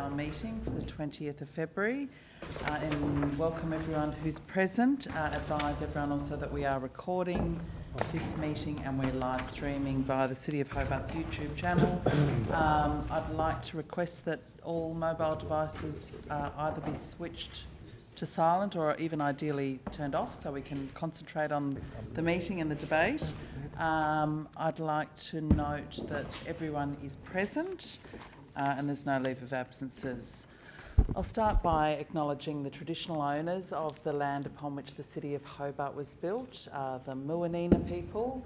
our meeting for the 20th of February and welcome everyone who's present. Advise everyone also that we are recording this meeting and we're live streaming via the City of Hobart's YouTube channel. I'd like to request that all mobile devices either be switched to silent or even ideally turned off so we can concentrate on the meeting and the debate. I'd like to note that everyone is present and there's no leave of absences. I'll start by acknowledging the traditional owners of the land upon which the City of Hobart was built, the Muwanina people,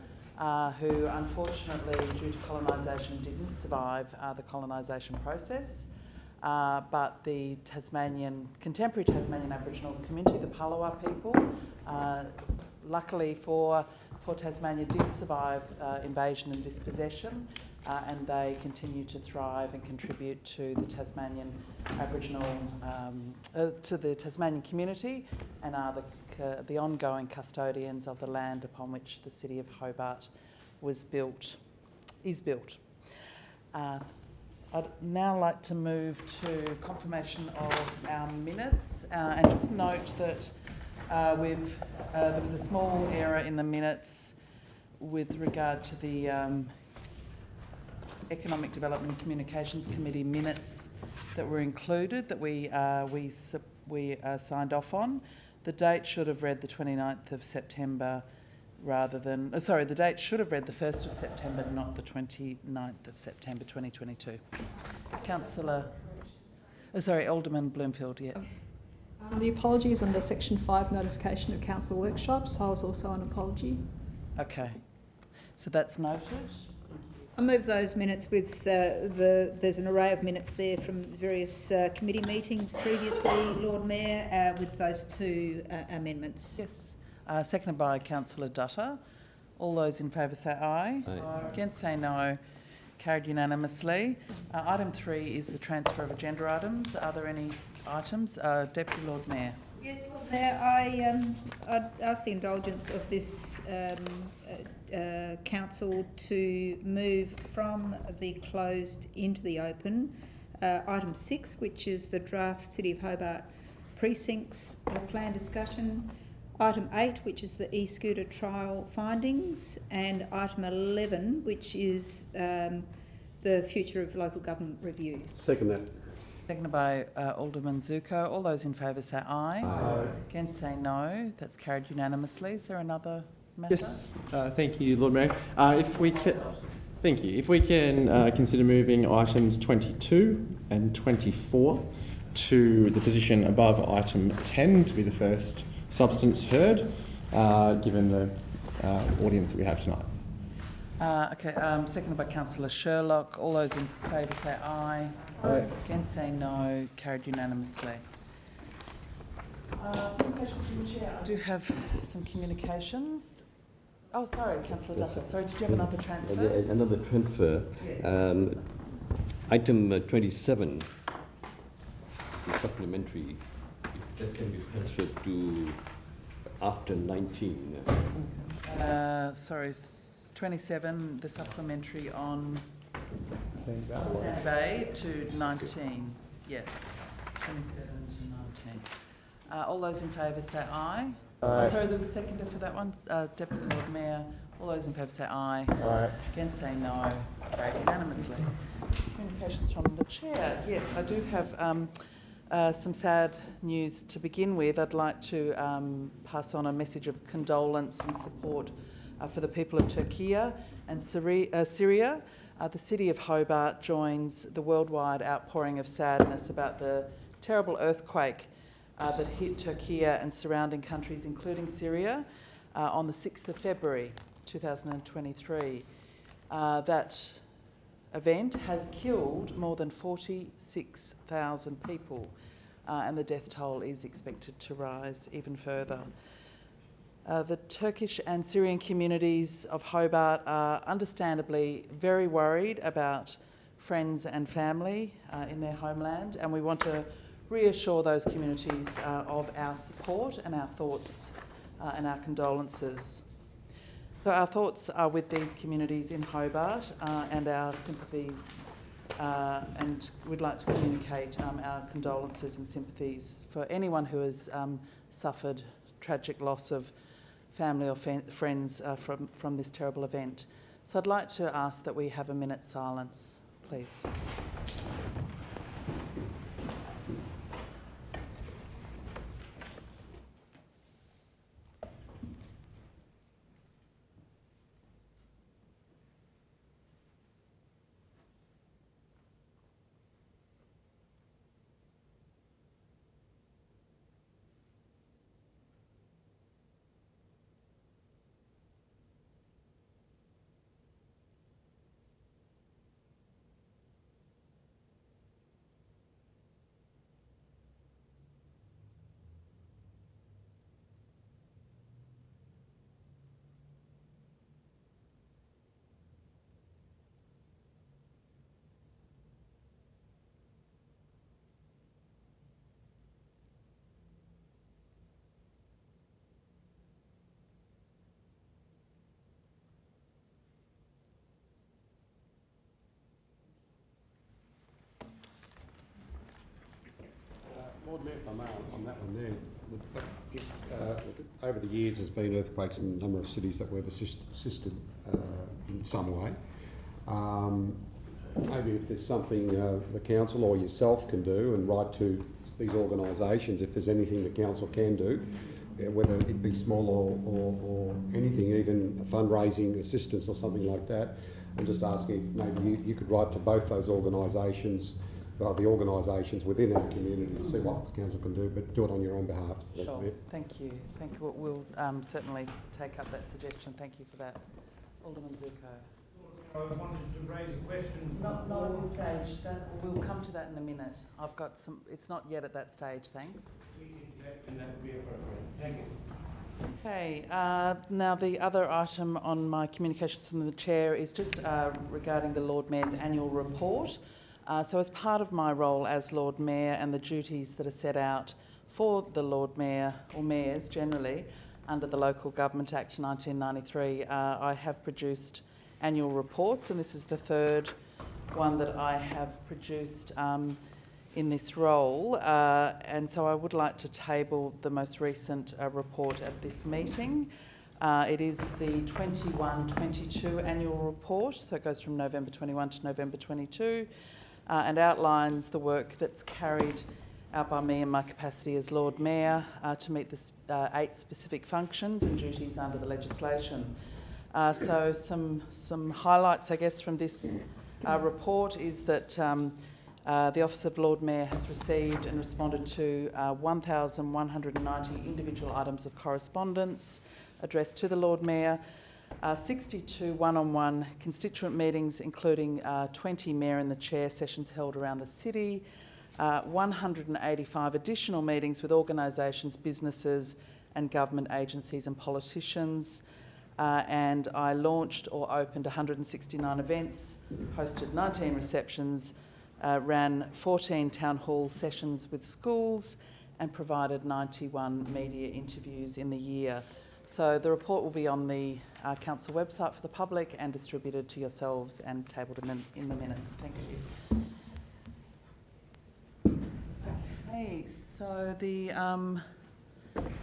who unfortunately due to colonisation didn't survive the colonisation process. But the contemporary Tasmanian Aboriginal community, the Palawa people, luckily for Tasmania, did survive invasion and dispossession, and they continue to thrive and contribute to the Tasmanian Aboriginal, to the Tasmanian community, and are the ongoing custodians of the land upon which the City of Hobart is built. I'd now like to move to confirmation of our minutes and just note that there was a small error in the minutes with regard to the Economic Development and Communications Committee minutes that were included that we signed off on. The date should have read the 29th of September rather than, the date should have read the 1st of September, not the 29th of September 2022. Alderman Bloomfield, yes. The apology is under Section 5, notification of council workshops. I was also an apology. Okay, so that's noted. I move those minutes with there's an array of minutes there from various committee meetings previously, Lord Mayor, with those two amendments. Yes. Seconded by Councillor Dutta. All those in favour say aye. Aye. Against say no. Carried unanimously. Item 3 is the transfer of agenda items. Are there any items? Deputy Lord Mayor. Yes, Lord Mayor, I'd ask the indulgence of this council to move from the closed into the open. Item 6, which is the draft City of Hobart precincts plan discussion. Item 8, which is the e-scooter trial findings, and item 11, which is the future of local government review. Second that. Seconded by Alderman Zuko. All those in favour say aye. Aye. Against say no. That's carried unanimously. Is there another matter? Yes. Thank you, Lord Mayor. If we can consider moving items 22 and 24 to the position above item 10 to be the first substance heard, given the audience that we have tonight. Seconded by Councillor Sherlock. All those in favour say aye. Aye. Against say no. Carried unanimously. Communications from the Chair. I do have some communications. Oh, sorry, Councillor Dutta. Sorry, did you have another transfer? Another transfer. Yes. Item 27, the supplementary, that can be transferred to after 19. 27, the supplementary on Sand Bay to 19. Yeah, 27 to 19. All those in favour say aye. Aye. Sorry, there was a seconder for that one. Deputy Lord Mayor. All those in favour say aye. Aye. Against say no. Carried unanimously. Communications from the Chair. Yes, I do have some sad news to begin with. I'd like to pass on a message of condolence and support for the people of Turkey and Syria. The City of Hobart joins the worldwide outpouring of sadness about the terrible earthquake that hit Turkey and surrounding countries, including Syria, on the 6th of February 2023. That event has killed more than 46,000 people, and the death toll is expected to rise even further. The Turkish and Syrian communities of Hobart are understandably very worried about friends and family in their homeland, and we want to reassure those communities of our support and our thoughts and our condolences. So our thoughts are with these communities in Hobart and our sympathies and we'd like to communicate our condolences and sympathies for anyone who has suffered tragic loss of family or friends from this terrible event. So I'd like to ask that we have a minute's silence, please. Lord Mayor, if I may, on that one there, over the years there's been earthquakes in a number of cities that we've assisted in some way. Maybe if there's something the council or yourself can do and write to these organisations, if there's anything the council can do, whether it be small or anything, even fundraising assistance or something like that, and just asking if maybe you could write to both those organisations, the organisations within our community, to see what the council can do, but do it on your own behalf. Sure. Thank you. Thank you. We'll certainly take up that suggestion. Thank you for that. Alderman Zuko. I wanted to raise a question. Not at this stage. We'll come to that in a minute. I've got some. It's not yet at that stage. Thanks. And that would be appropriate. Thank you. Okay. Now the other item on my communications from the chair is just regarding the Lord Mayor's annual report. So as part of my role as Lord Mayor and the duties that are set out for the Lord Mayor or mayors generally under the Local Government Act 1993, I have produced annual reports, and this is the third one that I have produced in this role. And so I would like to table the most recent report at this meeting. It is the 21-22 annual report, so it goes from November 21 to November 22. And outlines the work that's carried out by me in my capacity as Lord Mayor to meet the 8 specific functions and duties under the legislation. So some highlights, I guess, from this report is that the Office of Lord Mayor has received and responded to 1,190 individual items of correspondence addressed to the Lord Mayor, 62 one-on-one constituent meetings, including 20 Mayor and the Chair sessions held around the city, 185 additional meetings with organisations, businesses and government agencies and politicians, and I launched or opened 169 events, hosted 19 receptions, ran 14 town hall sessions with schools and provided 91 media interviews in the year. So the report will be on the council website for the public and distributed to yourselves and tabled in the minutes. Thank you. Okay, so the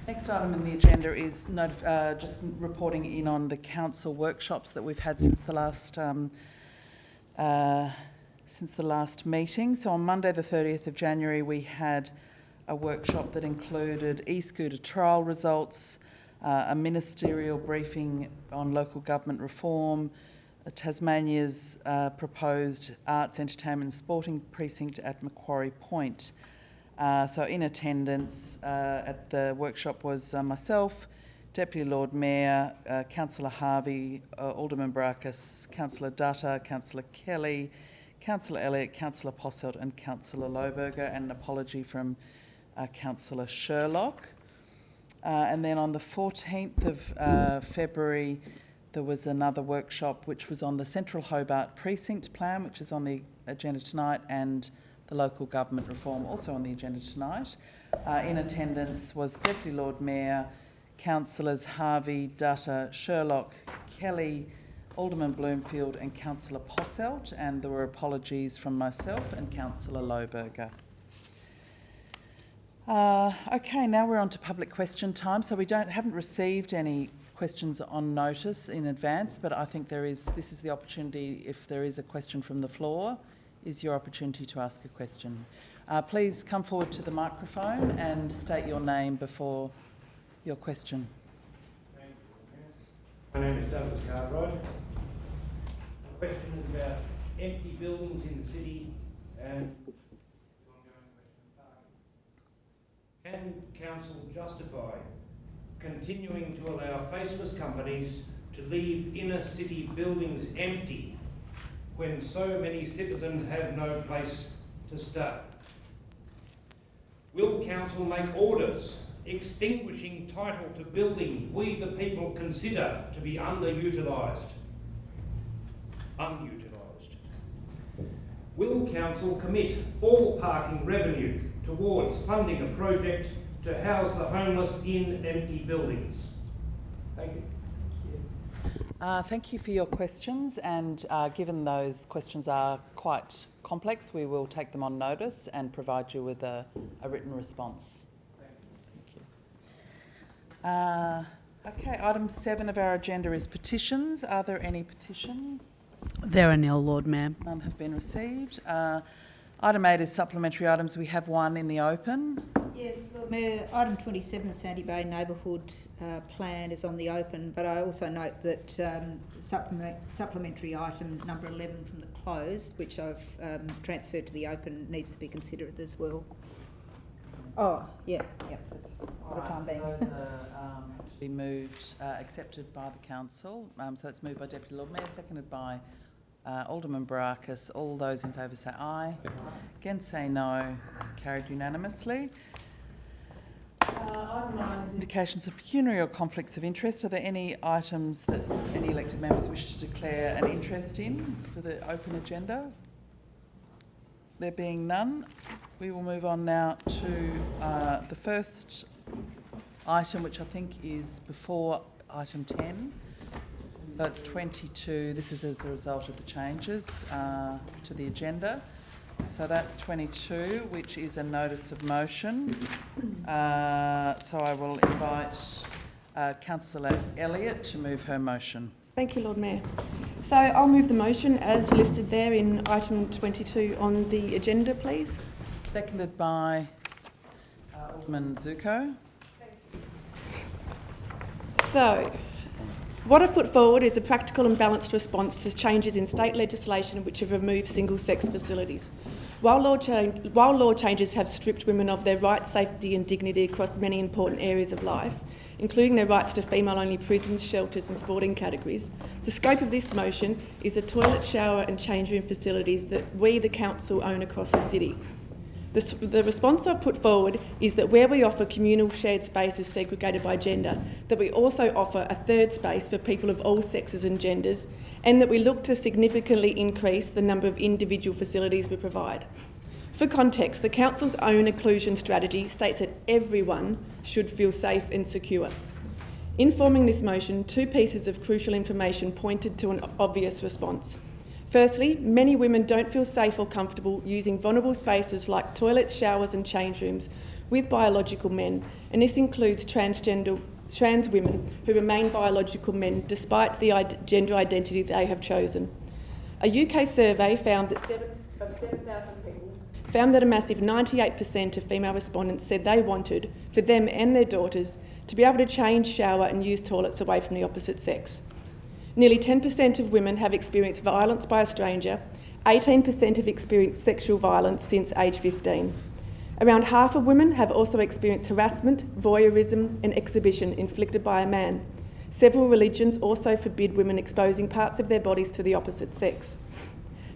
next item in the agenda is just reporting in on the council workshops that we've had since the last meeting. So on Monday the 30th of January we had a workshop that included e-scooter trial results, a ministerial briefing on local government reform, Tasmania's proposed arts, entertainment and sporting precinct at Macquarie Point. So in attendance at the workshop was myself, Deputy Lord Mayor, Councillor Harvey, Alderman Barakis, Councillor Dutta, Councillor Kelly, Councillor Elliott, Councillor Posselt and Councillor Lohberger, and an apology from Councillor Sherlock. And then on the 14th of February, there was another workshop which was on the Central Hobart Precinct Plan, which is on the agenda tonight, and the local government reform, also on the agenda tonight. In attendance was Deputy Lord Mayor, Councillors Harvey, Dutta, Sherlock, Kelly, Alderman Bloomfield and Councillor Posselt, and there were apologies from myself and Councillor Lohberger. Okay, now we're on to public question time. So we haven't received any questions on notice in advance, but I think this is the opportunity. If there is a question from the floor, is your opportunity to ask a question. Please come forward to the microphone and state your name before your question. Thank you. My name is Douglas Cartwright. The question is about empty buildings in the city and ongoing question of parking. Can council justify continuing to allow faceless companies to leave inner city buildings empty when so many citizens have no place to stay? Will council make orders extinguishing title to buildings we the people consider to be underutilised? Will council commit all parking revenue towards funding a project to house the homeless in empty buildings? Thank you. Thank you for your questions, and given those questions are quite complex, we will take them on notice and provide you with a written response. Thank you. Okay, item 7 of our agenda is petitions. Are there any petitions? There are nil, Lord Mayor. None have been received. Item 8 is supplementary items. We have one in the open. Yes, Lord Mayor, item 27, Sandy Bay Neighbourhood Plan is on the open, but I also note that supplementary item number 11 from the closed, which I've transferred to the open, needs to be considered as well. Oh, yeah, that's for the time being. Those are to be moved, accepted by the council. So it's moved by Deputy Lord Mayor, seconded by Alderman Barakis. All those in favour say aye. Against say no. Carried unanimously. Item 9 is indications of pecuniary or conflicts of interest. Are there any items that any elected members wish to declare an interest in for the open agenda? There being none, we will move on now to the first item, which I think is before item 10. So it's 22. This is as a result of the changes to the agenda. So that's 22, which is a notice of motion. So I will invite Councillor Elliott to move her motion. Thank you, Lord Mayor. So I'll move the motion as listed there in item 22 on the agenda, please. Seconded by Alderman Zuko. So, what I've put forward is a practical and balanced response to changes in state legislation which have removed single-sex facilities. While law changes have stripped women of their rights, safety and dignity across many important areas of life, including their rights to female-only prisons, shelters and sporting categories, the scope of this motion is the toilet, shower and change room facilities that we, the council, own across the city. The response I've put forward is that where we offer communal shared spaces segregated by gender, that we also offer a third space for people of all sexes and genders, and that we look to significantly increase the number of individual facilities we provide. For context, the council's own inclusion strategy states that everyone should feel safe and secure. In forming this motion, 2 pieces of crucial information pointed to an obvious response. Firstly, many women don't feel safe or comfortable using vulnerable spaces like toilets, showers and change rooms with biological men, and this includes trans women who remain biological men despite the gender identity they have chosen. A UK survey found that 7,000 people found that a massive 98% of female respondents said they wanted, for them and their daughters, to be able to change, shower and use toilets away from the opposite sex. Nearly 10% of women have experienced violence by a stranger, 18% have experienced sexual violence since age 15. Around half of women have also experienced harassment, voyeurism and exhibition inflicted by a man. Several religions also forbid women exposing parts of their bodies to the opposite sex.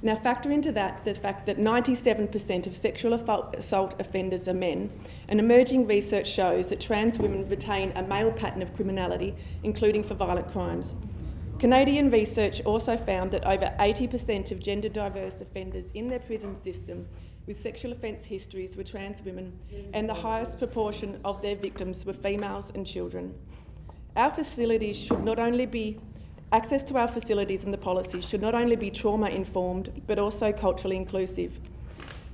Now factor into that the fact that 97% of sexual assault offenders are men, and emerging research shows that trans women retain a male pattern of criminality, including for violent crimes. Canadian research also found that over 80% of gender diverse offenders in their prison system with sexual offence histories were trans women, and the highest proportion of their victims were females and children. Our facilities should not only be Access to our facilities and the policies should not only be trauma-informed, but also culturally inclusive.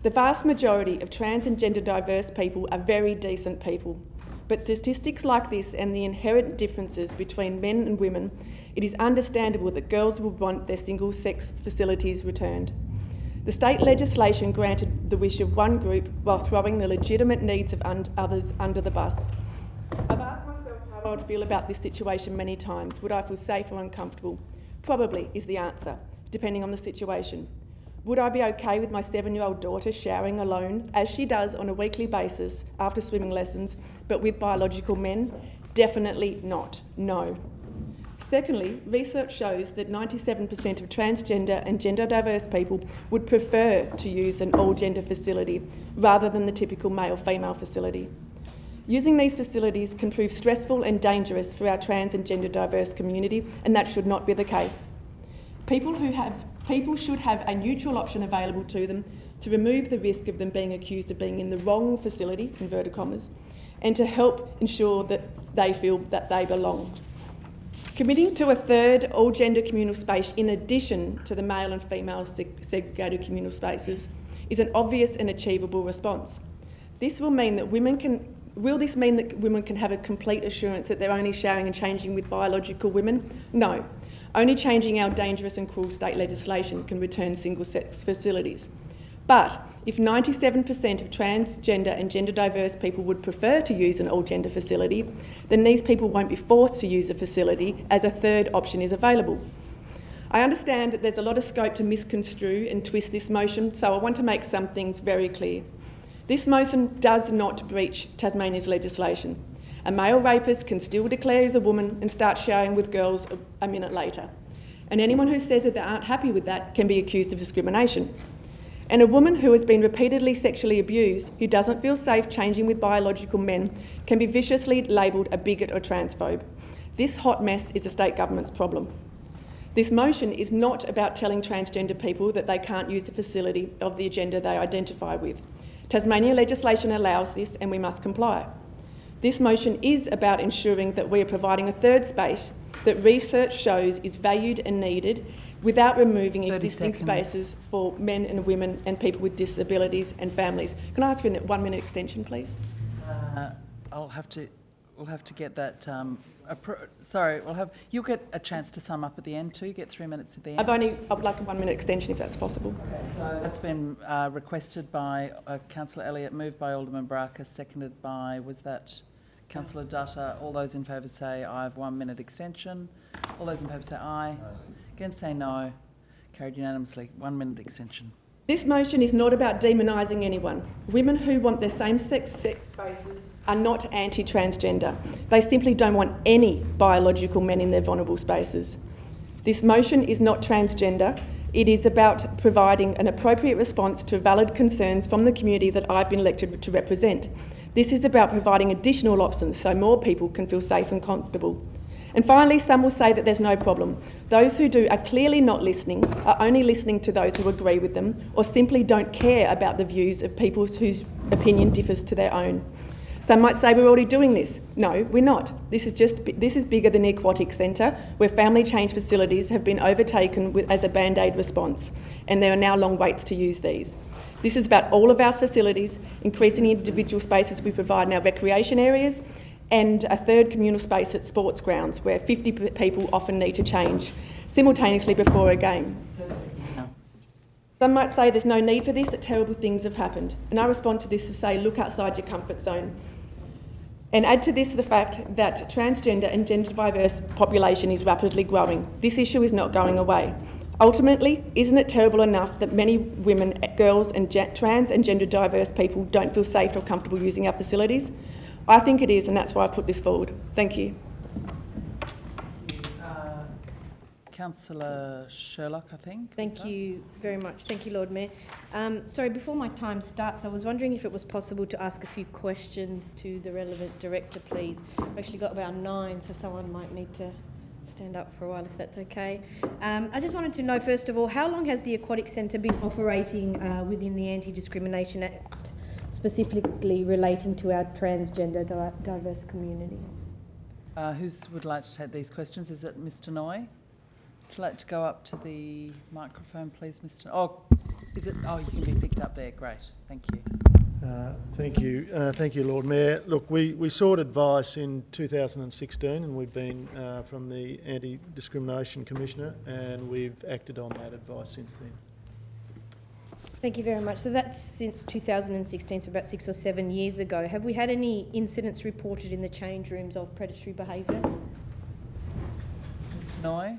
The vast majority of trans and gender diverse people are very decent people, but statistics like this and the inherent differences between men and women, it is understandable that girls would want their single-sex facilities returned. The state legislation granted the wish of one group while throwing the legitimate needs of others under the bus. I've asked myself how I would feel about this situation many times. Would I feel safe or uncomfortable? Probably is the answer, depending on the situation. Would I be okay with my 7-year-old daughter showering alone, as she does on a weekly basis after swimming lessons, but with biological men? Definitely not. No. Secondly, research shows that 97% of transgender and gender diverse people would prefer to use an all-gender facility rather than the typical male-female facility. Using these facilities can prove stressful and dangerous for our trans and gender diverse community, and that should not be the case. People should have a neutral option available to them to remove the risk of them being accused of being in the wrong facility, inverted commas, and to help ensure that they feel that they belong. Committing to a third all-gender communal space in addition to the male and female segregated communal spaces is an obvious and achievable response. This will mean that women can have a complete assurance that they're only showering and changing with biological women? No. Only changing our dangerous and cruel state legislation can return single-sex facilities. But if 97% of transgender and gender diverse people would prefer to use an all-gender facility, then these people won't be forced to use a facility as a third option is available. I understand that there's a lot of scope to misconstrue and twist this motion, so I want to make some things very clear. This motion does not breach Tasmania's legislation. A male rapist can still declare he's a woman and start showering with girls a minute later. And anyone who says that they aren't happy with that can be accused of discrimination. And a woman who has been repeatedly sexually abused, who doesn't feel safe changing with biological men, can be viciously labelled a bigot or transphobe. This hot mess is the state government's problem. This motion is not about telling transgender people that they can't use a facility of the gender they identify with. Tasmania legislation allows this and we must comply. This motion is about ensuring that we are providing a third space that research shows is valued and needed without removing existing spaces for men and women and people with disabilities and families. Can I ask for a 1 minute extension, please? We'll have to get that. You'll get a chance to sum up at the end too. Get 3 minutes at the end. I'd like a 1 minute extension if that's possible. Okay, so that's been requested by Councillor Elliott, moved by Alderman Barker, seconded by, was that Councillor Dutta? All those in favour say aye of 1 minute extension. All those in favour say aye. Against say no. Carried unanimously. 1 minute extension. This motion is not about demonising anyone. Women who want their same-sex spaces are not anti-transgender. They simply don't want any biological men in their vulnerable spaces. This motion is not transgender. It is about providing an appropriate response to valid concerns from the community that I've been elected to represent. This is about providing additional options so more people can feel safe and comfortable. And finally, some will say that there's no problem. Those who do are clearly not listening, are only listening to those who agree with them, or simply don't care about the views of people whose opinion differs to their own. Some might say we're already doing this. No, we're not. This is bigger than the Aquatic Centre, where family change facilities have been overtaken as a band-aid response, and there are now long waits to use these. This is about all of our facilities, increasing the individual spaces we provide in our recreation areas, and a third communal space at sports grounds where 50 people often need to change simultaneously before a game. Some might say there's no need for this, that terrible things have happened. And I respond to this to say, look outside your comfort zone. And add to this the fact that transgender and gender diverse population is rapidly growing. This issue is not going away. Ultimately, isn't it terrible enough that many women, girls and trans and gender diverse people don't feel safe or comfortable using our facilities? I think it is, and that's why I put this forward. Thank you. Councillor Sherlock, I think. Thank you very much. Thank you, Lord Mayor. Sorry, before my time starts, I was wondering if it was possible to ask a few questions to the relevant director, please. I've actually got about 9, so someone might need to stand up for a while, if that's okay. I just wanted to know, first of all, how long has the Aquatic Centre been operating within the Anti-Discrimination Act, specifically relating to our transgender diverse community? Who would like to take these questions? Is it Mr. Noy? Would you like to go up to the microphone, please, Mr. Oh, is it? Oh, you can be picked up there. Great. Thank you. Thank you. Thank you, Lord Mayor. Look, we sought advice in 2016 and we've been from the Anti-Discrimination Commissioner and we've acted on that advice since then. Thank you very much. So that's since 2016, so about 6 or 7 years ago. Have we had any incidents reported in the change rooms of predatory behaviour? Ms. Noy?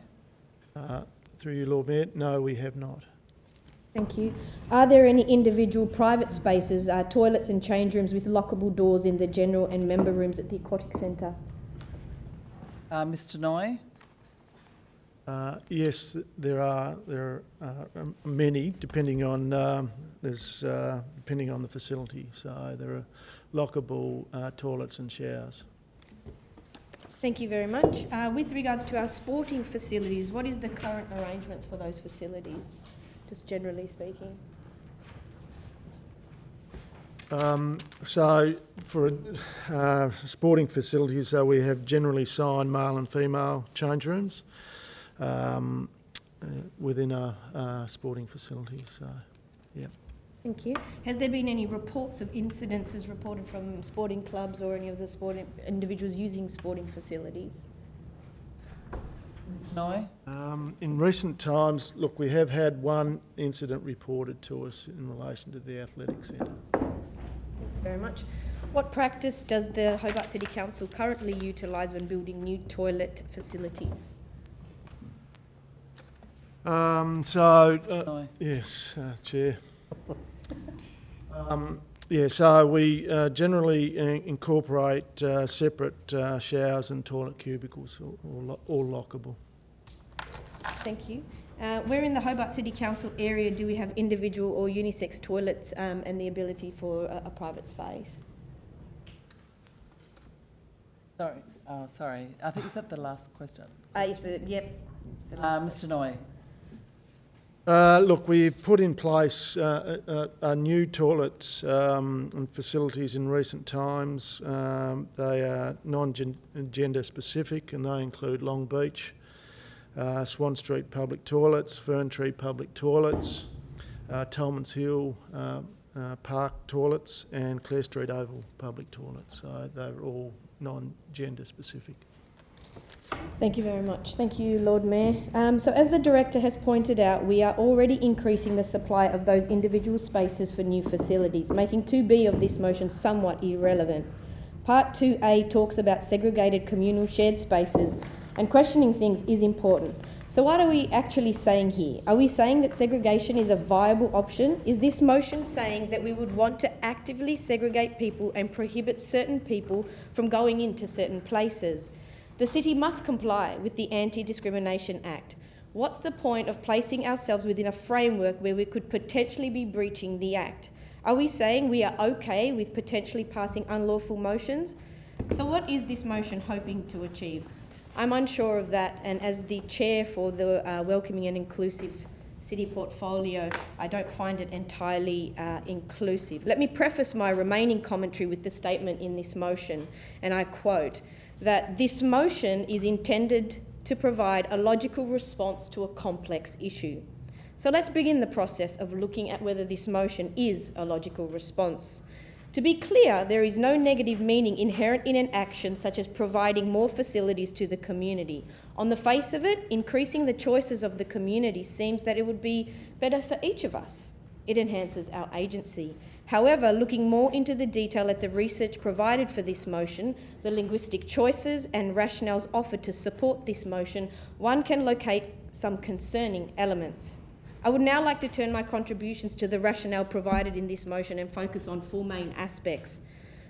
Through you, Lord Mayor, no, we have not. Thank you. Are there any individual private spaces, toilets and change rooms with lockable doors in the general and member rooms at the Aquatic Centre? Mr. Noy? Yes, there are many, depending on depending on the facility. So there are lockable toilets and showers. Thank you very much. With regards to our sporting facilities, what is the current arrangements for those facilities, just generally speaking? So for sporting facilities, so we have generally signed male and female change rooms within our sporting facilities. So, yeah. Thank you. Has there been any reports of incidences reported from sporting clubs or any of the sporting individuals using sporting facilities? Ms. Noy? In recent times, look, we have had one incident reported to us in relation to the athletic centre. Thank you very much. What practice does the Hobart City Council currently utilise when building new toilet facilities? Yes, Chair. So we generally incorporate separate showers and toilet cubicles, all lockable. Thank you. Where in the Hobart City Council area do we have individual or unisex toilets and the ability for a private space? Sorry. I think is that the last question? Yep. It's the last Mr. Noy? Look, we've put in place new toilets and facilities in recent times. They are non-gender specific and they include Long Beach, Swan Street public toilets, Fern Tree public toilets, Tolmans Hill park toilets and Clare Street Oval public toilets. So they're all non-gender specific. Thank you very much. Thank you, Lord Mayor. So as the Director has pointed out, we are already increasing the supply of those individual spaces for new facilities, making 2B of this motion somewhat irrelevant. Part 2A talks about segregated communal shared spaces, and questioning things is important. So what are we actually saying here? Are we saying that segregation is a viable option? Is this motion saying that we would want to actively segregate people and prohibit certain people from going into certain places? The city must comply with the Anti-Discrimination Act. What's the point of placing ourselves within a framework where we could potentially be breaching the Act? Are we saying we are okay with potentially passing unlawful motions? So what is this motion hoping to achieve? I'm unsure of that, and as the chair for the Welcoming and Inclusive City Portfolio, I don't find it entirely inclusive. Let me preface my remaining commentary with the statement in this motion, and I quote, that this motion is intended to provide a logical response to a complex issue. So let's begin the process of looking at whether this motion is a logical response. To be clear, there is no negative meaning inherent in an action such as providing more facilities to the community. On the face of it, increasing the choices of the community seems that it would be better for each of us. It enhances our agency. However, looking more into the detail at the research provided for this motion, the linguistic choices and rationales offered to support this motion, one can locate some concerning elements. I would now like to turn my contributions to the rationale provided in this motion and focus on 4 main aspects.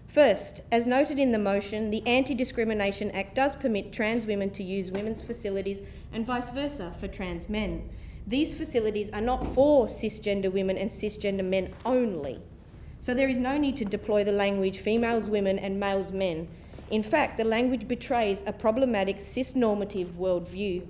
First, as noted in the motion, the Anti-Discrimination Act does permit trans women to use women's facilities and vice versa for trans men. These facilities are not for cisgender women and cisgender men only. So there is no need to deploy the language females women and males men. In fact, the language betrays a problematic cis-normative worldview.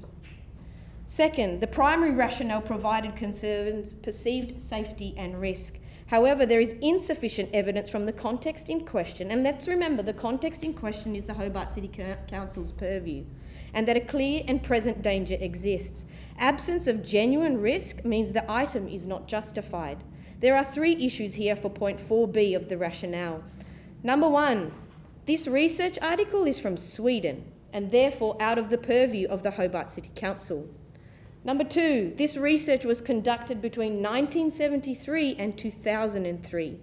Second, the primary rationale provided concerns perceived safety and risk. However, there is insufficient evidence from the context in question, and let's remember the context in question is the Hobart City Council's purview, and that a clear and present danger exists. Absence of genuine risk means the item is not justified. There are 3 issues here for point 4b of the rationale. Number 1, this research article is from Sweden and therefore out of the purview of the Hobart City Council. Number 2, this research was conducted between 1973 and 2003.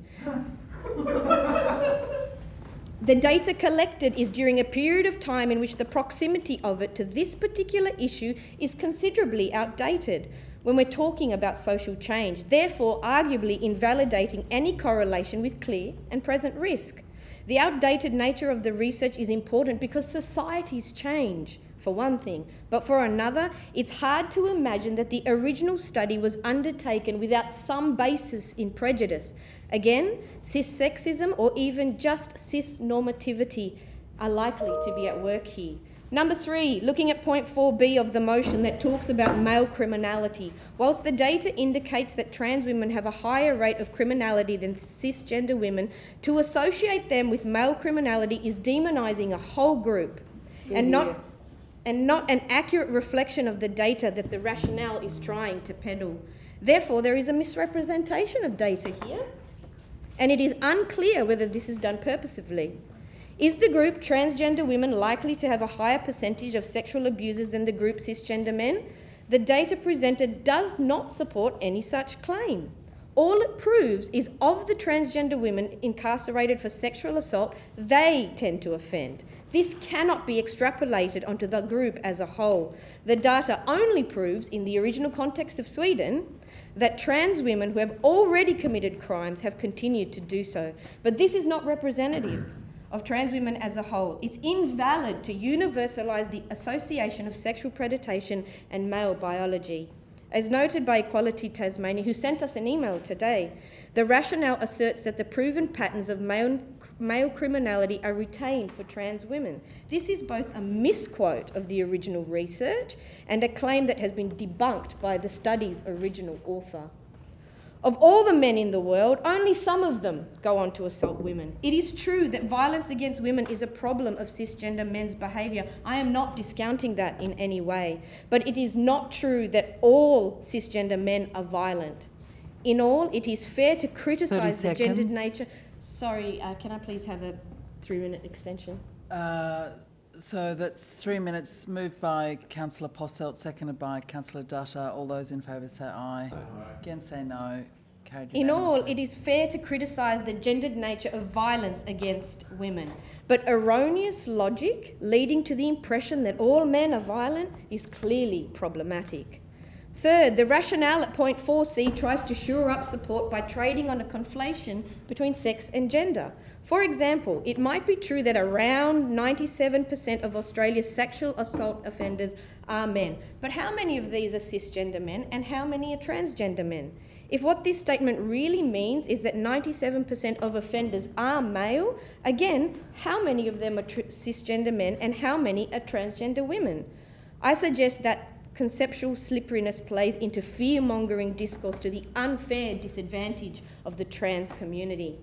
The data collected is during a period of time in which the proximity of it to this particular issue is considerably outdated when we're talking about social change, therefore arguably invalidating any correlation with clear and present risk. The outdated nature of the research is important because societies change, for one thing, but for another, it's hard to imagine that the original study was undertaken without some basis in prejudice. Again, cis-sexism or even just cis-normativity are likely to be at work here. Number 3, looking at point 4b of the motion that talks about male criminality. Whilst the data indicates that trans women have a higher rate of criminality than cisgender women, to associate them with male criminality is demonising a whole group and not an accurate reflection of the data that the rationale is trying to peddle. Therefore, there is a misrepresentation of data here, and it is unclear whether this is done purposefully. Is the group transgender women likely to have a higher percentage of sexual abusers than the group cisgender men? The data presented does not support any such claim. All it proves is of the transgender women incarcerated for sexual assault, they tend to offend. This cannot be extrapolated onto the group as a whole. The data only proves, in the original context of Sweden, that trans women who have already committed crimes have continued to do so. But this is not representative of trans women as a whole. It's invalid to universalise the association of sexual predation and male biology. As noted by Equality Tasmania, who sent us an email today, the rationale asserts that the proven patterns of male criminality are retained for trans women. This is both a misquote of the original research and a claim that has been debunked by the study's original author. Of all the men in the world, only some of them go on to assault women. It is true that violence against women is a problem of cisgender men's behaviour. I am not discounting that in any way. But it is not true that all cisgender men are violent. In all, it is fair to criticise the gendered nature. Sorry, can I please have a 3-minute extension? So that's 3 minutes, moved by Councillor Posselt, seconded by Councillor Dutta. All those in favour say aye. Against say no. Carried in all, unanimously. it is fair to criticise the gendered nature of violence against women, but erroneous logic leading to the impression that all men are violent is clearly problematic. Third, the rationale at point 4c tries to shore up support by trading on a conflation between sex and gender. For example, it might be true that around 97% of Australia's sexual assault offenders are men, but how many of these are cisgender men and how many are transgender men? If what this statement really means is that 97% of offenders are male, again, how many of them are cisgender men and how many are transgender women? I suggest that conceptual slipperiness plays into fear-mongering discourse to the unfair disadvantage of the trans community.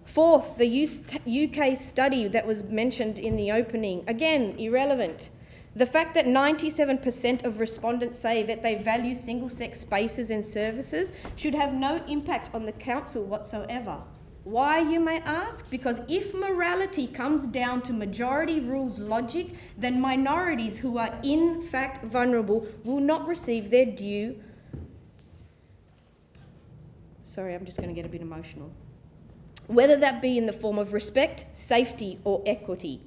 Fourth, the UK study that was mentioned in the opening, again, irrelevant. The fact that 97% of respondents say that they value single-sex spaces and services should have no impact on the council whatsoever. Why, you may ask? Because if morality comes down to majority rules logic, then minorities who are in fact vulnerable will not receive their due. Sorry, I'm just going to get a bit emotional. Whether that be in the form of respect, safety, or equity.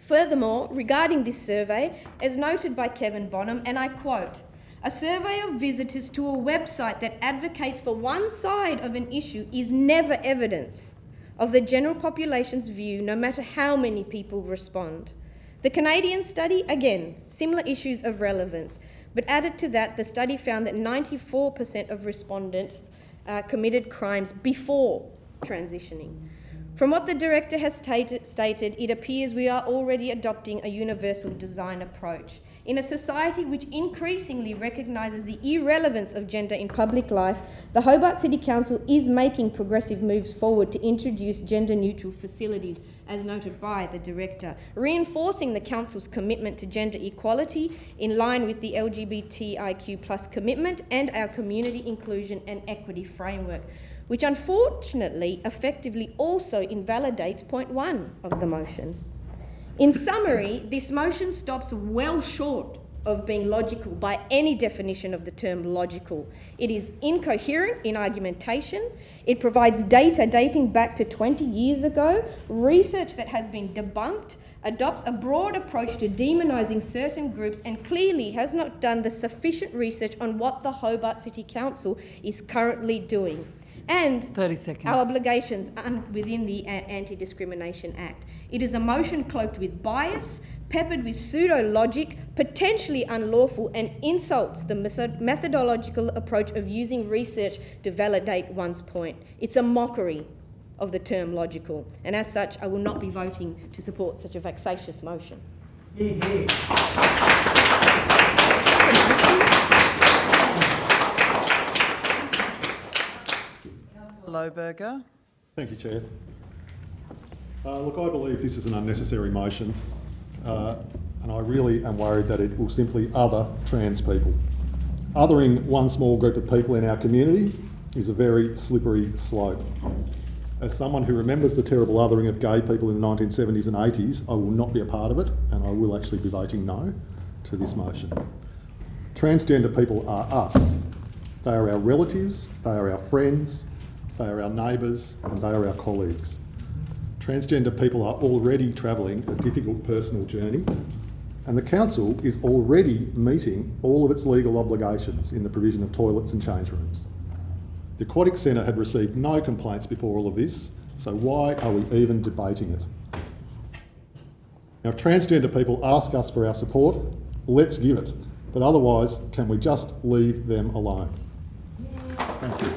Furthermore, regarding this survey, as noted by Kevin Bonham, and I quote, "A survey of visitors to a website that advocates for one side of an issue is never evidence of the general population's view, no matter how many people respond." The Canadian study, again, similar issues of relevance, but added to that, the study found that 94% of respondents committed crimes before transitioning. From what the Director has stated, it appears we are already adopting a universal design approach. In a society which increasingly recognises the irrelevance of gender in public life, the Hobart City Council is making progressive moves forward to introduce gender-neutral facilities, as noted by the Director, reinforcing the Council's commitment to gender equality in line with the LGBTIQ+ commitment and our community inclusion and equity framework, which unfortunately effectively also invalidates point 1 of the motion. In summary, this motion stops well short of being logical by any definition of the term logical. It is incoherent in argumentation. It provides data dating back to 20 years ago, research that has been debunked, adopts a broad approach to demonising certain groups, and clearly has not done the sufficient research on what the Hobart City Council is currently doing and 30 seconds. Our obligations within the Anti-Discrimination Act. It is a motion cloaked with bias, peppered with pseudo-logic, potentially unlawful, and insults the methodological approach of using research to validate one's point. It's a mockery of the term logical, and as such, I will not be voting to support such a vexatious motion. Lohberger. Thank you, Chair. Look, I believe this is an unnecessary motion, and I really am worried that it will simply other trans people. Othering one small group of people in our community is a very slippery slope. As someone who remembers the terrible othering of gay people in the 1970s and 80s, I will not be a part of it, and I will actually be voting no to this motion. Transgender people are us. They are our relatives, they are our friends, they are our neighbours, and they are our colleagues. Transgender people are already travelling a difficult personal journey, and the Council is already meeting all of its legal obligations in the provision of toilets and change rooms. The Aquatic Centre had received no complaints before all of this, so why are we even debating it? Now, if transgender people ask us for our support, let's give it, but otherwise, can we just leave them alone? Thank you.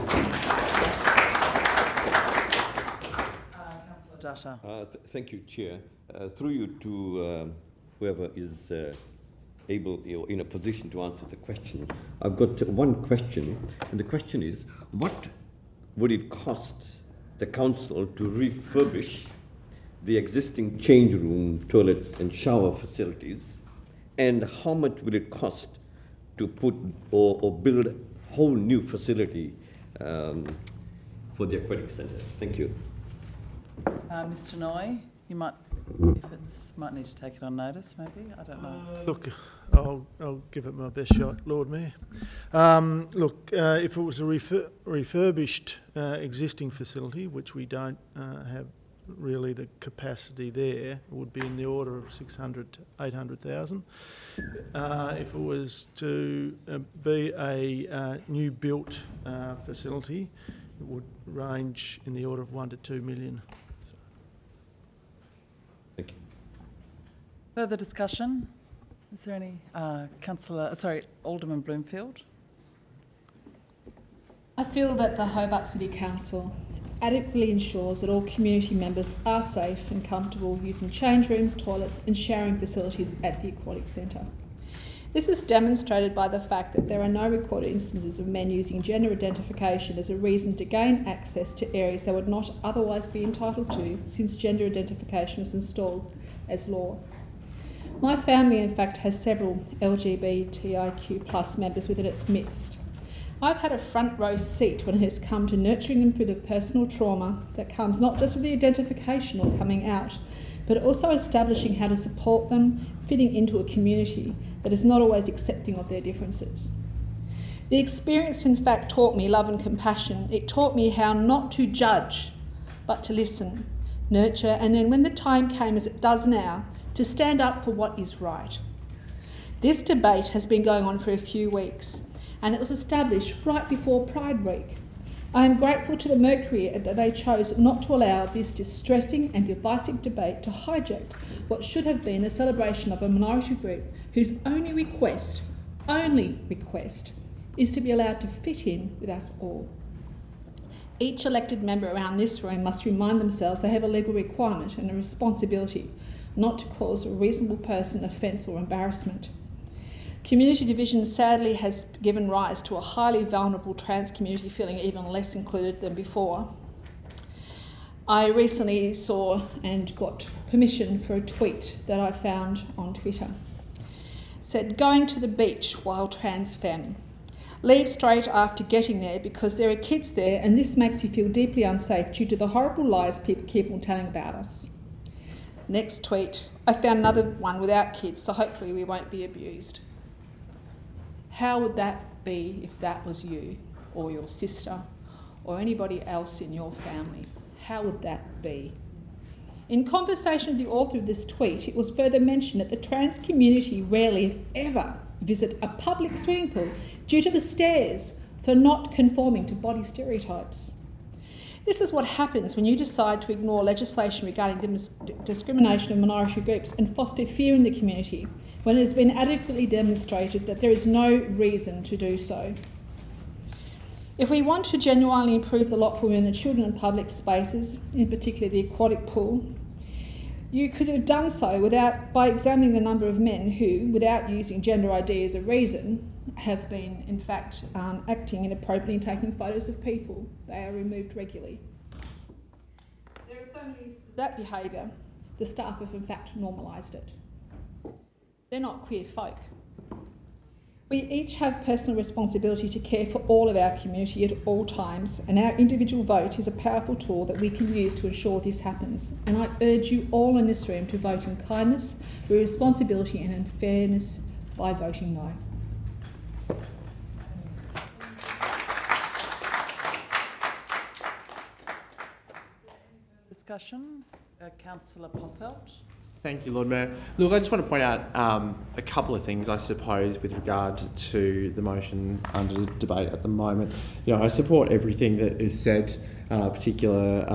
Thank you, Chair. Through you to whoever is able or in a position to answer the question. I've got one question, and the question is, what would it cost the Council to refurbish the existing change room, toilets and shower facilities, and how much will it cost to put or build a whole new facility for the Aquatic Centre? Thank you. Mr. Noy, you might, might need to take it on notice, maybe. I don't know. Look, I'll give it my best shot, Lord Mayor. If it was a refurbished existing facility, which we don't have really the capacity there, it would be in the order of 600 to 800,000. If it was to be a new built facility, it would range in the order of 1 to 2 million. Thank you. Further discussion? Is there any? Alderman Bloomfield. I feel that the Hobart City Council adequately ensures that all community members are safe and comfortable using change rooms, toilets and showering facilities at the Aquatic Centre. This is demonstrated by the fact that there are no recorded instances of men using gender identification as a reason to gain access to areas they would not otherwise be entitled to, since gender identification was installed as law. My family, in fact, has several LGBTIQ+ members within its midst. I've had a front row seat when it has come to nurturing them through the personal trauma that comes not just with the identification or coming out, but also establishing how to support them, fitting into a community that is not always accepting of their differences. The experience, in fact, taught me love and compassion. It taught me how not to judge, but to listen, nurture, and then when the time came, as it does now, to stand up for what is right. This debate has been going on for a few weeks, and it was established right before Pride Week. I am grateful to the Mercury that they chose not to allow this distressing and divisive debate to hijack what should have been a celebration of a minority group whose only request is to be allowed to fit in with us all. Each elected member around this room must remind themselves they have a legal requirement and a responsibility not to cause a reasonable person offence or embarrassment. Community division sadly has given rise to a highly vulnerable trans community feeling even less included than before. I recently saw and got permission for a tweet that I found on Twitter. It said, "Going to the beach while trans femme. Leave straight after getting there because there are kids there and this makes you feel deeply unsafe due to the horrible lies people keep on telling about us." Next tweet, "I found another one without kids, so hopefully we won't be abused." How would that be if that was you or your sister or anybody else in your family? How would that be? In conversation with the author of this tweet, it was further mentioned that the trans community rarely, if ever, visit a public swimming pool due to the stares for not conforming to body stereotypes. This is what happens when you decide to ignore legislation regarding discrimination of minority groups and foster fear in the community, when it has been adequately demonstrated that there is no reason to do so. If we want to genuinely improve the lot for women and children in public spaces, in particular the aquatic pool, you could have done so by examining the number of men who, without using gender ID as a reason, have been in fact acting inappropriately and taking photos of people. They are removed regularly. There are so many instances of that behaviour, the staff have in fact normalised it. They're not queer folk. We each have personal responsibility to care for all of our community at all times, and our individual vote is a powerful tool that we can use to ensure this happens. And I urge you all in this room to vote in kindness, with responsibility and in fairness by voting no. Discussion, Councillor Posselt. Thank you, Lord Mayor. Look, I just want to point out a couple of things, I suppose, with regard to the motion under debate at the moment. You know, I support everything that is said, particular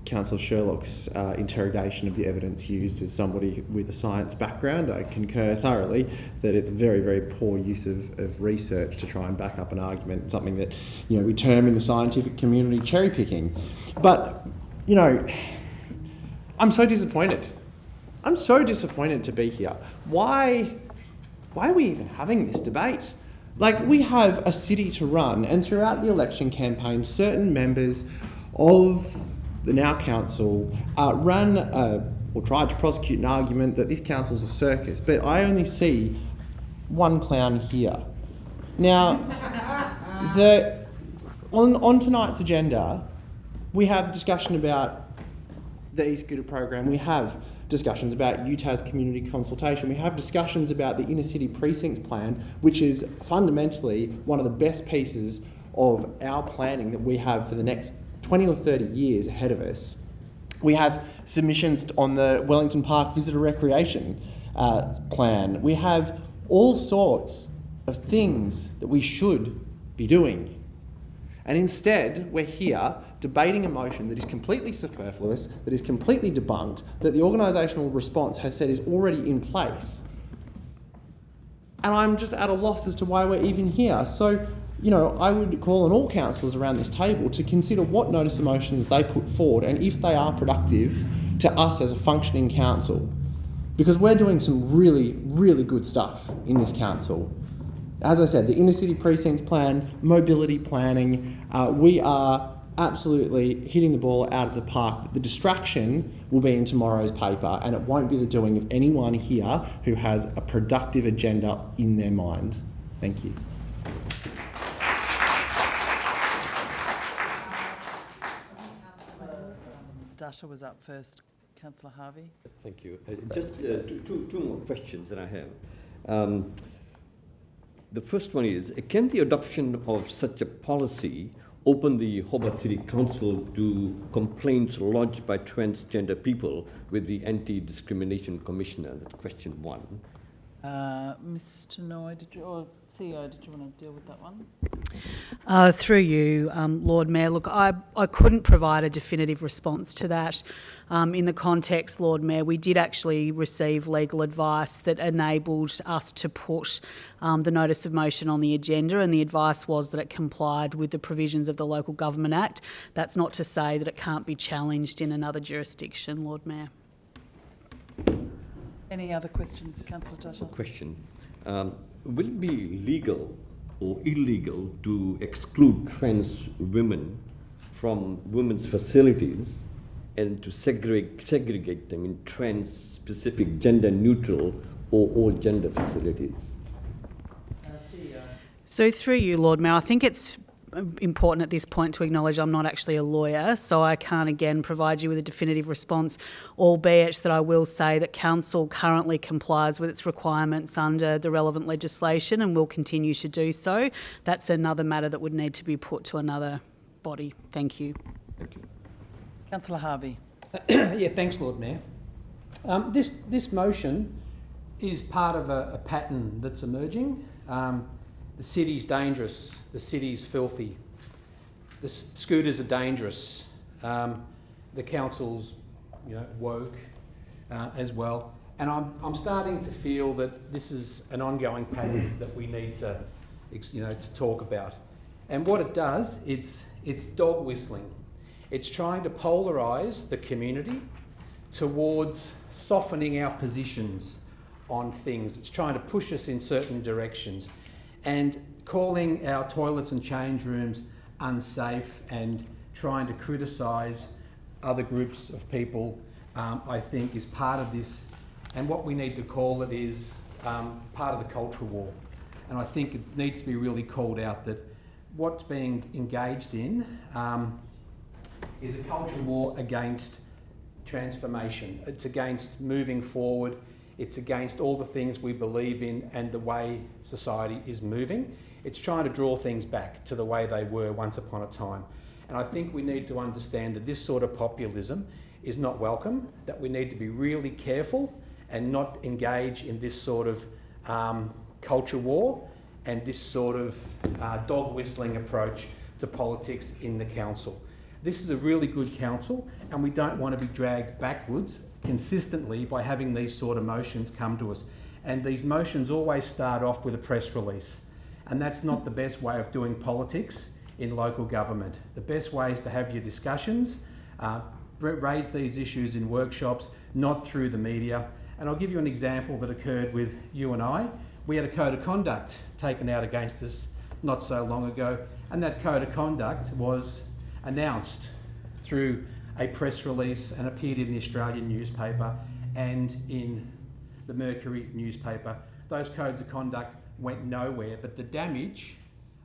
Councillor Sherlock's interrogation of the evidence used as somebody with a science background. I concur thoroughly that it's a very, very poor use of research to try and back up an argument, something that, you know, we term in the scientific community cherry picking. But, you know, I'm so disappointed. I'm so disappointed to be here. Why are we even having this debate? Like, we have a city to run, and throughout the election campaign, certain members of the now council ran or tried to prosecute an argument that this council's a circus, but I only see one clown here. Now, on tonight's agenda, we have discussion about the East Gooder program. We have discussions about UTAS community consultation. We have discussions about the inner city precincts plan, which is fundamentally one of the best pieces of our planning that we have for the next 20 or 30 years ahead of us. We have submissions on the Wellington Park visitor recreation plan. We have all sorts of things that we should be doing. And instead, we're here debating a motion that is completely superfluous, that is completely debunked, that the organisational response has said is already in place. And I'm just at a loss as to why we're even here. So, you know, I would call on all councillors around this table to consider what notice of motions they put forward and if they are productive to us as a functioning council. Because we're doing some really, really good stuff in this council. As I said, the inner city precincts plan, mobility planning, we are absolutely hitting the ball out of the park. But the distraction will be in tomorrow's paper, and it won't be the doing of anyone here who has a productive agenda in their mind. Thank you. Dasha was up first. Councillor Harvey. Thank you. Just two more questions that I have. The first one is, can the adoption of such a policy open the Hobart City Council to complaints lodged by transgender people with the Anti-Discrimination Commissioner? That's question one. Mr. Noy, or CEO, did you want to deal with that one? Through you, Lord Mayor. Look, I couldn't provide a definitive response to that. In the context, Lord Mayor, we did actually receive legal advice that enabled us to put the notice of motion on the agenda, and the advice was that it complied with the provisions of the Local Government Act. That's not to say that it can't be challenged in another jurisdiction, Lord Mayor. Any other questions, Councillor Dutton? Question. Will it be legal or illegal to exclude trans women from women's facilities and to segregate them in trans-specific, gender-neutral or all-gender facilities? CEO. So through you, Lord Mayor, I think it's important at this point to acknowledge I'm not actually a lawyer, so I can't again provide you with a definitive response, albeit that I will say that Council currently complies with its requirements under the relevant legislation and will continue to do so. That's another matter that would need to be put to another body. Thank you. Thank you. Councillor Harvey. Yeah, thanks, Lord Mayor. This motion is part of a pattern that's emerging. The city's dangerous, the city's filthy, the scooters are dangerous, the council's woke as well. And I'm starting to feel that this is an ongoing pattern that we need to talk about. And what it does, it's dog whistling. It's trying to polarise the community towards softening our positions on things. It's trying to push us in certain directions. And calling our toilets and change rooms unsafe and trying to criticise other groups of people, I think is part of this. And what we need to call it is part of the culture war. And I think it needs to be really called out that what's being engaged in is a culture war against transformation. It's against moving forward. It's against all the things we believe in and the way society is moving. It's trying to draw things back to the way they were once upon a time. And I think we need to understand that this sort of populism is not welcome, that we need to be really careful and not engage in this sort of culture war and this sort of dog whistling approach to politics in the council. This is a really good council and we don't want to be dragged backwards consistently by having these sort of motions come to us. And these motions always start off with a press release. And that's not the best way of doing politics in local government. The best way is to have your discussions, raise these issues in workshops, not through the media. And I'll give you an example that occurred with you and I. We had a code of conduct taken out against us not so long ago, and that code of conduct was announced through a press release and appeared in the Australian newspaper and in the Mercury newspaper. Those codes of conduct went nowhere, but the damage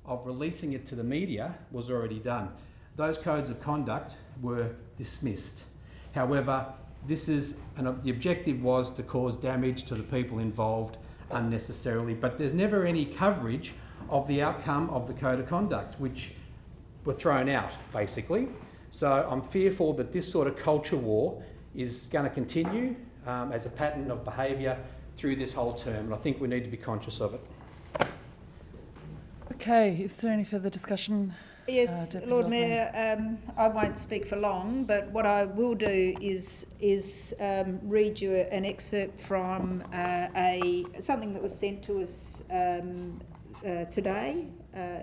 of releasing it to the media was already done. Those codes of conduct were dismissed. However, the objective was to cause damage to the people involved unnecessarily, but there's never any coverage of the outcome of the code of conduct, which were thrown out, basically. So I'm fearful that this sort of culture war is going to continue as a pattern of behaviour through this whole term, and I think we need to be conscious of it. Okay, is there any further discussion? Yes, Lord Mayor, I won't speak for long, but what I will do is read you an excerpt from something that was sent to us today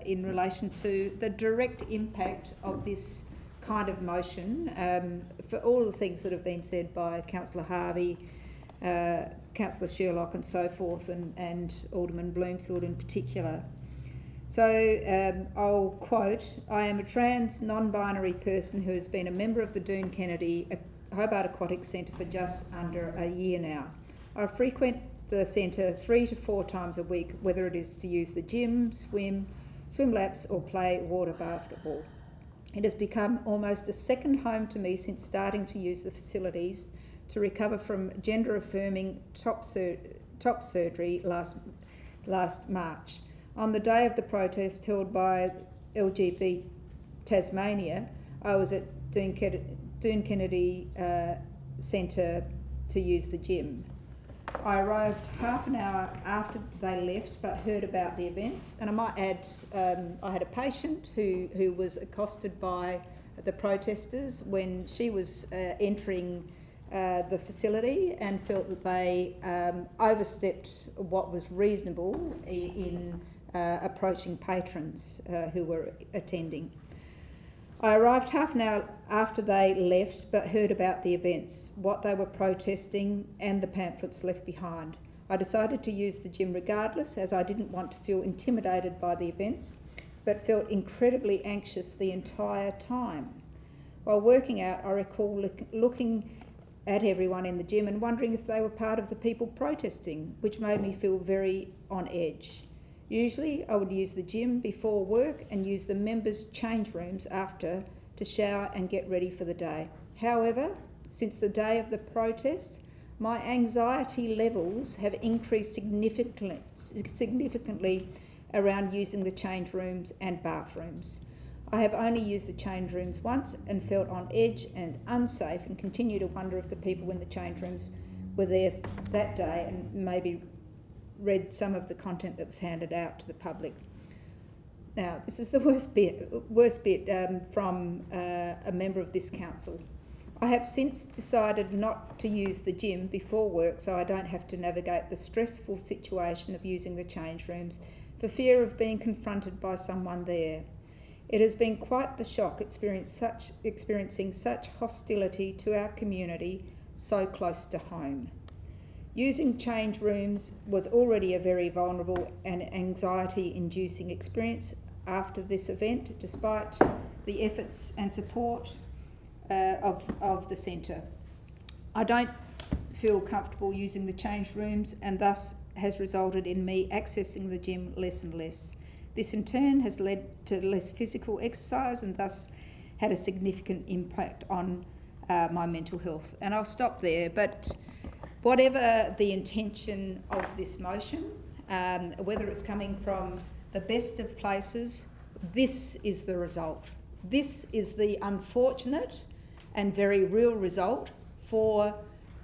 in relation to the direct impact of this kind of motion for all the things that have been said by Councillor Harvey, Councillor Sherlock and so forth, and Alderman Bloomfield in particular. So I'll quote, "I am a trans non-binary person who has been a member of the Doon Kennedy Hobart Aquatic Centre for just under a year now. I frequent the centre 3 to 4 times a week, whether it is to use the gym, swim laps or play water basketball. It has become almost a second home to me since starting to use the facilities to recover from gender-affirming top surgery last March. On the day of the protest held by LGBT Tasmania, I was at Doon Kennedy Centre to use the gym." I arrived half an hour after they left but heard about the events. And I might add, I had a patient who was accosted by the protesters when she was entering the facility and felt that they overstepped what was reasonable in approaching patrons who were attending. I arrived half an hour after they left but heard about the events, what they were protesting and the pamphlets left behind. I decided to use the gym regardless, as I didn't want to feel intimidated by the events but felt incredibly anxious the entire time. While working out, I recall looking at everyone in the gym and wondering if they were part of the people protesting, which made me feel very on edge. Usually I would use the gym before work and use the members' change rooms after to shower and get ready for the day. However, since the day of the protest, my anxiety levels have increased significantly around using the change rooms and bathrooms. I have only used the change rooms once and felt on edge and unsafe, and continue to wonder if the people in the change rooms were there that day and maybe read some of the content that was handed out to the public. Now, this is the worst bit from a member of this council. I have since decided not to use the gym before work so I don't have to navigate the stressful situation of using the change rooms for fear of being confronted by someone there. It has been quite the shock experiencing such hostility to our community so close to home. Using change rooms was already a very vulnerable and anxiety-inducing experience after this event, despite the efforts and support of the centre. I don't feel comfortable using the change rooms, and thus has resulted in me accessing the gym less and less. This in turn has led to less physical exercise and thus had a significant impact on my mental health. And I'll stop there, but whatever the intention of this motion, whether it's coming from the best of places, this is the result. This is the unfortunate and very real result for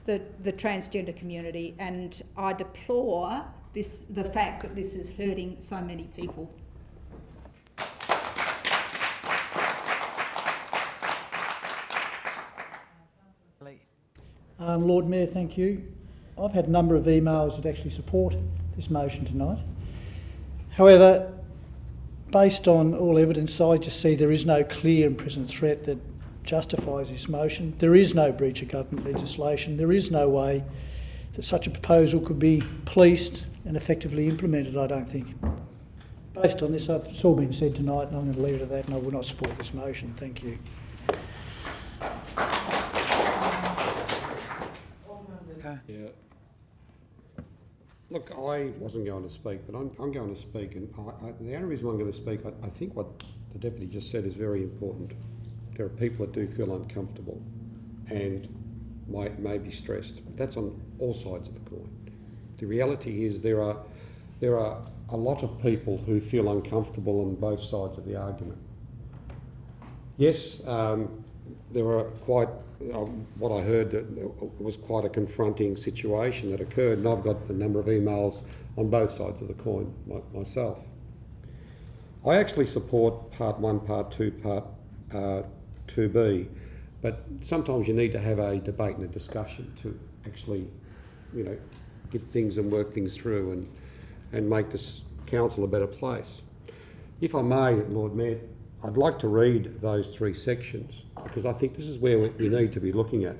the transgender community, and I deplore the fact that this is hurting so many people. Lord Mayor, thank you. I've had a number of emails that actually support this motion tonight. However, based on all evidence, I just see there is no clear and present threat that justifies this motion. There is no breach of government legislation. There is no way that such a proposal could be policed and effectively implemented, I don't think. Based on this, it's all been said tonight, and I'm going to leave it at that, and I will not support this motion. Thank you. Yeah. Look, I wasn't going to speak, but I'm going to speak, and the only reason I'm going to speak, I think what the Deputy just said is very important. There are people that do feel uncomfortable and may be stressed. That's on all sides of the coin. The reality is there are a lot of people who feel uncomfortable on both sides of the argument. Yes, there were quite, what I heard was quite a confronting situation that occurred, and I've got a number of emails on both sides of the coin myself. I actually support Part 1, Part 2, Part 2B, but sometimes you need to have a debate and a discussion to actually, get things and work things through and make this council a better place. If I may, Lord Mayor, I'd like to read those three sections, because I think this is where we need to be looking at.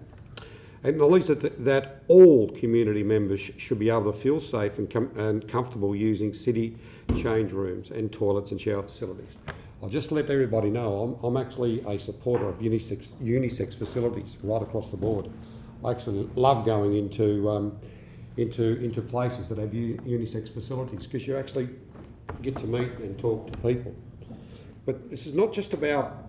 Acknowledge that all community members should be able to feel safe and comfortable using city change rooms and toilets and shower facilities. I'll just let everybody know I'm actually a supporter of unisex facilities right across the board. I actually love going into places that have unisex facilities, because you actually get to meet and talk to people. But this is not just about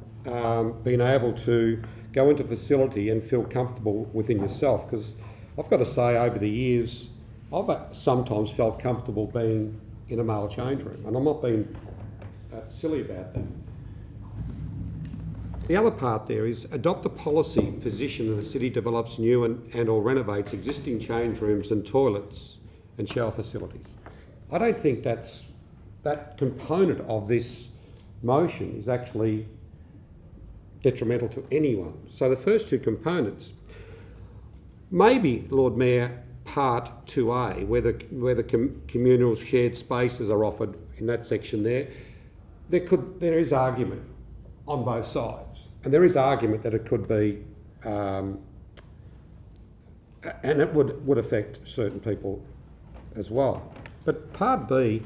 being able to go into a facility and feel comfortable within yourself, because I've got to say, over the years, I've sometimes felt comfortable being in a male change room, and I'm not being silly about that. The other part there is adopt a policy position that the city develops new and or renovates existing change rooms and toilets and shower facilities. I don't think that component of this motion is actually detrimental to anyone. So the first two components, maybe, Lord Mayor, part 2A, where the communal shared spaces are offered in that section there is argument on both sides. And there is argument that it could be, and it would affect certain people as well. But part B,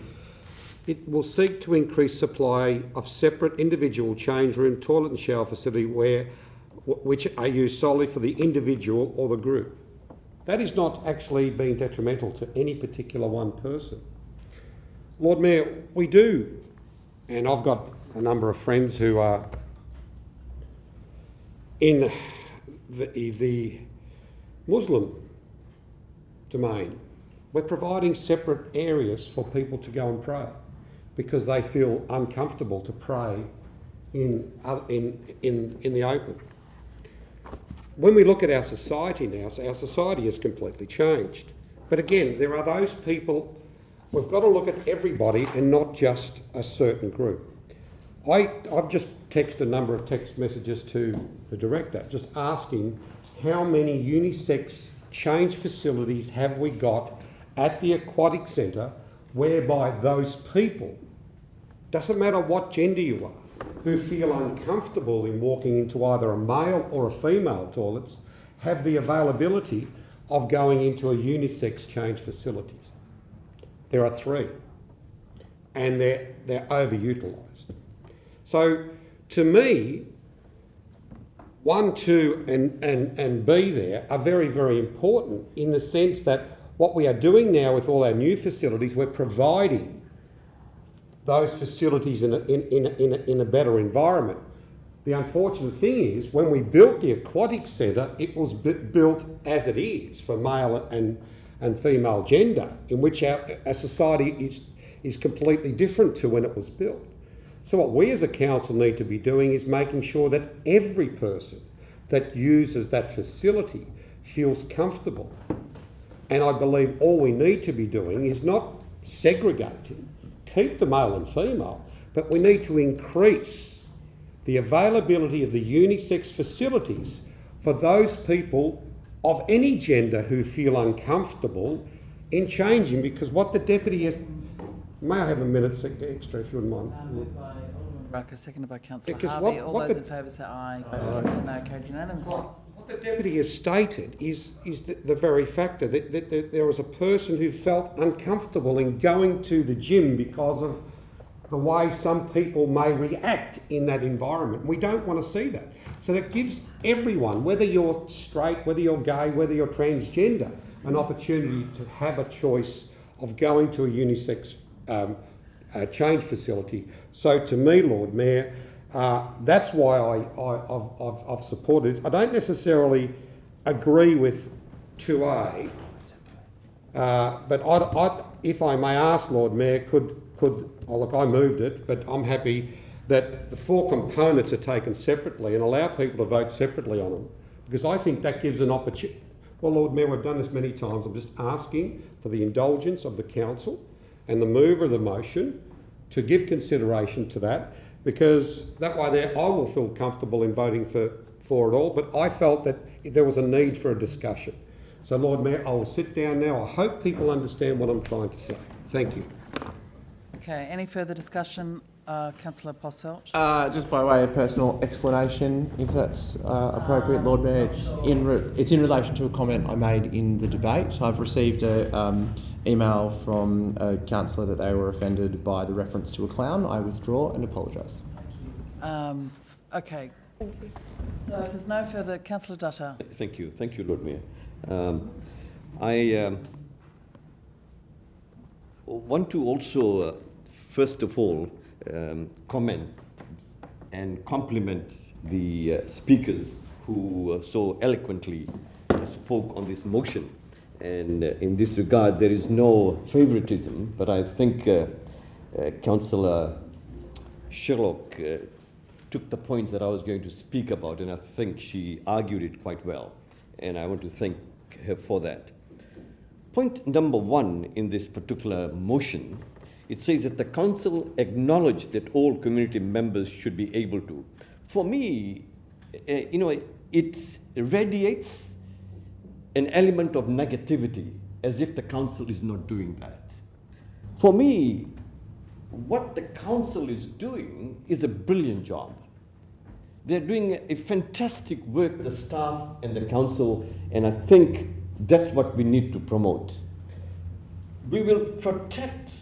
it will seek to increase supply of separate individual change room, toilet and shower facility which are used solely for the individual or the group. That is not actually being detrimental to any particular one person. Lord Mayor, we do, and I've got a number of friends who are in the Muslim domain. We're providing separate areas for people to go and pray because they feel uncomfortable to pray in the open. When we look at our society now, so our society has completely changed. But again, there are those people, we've got to look at everybody and not just a certain group. I've just texted a number of text messages to the director, just asking how many unisex change facilities have we got at the aquatic centre whereby those people, doesn't matter what gender you are, who feel uncomfortable in walking into either a male or a female toilets, have the availability of going into a unisex change facilities. There are 3, and they're overutilised. So to me, 1, 2 and B there are very, very important in the sense that what we are doing now with all our new facilities, we're providing those facilities in a better environment. The unfortunate thing is, when we built the aquatic centre, it was built as it is for male and female gender, in which our society is completely different to when it was built. So what we as a council need to be doing is making sure that every person that uses that facility feels comfortable. And I believe all we need to be doing is not segregating, keep the male and female, but we need to increase the availability of the unisex facilities for those people of any gender who feel uncomfortable in changing, because what the deputy is... May I have a minute extra, if you wouldn't mind? Moved by Alderman Rucker, seconded by Councillor Because Harvey. All what those the- in favour say aye. Against say no. Carried unanimously. What the deputy has stated is the very factor that there was a person who felt uncomfortable in going to the gym because of the way some people may react in that environment. We don't want to see that. So that gives everyone, whether you're straight, whether you're gay, whether you're transgender, an opportunity to have a choice of going to a unisex change facility. So to me, Lord Mayor, that's why I've supported it. I don't necessarily agree with 2A, but if I may ask, Lord Mayor, look, I moved it, but I'm happy that the 4 components are taken separately and allow people to vote separately on them, because I think that gives an opportunity. Well, Lord Mayor, we've done this many times. I'm just asking for the indulgence of the council and the mover of the motion to give consideration to that, because that way there I will feel comfortable in voting for it all, but I felt that there was a need for a discussion. So, Lord Mayor, I will sit down now. I hope people understand what I'm trying to say. Thank you. Okay, any further discussion? Councillor Posselt? Just by way of personal explanation, if that's appropriate, Lord Mayor, it's in relation to a comment I made in the debate. I've received an email from a councillor that they were offended by the reference to a clown. I withdraw and apologise. Okay. Thank you. So if there's no further, Councillor Dutta. Thank you, Lord Mayor. I want to also, first of all, comment and compliment the speakers who so eloquently spoke on this motion. And in this regard, there is no favoritism, but I think Councillor Sherlock took the points that I was going to speak about, and I think she argued it quite well, and I want to thank her for that. Point number 1 in this particular motion, it says that the council acknowledged that all community members should be able to. For me, it radiates an element of negativity, as if the council is not doing that. For me, what the council is doing is a brilliant job. They're doing a fantastic work, the staff and the council, and I think that's what we need to promote. We will protect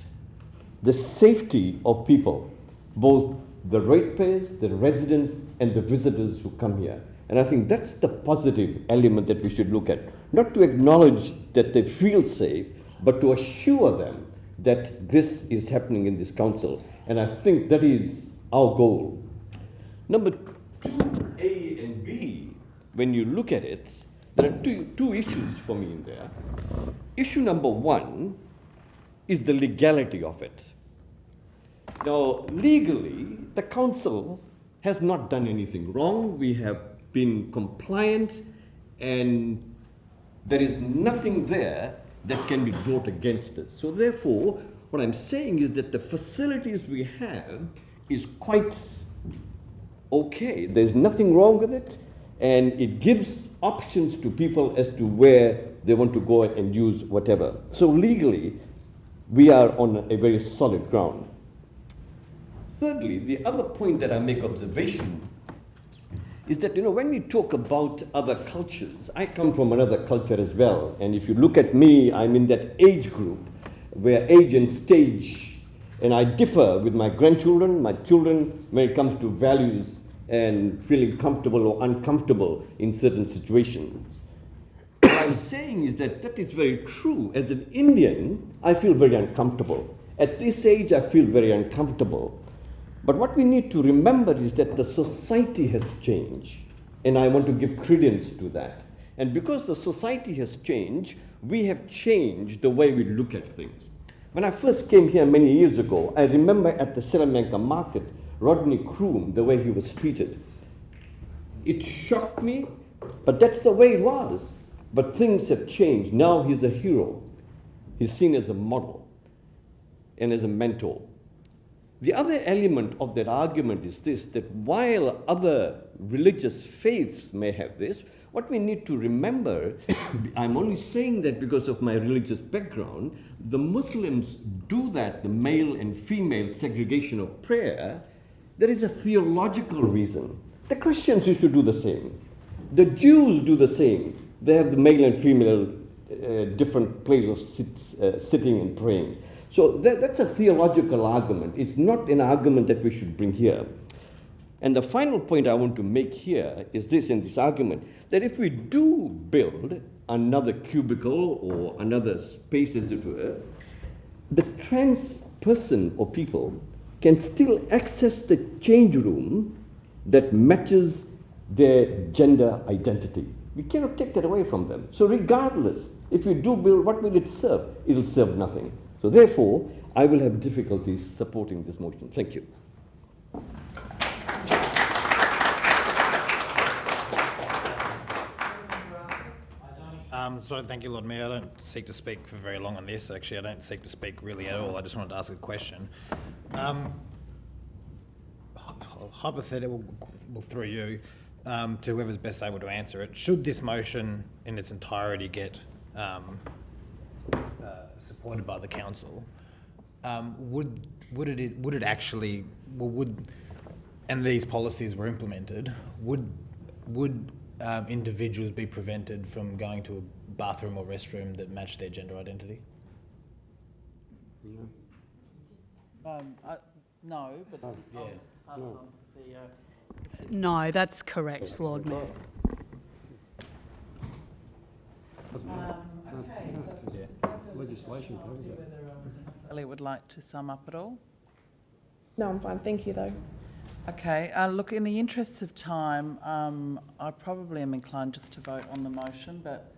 the safety of people, both the ratepayers, the residents, and the visitors who come here. And I think that's the positive element that we should look at. Not to acknowledge that they feel safe, but to assure them that this is happening in this council. And I think that is our goal. Number 2A and B, when you look at it, there are two issues for me in there. Issue number 1 is the legality of it. Now, legally, the council has not done anything wrong. We have been compliant, and there is nothing there that can be brought against us. So therefore, what I'm saying is that the facilities we have is quite okay. There's nothing wrong with it, and it gives options to people as to where they want to go and use whatever. So legally, we are on a very solid ground. Thirdly, the other point that I make observation is that, when we talk about other cultures, I come from another culture as well. And if you look at me, I'm in that age group where age and stage, and I differ with my grandchildren, my children, when it comes to values and feeling comfortable or uncomfortable in certain situations. What I'm saying is that that is very true. As an Indian, I feel very uncomfortable. At this age, I feel very uncomfortable. But what we need to remember is that the society has changed, and I want to give credence to that. And because the society has changed, we have changed the way we look at things. When I first came here many years ago, I remember at the Salamanca market, Rodney Croom, the way he was treated. It shocked me, but that's the way it was. But things have changed. Now he's a hero. He's seen as a model and as a mentor. The other element of that argument is this, that while other religious faiths may have this, what we need to remember, I'm only saying that because of my religious background, the Muslims do that, the male and female segregation of prayer. There is a theological reason. The Christians used to do the same. The Jews do the same. They have the male and female different places of sitting and praying. So that's a theological argument. It's not an argument that we should bring here. And the final point I want to make here is this in this argument, that if we do build another cubicle or another space, as it were, the trans person or people can still access the change room that matches their gender identity. We cannot take that away from them. So regardless, if we do build, what will it serve? It will serve nothing. So therefore, I will have difficulties supporting this motion. Thank you. So thank you, Lord Mayor. I don't seek to speak for very long on this. Actually, I don't seek to speak really at all. I just wanted to ask a question. Hypothetical, through you, to whoever's best able to answer it. Should this motion in its entirety get supported by the council, would it actually, and these policies were implemented, would individuals be prevented from going to a bathroom or restroom that matched their gender identity? No, but I'll pass on to the CEO. No, that's correct, Lord Mayor. Okay, so legislation covers it. whether Ellie would like to sum up at all? No, I'm fine. Thank you, though. Okay, look, in the interests of time, I probably am inclined just to vote on the motion, but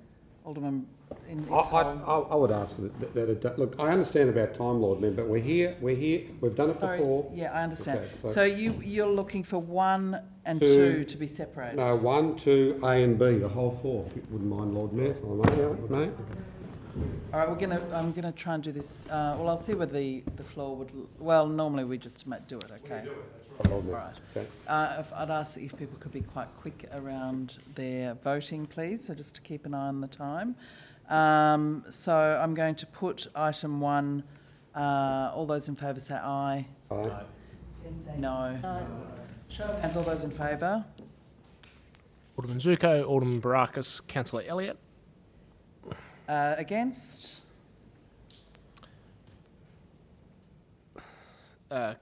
Alderman in its I would ask that look, I understand about time, Lord Mayor, but we're here, we've done it Sorry, before. yeah, I understand. Okay, so you're looking for 1 and 2 to be separated? No, 1, 2, A and B, the whole 4, if you wouldn't mind, Lord Mayor, if I may. All right, I'm gonna try and do this. Well, I'll see whether the floor would. Well, normally we just do it. Okay. All right. Okay. I'd ask if people could be quite quick around their voting, please. So just to keep an eye on the time. So I'm going to put item 1. All those in favour say aye. Aye. Say no. Aye. Show of hands. All those in favour. Alderman Zuko, Alderman Barakis, Councillor Elliott. Against?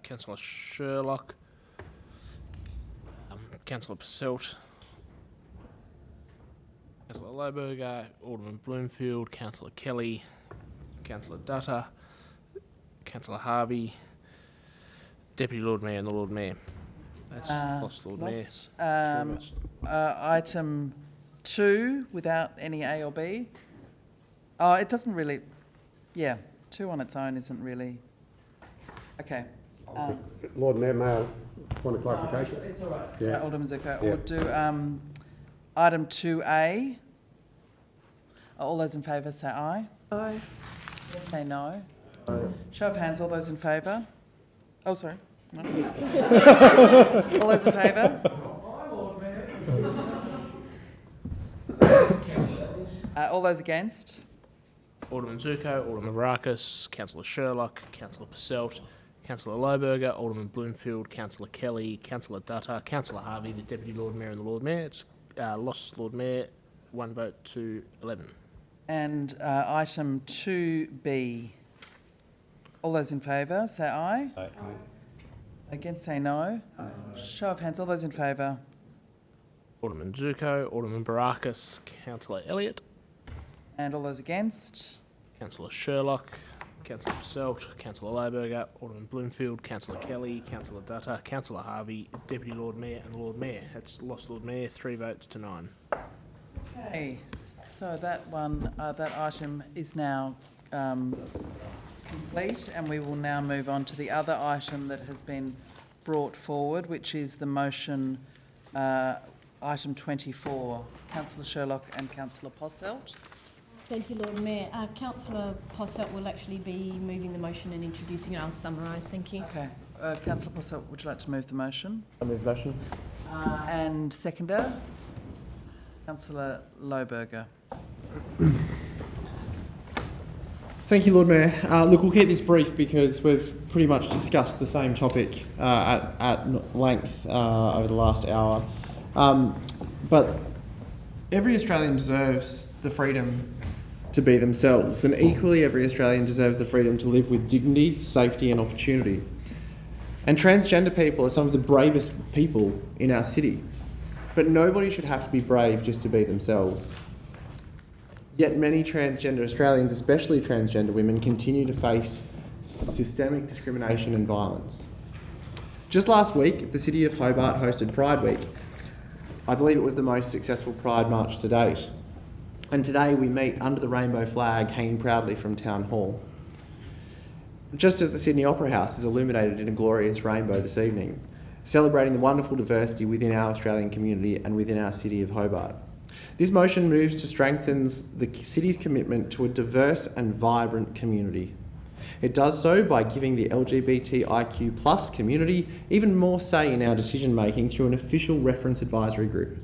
Councillor Sherlock, Councillor Passelt, Councillor Loberger, Alderman Bloomfield, Councillor Kelly, Councillor Dutta, Councillor Harvey, Deputy Lord Mayor and the Lord Mayor. That's lost Lord Mayor. Item 2 without any A or B. Oh, it doesn't really. Yeah, 2 on its own isn't really. Okay. Lord Mayor, may I want a clarification? It's all right. Yeah. Alderman Zuko. Yeah. We'll do item 2A. All those in favour say aye. Aye. Say no. Aye. Show of hands. All those in favour. Oh, sorry. No. All those in favour. All those against. Alderman Zuko, Alderman Barakis, Councillor Sherlock, Councillor Passelt, Councillor Loberger, Alderman Bloomfield, Councillor Kelly, Councillor Dutta, Councillor Harvey, the Deputy Lord Mayor and the Lord Mayor. It's lost Lord Mayor, 1 vote to 11. And item 2B. All those in favour say aye. Aye. Against say no. Show of hands. All those in favour. Alderman Zuko, Alderman Barakis, Councillor Elliott. And all those against. Councillor Sherlock, Councillor Passelt, Councillor Loberger, Alderman Bloomfield, Councillor Kelly, Councillor Dutta, Councillor Harvey, Deputy Lord Mayor and the Lord Mayor. That's lost Lord Mayor, 3 votes to 9. Okay, so that item is now complete, and we will now move on to the other item that has been brought forward, which is the motion item 24. Councillor Sherlock and Councillor Posselt. Thank you, Lord Mayor. Councillor Posselt will actually be moving the motion and introducing it. I'll summarise. Thank you. Okay. Councillor Posselt, would you like to move the motion? I move the motion. And seconder? Councillor Loberger. Thank you, Lord Mayor. Look, we'll keep this brief because we've pretty much discussed the same topic at length over the last hour. But every Australian deserves the freedom to be themselves, and equally every Australian deserves the freedom to live with dignity, safety and opportunity. And transgender people are some of the bravest people in our city. But nobody should have to be brave just to be themselves. Yet many transgender Australians, especially transgender women, continue to face systemic discrimination and violence. Just last week, the City of Hobart hosted Pride Week. I believe it was the most successful Pride March to date. And today we meet under the rainbow flag hanging proudly from Town Hall. Just as the Sydney Opera House is illuminated in a glorious rainbow this evening, celebrating the wonderful diversity within our Australian community and within our City of Hobart. This motion moves to strengthen the city's commitment to a diverse and vibrant community. It does so by giving the LGBTIQ+ community even more say in our decision making through an official reference advisory group.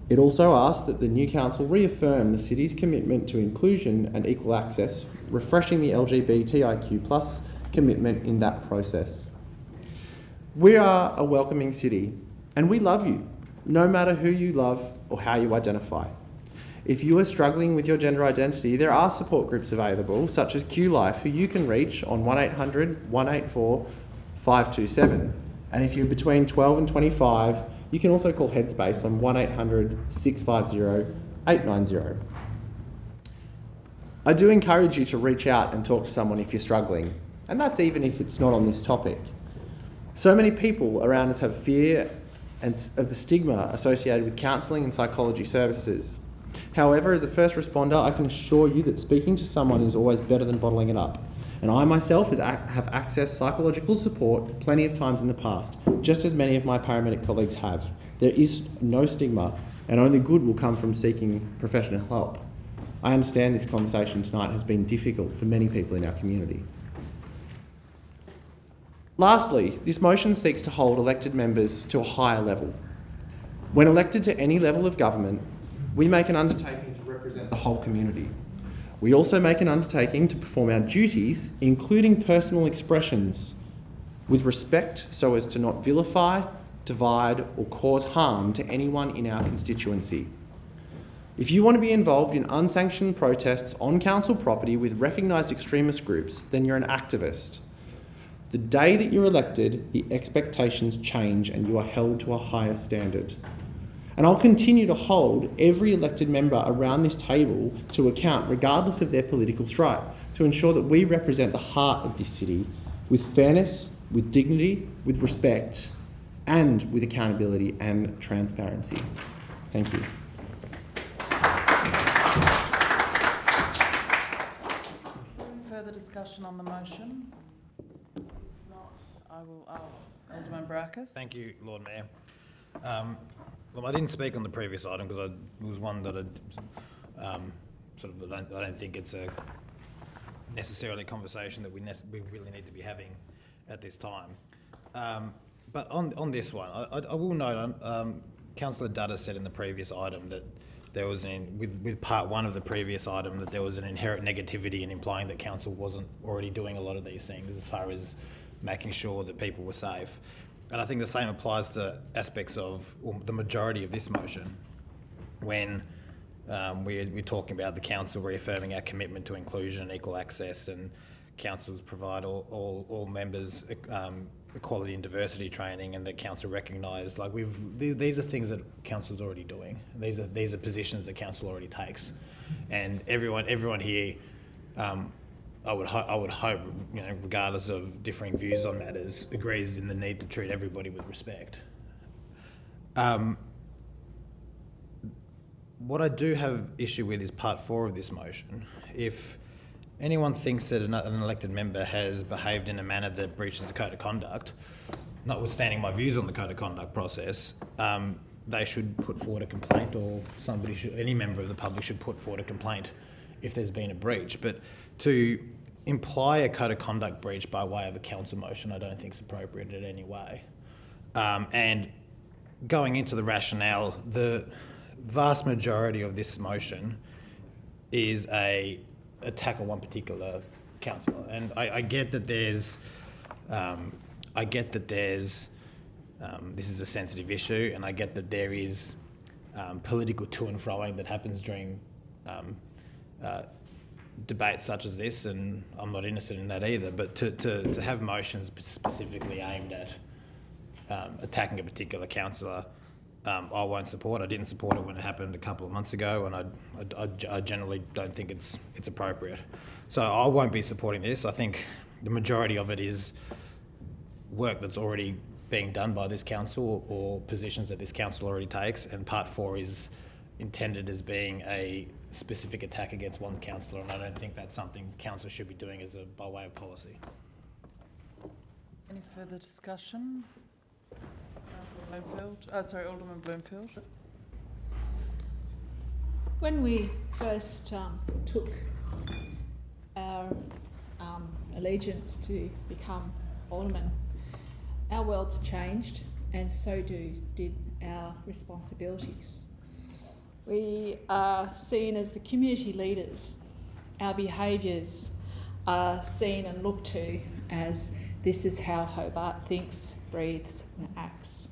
It also asks that the new council reaffirm the city's commitment to inclusion and equal access, refreshing the LGBTIQ+ commitment in that process. We are a welcoming city, and we love you, no matter who you love or how you identify. If you are struggling with your gender identity, there are support groups available, such as QLife, who you can reach on 1800 184 527. And if you're between 12 and 25, you can also call Headspace on 1800 650 890. I do encourage you to reach out and talk to someone if you're struggling, and that's even if it's not on this topic. So many people around us have fear of the stigma associated with counselling and psychology services. However, as a first responder, I can assure you that speaking to someone is always better than bottling it up. And I myself have accessed psychological support plenty of times in the past, just as many of my paramedic colleagues have. There is no stigma, and only good will come from seeking professional help. I understand this conversation tonight has been difficult for many people in our community. Lastly, this motion seeks to hold elected members to a higher level. When elected to any level of government, we make an undertaking to represent the whole community. We also make an undertaking to perform our duties, including personal expressions, with respect so as to not vilify, divide, or cause harm to anyone in our constituency. If you want to be involved in unsanctioned protests on council property with recognised extremist groups, then you're an activist. The day that you're elected, the expectations change and you are held to a higher standard. And I'll continue to hold every elected member around this table to account, regardless of their political stripe, to ensure that we represent the heart of this city with fairness, with dignity, with respect, and with accountability and transparency. Thank you. Further discussion on the motion? If not, I will Alderman Barakis. Thank you, Lord Mayor. Well, I didn't speak on the previous item because it was one that I don't think it's a necessarily a conversation that we really need to be having at this time. But on this one, I will note, Councillor Dutta said in the previous item that there was with part one of the previous item that there was an inherent negativity in implying that council wasn't already doing a lot of these things as far as making sure that people were safe. And I think the same applies to aspects of the majority of this motion when we're talking about the council reaffirming our commitment to inclusion and equal access, and councils provide all members equality and diversity training, and that council recognise, like these are things that council's already doing. These are positions that council already takes, and everyone here, I would hope, you know, regardless of differing views on matters, agrees in the need to treat everybody with respect. What I do have issue with is part 4 of this motion. If anyone thinks that an elected member has behaved in a manner that breaches the code of conduct, notwithstanding my views on the code of conduct process, they should put forward a complaint, or any member of the public should put forward a complaint if there's been a breach. But to imply a code of conduct breach by way of a council motion, I don't think is appropriate in any way. And going into the rationale, the vast majority of this motion is a attack on one particular councillor, and I get that there's, this is a sensitive issue, and I get that there is political to and froing that happens during debates such as this, and I'm not innocent in that either. But to have motions specifically aimed at attacking a particular councillor, I won't support. I didn't support it when it happened a couple of months ago, and I generally don't think it's appropriate. So I won't be supporting this. I think the majority of it is work that's already being done by this council, or positions that this council already takes, and part 4 is intended as being a specific attack against one councillor, and I don't think that's something council should be doing by way of policy. Any further discussion? Alderman Bloomfield. When we first took our allegiance to become aldermen, our world's changed, and so did our responsibilities. We are seen as the community leaders. Our behaviours are seen and looked to as this is how Hobart thinks, breathes and acts.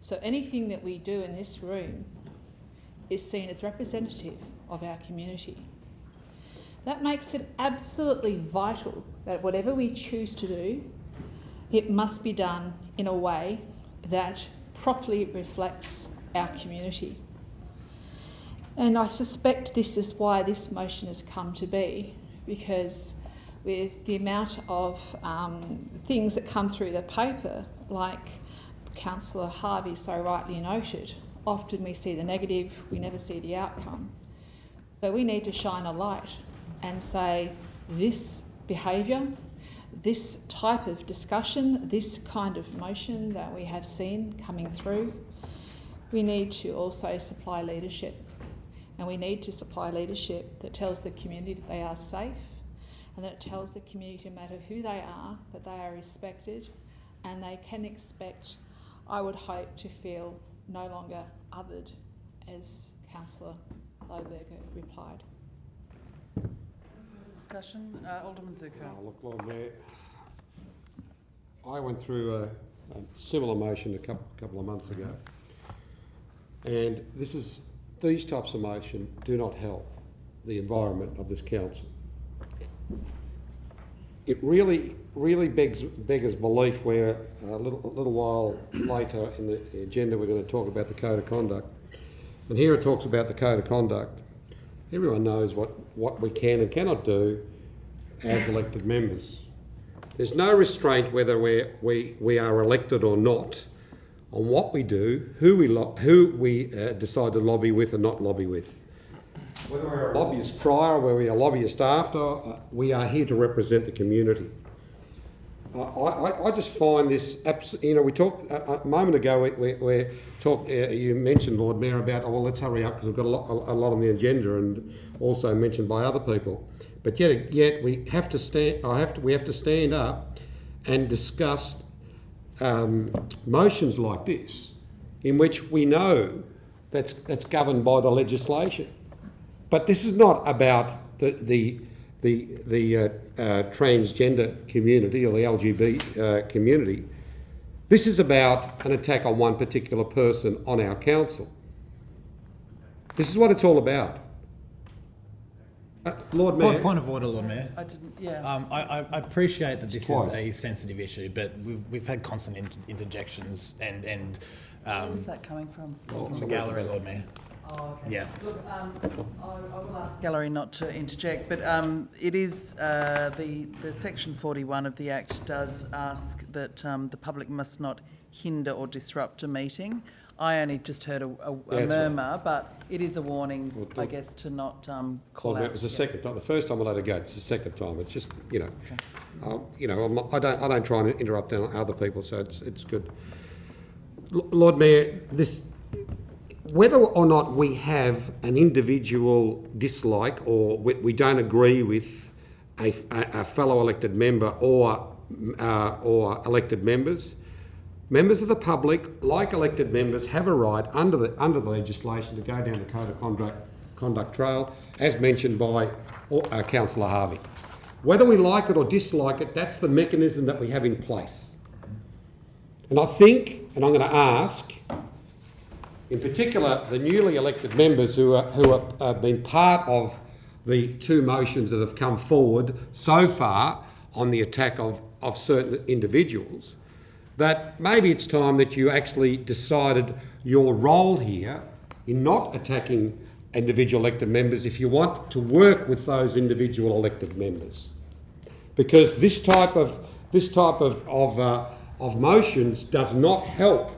So anything that we do in this room is seen as representative of our community. That makes it absolutely vital that whatever we choose to do, it must be done in a way that properly reflects our community. And I suspect this is why this motion has come to be, because with the amount of things that come through the paper, like Councillor Harvey so rightly noted, often we see the negative, we never see the outcome. So we need to shine a light and say this behaviour, this type of discussion, this kind of motion that we have seen coming through, we need to also supply leadership. And we need to supply leadership that tells the community that they are safe, and that it tells the community, no matter who they are, that they are respected, and they can expect, I would hope, to feel no longer othered, as Councillor Lohberger replied. Discussion, Alderman Zuko. Look, Lord Mayor, I went through a similar motion a couple of months ago, and these types of motion do not help the environment of this council. It really beggars belief where a little while later in the agenda we're going to talk about the Code of Conduct. And here it talks about the Code of Conduct. Everyone knows what we can and cannot do as elected members. There's no restraint whether we are elected or not on what we do, who we decide to lobby with and not lobby with. Whether we're a lobbyist prior, whether we're a lobbyist after, we are here to represent the community. I just find this, we talked a moment ago, you mentioned, Lord Mayor, about, well, let's hurry up because we've got a lot on the agenda, and also mentioned by other people. But yet we have to stand up and discuss motions like this, in which we know that's governed by the legislation. But this is not about the transgender community or the LGBT community. This is about an attack on one particular person on our council. This is what it's all about. Lord Mayor. Point of order, Lord Mayor. I didn't. Yeah. I appreciate that this is a sensitive issue, but we've had constant interjections and. Where is that coming from? From the gallery, Lord Mayor. Oh, okay. Yeah. Look, I will ask gallery not to interject, but it is the section 41 of the Act does ask that the public must not hinder or disrupt a meeting. I only just heard a murmur, right. But it is a warning, I guess, to not call out. It was the second time. The first time I let it go. This is the second time. It's just, okay. I don't try and interrupt other people, so it's good. Lord Mayor, whether or not we have an individual dislike or we don't agree with a fellow elected member or elected members of the public, like elected members, have a right under the legislation to go down the Code of Conduct trail, as mentioned by Councillor Harvey. Whether we like it or dislike it, that's the mechanism that we have in place. And I think, and I'm going to ask, in particular, the newly elected members who have been part of the two motions that have come forward so far on the attack of certain individuals, that maybe it's time that you actually decided your role here in not attacking individual elected members if you want to work with those individual elected members. Because this type of motions does not help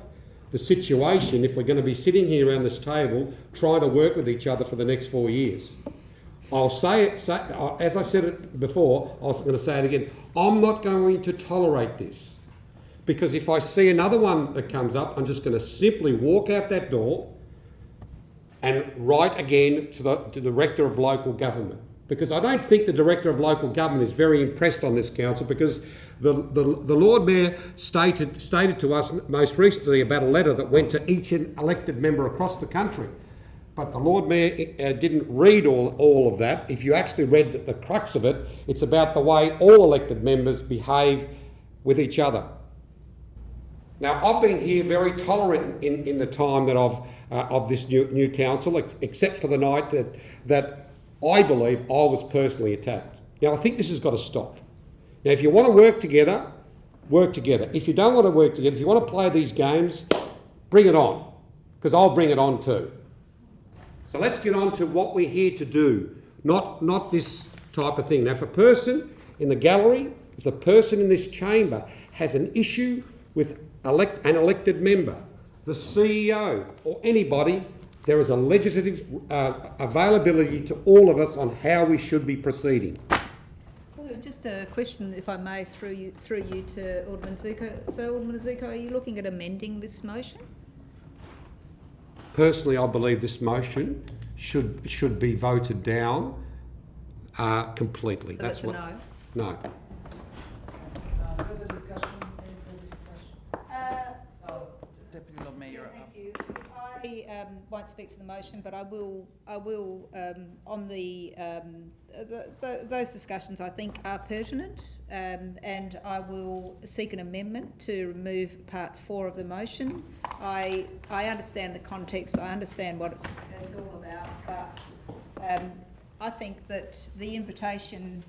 the situation if we're going to be sitting here around this table trying to work with each other for the next 4 years. I'll say it, as I said it before, I was going to say it again, I'm not going to tolerate this. Because if I see another one that comes up, I'm just going to simply walk out that door and write again to the Director of Local Government. Because I don't think the Director of Local Government is very impressed on this council, because the Lord Mayor stated to us most recently about a letter that went to each elected member across the country. But the Lord Mayor didn't read all of that. If you actually read the crux of it, it's about the way all elected members behave with each other. Now, I've been here very tolerant in the time that of this new council, except for the night that I believe I was personally attacked. Now, I think this has got to stop. Now, if you want to work together, work together. If you don't want to work together, if you want to play these games, bring it on, because I'll bring it on too. So let's get on to what we're here to do, not this type of thing. Now, if a person in the gallery, if a person in this chamber has an issue with an elected member, the CEO or anybody, there is a legislative availability to all of us on how we should be proceeding. So just a question, if I may, through you to Alderman Zuko. So Alderman Zuko, are you looking at amending this motion? Personally, I believe this motion should be voted down completely. So that's a no? No. Further discussion? Any further discussion? Deputy Lord Mayor, you're up. Thank you. I won't speak to the motion, but I will on those discussions I think are pertinent, and I will seek an amendment to remove part 4 of the motion. I understand the context, I understand what it's all about, but I think that the invitation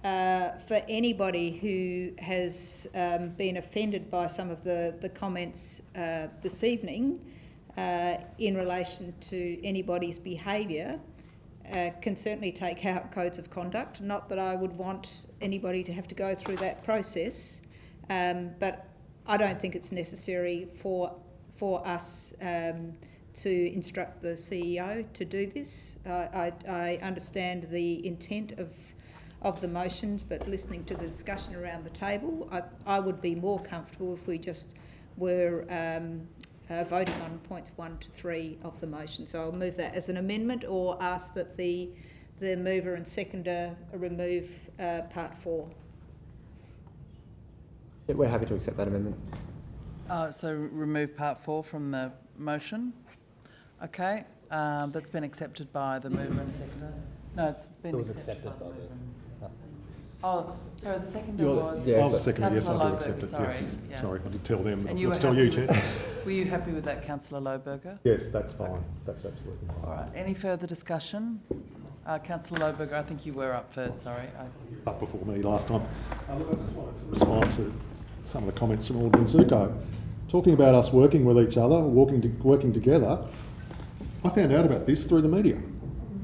for anybody who has been offended by some of the comments this evening in relation to anybody's behaviour can certainly take out codes of conduct. Not that I would want anybody to have to go through that process, but I don't think it's necessary for us to instruct the CEO to do this. I understand the intent of the motions, but listening to the discussion around the table, I would be more comfortable if we just were voting on points 1 to 3 of the motion. So I'll move that as an amendment, or ask that the mover and seconder remove part 4. Yeah, we're happy to accept that amendment. So remove part 4 from the motion. Okay, that's been accepted by the mover and seconder. No, it's been accepted by the mover and seconder. Oh, sorry, the seconder was... Yeah, I'll second it, yes, I do Councillor accept it, Lohberger, yes. yeah. Sorry, I did tell them. And you were tell you, Chair. Were you happy with that, Councillor Lohberger? Yes, that's fine. That's absolutely fine. All right, any further discussion? Councillor Lohberger, I think you were up first, sorry. Up before me last time. Look, I just wanted to respond to some of the comments from Alderman Zuko. Talking about us working with each other, working together, I found out about this through the media,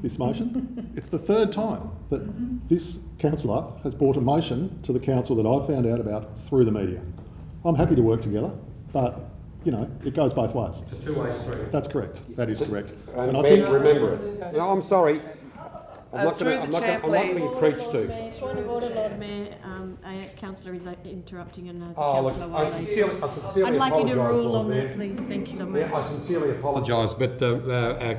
this motion. It's the 3rd time that this councillor has brought a motion to the council that I found out about through the media. I'm happy to work together, but, you know, it goes both ways. It's a two-way street. That's correct. That is correct. And I think... remember it. No, I'm sorry. I'm not being preached to. Point of order, Lord Mayor. A councillor is interrupting another Look, councillor. I sincerely I'd like you to apologise, rule Lord on Mayor. that, please. Thank you, Lord Mayor. Yeah, I sincerely apologise, but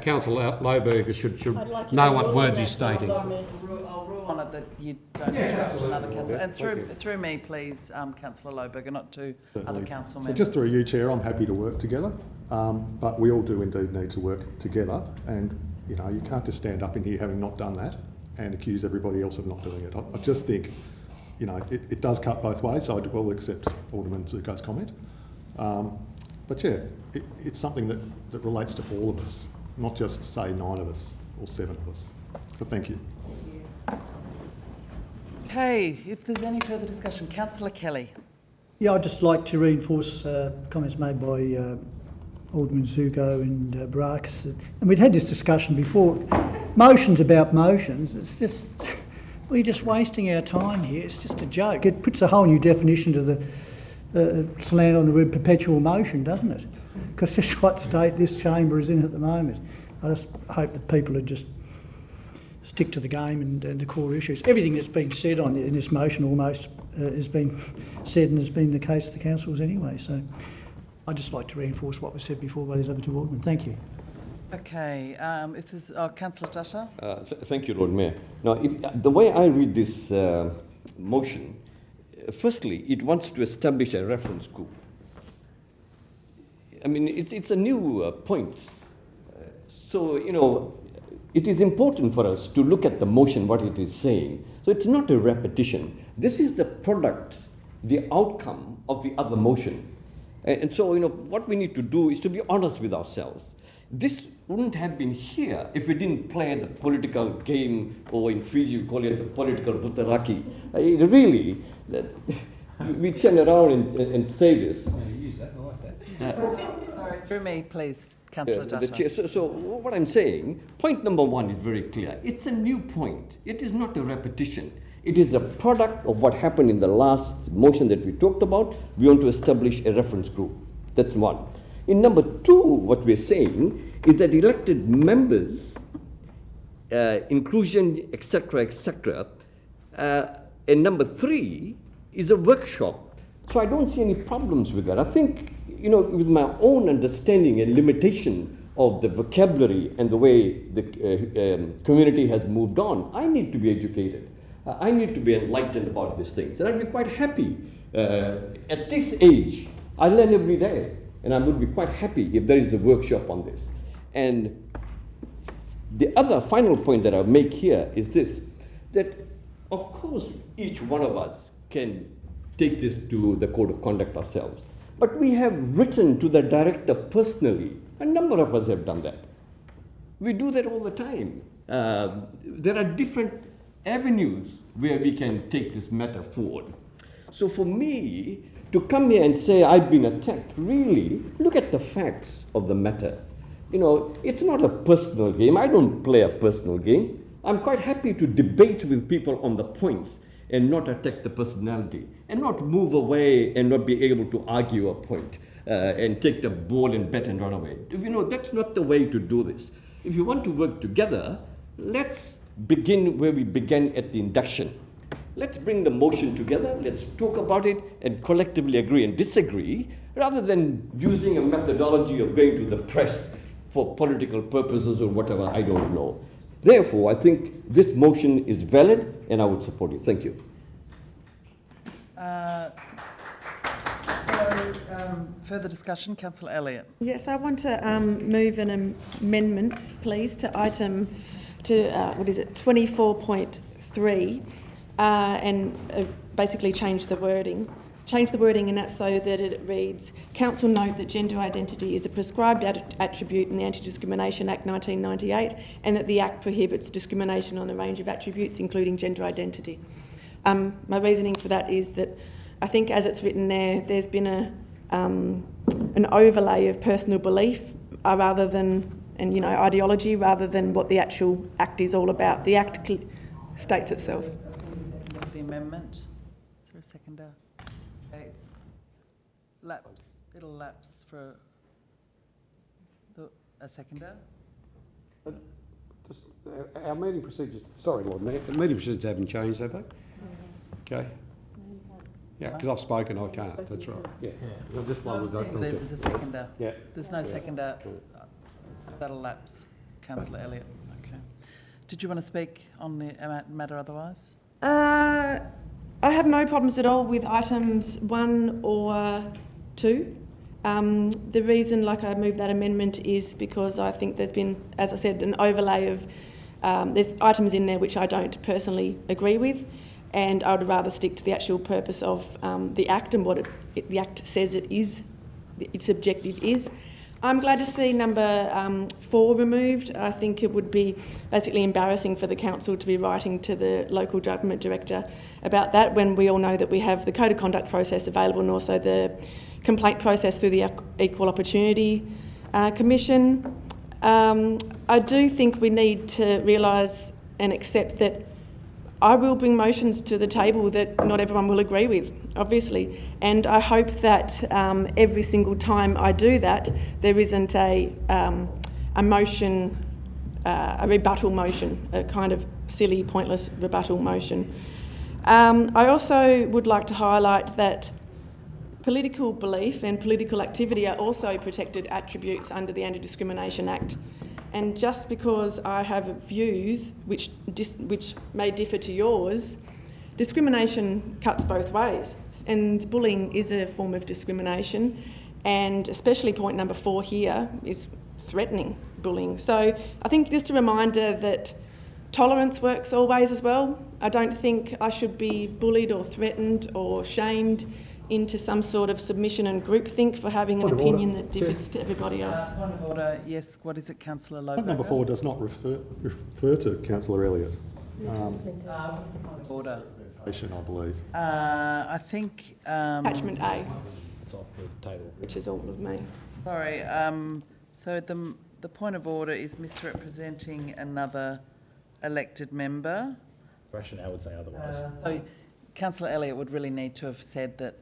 Councillor Lohberger should know what words he's stating. I'll rule on it that you don't interrupt another councillor. And through me, please, Councillor Lohberger, not to other council members. So just through you, Chair, I'm happy to work together, but we all do indeed need to work together, and you know, you can't just stand up in here having not done that and accuse everybody else of not doing it. I just think, you know, it does cut both ways, so I will accept Alderman Zuko's comment. But yeah, it's something that relates to all of us, not just, say, 9 of us or 7 of us. So thank you. Okay, if there's any further discussion, Councillor Kelly. Yeah, I'd just like to reinforce comments made by Alderman Zuko and Barakis. And we'd had this discussion before. Motions about motions, it's just, we're just wasting our time here. It's just a joke. It puts a whole new definition to the slant on the word perpetual motion, doesn't it? Because that's what state this chamber is in at the moment. I just hope that people would just stick to the game and the core issues. Everything that's been said in this motion almost has been said and has been the case of the councils anyway. So I'd just like to reinforce what was said before by these other 2 aldermen. Thank you. Okay, if there's Councillor Dutta. Thank you, Lord Mayor. Now, the way I read this motion, firstly, it wants to establish a reference group. I mean, it's a new point. So, you know, it is important for us to look at the motion, what it is saying. So it's not a repetition. This is the product, the outcome of the other motion. And so, you know, what we need to do is to be honest with ourselves. This wouldn't have been here if we didn't play the political game, or in Fiji we call it the political butaraki. Really, we turn around and say this. Sorry, through me, please, Councillor Dutta. So what I'm saying, point number 1 is very clear. It's a new point. It is not a repetition. It is a product of what happened in the last motion that we talked about. We want to establish a reference group. That's one. In number 2, what we're saying is that elected members, inclusion, etc., and number 3 is a workshop. So I don't see any problems with that. I think, with my own understanding and limitation of the vocabulary and the way the community has moved on, I need to be educated. I need to be enlightened about these things. And I'd be quite happy. At this age, I learn every day. And I would be quite happy if there is a workshop on this. And the other final point that I'll make here is this, that of course each one of us can take this to the code of conduct ourselves. But we have written to the director personally. A number of us have done that. We do that all the time. There are different avenues where we can take this matter forward. So for me, to come here and say I've been attacked, really, look at the facts of the matter. It's not a personal game. I don't play a personal game. I'm quite happy to debate with people on the points and not attack the personality, and not move away and not be able to argue a point and take the ball and bat and run away. That's not the way to do this. If you want to work together, let's begin where we began at the induction. Let's bring the motion together, let's talk about it and collectively agree and disagree, rather than using a methodology of going to the press for political purposes or whatever, I don't know. Therefore, I think this motion is valid and I would support it. Thank you. Further discussion, Councillor Elliott. Yes, I want to move an amendment, please, to item 24.3, and basically change the wording. Change the wording in that so that it reads, Council note that gender identity is a prescribed attribute in the Anti-Discrimination Act 1998, and that the Act prohibits discrimination on a range of attributes, including gender identity. My reasoning for that is that I think as it's written there, there's been an overlay of personal belief rather than, ideology, rather than what the actual Act is all about. The Act states itself. The amendment. Is there a seconder? Okay, it's lapse. It'll lapse for a seconder. Our meeting procedures, sorry Lord Mayor, the meeting procedures haven't changed, have they? Okay. Yeah, because I've spoken, I can't, that's right. Yeah. I just wondered that. There's a seconder. Yeah. There's no seconder. That'll lapse, Councillor Elliott. Okay. Did you want to speak on the matter otherwise? I have no problems at all with items 1 or 2. The reason, I moved that amendment, is because I think there's been, as I said, an overlay of there's items in there which I don't personally agree with, and I would rather stick to the actual purpose of the Act and what the Act says it is, its objective is. I'm glad to see number 4 removed. I think it would be basically embarrassing for the council to be writing to the local government director about that, when we all know that we have the Code of Conduct process available and also the complaint process through the Equal Opportunity Commission. I do think we need to realise and accept that I will bring motions to the table that not everyone will agree with, obviously, and I hope that every single time I do that, there isn't a motion, a rebuttal motion, a kind of silly, pointless rebuttal motion. I also would like to highlight that political belief and political activity are also protected attributes under the Anti-Discrimination Act. And just because I have views which may differ to yours, discrimination cuts both ways. And bullying is a form of discrimination. And especially point number 4 here is threatening bullying. So I think just a reminder that tolerance works always as well. I don't think I should be bullied or threatened or shamed into some sort of submission and groupthink for having an opinion that differs to everybody else. Point of order, yes. What is it, Councillor Lobo? Point number 4 does not refer to Councillor Elliott. What's the point of order? I believe. I think... Attachment A. It's off the table. Which is all of me. Sorry. So the point of order is misrepresenting another elected member. Rationale would say otherwise. So Councillor Elliott would really need to have said that,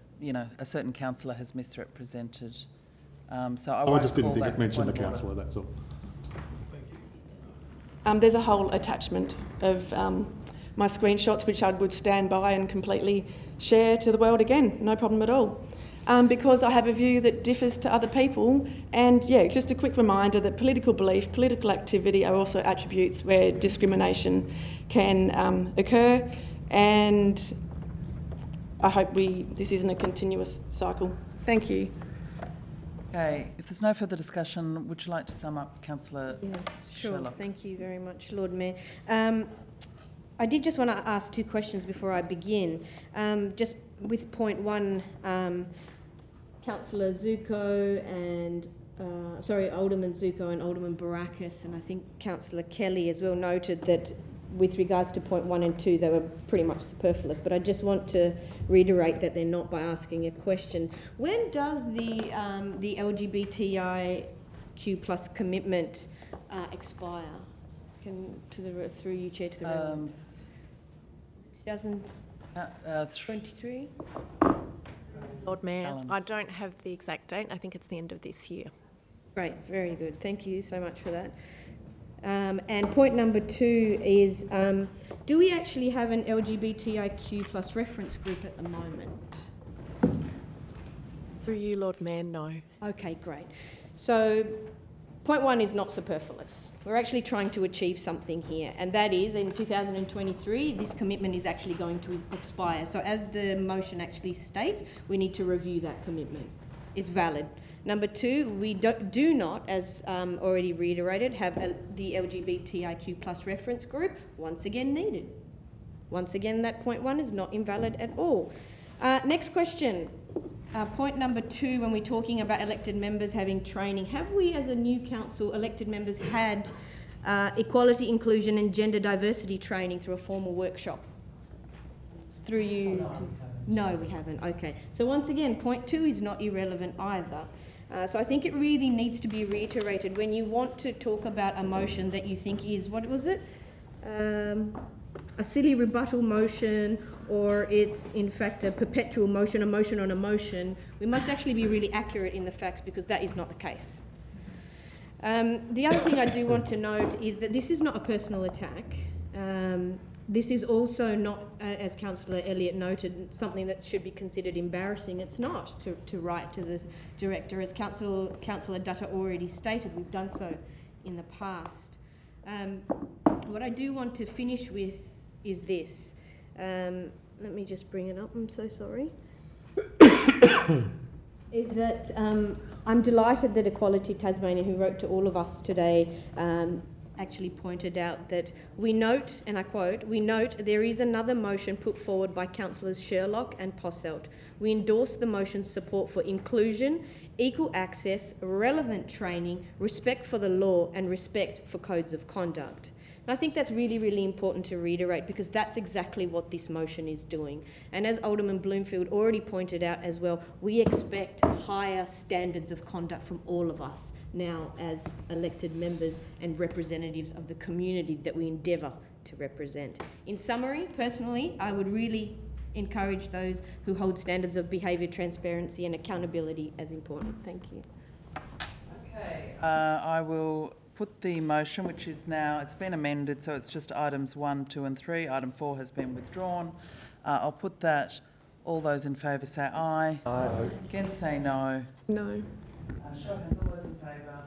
a certain councillor has misrepresented So I I won't just didn't call think that it mentioned the point of order. councillor, that's all. There's a whole attachment of my screenshots which I would stand by and completely share to the world again, no problem at all. Because I have a view that differs to other people, and yeah, just a quick reminder that political belief, political activity are also attributes where discrimination can occur, and I hope this isn't a continuous cycle. Thank you. Okay, if there's no further discussion, would you like to sum up, Councillor Sure, Sherlock? thank you very much, Lord Mayor. I did just want to ask two questions before I begin. Just with point one, Councillor Zuko and, Alderman Zuko and Alderman Barakis, and I think Councillor Kelly as well noted that with regards to point 1 and 2, they were pretty much superfluous, but I just want to reiterate that they're not by asking a question. When does the LGBTIQ plus commitment expire? Through you, Chair, to the relevant. 2023? Lord Mayor, I don't have the exact date. I think it's the end of this year. Great, very good. Thank you so much for that. And point number 2 is, do we actually have an LGBTIQ plus reference group at the moment? Through you, Lord Mayor, no. Okay, great. So point 1 is not superfluous. We're actually trying to achieve something here, and that is in 2023, this commitment is actually going to expire. So as the motion actually states, we need to review that commitment. It's valid. Number 2, we do not, as already reiterated, have the LGBTIQ plus reference group once again needed. Once again, that point 1 is not invalid at all. Next question. Point number 2, when we're talking about elected members having training, have we as a new council, elected members, had equality, inclusion and gender diversity training through a formal workshop? It's through you? No, we haven't. Okay. So once again, point 2 is not irrelevant either. So I think it really needs to be reiterated when you want to talk about a motion that you think is, what was it? A silly rebuttal motion, or it's in fact a perpetual motion, a motion on a motion. We must actually be really accurate in the facts, because that is not the case. The other thing I do want to note is that this is not a personal attack. This is also not, as Councillor Elliott noted, something that should be considered embarrassing. It's not to write to the Director. As Councillor Dutta already stated, we've done so in the past. What I do want to finish with is this. Let me just bring it up, I'm so sorry. Is that I'm delighted that Equality Tasmania, who wrote to all of us today, actually pointed out that we note, and I quote, "We note there is another motion put forward by Councillors Sherlock and Posselt. We endorse the motion's support for inclusion, equal access, relevant training, respect for the law and respect for codes of conduct." And I think that's really, really important to reiterate, because that's exactly what this motion is doing. And as Alderman Bloomfield already pointed out as well, we expect higher standards of conduct from all of us now as elected members and representatives of the community that we endeavour to represent. In summary, personally, I would really encourage those who hold standards of behaviour, transparency and accountability as important. Thank you. Okay, I will put the motion, which is now, it's been amended, so it's just items 1, 2 and 3. Item 4 has been withdrawn. I'll put that. All those in favour say aye. Aye. Against say no. No. Show of hands, all those in favour.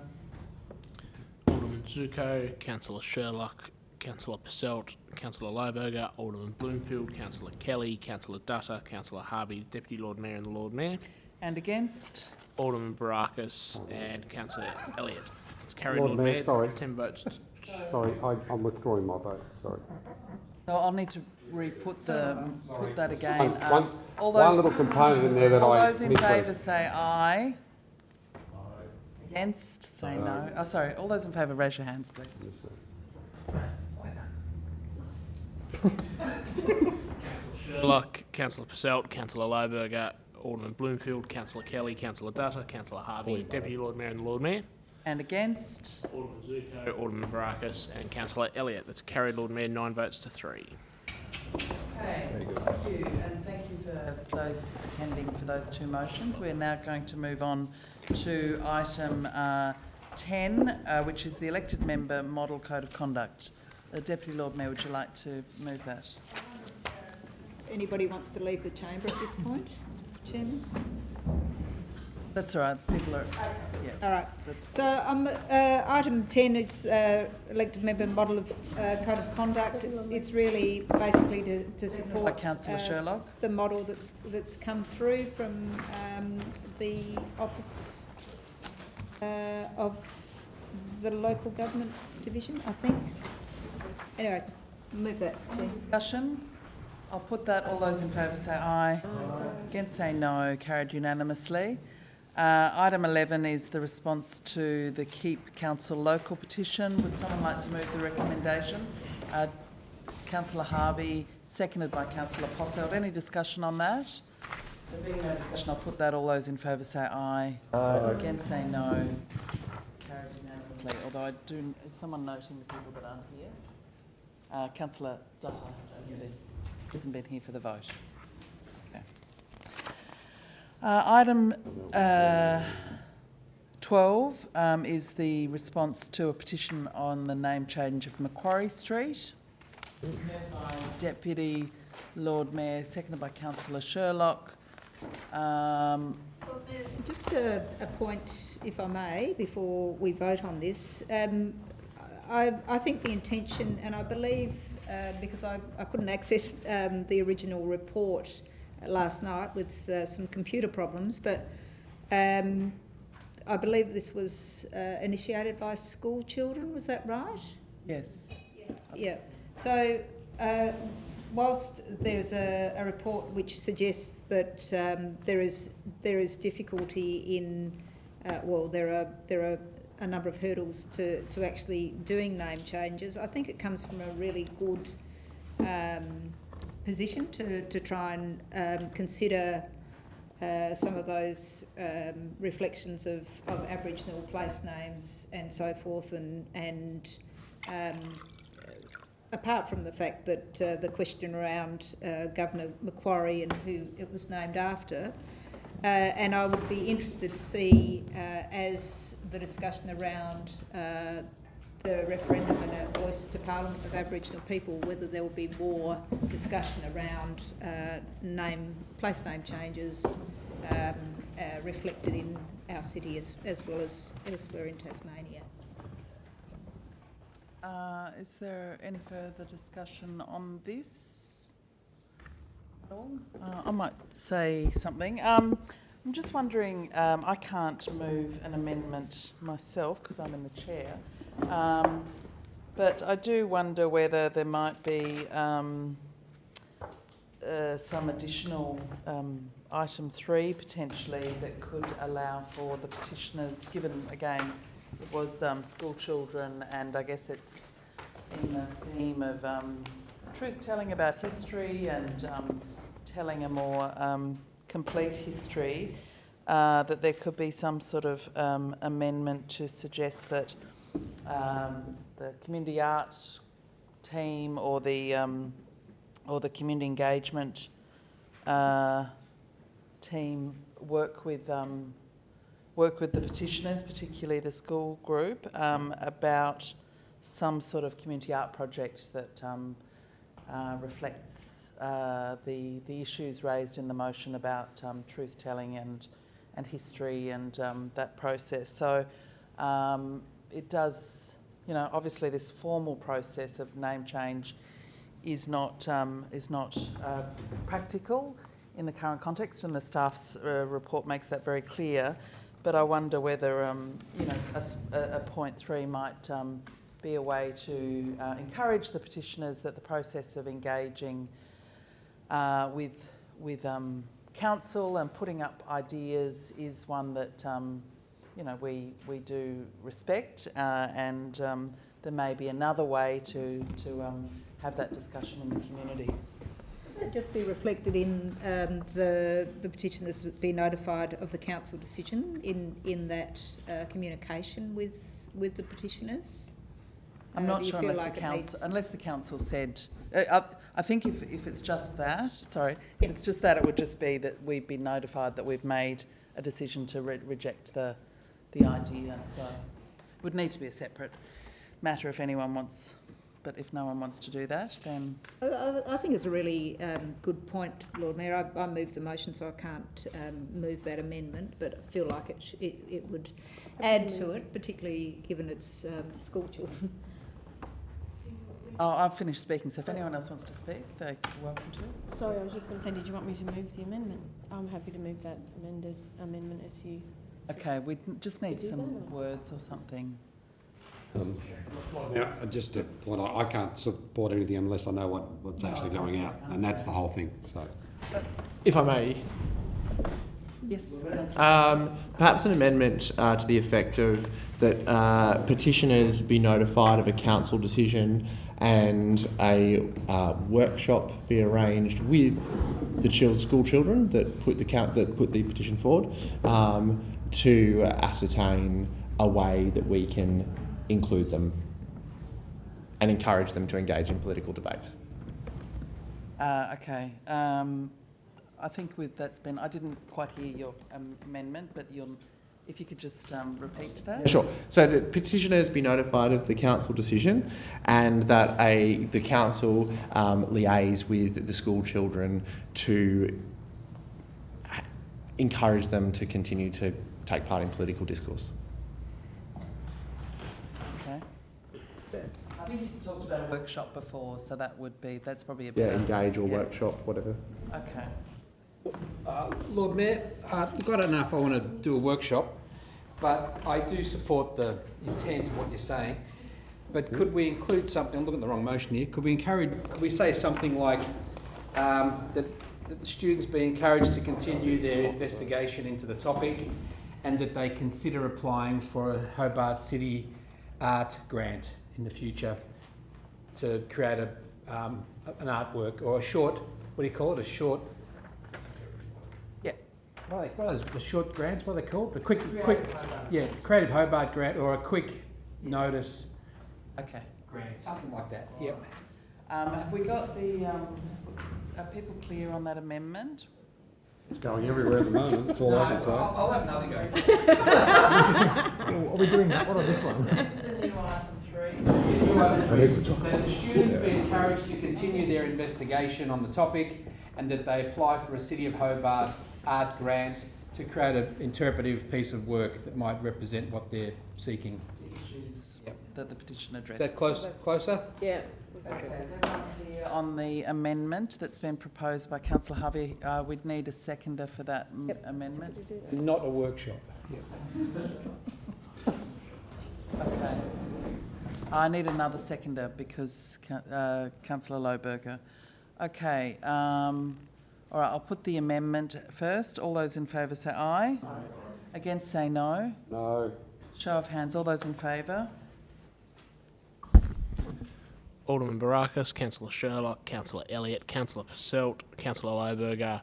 Alderman Zuko, Councillor Sherlock, Councillor Posselt, Councillor Loberger, Alderman Bloomfield, Councillor Kelly, Councillor Dutta, Councillor Harvey, Deputy Lord Mayor and the Lord Mayor. And against? Alderman Barakis and Councillor Elliott. It's carried, Lord Mayor, sorry. 10 votes. Sorry, I'm withdrawing my vote, sorry. So I'll need to put that again. One little component in there that all I those in misread. favour say aye. Against say no. Oh, sorry. All those in favour, raise your hands, please. Sherlock, Councillor Posselt, Councillor Loberger, Alderman Bloomfield, Councillor Kelly, Councillor Dutta, Councillor Harvey, Deputy Lord Mayor and the Lord Mayor. And against? Alderman Zuko, Alderman Barakis and Councillor Elliott. That's carried, Lord Mayor, 9 votes to 3. Okay. Okay, Very good. thank you, and thank you for those attending for those two motions. We're now going to move on to item 10, which is the elected member model code of conduct. Deputy Lord Mayor, would you like to move that? Anybody wants to leave the chamber at this point, Chairman? That's all right. People are. Yeah. All right. That's So item 10 is elected member model of code of conduct. It's really basically to support Councillor Sherlock. the model that's come through from the office of the local government division, I think. Anyway, move that. Discussion. I'll put that. All those in favour say aye. Against say no. Carried unanimously. Item 11 is the response to the Keep Council local petition. Would someone like to move the recommendation? Councillor Harvey, seconded by Councillor Posselt. Any discussion on that? There being no discussion, I'll put that. All those in favour say aye. Against say no. Carried unanimously. Although I do, is someone noting the people that aren't here? Councillor Dutton hasn't been here for the vote. Okay. Item 12 is the response to a petition on the name change of Macquarie Street. Moved by Deputy Lord Mayor, seconded by Councillor Sherlock. Just a point, if I may, before we vote on this. I think the intention, and I believe, because I couldn't access the original report last night with some computer problems, but I believe this was initiated by school children, was that right? Yes. Yeah. So whilst there's a report which suggests that there is difficulty in, well, there are a number of hurdles to actually doing name changes, I think it comes from a really good position to try and consider some of those reflections of Aboriginal place names and so forth, and apart from the fact that the question around Governor Macquarie and who it was named after, and I would be interested to see, as the discussion around the referendum and a voice to Parliament of Aboriginal people, whether there will be more discussion around place name changes reflected in our city as well as elsewhere in Tasmania. Is there any further discussion on this at all? I might say something. I'm just wondering, I can't move an amendment myself because I'm in the chair, but I do wonder whether there might be some additional item 3 potentially that could allow for the petitioners, given again it was school children, and I guess it's in the theme of truth-telling about history and telling a more complete history, that there could be some sort of amendment to suggest that the community arts team or the community engagement team work with the petitioners, particularly the school group, about some sort of community art project that reflects the issues raised in the motion about truth-telling and history and that process. So it does, obviously this formal process of name change is not practical in the current context, and the staff's report makes that very clear. But I wonder whether a point 3 might be a way to encourage the petitioners that the process of engaging with council and putting up ideas is one that we do respect, and there may be another way to have that discussion in the community. Would that just be reflected in the petitioners be notified of the council decision in that communication with the petitioners? I'm not sure unless the council said. I think if it's just that, if it's just that, it would just be that we've been notified that we've made a decision to reject the idea. So it would need to be a separate matter if anyone wants, but if no one wants to do that, then... I think it's a really good point, Lord Mayor. I moved the motion, so I can't move that amendment, but I feel like it would add to it, particularly given it's school children. Oh, I've finished speaking, so if anyone else wants to speak, they're welcome to. Sorry, I was just going to say, did you want me to move the amendment? I'm happy to move that amendment as you... Okay, we just need some words or something. Now, just a point, I can't support anything unless I know what's actually going out, and that's the whole thing. So, if I may. Yes. Perhaps an amendment to the effect of that petitioners be notified of a council decision and a workshop be arranged with the school children that put the petition forward to ascertain a way that we can include them and encourage them to engage in political debate. Okay. I think that's been... I didn't quite hear your amendment, but if you could just repeat that. Sure. So the petitioners be notified of the council decision and that the council liaise with the school children to encourage them to continue to take part in political discourse. Okay. I think you talked about a workshop before, so that's probably a better... Yeah, engage or workshop, whatever. Okay. Lord Mayor, look, I don't know if I want to do a workshop, but I do support the intent of what you're saying. But could we include something? I'm looking at the wrong motion here. Could we say something like that the students be encouraged to continue their investigation into the topic, and that they consider applying for a Hobart City art grant in the future to create an artwork or a short. What do you call it? A short. What are those, the short grants, what are they called? The quick, Creative Hobart grant or a quick notice grant, something like that. Yep. Have we got the, are people clear on that amendment? it's going everywhere at the moment, that's all I can say. I'll have another go. Are we doing what on this one? This is a new item 3. That the students be encouraged to continue their investigation on the topic and that they apply for a City of Hobart art grant to create an interpretive piece of work that might represent what they're seeking. The issues that the petition addressed. Is that closer? Yeah. Okay, is everyone clear on the amendment that's been proposed by Councillor Harvey? We'd need a seconder for that amendment. Not a workshop. Okay. I need another seconder because Councillor Lohberger. Okay. All right, I'll put the amendment first. All those in favour say aye. Aye. Against say no. No. Show of hands. All those in favour. Alderman Baracus, Councillor Sherlock, Councillor Elliott, Councillor Passelt, Councillor Lohberger,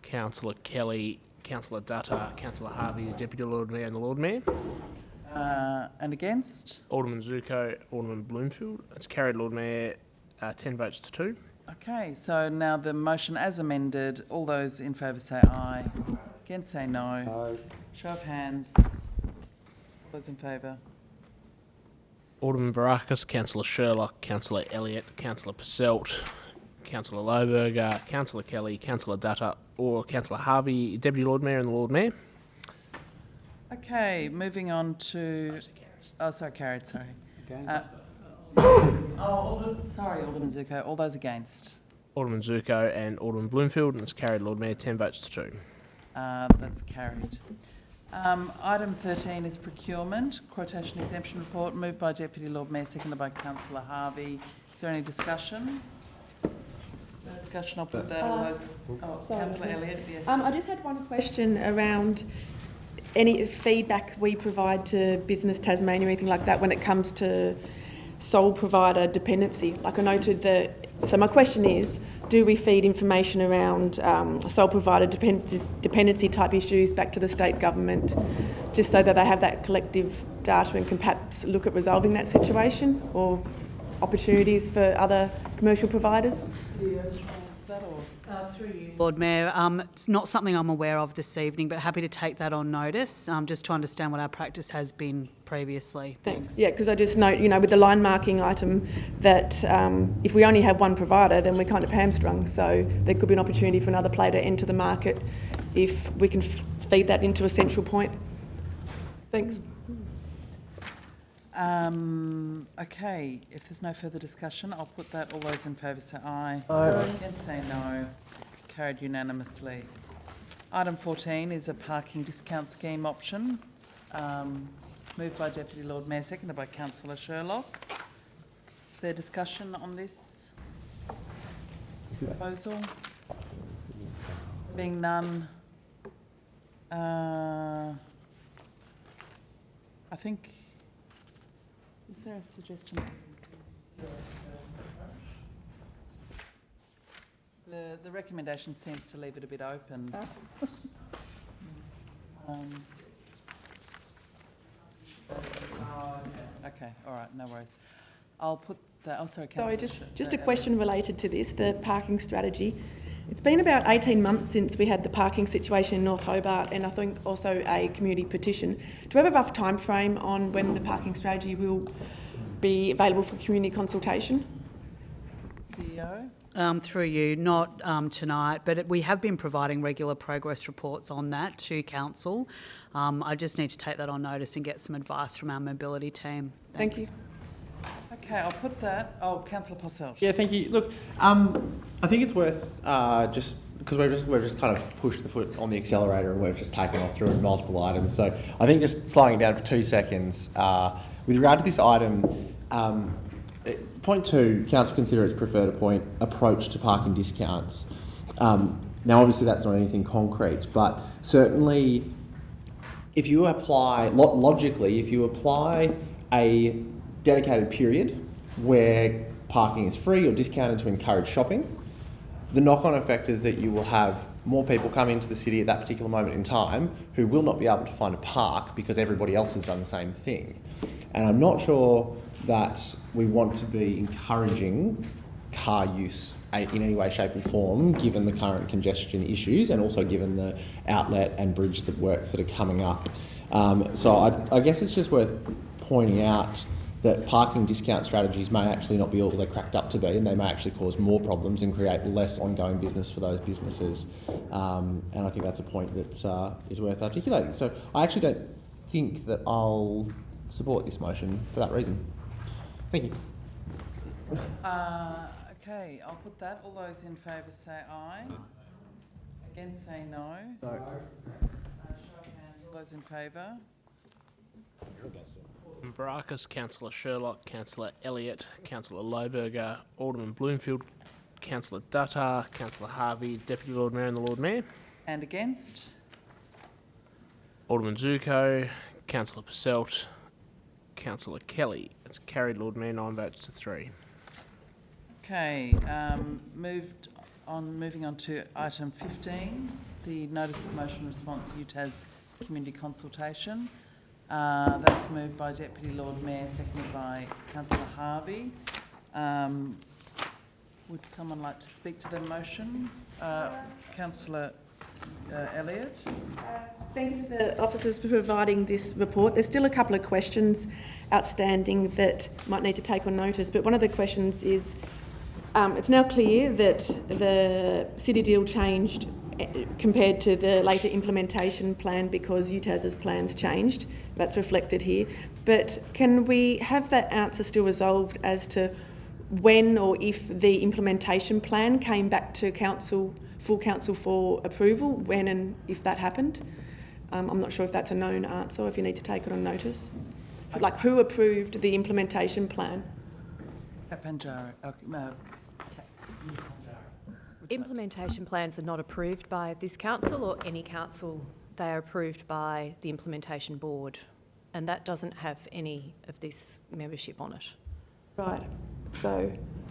Councillor Kelly, Councillor Dutta, Councillor Harvey, the Deputy Lord Mayor and the Lord Mayor. And against? Alderman Zuko, Alderman Bloomfield. It's carried, Lord Mayor, 10 votes to 2. Okay, so now the motion as amended, all those in favour say aye. Against say no. No. Show of hands. All those in favour. Alderman Baracus, Councillor Sherlock, Councillor Elliott, Councillor Passelt, Councillor Lohberger, Councillor Kelly, Councillor Dutta, or Councillor Harvey, Deputy Lord Mayor and the Lord Mayor. Okay, moving on to... Oh, sorry, carried, sorry. Alderman Zuko. All those against? Alderman Zuko and Alderman Bloomfield, and it's carried, Lord Mayor, 10 votes to 2. That's carried. Item 13 is procurement, quotation exemption report, moved by Deputy Lord Mayor, seconded by Councillor Harvey. Is there any discussion? No discussion, I'll put that all those... Councillor Elliott, yes. I just had one question around any feedback we provide to Business Tasmania or anything like that when it comes to sole provider dependency. Like I noted that, so my question is, do we feed information around sole provider dependency type issues back to the state government just so that they have that collective data and can perhaps look at resolving that situation or opportunities for other commercial providers? Through you, Lord Mayor, it's not something I'm aware of this evening, but happy to take that on notice, just to understand what our practice has been previously. Thanks. Yeah, because I just note, with the line marking item that if we only have one provider, then we're kind of hamstrung. So there could be an opportunity for another player to enter the market if we can feed that into a central point. Thanks. Okay, if there's no further discussion, I'll put that. All those in favour say aye. Aye. Against say no. Carried unanimously. Item 14 is a parking discount scheme option. Moved by Deputy Lord Mayor, seconded by Councillor Sherlock. Is there discussion on this proposal? Being none, I think, is there a suggestion? The recommendation seems to leave it a bit open. Okay, all right, no worries. I'll put that. Oh, sorry, Councillor. Sorry, just a question related to this, the parking strategy. It's been about 18 months since we had the parking situation in North Hobart, and I think also a community petition. Do we have a rough time frame on when the parking strategy will be available for community consultation? CEO? Through you, not tonight, but we have been providing regular progress reports on that to Council. I just need to take that on notice and get some advice from our mobility team. Thanks. Thank you. Okay, I'll put that. Oh, Councillor Posselt. Yeah, thank you. Look, I think it's worth just because we've just kind of pushed the foot on the accelerator and we've just taken off through multiple items. So I think just slowing it down for 2 seconds. With regard to this item, point 2, Council consider its preferred approach to parking discounts. Now, obviously, that's not anything concrete, but certainly, if you apply logically, if you apply a dedicated period where parking is free or discounted to encourage shopping, the knock-on effect is that you will have more people come into the city at that particular moment in time who will not be able to find a park because everybody else has done the same thing. And I'm not sure that we want to be encouraging car use in any way, shape or form, given the current congestion issues and also given the outlet and bridge works that are coming up. So I guess it's just worth pointing out that parking discount strategies may actually not be all they're cracked up to be, and they may actually cause more problems and create less ongoing business for those businesses. And I think that's a point that is worth articulating. So I actually don't think that I'll support this motion for that reason. Thank you. Okay, I'll put that. All those in favour say aye. Against say no. No. Show of hands. All those in favour? Alderman Barakis, Councillor Sherlock, Councillor Elliott, Councillor Lohberger, Alderman Bloomfield, Councillor Duttar, Councillor Harvey, Deputy Lord Mayor and the Lord Mayor. And against? Alderman Zuko, Councillor Posselt, Councillor Kelly. It's carried, Lord Mayor, 9 votes to 3. Okay, moving on to item 15, the notice of motion response UTAS community consultation. That's moved by Deputy Lord Mayor, seconded by Councillor Harvey. Would someone like to speak to the motion? Councillor Elliott. Thank you to the officers for providing this report. There's still a couple of questions outstanding that might need to take on notice, but one of the questions is, it's now clear that the city deal changed compared to the later implementation plan because UTAS's plans changed. That's reflected here. But can we have that answer still resolved as to when or if the implementation plan came back to full council for approval, when and if that happened? I'm not sure if that's a known answer or if you need to take it on notice. Like, who approved the implementation plan? Implementation plans are not approved by this council or any council. They are approved by the implementation board, and that doesn't have any of this membership on it. Right. So,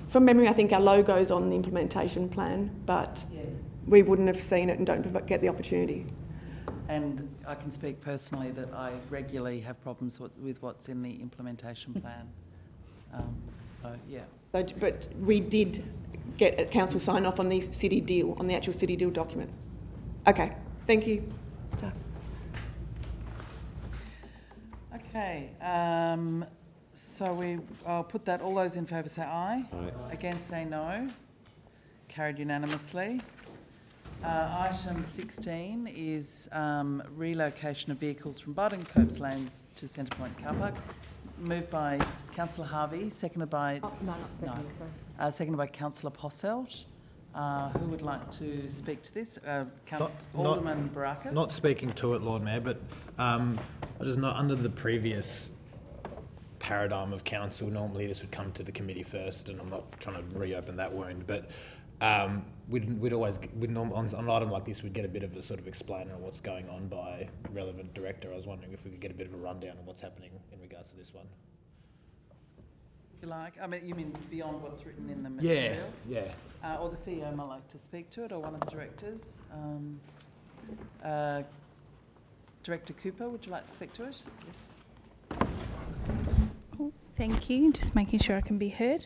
from memory, I think our logo's on the implementation plan, but yes, we wouldn't have seen it and don't get the opportunity. And I can speak personally that I regularly have problems with what's in the implementation plan. Yeah. So, but we did get a council sign off on the city deal, on the actual city deal document. Okay, thank you. Okay, so I'll put that, all those in favour say aye. Aye. Against say no. Carried unanimously. Item 16 is relocation of vehicles from Barton Copes Lanes to Centre Point Car Park. Moved by Councillor Harvey, seconded by... Oh, no, not seconded, sorry. Seconded by Councillor Posselt. Who would like to speak to this? Alderman Barakis? Not speaking to it, Lord Mayor, but I just know under the previous paradigm of council, normally this would come to the committee first, and I'm not trying to reopen that wound, but we'd always, on an item like this, we'd get a bit of a sort of explainer on what's going on by relevant director. I was wondering if we could get a bit of a rundown of what's happening in regards to this one. If you like, I mean, you mean beyond what's written in the material? Yeah. Or the CEO might like to speak to it, or one of the directors. Director Cooper, would you like to speak to it? Yes. Oh, thank you. Just making sure I can be heard.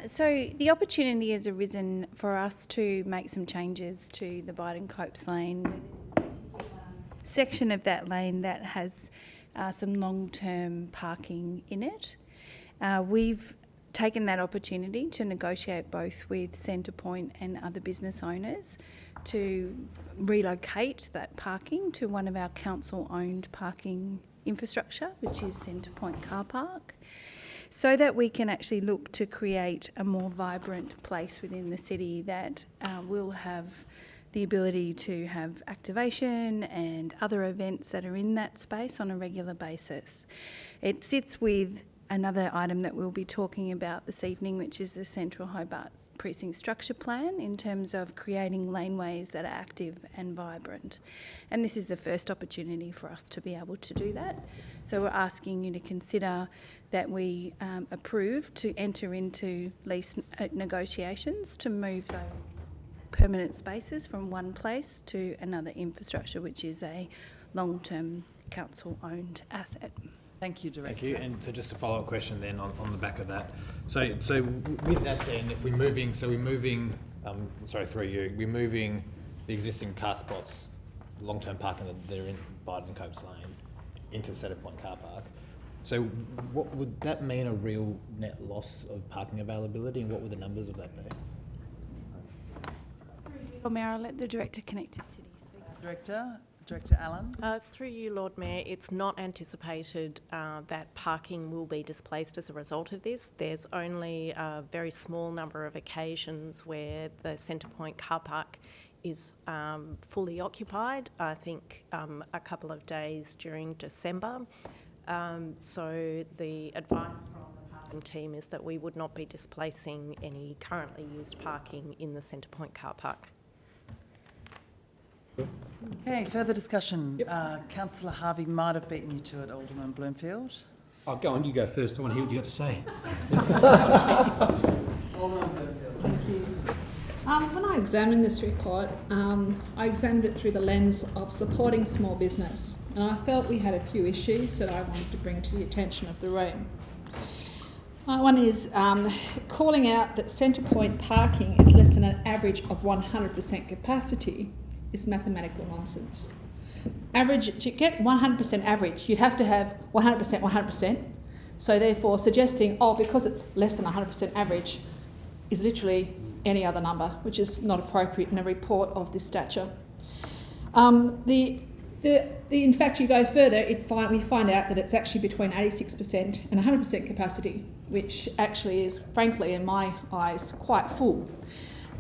So the opportunity has arisen for us to make some changes to the Barton Copes Lane. Section of that lane that has some long-term parking in it. We've taken that opportunity to negotiate both with Centrepoint and other business owners to relocate that parking to one of our council-owned parking infrastructure, which is Centrepoint Car Park, so that we can actually look to create a more vibrant place within the city that will have the ability to have activation and other events that are in that space on a regular basis. It sits with another item that we'll be talking about this evening, which is the Central Hobart Precinct Structure Plan, in terms of creating laneways that are active and vibrant. And this is the first opportunity for us to be able to do that. So we're asking you to consider that we approve to enter into lease negotiations to move those permanent spaces from one place to another infrastructure, which is a long-term council-owned asset. Thank you, Director. Thank you. And so just a follow-up question then on the back of that. So with that then, if we're moving, we're moving the existing car spots, long-term parking that are in Barton Copes Lane into Centrepoint Car Park. So what would that mean, a real net loss of parking availability, and what would the numbers of that be? Mayor, I'll let the Director Connected City speak. Director Allen. Through you, Lord Mayor, it's not anticipated that parking will be displaced as a result of this. There's only a very small number of occasions where the Centrepoint car park is fully occupied, I think a couple of days during December. So the advice from the parking team is that we would not be displacing any currently used parking in the Centrepoint car park. Okay, further discussion. Yep. Councillor Harvey might have beaten you to it, Alderman Bloomfield. Oh, go on, you go first. I want to hear what you got to say. Alderman Bloomfield. Thank you. When I examined this report, I examined it through the lens of supporting small business, and I felt we had a few issues that I wanted to bring to the attention of the room. One is calling out that Centrepoint parking is less than an average of 100% capacity is mathematical nonsense. To get 100% average, you'd have to have 100%, 100%. So therefore suggesting, because it's less than 100% average, is literally any other number, which is not appropriate in a report of this stature. In fact, you go further, we find out that it's actually between 86% and 100% capacity, which actually is, frankly, in my eyes, quite full.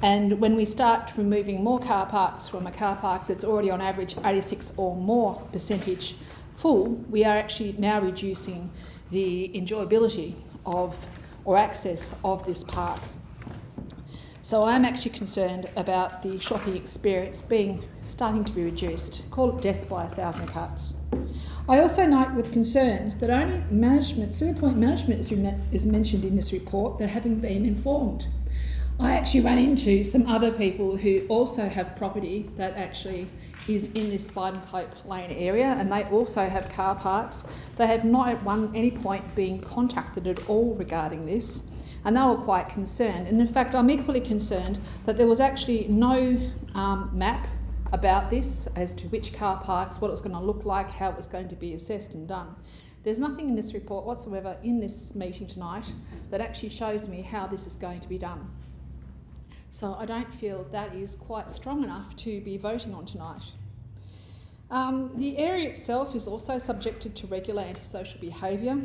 And when we start removing more car parks from a car park that's already on average 86 or more percentage full, we are actually now reducing the enjoyability of or access of this park. So I'm actually concerned about the shopping experience starting to be reduced. Call it death by 1,000 cuts. I also note with concern that only Centrepoint management is mentioned in this report that having been informed. I actually ran into some other people who also have property that actually is in this Barton Cope Lane area, and they also have car parks. They have not at any point been contacted at all regarding this, and they were quite concerned. And in fact, I'm equally concerned that there was actually no map about this as to which car parks, what it was going to look like, how it was going to be assessed and done. There's nothing in this report whatsoever in this meeting tonight that actually shows me how this is going to be done. So I don't feel that is quite strong enough to be voting on tonight. The area itself is also subjected to regular antisocial behaviour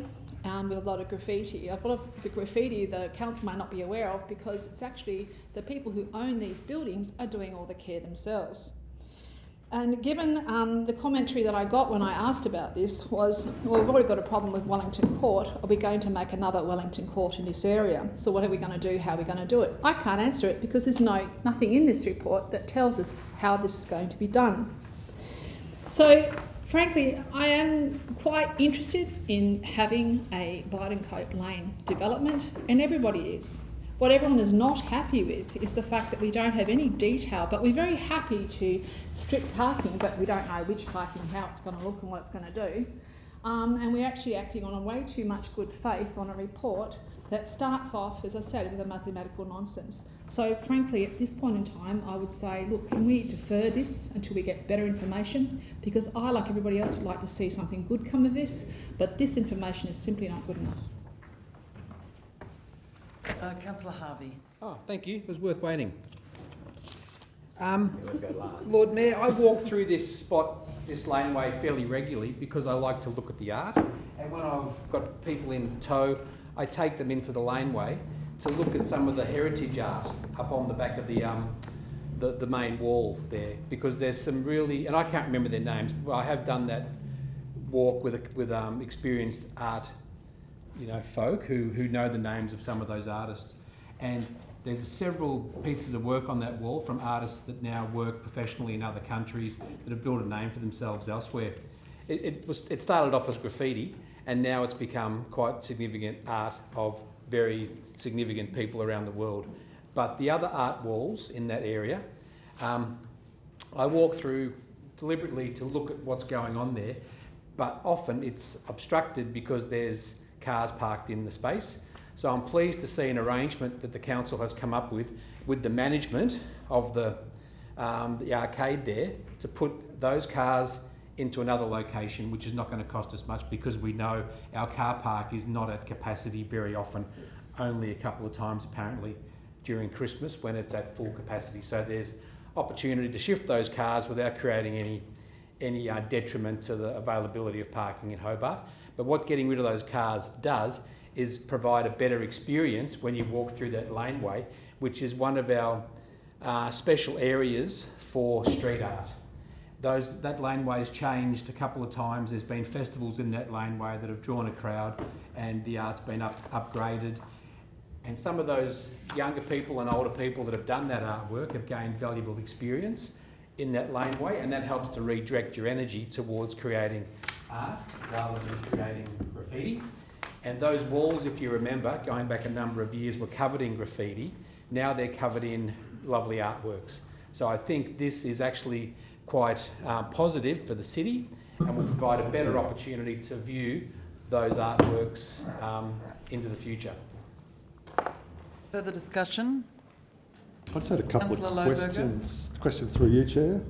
with a lot of graffiti. A lot of the graffiti the council may not be aware of because it's actually the people who own these buildings are doing all the care themselves. And given the commentary that I got when I asked about this was, well, we've already got a problem with Wellington Court, are we going to make another Wellington Court in this area? So what are we going to do, how are we going to do it? I can't answer it because there's nothing in this report that tells us how this is going to be done. So frankly, I am quite interested in having a Blyden Cope Lane development, and everybody is. What everyone is not happy with is the fact that we don't have any detail, but we're very happy to strip parking, but we don't know which parking, how it's going to look and what it's going to do. And we're actually acting on a way too much good faith on a report that starts off, as I said, with a mathematical nonsense. So frankly, at this point in time, I would say, look, can we defer this until we get better information? Because I, like everybody else, would like to see something good come of this, but this information is simply not good enough. Councillor Harvey. Oh, thank you. It was worth waiting. Lord Mayor, I walk through this laneway fairly regularly because I like to look at the art. And when I've got people in tow, I take them into the laneway to look at some of the heritage art up on the back of the main wall there, because there's some really, and I can't remember their names, but I have done that walk with experienced art, folk who know the names of some of those artists. And there's several pieces of work on that wall from artists that now work professionally in other countries that have built a name for themselves elsewhere. It started off as graffiti, and now it's become quite significant art of very significant people around the world. But the other art walls in that area, I walk through deliberately to look at what's going on there, but often it's obstructed because there's cars parked in the space. So I'm pleased to see an arrangement that the council has come up with the management of the arcade there, to put those cars into another location, which is not going to cost us much, because we know our car park is not at capacity very often, only a couple of times apparently during Christmas when it's at full capacity. So there's opportunity to shift those cars without creating any detriment to the availability of parking in Hobart. But what getting rid of those cars does is provide a better experience when you walk through that laneway, which is one of our special areas for street art. That laneway's changed a couple of times. There's been festivals in that laneway that have drawn a crowd, and the art's been upgraded. And some of those younger people and older people that have done that artwork have gained valuable experience in that laneway, and that helps to redirect your energy towards creating art rather than creating graffiti. And those walls, if you remember, going back a number of years, were covered in graffiti. Now they're covered in lovely artworks. So I think this is actually quite positive for the city, and will provide a better opportunity to view those artworks into the future. Further discussion? I just had a couple Councillor of questions through you, Chair.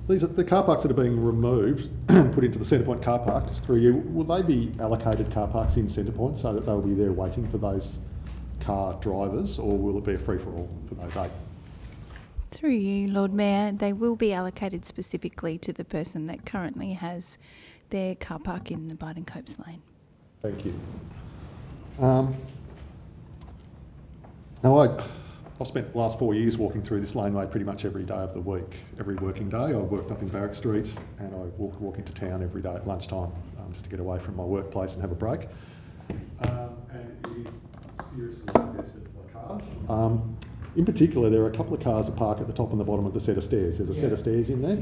These are the car parks that are being removed and put into the Centrepoint car park, just through you. Will they be allocated car parks in Centrepoint so that they'll be there waiting for those car drivers, or will it be a free-for-all for those 8? Through you, Lord Mayor, they will be allocated specifically to the person that currently has their car park in the Blyden Copes Lane. Thank you. Now, I've spent the last 4 years walking through this laneway pretty much every day of the week, every working day. I worked up in Barrack Street, and I walk into town every day at lunchtime just to get away from my workplace and have a break. And it is seriously congested by cars. In particular, there are a couple of cars that park at the top and the bottom of the set of stairs. There's a set of stairs in there.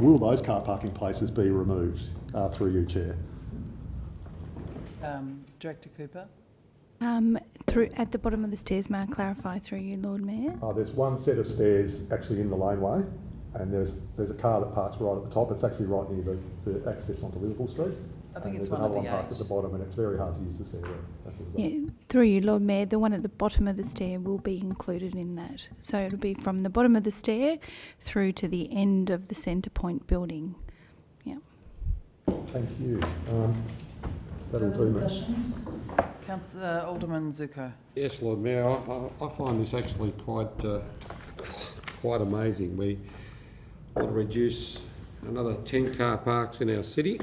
Will those car parking places be removed through you, Chair? Director Cooper? At the bottom of the stairs, may I clarify through you, Lord Mayor? There's one set of stairs actually in the laneway, and there's a car that parks right at the top. It's actually right near the access onto Liverpool Street. I think and it's there's one of another one the parked eight. at the bottom, and it's very hard to use the stairway. That's the result. Yeah, through you, Lord Mayor, the one at the bottom of the stair will be included in that. So it'll be from the bottom of the stair through to the end of the centre point building. Yeah. Thank you. That'll do me. Councillor Alderman Zuko. Yes, Lord Mayor, I find this actually quite amazing. We want to reduce another 10 car parks in our city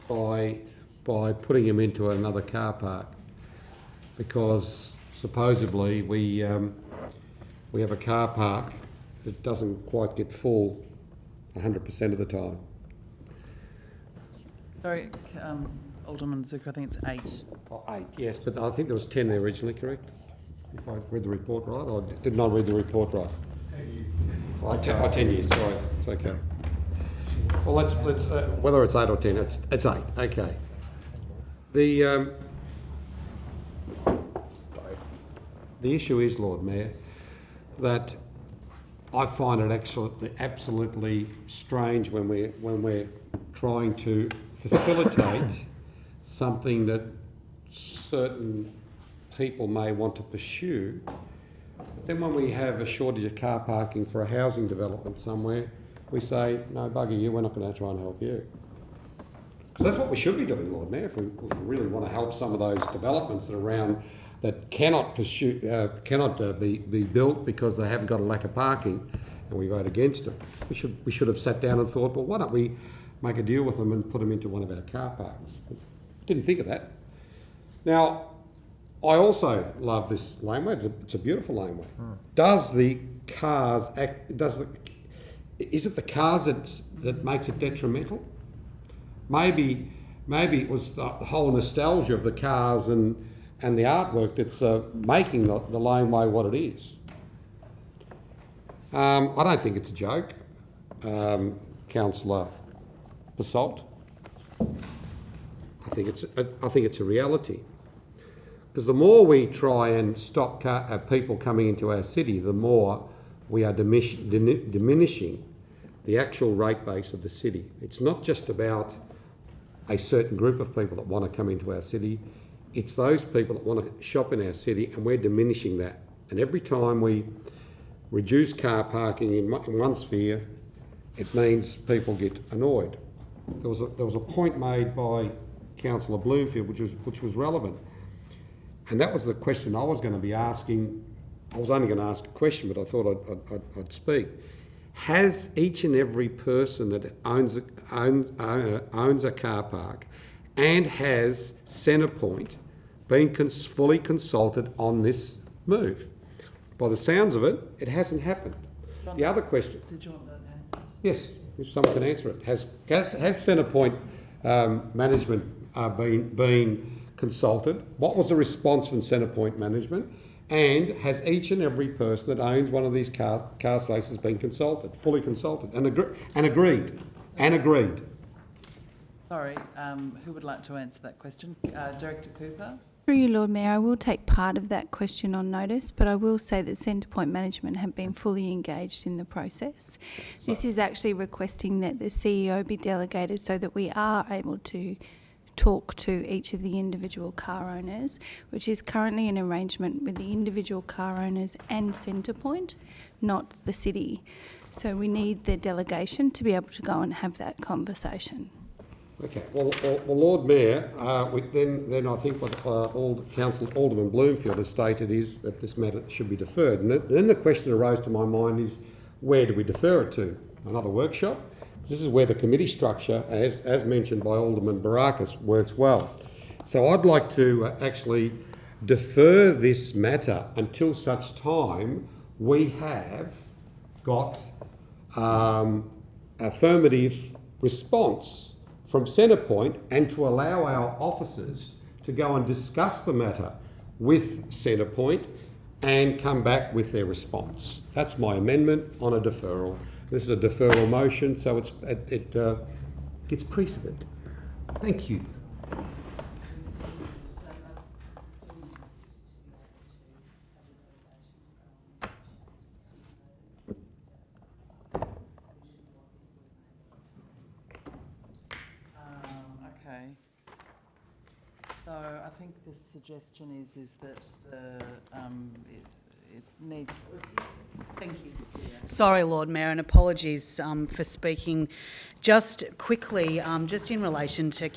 by putting them into another car park, because supposedly we have a car park that doesn't quite get full 100% of the time. Sorry, Alderman Zuko, I think it's 8. Oh, 8, yes, but I think there was 10 there originally, correct? If I read the report right, or did not read the report right? 10 years. 10 years, sorry, it's okay. Well, let's whether it's 8 or 10, it's 8, okay. The issue is, Lord Mayor, that I find it absolutely strange when we're trying to facilitate something that certain people may want to pursue. But then when we have a shortage of car parking for a housing development somewhere, we say, no, bugger you, we're not going to try and help you. Because that's what we should be doing, Lord Mayor, if we really want to help some of those developments that are around that cannot be built because they haven't got a lack of parking, and we vote against it. We should have sat down and thought, well, why don't we make a deal with them and put them into one of our car parks? Didn't think of that. Now, I also love this laneway. It's a beautiful laneway. Does the cars is it the cars that makes it detrimental? Maybe it was the whole nostalgia of the cars and the artwork that's making the laneway what it is. I don't think it's a joke, Councillor Basalt. I think it's a reality. Because the more we try and stop people coming into our city, the more we are diminishing the actual rate base of the city. It's not just about a certain group of people that want to come into our city. It's those people that want to shop in our city, and we're diminishing that. And every time we reduce car parking in one sphere, it means people get annoyed. There was a point made by Councillor Bloomfield which was relevant. And that was the question I was going to be asking. I was only going to ask a question, but I thought I'd speak. Has each and every person that owns a car park and has Centrepoint been fully consulted on this move? By the sounds of it, it hasn't happened. The other question. Did you want that answer? Yes, if someone can answer it. Has Centrepoint management been consulted? What was the response from Centrepoint management? And has each and every person that owns one of these car spaces been consulted, fully consulted, and agreed? Sorry, who would like to answer that question? Director Cooper? Through you, Lord Mayor, I will take part of that question on notice, but I will say that Centrepoint management have been fully engaged in the process. This is actually requesting that the CEO be delegated so that we are able to talk to each of the individual car owners, which is currently an arrangement with the individual car owners and Centrepoint, not the city. So we need the delegation to be able to go and have that conversation. Okay. Well, Lord Mayor, then I think what Councillor Alderman Bloomfield has stated is that this matter should be deferred. And then the question arose to my mind is, where do we defer it to? Another workshop? This is where the committee structure, as mentioned by Alderman Barakis, works well. So I'd like to actually defer this matter until such time we have got affirmative response from Centrepoint, and to allow our officers to go and discuss the matter with Centrepoint and come back with their response. That's my amendment on a deferral. This is a deferral motion, so it gets precedent. Thank you. think the suggestion is that it needs. Thank you. Sorry, Lord Mayor, and apologies for speaking. Just quickly, just in relation to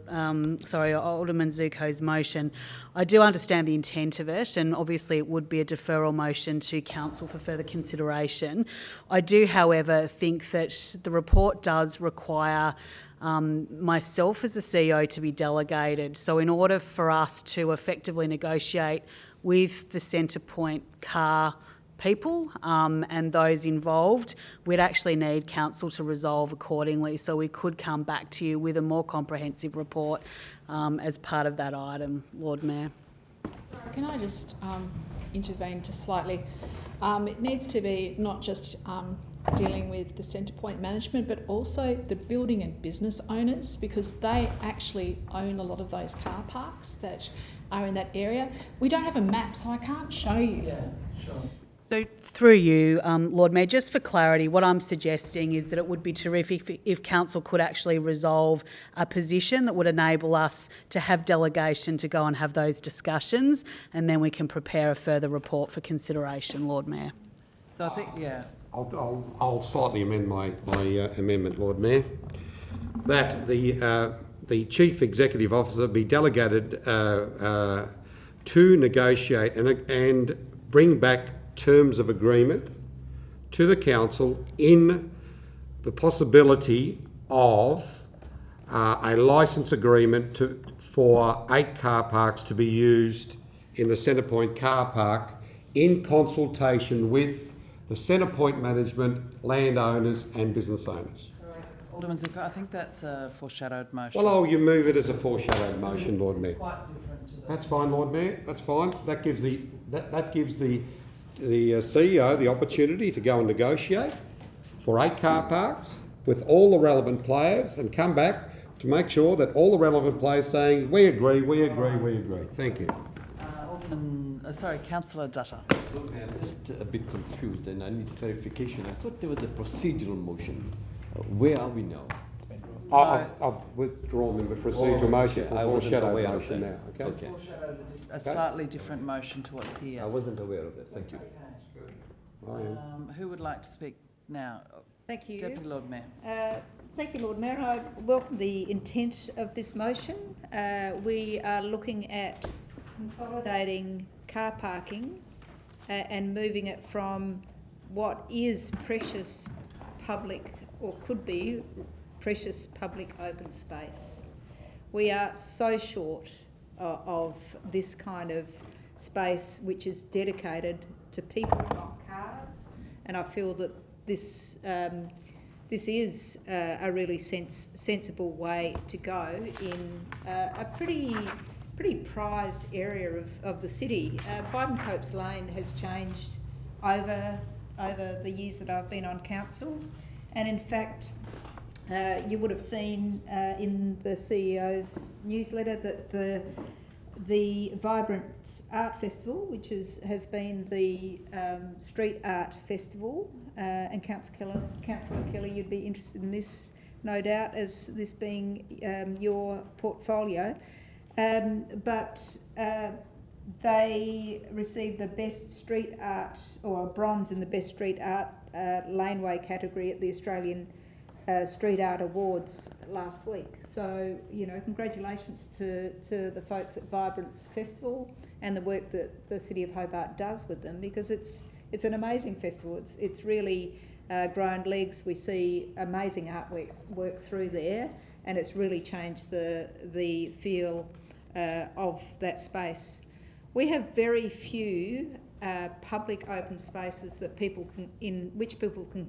Alderman Zuko's motion, I do understand the intent of it, and obviously it would be a deferral motion to Council for further consideration. I do, however, think that the report does require myself as the CEO to be delegated. So in order for us to effectively negotiate with the Centrepoint car people and those involved, we'd actually need Council to resolve accordingly. So we could come back to you with a more comprehensive report as part of that item, Lord Mayor. Sorry, can I just intervene just slightly? It needs to be not just dealing with the Centrepoint management, but also the building and business owners, because they actually own a lot of those car parks that are in that area. We don't have a map, so I can't show you. Yeah, sure. So through you, Lord Mayor, just for clarity, what I'm suggesting is that it would be terrific if Council could actually resolve a position that would enable us to have delegation to go and have those discussions, and then we can prepare a further report for consideration, Lord Mayor. So I think, yeah. I'll slightly amend my amendment, Lord Mayor, that the Chief Executive Officer be delegated to negotiate and bring back terms of agreement to the Council in the possibility of a licence agreement for 8 car parks to be used in the Centrepoint car park in consultation with the Centrepoint management, landowners and business owners. Alderman Zuko, I think that's a foreshadowed motion. Well, you move it as a foreshadowed motion, Lord Mayor. Quite different to that. That's fine, Lord Mayor. That's fine. That gives the CEO the opportunity to go and negotiate for 8 car parks with all the relevant players and come back to make sure that all the relevant players saying we agree, we agree, we agree. Thank you. Councillor Dutta. I'm just a bit confused and I need clarification. I thought there was a procedural motion. Where are we now? I've withdrawn the procedural motion for foreshadowed motion now. Okay. A slightly different motion to what's here. I wasn't aware of that. Thank you. Who would like to speak now? Thank you. Deputy Lord Mayor. Thank you, Lord Mayor. I welcome the intent of this motion. We are looking at consolidating car parking and moving it from what is precious public, or could be precious public open space. We are so short of this kind of space which is dedicated to people, not cars, and I feel that this is a really sensible way to go in a pretty prized area of the city. Biden-Copes Lane has changed over the years that I've been on council, and in fact you would have seen in the CEO's newsletter that the Vibrant Art Festival, which has been the street art festival, and Councillor Kelly, you'd be interested in this, no doubt, as this being your portfolio. But they received the best street art, or a bronze in the best street art laneway category at the Australian Street Art Awards last week. So, congratulations to the folks at Vibrant's Festival and the work that the City of Hobart does with them, because it's an amazing festival. It's really grown legs. We see amazing artwork work through there, and it's really changed the feel of that space. We have very few public open spaces that in which people can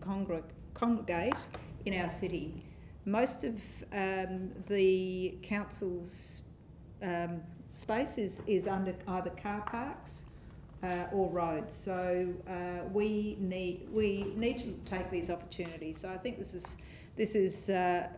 congregate in our city. Most of the council's space is under either car parks or roads. So we need to take these opportunities. So I think this is a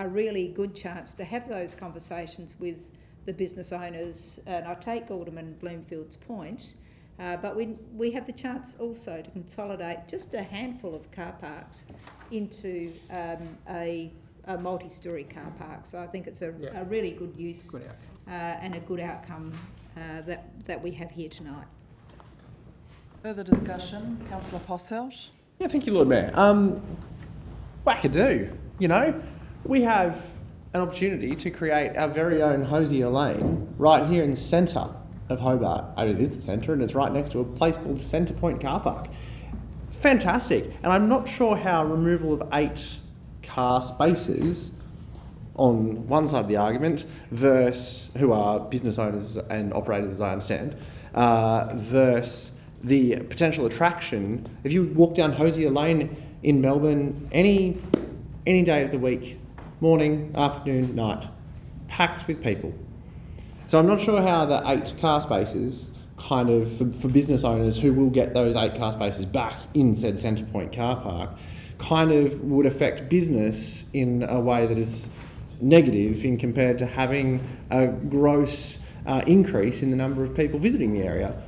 really good chance to have those conversations with the business owners. And I take Alderman Bloomfield's point, but we have the chance also to consolidate just a handful of car parks into a multi-storey car park. So I think it's a really good use and a good outcome that we have here tonight. Further discussion, Councillor Posselt. Yeah, thank you, Lord Mayor. Wackadoo, you know, we have an opportunity to create our very own Hosier Lane right here in the centre of Hobart. And it is the centre, and it's right next to a place called Centre Point Car Park. Fantastic. And I'm not sure how removal of 8 car spaces on one side of the argument versus, who are business owners and operators as I understand, versus the potential attraction. If you walk down Hosier Lane in Melbourne any day of the week, morning, afternoon, night, packed with people. So I'm not sure how the 8 car spaces kind of, for business owners who will get those 8 car spaces back in said Centre Point car park, kind of would affect business in a way that is negative in compared to having a gross increase in the number of people visiting the area.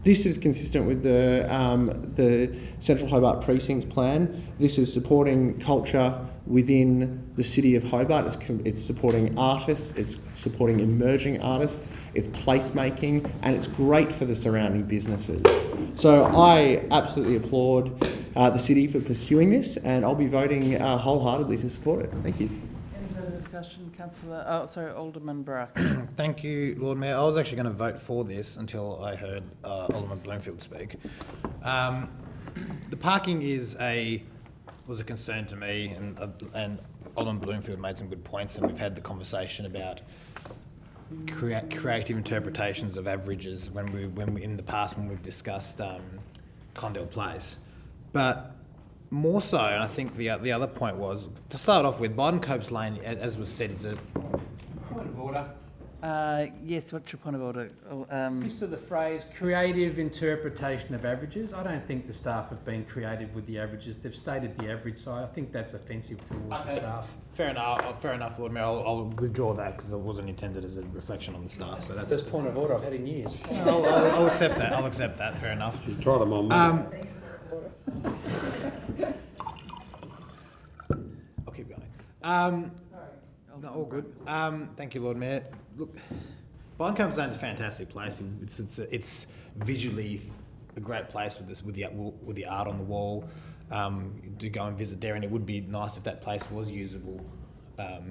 This is consistent with the Central Hobart Precincts Plan. This is supporting culture within the city of Hobart. It's supporting artists, it's supporting emerging artists, it's placemaking, and it's great for the surrounding businesses. So I absolutely applaud the city for pursuing this, and I'll be voting wholeheartedly to support it. Thank you. Any further discussion, Alderman Brock? Thank you, Lord Mayor. I was actually going to vote for this until I heard Alderman Bloomfield speak. The parking was a concern to me, and Alderman Bloomfield made some good points, and we've had the conversation about creative interpretations of averages when we in the past when we've discussed Condell Place, but more so, and I think the other point was, to start off with, Biden-Copes Lane, as was said, is a point of order. Yes, what's your point of order? Use of the phrase creative interpretation of averages. I don't think the staff have been creative with the averages. They've stated the average, so I think that's offensive towards the staff. Fair enough, Lord Mayor. I'll withdraw that because it wasn't intended as a reflection on the staff. But that's the point of order I've had in years. I'll accept that. I'll accept that. Fair enough. You try them on. I'll keep going. No, all good. Thank you, Lord Mayor. Look, Biden-Copes Lane is a fantastic place. It's visually a great place with the art on the wall. Do go and visit there, and it would be nice if that place was usable. I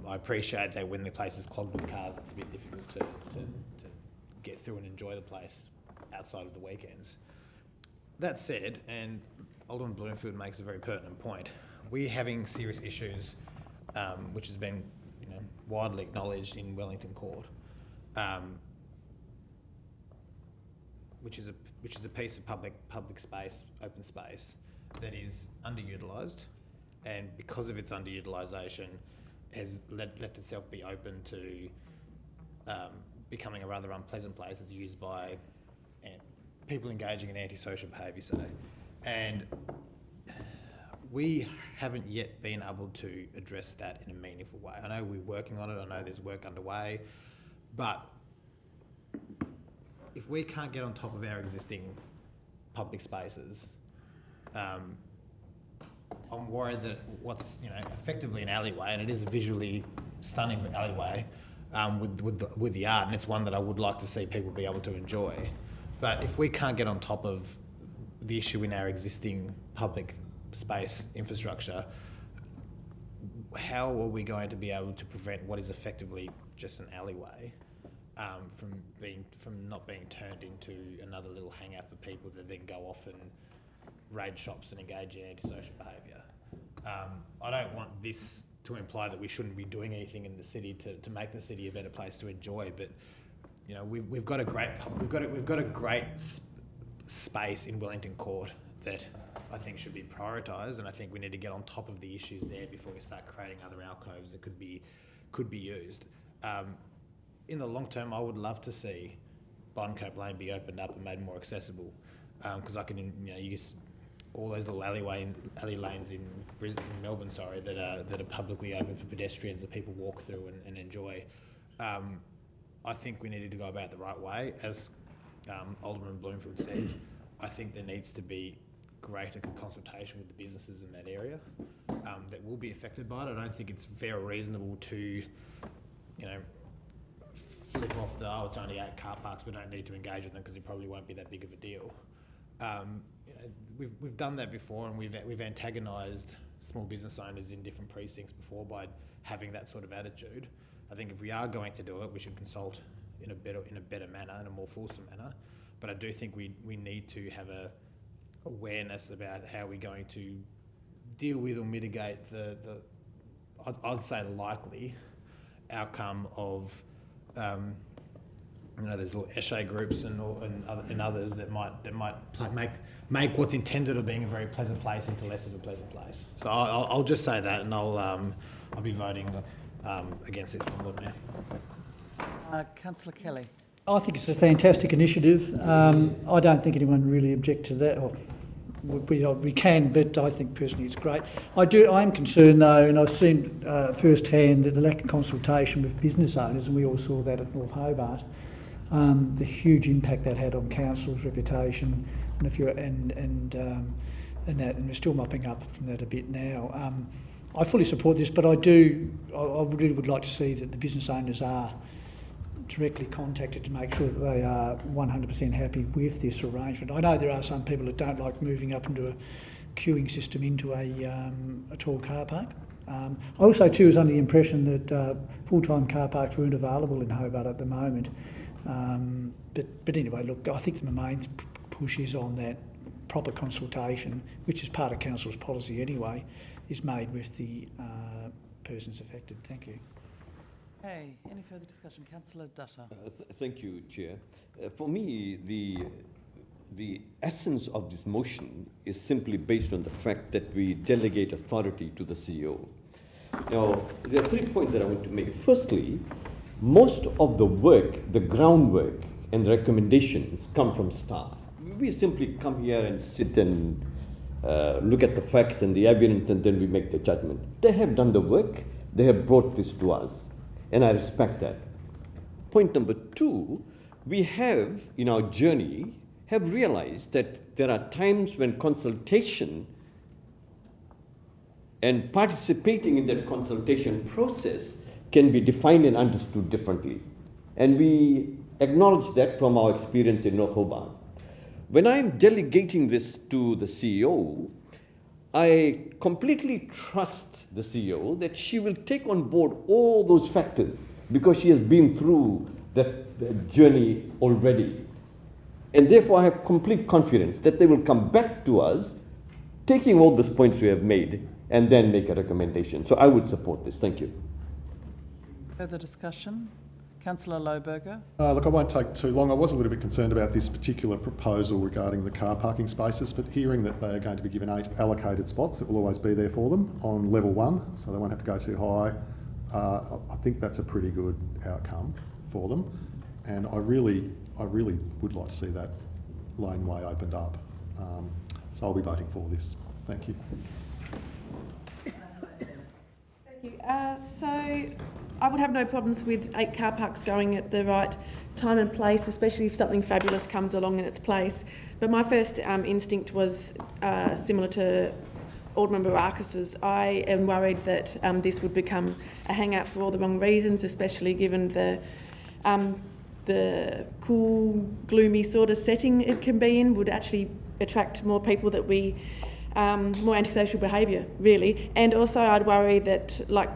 appreciate that when the place is clogged with cars, it's a bit difficult to get through and enjoy the place outside of the weekends. That said, and Alderman Bloomfield makes a very pertinent point, we're having serious issues, which has been widely acknowledged in Wellington Court, which is a piece of public space, open space, that is underutilised, and because of its underutilisation, has left itself be open to becoming a rather unpleasant place. It's used by people engaging in antisocial behaviour, say, and we haven't yet been able to address that in a meaningful way. I know we're working on it, I know there's work underway, but if we can't get on top of our existing public spaces, I'm worried that what's effectively an alleyway, and it is a visually stunning alleyway with the art, and it's one that I would like to see people be able to enjoy. But if we can't get on top of the issue in our existing public space infrastructure, how are we going to be able to prevent what is effectively just an alleyway from not being turned into another little hangout for people that then go off and raid shops and engage in antisocial behaviour? I don't want this to imply that we shouldn't be doing anything in the city to make the city a better place to enjoy, but we've got a great space in Wellington Court that I think should be prioritised, and I think we need to get on top of the issues there before we start creating other alcoves that could be used. In the long term, I would love to see Biden-Cope Lane be opened up and made more accessible, because I can use all those little alley lanes in Melbourne, that are publicly open for pedestrians that people walk through and enjoy. I think we needed to go about it the right way. As Alderman Bloomfield said, I think there needs to be greater consultation with the businesses in that area that will be affected by it. I don't think it's fair or reasonable to, flip off the, oh, it's only 8 car parks, we don't need to engage with them because it probably won't be that big of a deal. You know, we've done that before, and we've antagonised small business owners in different precincts before by having that sort of attitude. I think if we are going to do it, we should consult in a better manner, in a more fulsome manner. But I do think we need to have a awareness about how we're going to deal with or mitigate the I'd say likely outcome of you know, there's little Eshe groups and others that might make what's intended of being a very pleasant place into less of a pleasant place. So I'll just say that, and I'll be voting against this one, Lord Mayor. Councillor Kelly. I think it's a fantastic initiative. I don't think anyone really object to that. Or we can, but I think personally it's great. I am concerned though, and I've seen firsthand that the lack of consultation with business owners, and we all saw that at North Hobart. The huge impact that had on council's reputation, and if you're and we're still mopping up from that a bit now. I fully support this, but I really would like to see that the business owners are directly contacted to make sure that they are 100% happy with this arrangement. I know there are some people that don't like moving up into a queuing system into a tall car park. I also too was under the impression that full-time car parks weren't available in Hobart at the moment. But anyway, look, I think the main push is on that proper consultation, which is part of council's policy anyway, is made with the persons affected. Thank you. Okay, any further discussion? Councillor Dutta. Thank you, Chair. For me, the essence of this motion is simply based on the fact that we delegate authority to the CEO. Now, there are 3 points that I want to make. Firstly, most of the work, the groundwork and the recommendations come from staff. We simply come here and sit and look at the facts and the evidence, and then we make the judgment. They have done the work. They have brought this to us, and I respect that. Point number 2, we have, in our journey, have realized that there are times when consultation and participating in that consultation process can be defined and understood differently. And we acknowledge that from our experience in North Hobart. When I'm delegating this to the CEO, I completely trust the CEO that she will take on board all those factors because she has been through that journey already. And therefore I have complete confidence that they will come back to us, taking all those points we have made, and then make a recommendation. So I would support this. Thank you. Further discussion? Councillor Lohberger. Look, I won't take too long. I was a little bit concerned about this particular proposal regarding the car parking spaces, but hearing that they are going to be given 8 allocated spots that will always be there for them on level 1, so they won't have to go too high, I think that's a pretty good outcome for them. And I really would like to see that laneway opened up. So I'll be voting for this. Thank you. Thank you. So I would have no problems with 8 car parks going at the right time and place, especially if something fabulous comes along in its place. But my first instinct was similar to Alderman Barakas's. I am worried that this would become a hangout for all the wrong reasons, especially given the cool, gloomy sort of setting it can be in, would actually attract more people that we, more antisocial behaviour, really. And also I'd worry that, like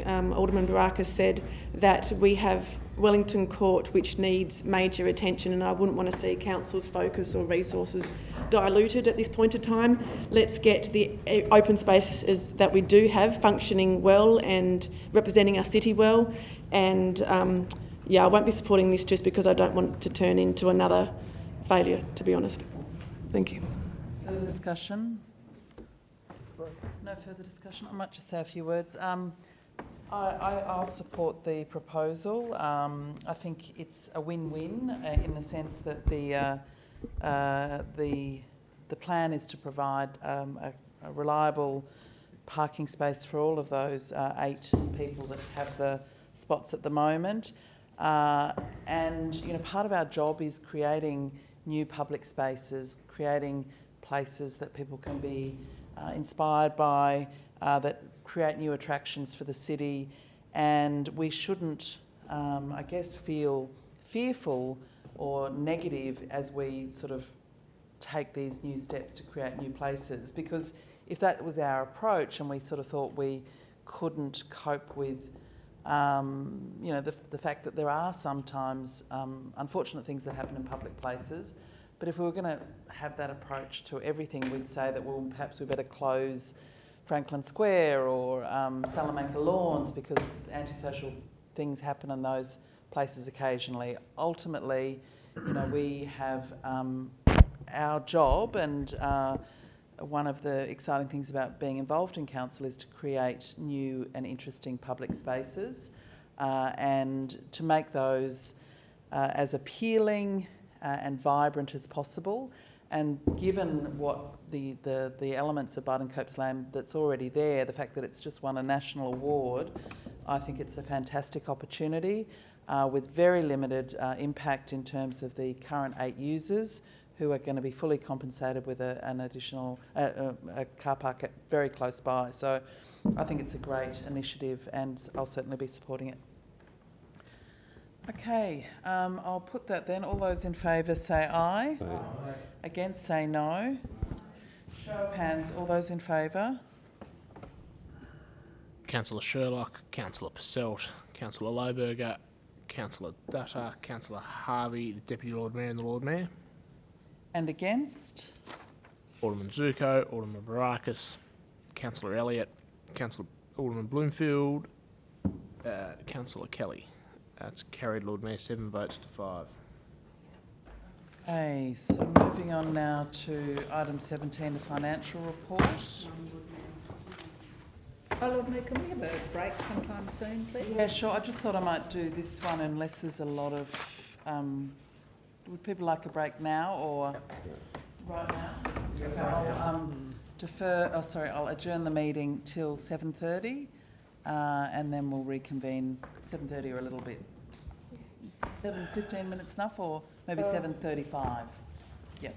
Alderman Barakas said, that we have Wellington Court which needs major attention, and I wouldn't want to see council's focus or resources diluted at this point in time. Let's get the open spaces that we do have functioning well and representing our city well, and yeah, I won't be supporting this just because I don't want to turn into another failure, to be honest. Thank you. Further discussion? No further discussion. I might just say a few words. I'll support the proposal. I think it's a win-win in the sense that the plan is to provide a reliable parking space for all of those 8 people that have the spots at the moment. And you know, part of our job is creating new public spaces, creating places that people can be inspired by, that create new attractions for the city, and we shouldn't I guess, feel fearful or negative as we sort of take these new steps to create new places. Because if that was our approach and we sort of thought we couldn't cope with you know, the fact that there are sometimes unfortunate things that happen in public places, but if we were going to have that approach to everything, we'd say that, well, perhaps we better close Franklin Square or Salamanca Lawns because antisocial things happen in those places occasionally. Ultimately, you know, we have our job, and one of the exciting things about being involved in council is to create new and interesting public spaces and to make those as appealing and vibrant as possible. And given what the elements of Barton Copes Lane that's already there, the fact that it's just won a national award, I think it's a fantastic opportunity with very limited impact in terms of the current 8 users who are going to be fully compensated with an additional a car park very close by. So I think it's a great initiative and I'll certainly be supporting it. Okay, I'll put that then. All those in favour say aye. Aye. Against say no. Show of hands, all those in favour. Councillor Sherlock, Councillor Passelt, Councillor Lohberger, Councillor Dutta, Councillor Harvey, the Deputy Lord Mayor and the Lord Mayor. And against? Alderman Zuko, Alderman Barakis, Councillor Elliott, Alderman Bloomfield, Councillor Kelly. That's carried, Lord Mayor, 7 votes to 5. Okay, so moving on now to item 17, the financial report. Oh, Lord Mayor, can we have a break sometime soon, please? Yeah, sure. I just thought I might do this one unless there's a lot of... would people like a break now or right now? Okay, I'll adjourn the meeting till 7:30 and then we'll reconvene 7:30 or a little bit. 15 minutes enough, or maybe 7:35? Yep.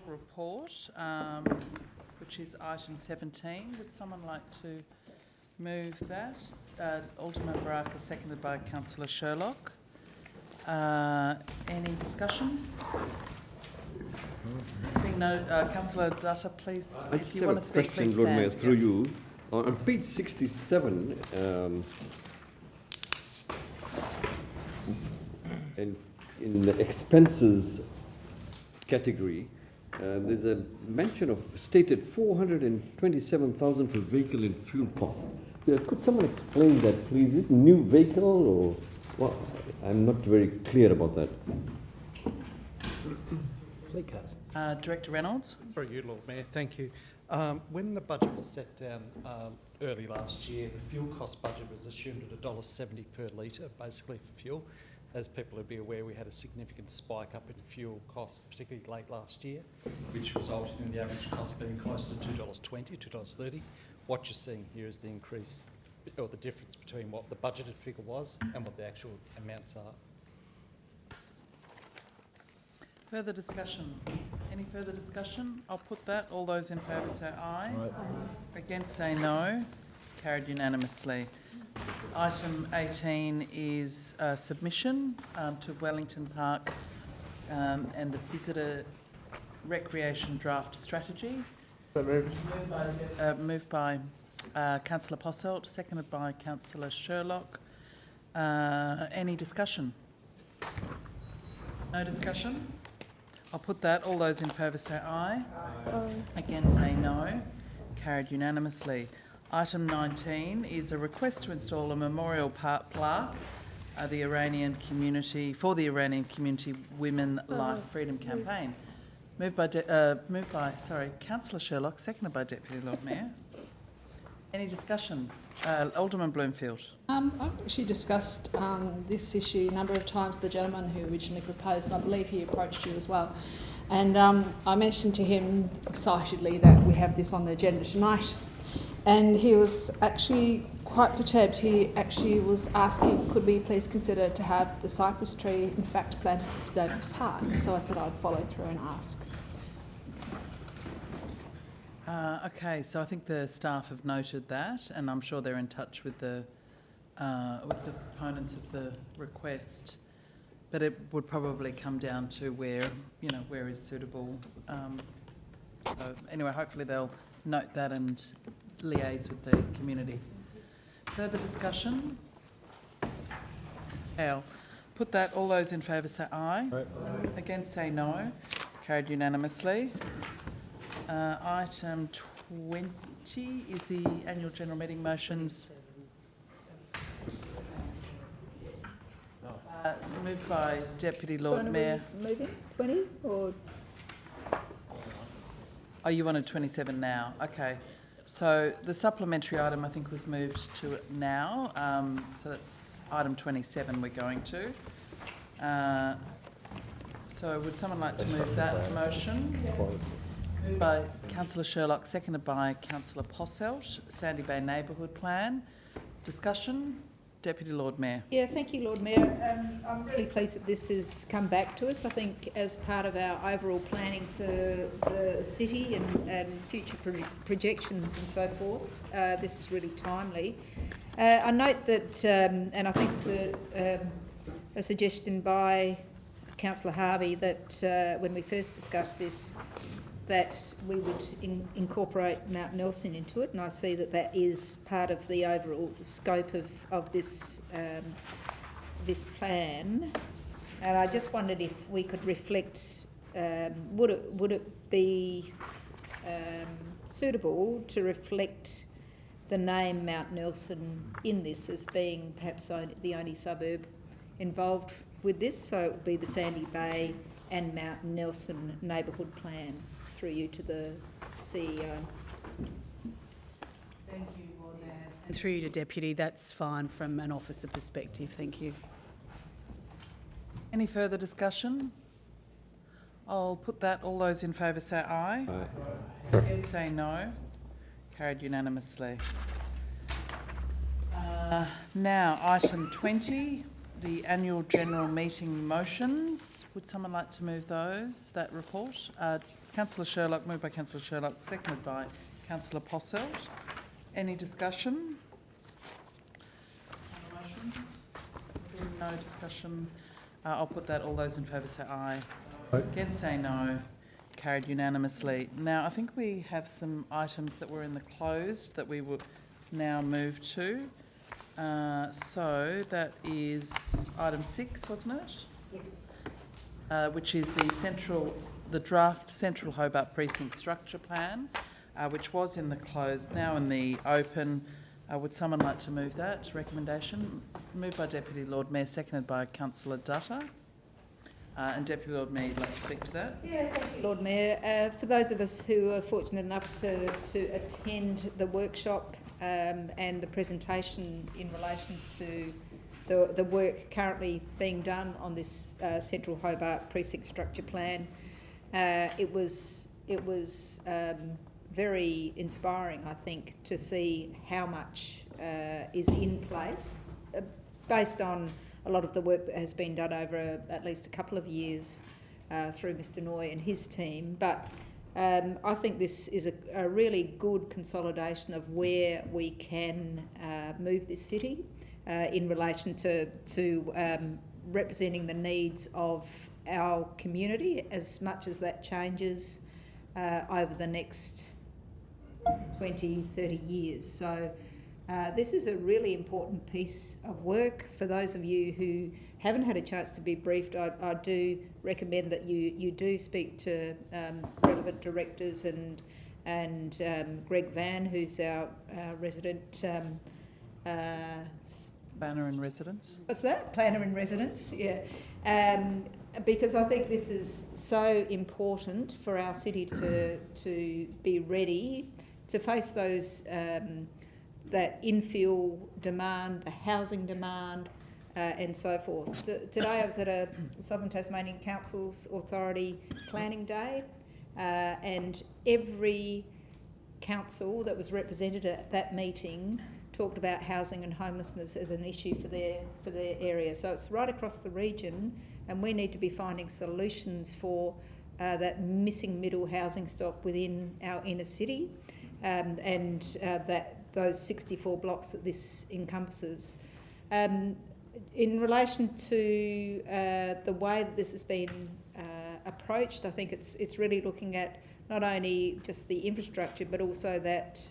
report, which is item 17. Would someone like to move that? Alderman Baraka, seconded by Councillor Sherlock. Any discussion? Being no, Councillor Dutta, please, if you want to speak, please stand. Lord Mayor, through you. On page 67, and in the expenses category, there's a mention of stated 427,000 for vehicle and fuel costs. Could someone explain that, please? Is this new vehicle or what? I'm not very clear about that. Fleet cars. Director Reynolds. For you, Lord Mayor, thank you. When the budget was set down early last year, the fuel cost budget was assumed at $1.70 per litre, basically for fuel. As people will be aware, we had a significant spike up in fuel costs, particularly late last year, which resulted in the average cost being close to $2.20, $2.30. What you're seeing here is the increase, or the difference between what the budgeted figure was and what the actual amounts are. Further discussion? Any further discussion? I'll put that. All those in favour say aye. Aye. Against say no. Carried unanimously. Item 18 is submission to Wellington Park and the Visitor Recreation Draft Strategy. Moved by Councillor Posselt, seconded by Councillor Sherlock. Any discussion? No discussion? I'll put that. All those in favour say aye. Aye. Against say no. Carried unanimously. Item 19 is a request to install a memorial plaque for the Iranian Community Women Life Freedom Campaign. Moved by Councillor Sherlock, seconded by Deputy Lord Mayor. Any discussion? Alderman Bloomfield. I've actually discussed this issue a number of times with the gentleman who originally proposed, and I believe he approached you as well. And I mentioned to him excitedly that we have this on the agenda tonight. And he was actually quite perturbed. He actually was asking, could we please consider to have the cypress tree, in fact, planted at St David's Park? So I said I'd follow through and ask. Okay, so I think the staff have noted that, and I'm sure they're in touch with the proponents of the request. But it would probably come down to where is suitable. So anyway, hopefully they'll note that and liaise with the community. Further discussion? Al, put that. All those in favour say aye. Aye. Against say no. Carried unanimously. Item 20 is the annual general meeting motions. Moved by Deputy Lord Mayor. Moving 20 or? Oh, you wanted 27 now. Okay. So the supplementary item I think was moved to now. So that's item 27 we're going to. So would someone like to move that motion? Moved by Councillor Sherlock, seconded by Councillor Posselt. Sandy Bay Neighbourhood Plan. Discussion? Deputy Lord Mayor. Yeah, thank you, Lord Mayor. I'm really pleased that this has come back to us. I think as part of our overall planning for the city and future projections and so forth, this is really timely. I note that, and I think it was a suggestion by Councillor Harvey that when we first discussed this, that we would incorporate Mount Nelson into it, and I see that that is part of the overall scope of this this plan. And I just wondered if we could reflect, would it be suitable to reflect the name Mount Nelson in this as being perhaps the only suburb involved with this? So it would be the Sandy Bay and Mount Nelson neighbourhood plan. Through you to the CEO. Thank you, Lord Mayor. And through you to Deputy, that's fine from an officer perspective. Thank you. Any further discussion? I'll put that. All those in favour say aye. Aye. Against say no. Carried unanimously. Now, item 20, the annual general meeting motions. Would someone like to move that report? Councillor Sherlock, moved by Councillor Sherlock, seconded by Councillor Posselt. Any discussion on the motions? No discussion. I'll put that. All those in favour say aye. Against say no. Carried unanimously. Now, I think we have some items that were in the closed that we will now move to. So that is item 6, wasn't it? Yes. Which is the draft Central Hobart Precinct Structure Plan, which was in the closed, now in the open. Would someone like to move that recommendation? Moved by Deputy Lord Mayor, seconded by Councillor Dutta. And Deputy Lord Mayor, you'd like to speak to that? Yeah, thank you, Lord Mayor. For those of us who are fortunate enough to attend the workshop and the presentation in relation to the work currently being done on this Central Hobart Precinct Structure Plan, it was very inspiring, I think, to see how much is in place based on a lot of the work that has been done over at least a couple of years through Mr Noy and his team. But I think this is a really good consolidation of where we can move this city in relation to representing the needs of our community, as much as that changes over the next 20, 30 years. So this is a really important piece of work. For those of you who haven't had a chance to be briefed, I do recommend that you do speak to relevant directors and Greg Van, who's our resident Planner in residence. What's that? Planner in residence, yeah. Because I think this is so important for our city to be ready to face those that infill demand, the housing demand, and so forth. Today I was at a Southern Tasmanian Council's Authority Planning Day, and every council that was represented at that meeting talked about housing and homelessness as an issue for their area. So it's right across the region, and we need to be finding solutions for that missing middle housing stock within our inner city, and those 64 blocks that this encompasses. In relation to the way that this has been approached, I think it's really looking at not only just the infrastructure, but also that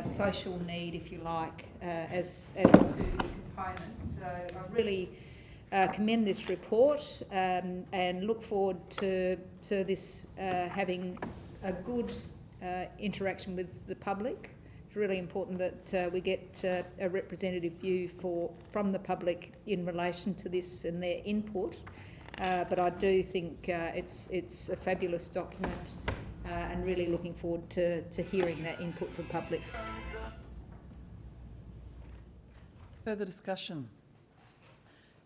social need, if you like, as two components. So I really commend this report and look forward to this having a good interaction with the public. It's really important that we get a representative view from the public in relation to this and their input. But I do think it's a fabulous document, and really looking forward to hearing that input from public. Further discussion?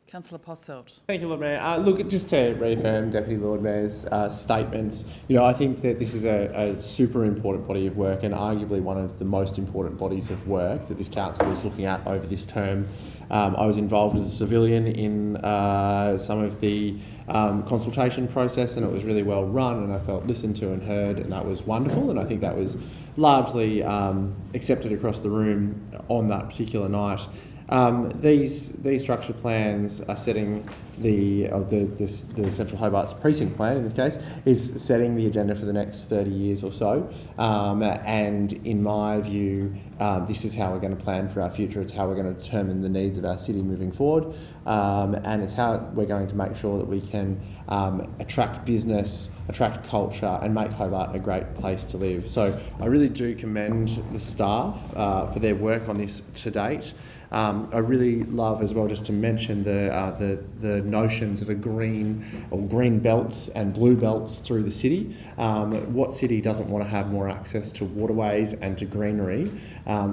Councillor Posselt. Thank you, Lord Mayor. Look, just to reaffirm Deputy Lord Mayor's statements, I think that this is a super important body of work, and arguably one of the most important bodies of work that this council is looking at over this term. I was involved as a civilian in some of the consultation process, and it was really well run, and I felt listened to and heard, and that was wonderful, and I think that was largely accepted across the room on that particular night. These structure plans are setting the Central Hobart's precinct plan, in this case, is setting the agenda for the next 30 years or so. And in my view, this is how we're going to plan for our future. It's how we're going to determine the needs of our city moving forward. And it's how we're going to make sure that we can attract business, attract culture, and make Hobart a great place to live. So I really do commend the staff for their work on this to date. I really love as well, just to mention the notions of green belts and blue belts through the city. What city doesn't want to have more access to waterways and to greenery?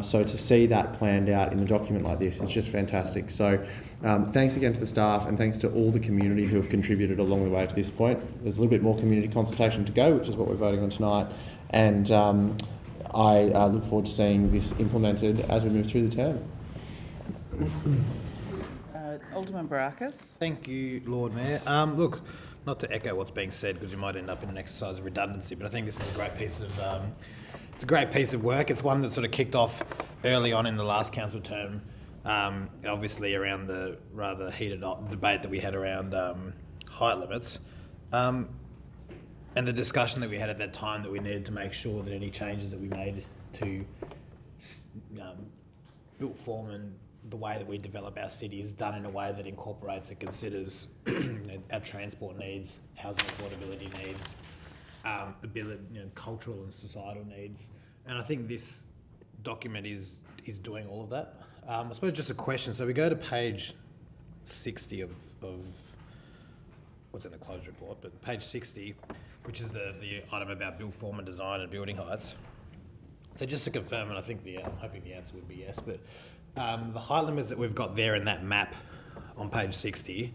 So to see that planned out in a document like this is just fantastic. So thanks again to the staff, and thanks to all the community who have contributed along the way to this point. There's a little bit more community consultation to go, which is what we're voting on tonight. And I look forward to seeing this implemented as we move through the term. Alderman Barakis. Thank you, Lord Mayor. Look, not to echo what's being said because you might end up in an exercise of redundancy, but I think this is a great piece of work. It's one that sort of kicked off early on in the last council term, obviously around the rather heated debate that we had around height limits. And the discussion that we had at that time that we needed to make sure that any changes that we made to built form and the way that we develop our city is done in a way that incorporates and considers our transport needs, housing affordability needs, ability, cultural and societal needs. And I think this document is doing all of that. I suppose just a question. So we go to page 60 of what's in the closed report, but page 60, which is the item about build form and design and building heights. So just to confirm, and I think I'm hoping the answer would be yes, but the height limits that we've got there in that map on page 60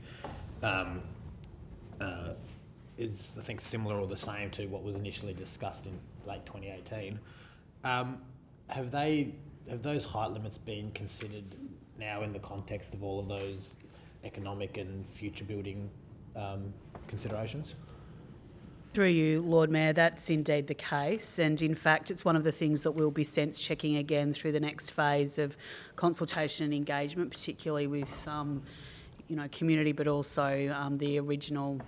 is, I think, similar or the same to what was initially discussed in late 2018. Have those height limits been considered now in the context of all of those economic and future building considerations? Through you, Lord Mayor, that's indeed the case, and in fact it's one of the things that we'll be sense checking again through the next phase of consultation and engagement, particularly with community, but also the original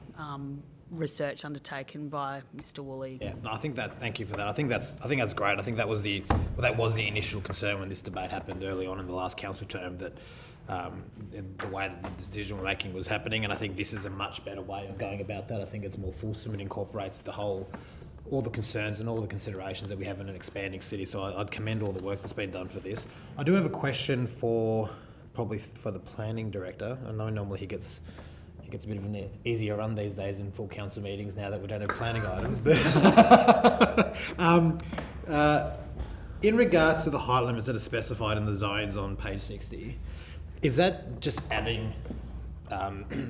research undertaken by Mr. Woolley. Yeah, no, thank you for that. I think that's great. I think that was the initial concern when this debate happened early on in the last council term, that the way that the decision making was happening, and I think this is a much better way of going about that. I think it's more fulsome and incorporates all the concerns and all the considerations that we have in an expanding city. So I'd commend all the work that's been done for this. I do have a question probably for the planning director. I know normally he gets a bit of an easier run these days in full council meetings now that we don't have planning items. But in regards to the height limits that are specified in the zones on page 60, is that just adding,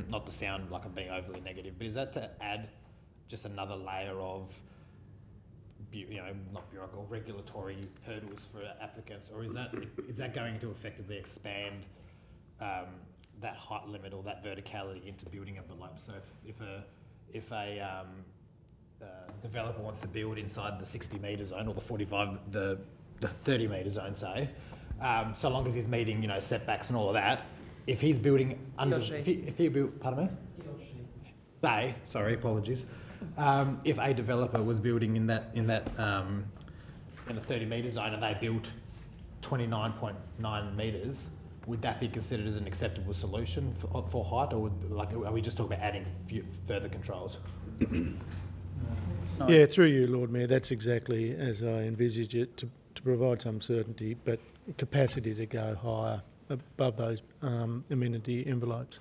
not to sound like I'm being overly negative, but is that to add just another layer of, not bureaucratic, regulatory hurdles for applicants, or is that going to effectively expand that height limit or that verticality into building envelope? So if a developer wants to build inside the 60 metre zone or the 30 metre zone, say, so long as he's meeting setbacks and all of that, if he's building under, if he built, pardon me? Apologies. If a developer was building in a 30 metre zone and they built 29.9 metres, would that be considered as an acceptable solution for height, or are we just talking about adding further controls? Yeah, through you, Lord Mayor, that's exactly as I envisage it, to provide some certainty, but capacity to go higher above those amenity envelopes.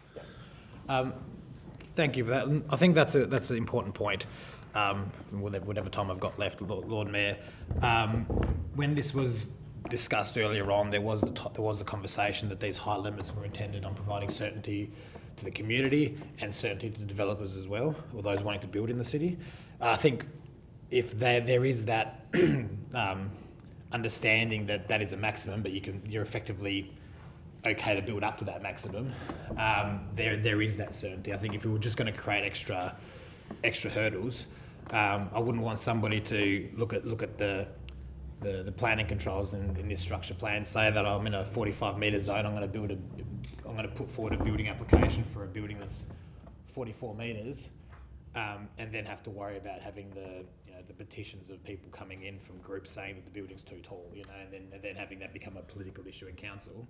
Thank you for that. I think that's an important point. Whatever time I've got left, Lord Mayor, when this was discussed earlier on, there was the conversation that these height limits were intended on providing certainty to the community and certainty to developers as well, or those wanting to build in the city. I think if there is that understanding that is a maximum, but you're effectively okay to build up to that maximum, there is that certainty. I think if we were just going to create extra hurdles, I wouldn't want somebody to look at the planning controls in this structure plan, say that I'm in a 45 metre zone, I'm going to put forward a building application for a building that's 44 metres, and then have to worry about having the petitions of people coming in from groups saying that the building's too tall, and then having that become a political issue in council.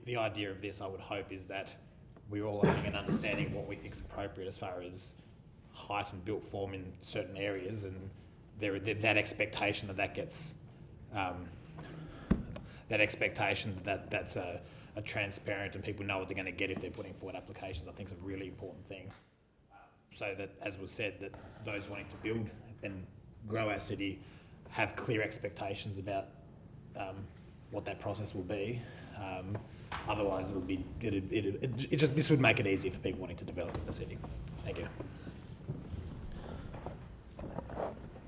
The idea of this, I would hope, is that we're all having an understanding of what we think is appropriate as far as height and built form in certain areas, and that expectation that gets that's a transparent and people know what they're going to get if they're putting forward applications, I think is a really important thing. So that, as was said, that those wanting to build and grow our city have clear expectations about what that process will be. Otherwise, this would make it easier for people wanting to develop in the city. Thank you.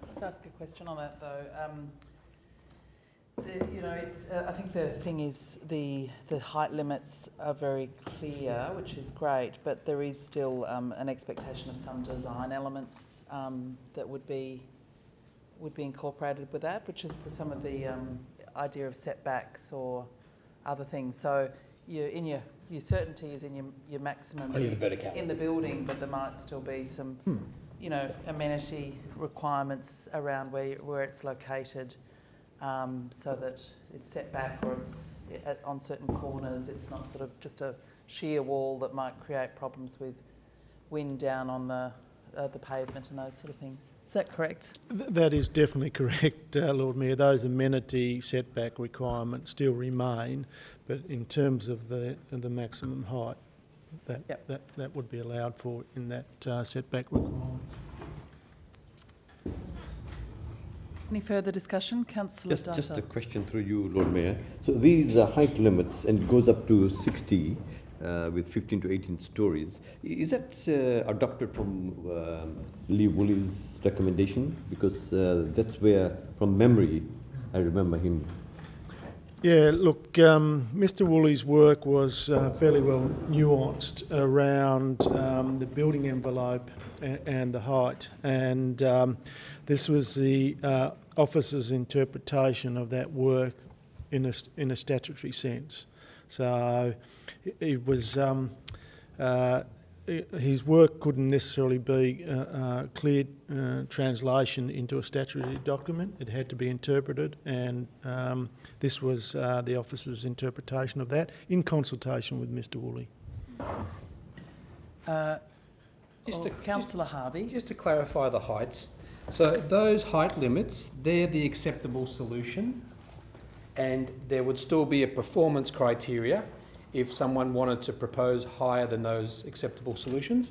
Just ask a question on that though. You know, it's. I think the thing is the height limits are very clear, which is great, but there is still an expectation of some design elements that would be incorporated with that, which is some of the idea of setbacks or other things. So your certainty is in your maximum in the building, but there might still be some, you know, amenity requirements around where it's located. So that it's set back or it's on certain corners. It's not sort of just a sheer wall that might create problems with wind down on the pavement and those sort of things. Is that correct? That is definitely correct, Lord Mayor. Those amenity setback requirements still remain, but in terms of the maximum height, that would be allowed for in that setback requirement. Any further discussion? Councillor Dutta. Just a question through you, Lord Mayor. So these height limits, and it goes up to 60 with 15 to 18 stories. Is that adopted from Lee Woolley's recommendation? Because that's where, from memory, I remember him. Yeah, look, Mr. Woolley's work was fairly well nuanced around the building envelope and the height, and this was the officer's interpretation of that work in a statutory sense. So it was his work couldn't necessarily be clear translation into a statutory document. It had to be interpreted, and this was the officer's interpretation of that in consultation with Mr. Woolley. Councillor Harvey. Just to clarify the heights. So those height limits, they're the acceptable solution, and there would still be a performance criteria if someone wanted to propose higher than those acceptable solutions.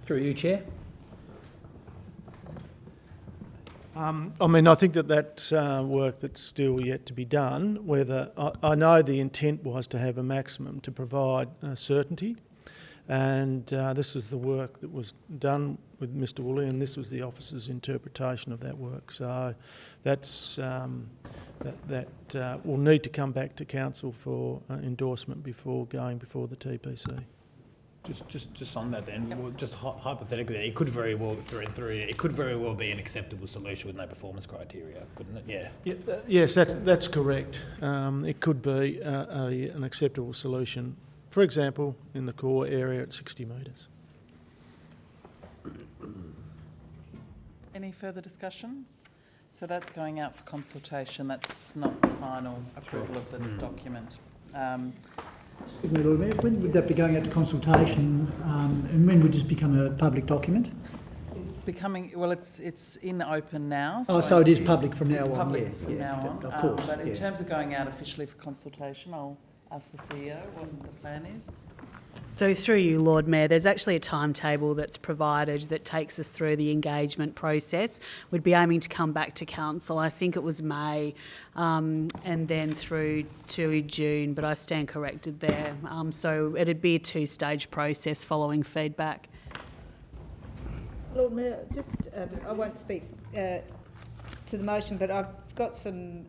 Through you, Chair. I mean, I think that's work that's still yet to be done. Whether I know the intent was to have a maximum to provide certainty, and this is the work that was done with Mr. Woolley, and this was the officer's interpretation of that work. So that's that will need to come back to council for endorsement before going before the TPC. Just on that then, well, just hypothetically, it could very well it could very well be an acceptable solution with no performance criteria, couldn't it? Yeah. Yes, that's correct. It could be an acceptable solution. For example, in the core area at 60 metres. Any further discussion? So that's going out for consultation. That's not the final approval of the document. Excuse me, Lord Mayor, when would that be going out to consultation, and when would this become a public document? It's becoming, well, it's in open now. So it is public from now on? It's public from now on. Of course. But in terms of going out officially for consultation, I'll ask the CEO what the plan is. So through you, Lord Mayor, there's actually a timetable that's provided that takes us through the engagement process. We'd be aiming to come back to council, I think it was May, and then through to June, but I stand corrected there. So it'd be a two-stage process following feedback. Lord Mayor, just, I won't speak to the motion, but I've got some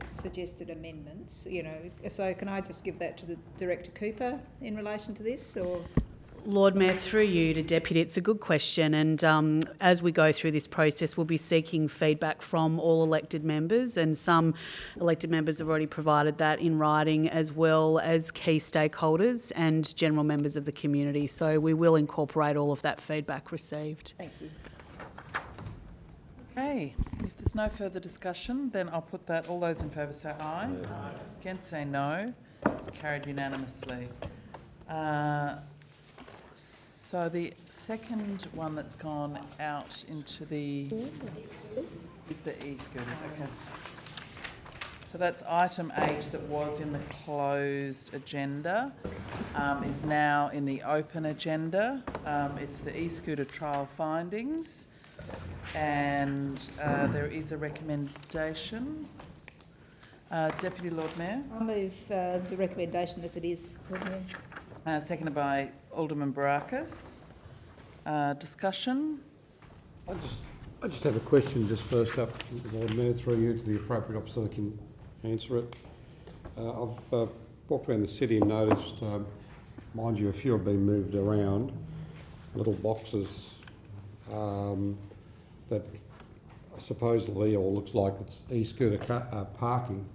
suggested amendments, you know, so can I just give that to the Director Cooper in relation to this, or...? Lord Mayor, through you to Deputy, it's a good question, and as we go through this process, we'll be seeking feedback from all elected members, and some elected members have already provided that in writing, as well as key stakeholders and general members of the community. So we will incorporate all of that feedback received. Thank you. Okay, if there's no further discussion, then I'll put that. All those in favour say aye. Aye. Against say no. It's carried unanimously. So the second one that's gone out into the is the e-scooters. Okay. So that's item 8 that was in the closed agenda, is now in the open agenda. It's the e-scooter trial findings. And there is a recommendation. Deputy Lord Mayor. I'll move the recommendation as it is, Lord Mayor. Seconded by Alderman Barakis. Discussion? I just have a question just first up, Lord Mayor, through you to the appropriate officer that can answer it. I've walked around the city and noticed, mind you, a few have been moved around, little boxes that supposedly, or looks like it's e-scooter parking.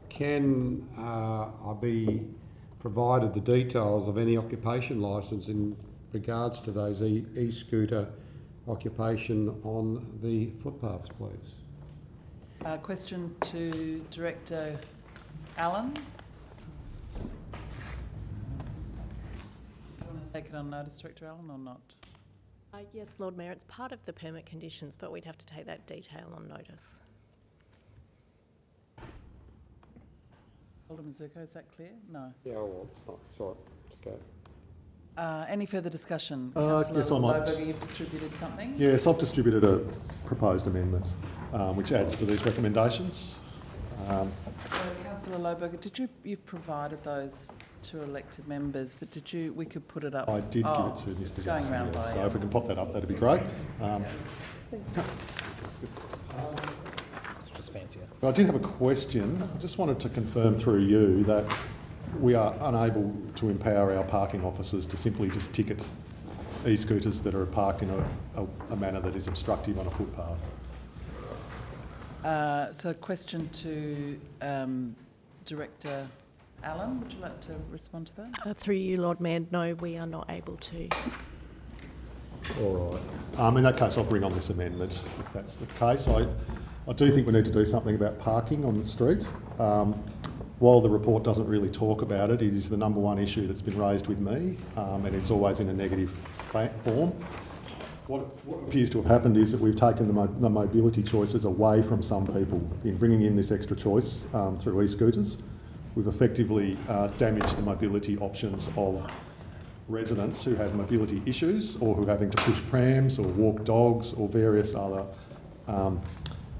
Can I be provided the details of any occupation licence in regards to those e-scooter occupation on the footpaths, please? Question to Director Allen. Do you want to take it on notice, Director Allen, or not? Yes, Lord Mayor, it's part of the permit conditions, but we'd have to take that detail on notice. Alderman Zirko, is that clear? No. Yeah, well, it's not. Sorry, it's okay. Any further discussion? Yes, I might. Lohberger, you've distributed something? Yes, I've distributed a proposed amendment which adds to these recommendations. Councillor Lohberger, you've provided those to elected members, but we could put it up. I did give it to Mr. It's going Johnson, around yes. by. So if we can pop that up, that'd be great. It's just fancier. But I did have a question. I just wanted to confirm through you that we are unable to empower our parking officers to simply just ticket e-scooters that are parked in a manner that is obstructive on a footpath. So a question to Director Allen. Would you like to respond to that? Through you, Lord Mayor, no, we are not able to. All right. In that case, I'll bring on this amendment if that's the case. I do think we need to do something about parking on the street. While the report doesn't really talk about it, it is the number one issue that's been raised with me, and it's always in a negative form. What appears to have happened is that we've taken the mobility choices away from some people in bringing in this extra choice through e-scooters. We've effectively damaged the mobility options of residents who have mobility issues or who are having to push prams or walk dogs or various other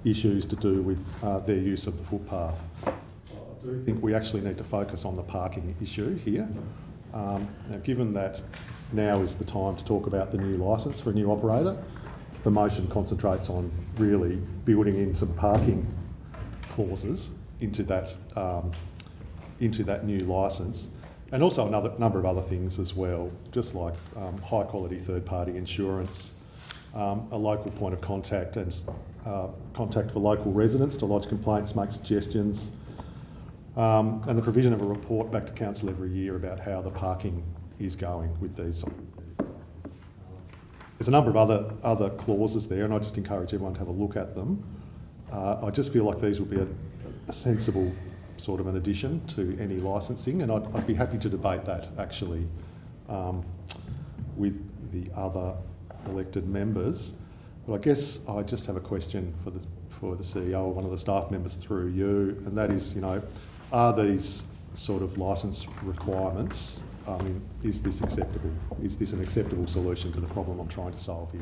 issues to do with their use of the footpath. I do think we actually need to focus on the parking issue here. Now, given that now is the time to talk about the new licence for a new operator, the motion concentrates on really building in some parking clauses into that new licence, and also another number of other things as well, just like high quality third party insurance, a local point of contact and contact for local residents to lodge complaints, make suggestions, and the provision of a report back to council every year about how the parking is going with these. There's a number of other clauses there, and I just encourage everyone to have a look at them. I just feel like these would be a sensible sort of an addition to any licensing, and I'd be happy to debate that actually with the other elected members. But I guess I just have a question for the CEO or one of the staff members through you, and that is, are these sort of licence requirements, is this acceptable? Is this an acceptable solution to the problem I'm trying to solve here?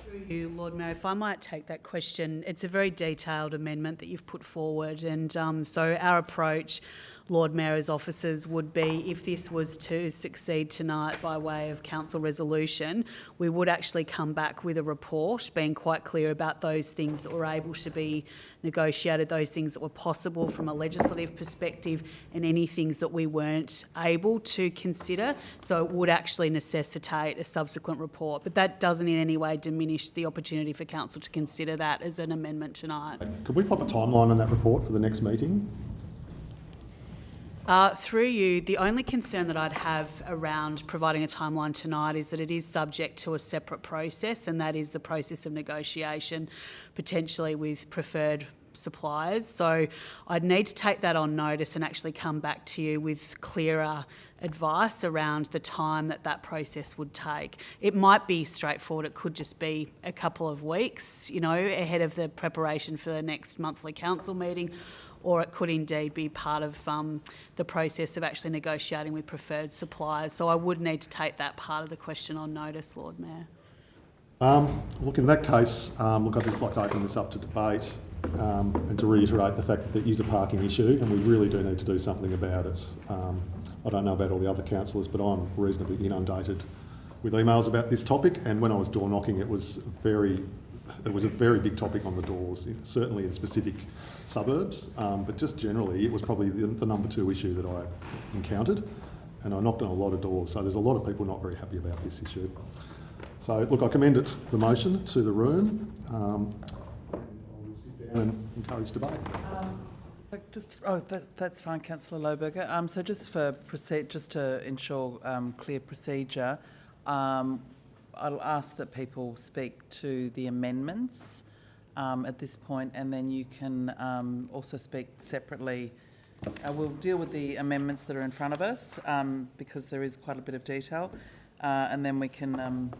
Through you, Lord Mayor, if I might take that question. It's a very detailed amendment that you've put forward, and so our approach, Lord Mayor's officers, would be, if this was to succeed tonight by way of council resolution, we would actually come back with a report being quite clear about those things that were able to be negotiated, those things that were possible from a legislative perspective, and any things that we weren't able to consider. So it would actually necessitate a subsequent report, but that doesn't in any way diminish the opportunity for council to consider that as an amendment tonight. Could we pop a timeline on that report for the next meeting? Through you, the only concern that I'd have around providing a timeline tonight is that it is subject to a separate process, and that is the process of negotiation, potentially with preferred suppliers. So I'd need to take that on notice and actually come back to you with clearer advice around the time that process would take. It might be straightforward. It could just be a couple of weeks, ahead of the preparation for the next monthly council meeting, or it could indeed be part of the process of actually negotiating with preferred suppliers. So I would need to take that part of the question on notice, Lord Mayor. Look, in that case, I'd just like to open this up to debate and to reiterate the fact that there is a parking issue and we really do need to do something about it. I don't know about all the other councillors, but I'm reasonably inundated with emails about this topic, and when I was door knocking, it was a very big topic on the doors, certainly in specific suburbs, but just generally, it was probably the number 2 issue that I encountered, and I knocked on a lot of doors, so there's a lot of people not very happy about this issue. So, look, I commend the motion to the room, and I'll sit down and encourage debate. That's fine, Councillor Lohberger. So just to ensure clear procedure, I'll ask that people speak to the amendments at this point, and then you can also speak separately. We'll deal with the amendments that are in front of us because there is quite a bit of detail, and then we can,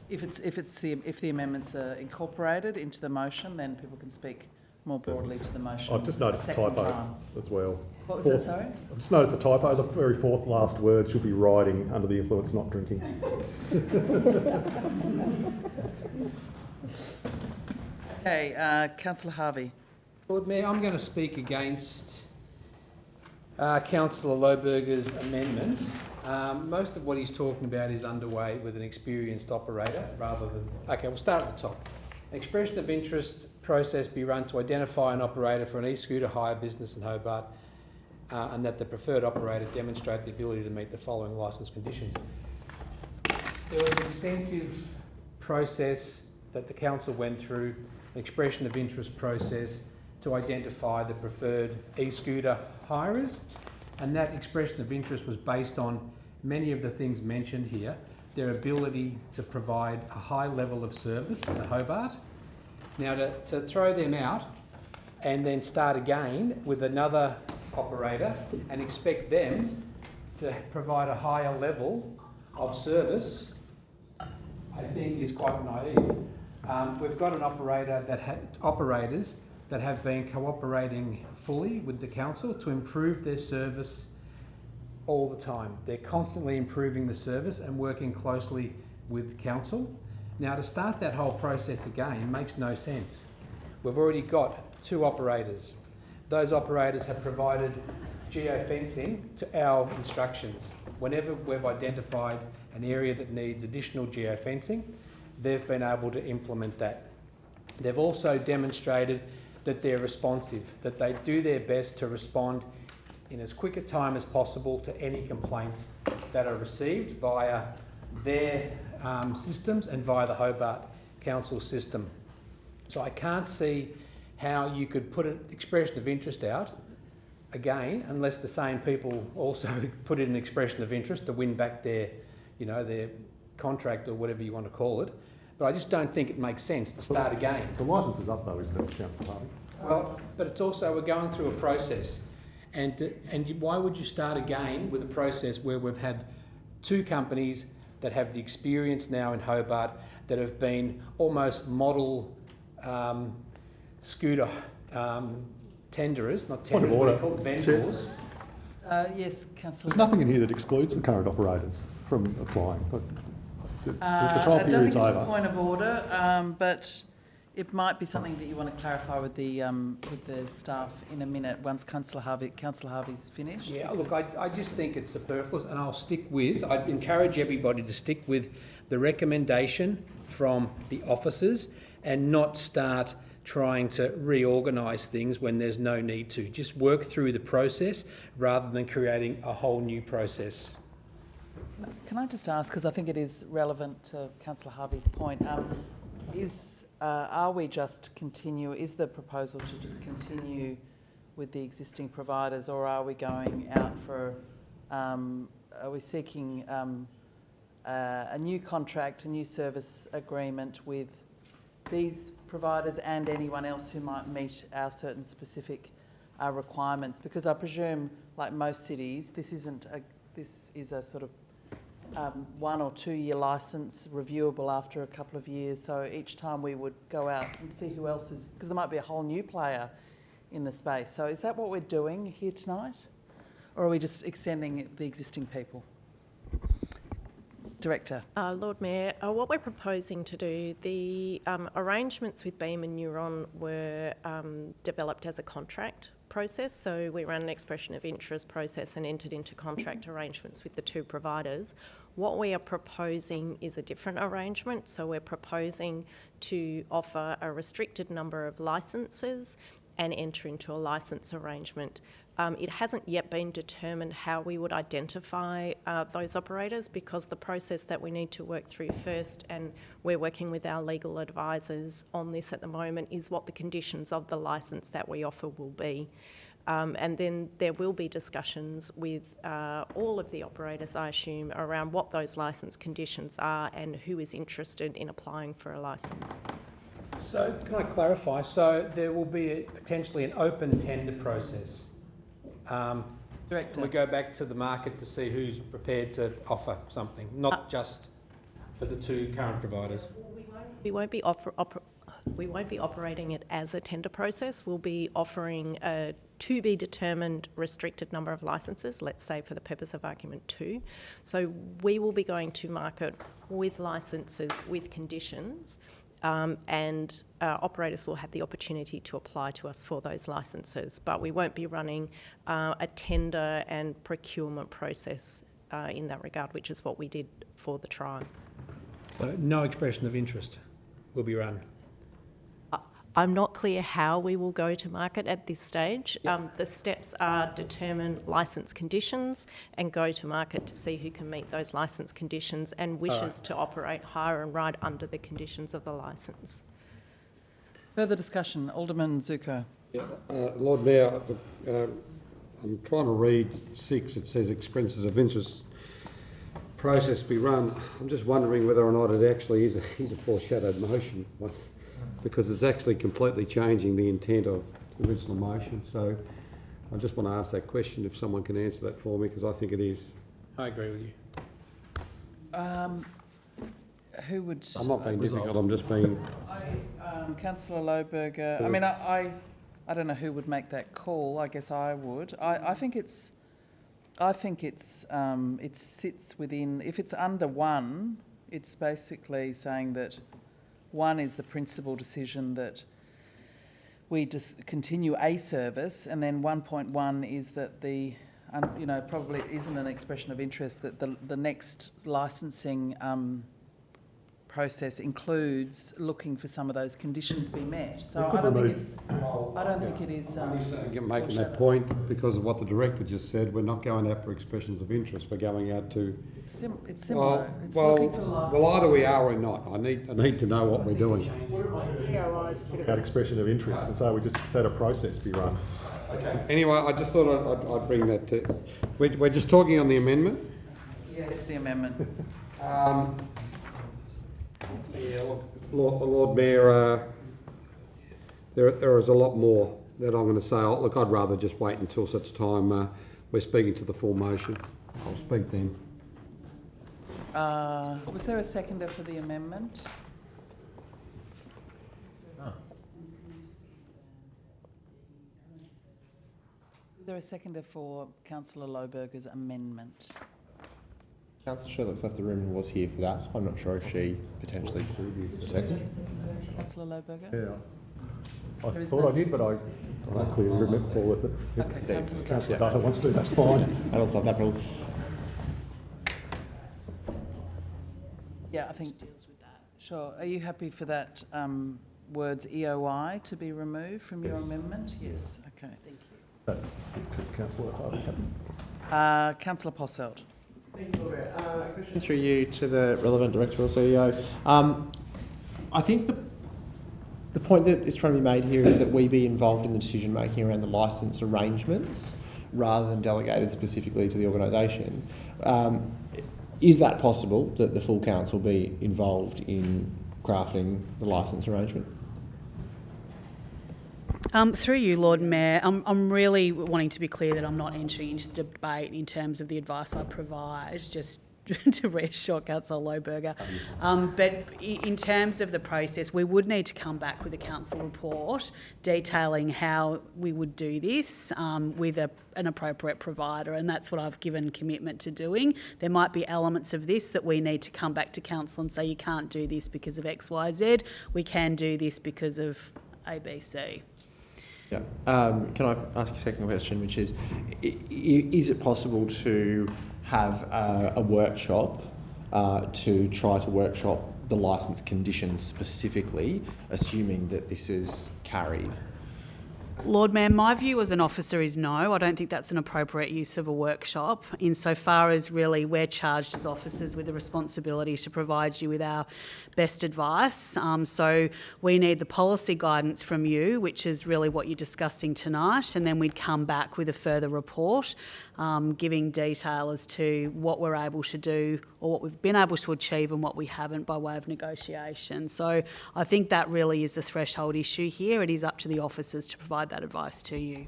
if the amendments are incorporated into the motion, then people can speak more broadly to the motion. I've just noticed a typo as well. What was that, sorry? I've just noticed a typo. The very 4th last word should be riding under the influence, not drinking. Okay, Councillor Harvey. Lord Mayor, I'm going to speak against Councillor Lohberger's amendment. Most of what he's talking about is underway with an experienced operator rather than... Okay, we'll start at the top. Expression of interest process be run to identify an operator for an e-scooter hire business in Hobart, and that the preferred operator demonstrate the ability to meet the following licence conditions. There was an extensive process that the council went through, an expression of interest process to identify the preferred e-scooter hirers, and that expression of interest was based on many of the things mentioned here, their ability to provide a high level of service to Hobart. Now to throw them out and then start again with another operator and expect them to provide a higher level of service, I think is quite naive. We've got an operator operators that have been cooperating fully with the council to improve their service all the time. They're constantly improving the service and working closely with council. Now, to start that whole process again makes no sense. We've already got 2 operators. Those operators have provided geofencing to our instructions. Whenever we've identified an area that needs additional geofencing, they've been able to implement that. They've also demonstrated that they're responsive, that they do their best to respond in as quick a time as possible to any complaints that are received via their systems and via the Hobart Council system. So I can't see how you could put an expression of interest out again, unless the same people also put in an expression of interest to win back their, their contract or whatever you want to call it. But I just don't think it makes sense to start again. The licence is up though, isn't it, Councillor Harvey? Well, but it's also, we're going through a process. And why would you start again with a process where we've had 2 companies that have the experience now in Hobart that have been almost model scooter tenderers, not tenderers, what are they called? Vendors. Yes, Councillor. There's nothing in here that excludes the current operators from applying. But the trial I don't period's think it's over. a point of order, but it might be something that you want to clarify with the staff in a minute once Councillor Harvey's finished. Yeah, look, I just think it's superfluous, and I'd encourage everybody to stick with the recommendation from the officers and not start trying to reorganise things when there's no need to. Just work through the process rather than creating a whole new process. Can I just ask, because I think it is relevant to Councillor Harvey's point, are we just is the proposal to just continue with the existing providers, or are we going out for, are we seeking a new contract, a new service agreement with these providers and anyone else who might meet our certain specific requirements? Because I presume, like most cities, this is a sort of 1 or 2 year licence, reviewable after a couple of years. So each time we would go out and see who else is, because there might be a whole new player in the space. So is that what we're doing here tonight? Or are we just extending the existing people? Director. Lord Mayor, what we're proposing to do, the arrangements with Beam and Neuron were developed as a contract process. So we ran an expression of interest process and entered into contract arrangements with the two providers. What we are proposing is a different arrangement. So we're proposing to offer a restricted number of licences and enter into a licence arrangement. It hasn't yet been determined how we would identify those operators, because the process that we need to work through first, and we're working with our legal advisors on this at the moment, is what the conditions of the licence that we offer will be. And then there will be discussions with all of the operators, I assume, around what those licence conditions are and who is interested in applying for a licence. So can I clarify? So there will be potentially an open tender process. Director. We go back to the market to see who's prepared to offer something, not just for the two current providers. We won't be operating it as a tender process. We'll be offering a to be determined restricted number of licences, let's say for the purpose of argument 2. So we will be going to market with licences with conditions, and operators will have the opportunity to apply to us for those licences, but we won't be running a tender and procurement process in that regard, which is what we did for the trial. So no expression of interest will be run. I'm not clear how we will go to market at this stage. The steps are determine licence conditions and go to market to see who can meet those licence conditions and wishes to operate hire and ride under the conditions of the licence. Further discussion. Alderman Zuko. Yeah, Lord Mayor, I'm trying to read 6. It says expressions of interest process be run. I'm just wondering whether or not it actually is a foreshadowed motion, because it's actually completely changing the intent of the original motion. So I just want to ask that question, if someone can answer that for me, because I think it is. I agree with you. Who would... I'm not being difficult, I'm just being... Councillor Lohberger. I mean, I don't know who would make that call. I guess I would. I think it sits within... If it's under 1, it's basically saying that 1 is the principal decision that we just continue a service, and then 1.1 is that the, probably isn't an expression of interest, that the next licensing process includes looking for some of those conditions be met. So I don't think it is. Making that point because of what the director just said. We're not going out for expressions of interest. We're going out to. It's similar. It's looking for well, either we are or not. I need to know what we're doing. About expression of interest, and so we just let a process be run. Anyway, I just thought I'd bring that to. We're just talking on the amendment. Yeah, it's the amendment. Yeah, Lord Mayor, there is a lot more that I'm going to say. Look, I'd rather just wait until such time we're speaking to the full motion. I'll speak then. Was there a seconder for the amendment? Oh. Is there a seconder for Councillor Lohberger's amendment? Councillor Sherlock's left the room and was here for that. I'm not sure if she potentially seconded. Councillor Lohberger? Yeah. I thought I did, but I don't clearly recall it. But Okay, Councillor Dutta wants to do, that's fine. I also have that problem. Yeah, I think deals with that. Sure. Are you happy for that words EOI to be removed from your amendment? Yes. Okay. Thank you. Councillor Councillor Posselt. Thank you, Lord Mayor. A question through you to the relevant director or CEO. I think the point that is trying to be made here is that we be involved in the decision making around the licence arrangements rather than delegated specifically to the organisation. Is that possible, that the full council be involved in crafting the licence arrangement? Through you, Lord Mayor, I'm really wanting to be clear that I'm not entering into the debate in terms of the advice I provide, just to reassure Councillor Lohberger. But in terms of the process, we would need to come back with a council report detailing how we would do this with an appropriate provider, and that's what I've given commitment to doing. There might be elements of this that we need to come back to council and say you can't do this because of X, Y, Z. We can do this because of A, B, C. Yeah. Can I ask a second question, which is it possible to have a workshop to try to workshop the licence conditions specifically, assuming that this is carried? Lord Mayor, my view as an officer is no. I don't think that's an appropriate use of a workshop, insofar as really we're charged as officers with the responsibility to provide you with our best advice. So we need the policy guidance from you, which is really what you're discussing tonight, and then we'd come back with a further report giving detail as to what we're able to do or what we've been able to achieve and what we haven't by way of negotiation. So I think that really is the threshold issue here. It is up to the officers to provide that advice to you.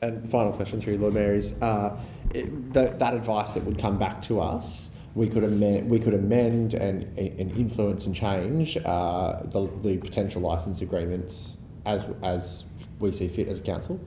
And final question through Lord Mayor is that advice that would come back to us, we could amend and influence and change the potential licence agreements as we see fit as a council.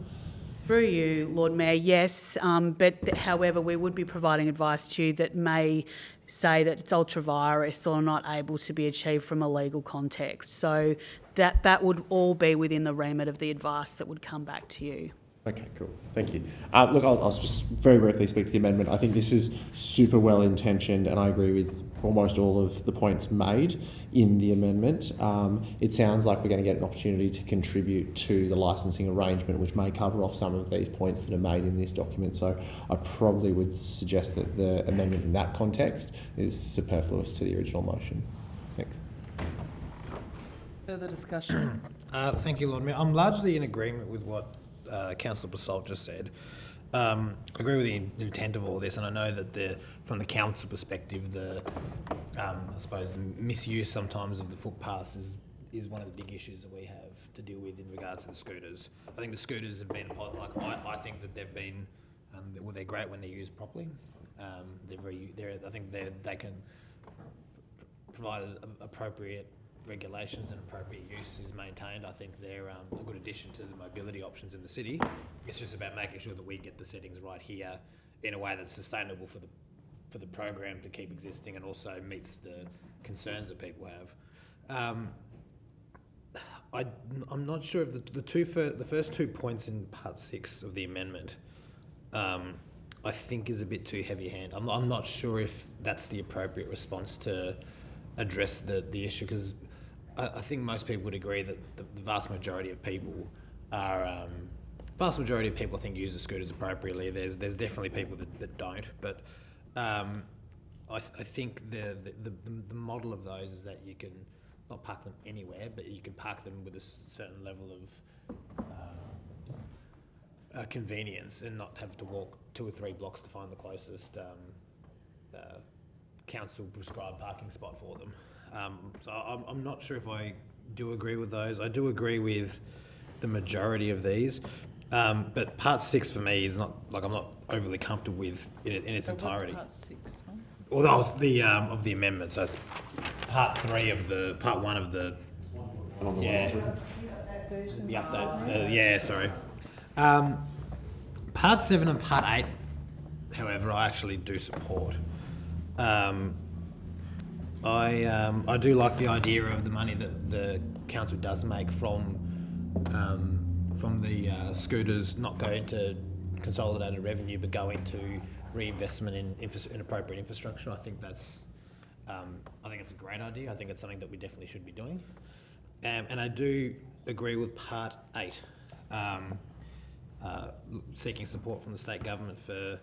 Through you, Lord Mayor, yes, but however, we would be providing advice to you that may say that it's ultra-virus or not able to be achieved from a legal context. So that would all be within the remit of the advice that would come back to you. Okay, cool. Thank you. Look, I'll just very briefly speak to the amendment. I think this is super well intentioned, and I agree with almost all of the points made in the amendment. It sounds like we're going to get an opportunity to contribute to the licensing arrangement, which may cover off some of these points that are made in this document. So I probably would suggest that the amendment in that context is superfluous to the original motion. Thanks. Further discussion? Thank you, Lord Mayor. I'm largely in agreement with what Councillor Basalt just said. I agree with the intent of all this, and I know that from the council perspective, I suppose the misuse sometimes of the footpaths is one of the big issues that we have to deal with in regards to the scooters. I think the scooters have been I think that they've been they're great when they're used properly. I think they can provide appropriate regulations and appropriate use is maintained. I think they're a good addition to the mobility options in the city. It's just about making sure that we get the settings right here in a way that's sustainable for the program to keep existing and also meets the concerns that people have. I'm not sure if the first 2 points in part 6 of the amendment I think is a bit too heavy-handed. I'm not sure if that's the appropriate response to address the issue, because I think most people would agree that the vast majority of people I think use the scooters appropriately. There's definitely people that don't, but I think the model of those is that you can not park them anywhere, but you can park them with a certain level of convenience and not have to walk 2 or 3 blocks to find the closest council prescribed parking spot for them. So I'm not sure if I do agree with those. I do agree with the majority of these, but part 6 for me is not, I'm not overly comfortable with in its entirety. What's part 6? Well, that was the of the amendment. So it's part 1 of the yeah. The update. Yeah, sorry. Part 7 and part 8, however, I actually do support. I do like the idea of the money that the council does make from the scooters not going to consolidated revenue but going to reinvestment in appropriate infrastructure. I think that's it's a great idea. I think it's something that we definitely should be doing. And I do agree with part 8, seeking support from the state government for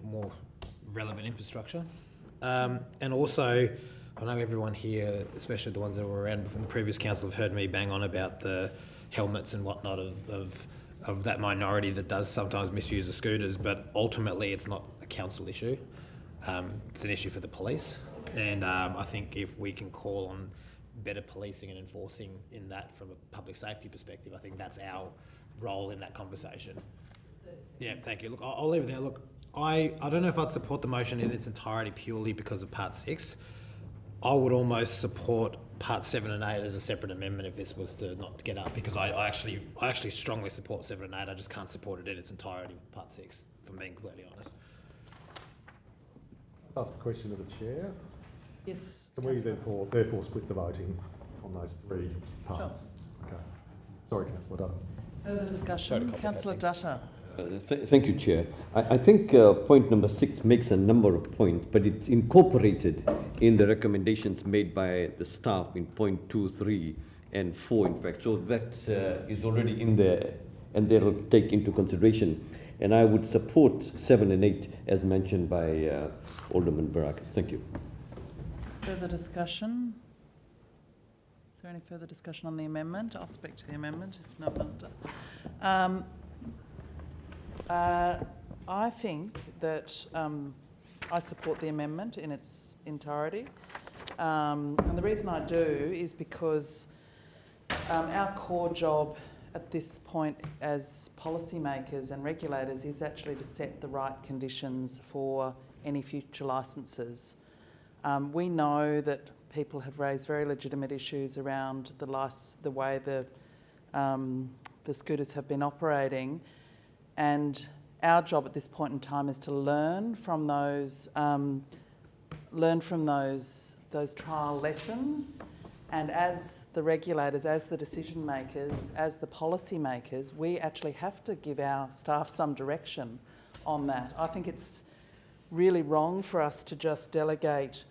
more relevant infrastructure. And also, I know everyone here, especially the ones that were around from the previous council, have heard me bang on about the helmets and whatnot of that minority that does sometimes misuse the scooters, but ultimately it's not a council issue. It's an issue for the police. And I think if we can call on better policing and enforcing in that from a public safety perspective, I think that's our role in that conversation. Yeah, thank you. Look, I'll leave it there. Look, I don't know if I'd support the motion in its entirety purely because of part 6. I would almost support part 7 and 8 as a separate amendment if this was to not get up, because I actually strongly support 7 and 8. I just can't support it in its entirety, part 6, if I'm being completely honest. Ask a question to the chair. Yes. Can we therefore split the voting on those 3 parts? Sure. Okay. Sorry, Councillor Dutton. Further discussion? Councillor Dutta. Thank you, Chair. I think point number 6 makes a number of points, but it's incorporated in the recommendations made by the staff in point 2, 3 and 4, in fact. So that is already in there and they'll take into consideration. And I would support 7 and 8 as mentioned by Alderman Barakis. Thank you. Further discussion? Is there any further discussion on the amendment? I'll speak to the amendment if no one else does. I think that I support the amendment in its entirety. And the reason I do is because our core job at this point as policymakers and regulators is actually to set the right conditions for any future licences. We know that people have raised very legitimate issues around the way the scooters have been operating, and our job at this point in time is to learn from those trial lessons. And as the regulators, as the decision makers, as the policy makers, we actually have to give our staff some direction on that. I think it's really wrong for us to just delegate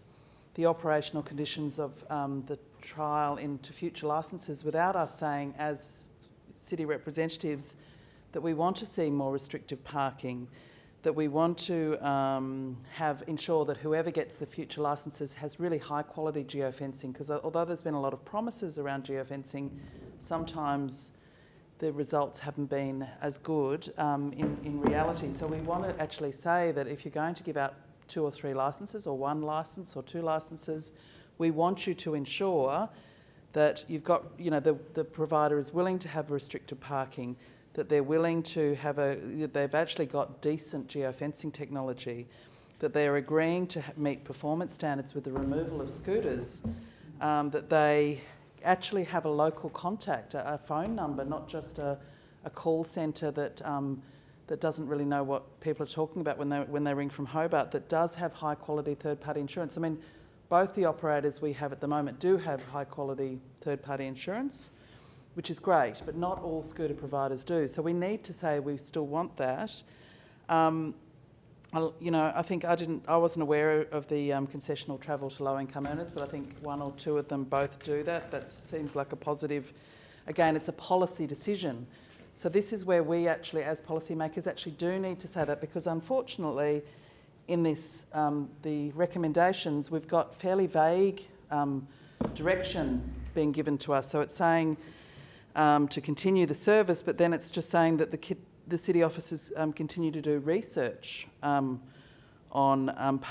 the operational conditions of the trial into future licences without us saying, as city representatives, that we want to see more restrictive parking, that we want to ensure that whoever gets the future licences has really high quality geofencing, because although there's been a lot of promises around geofencing, sometimes the results haven't been as good in reality. So we want to actually say that if you're going to give out 2 or 3 licences, or 1 licence or 2 licences, we want you to ensure that you've got, the provider is willing to have restricted parking, that they're willing to have they've actually got decent geofencing technology, that they're agreeing to meet performance standards with the removal of scooters, that they actually have a local contact, a phone number, not just a call centre that doesn't really know what people are talking about when they ring from Hobart, that does have high quality third-party insurance. I mean, both the operators we have at the moment do have high quality third-party insurance, which is great, but not all scooter providers do. So we need to say we still want that. I think I wasn't aware of the concessional travel to low-income earners, but I think 1 or 2 of them both do that. That seems like a positive. Again, it's a policy decision. So this is where we actually, as policymakers, actually do need to say that, because unfortunately, in this, the recommendations, we've got fairly vague direction being given to us. So it's saying to continue the service, but then it's just saying that the city officers continue to do research on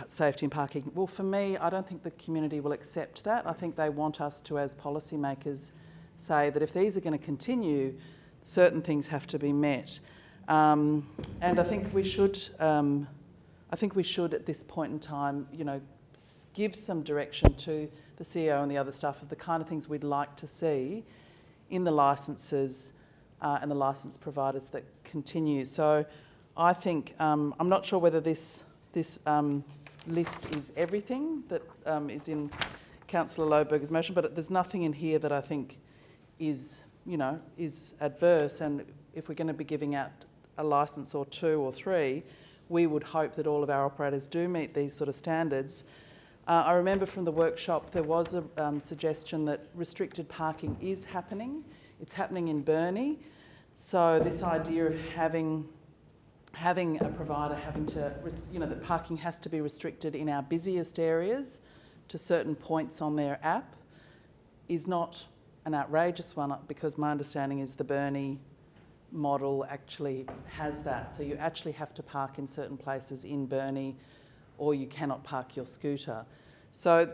safety and parking. Well, for me, I don't think the community will accept that. I think they want us to, as policymakers, say that if these are going to continue, certain things have to be met. And I think we should, at this point in time, give some direction to the CEO and the other staff of the kind of things we'd like to see in the licences and the licence providers that continue. So I think, I'm not sure whether this list is everything that is in Councillor Lohberger's motion, but there's nothing in here that I think is adverse. And if we're going to be giving out a licence or 2 or 3, we would hope that all of our operators do meet these sort of standards. I remember from the workshop there was a suggestion that restricted parking is happening. It's happening in Burnie. So this idea of having a provider having to, that parking has to be restricted in our busiest areas to certain points on their app is not an outrageous one, because my understanding is the Burnie model actually has that. So you actually have to park in certain places in Burnie, or you cannot park your scooter. So,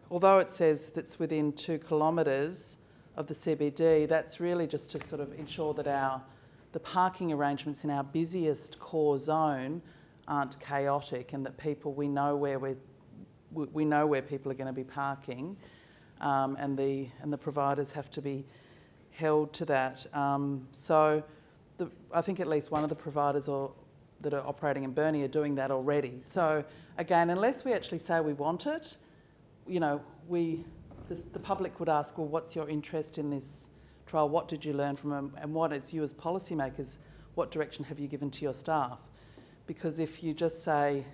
although it says that's within 2 kilometres of the CBD, that's really just to sort of ensure that the parking arrangements in our busiest core zone aren't chaotic, and that we know where people are going to be parking, and the providers have to be held to that. I think at least one of the providers that are operating in Burnie are doing that already. So again, unless we actually say we want it, the public would ask, well, what's your interest in this trial, what did you learn from them, and what is you as policymakers, what direction have you given to your staff? Because if you just say,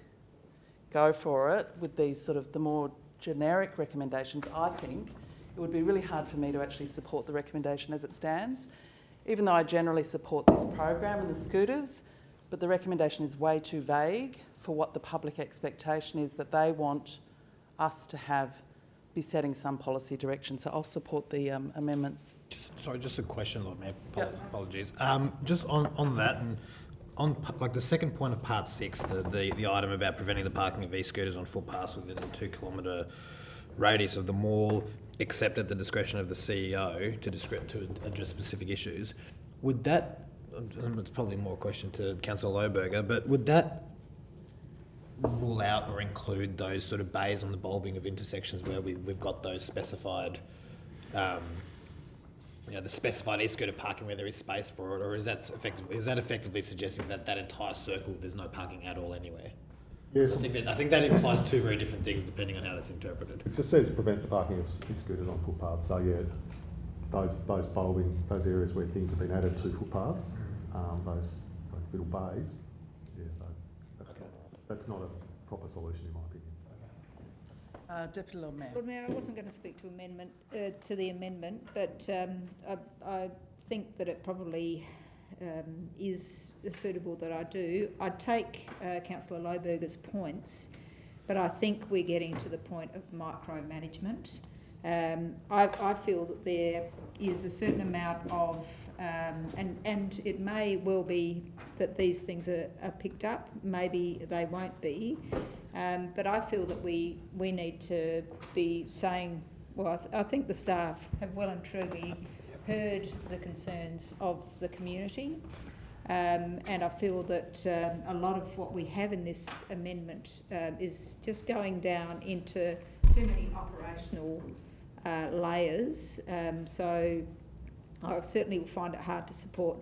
go for it with these sort of the more generic recommendations, I think it would be really hard for me to actually support the recommendation as it stands, even though I generally support this program and the scooters, but the recommendation is way too vague for what the public expectation is that they want us to be setting some policy direction. So I'll support the amendments. Sorry, just a question, Lord Mayor. Apologies. Just on that, and on like the second point of part 6, the item about preventing the parking of e-scooters on footpaths within the 2 kilometre radius of the mall, except at the discretion of the CEO to address specific issues. Would that, and it's probably more a question to Councillor Lohberger, but would that rule out or include those sort of bays on the bulbing of intersections where we've got those specified, the specified e-scooter parking where there is space for it, or is that effectively suggesting that that entire circle there's no parking at all anywhere? Yes. I think that implies two very different things depending on how that's interpreted. It just says prevent the parking of e-scooters on footpaths. So yeah, those bulbing, those areas where things have been added to footpaths, those little bays, yeah, that's not a proper solution in my opinion. Deputy Lord Mayor. Lord Mayor, I wasn't going to speak to the amendment, but I think that it probably is suitable that I do. I'd take Councillor Lohberger's points, but I think we're getting to the point of micromanagement. I feel that there is a certain amount of, and it may well be that these things are picked up, maybe they won't be, but I feel that we need to be saying, well, I think the staff have well and truly heard the concerns of the community, and I feel that a lot of what we have in this amendment is just going down into too many operational layers, so I certainly will find it hard to support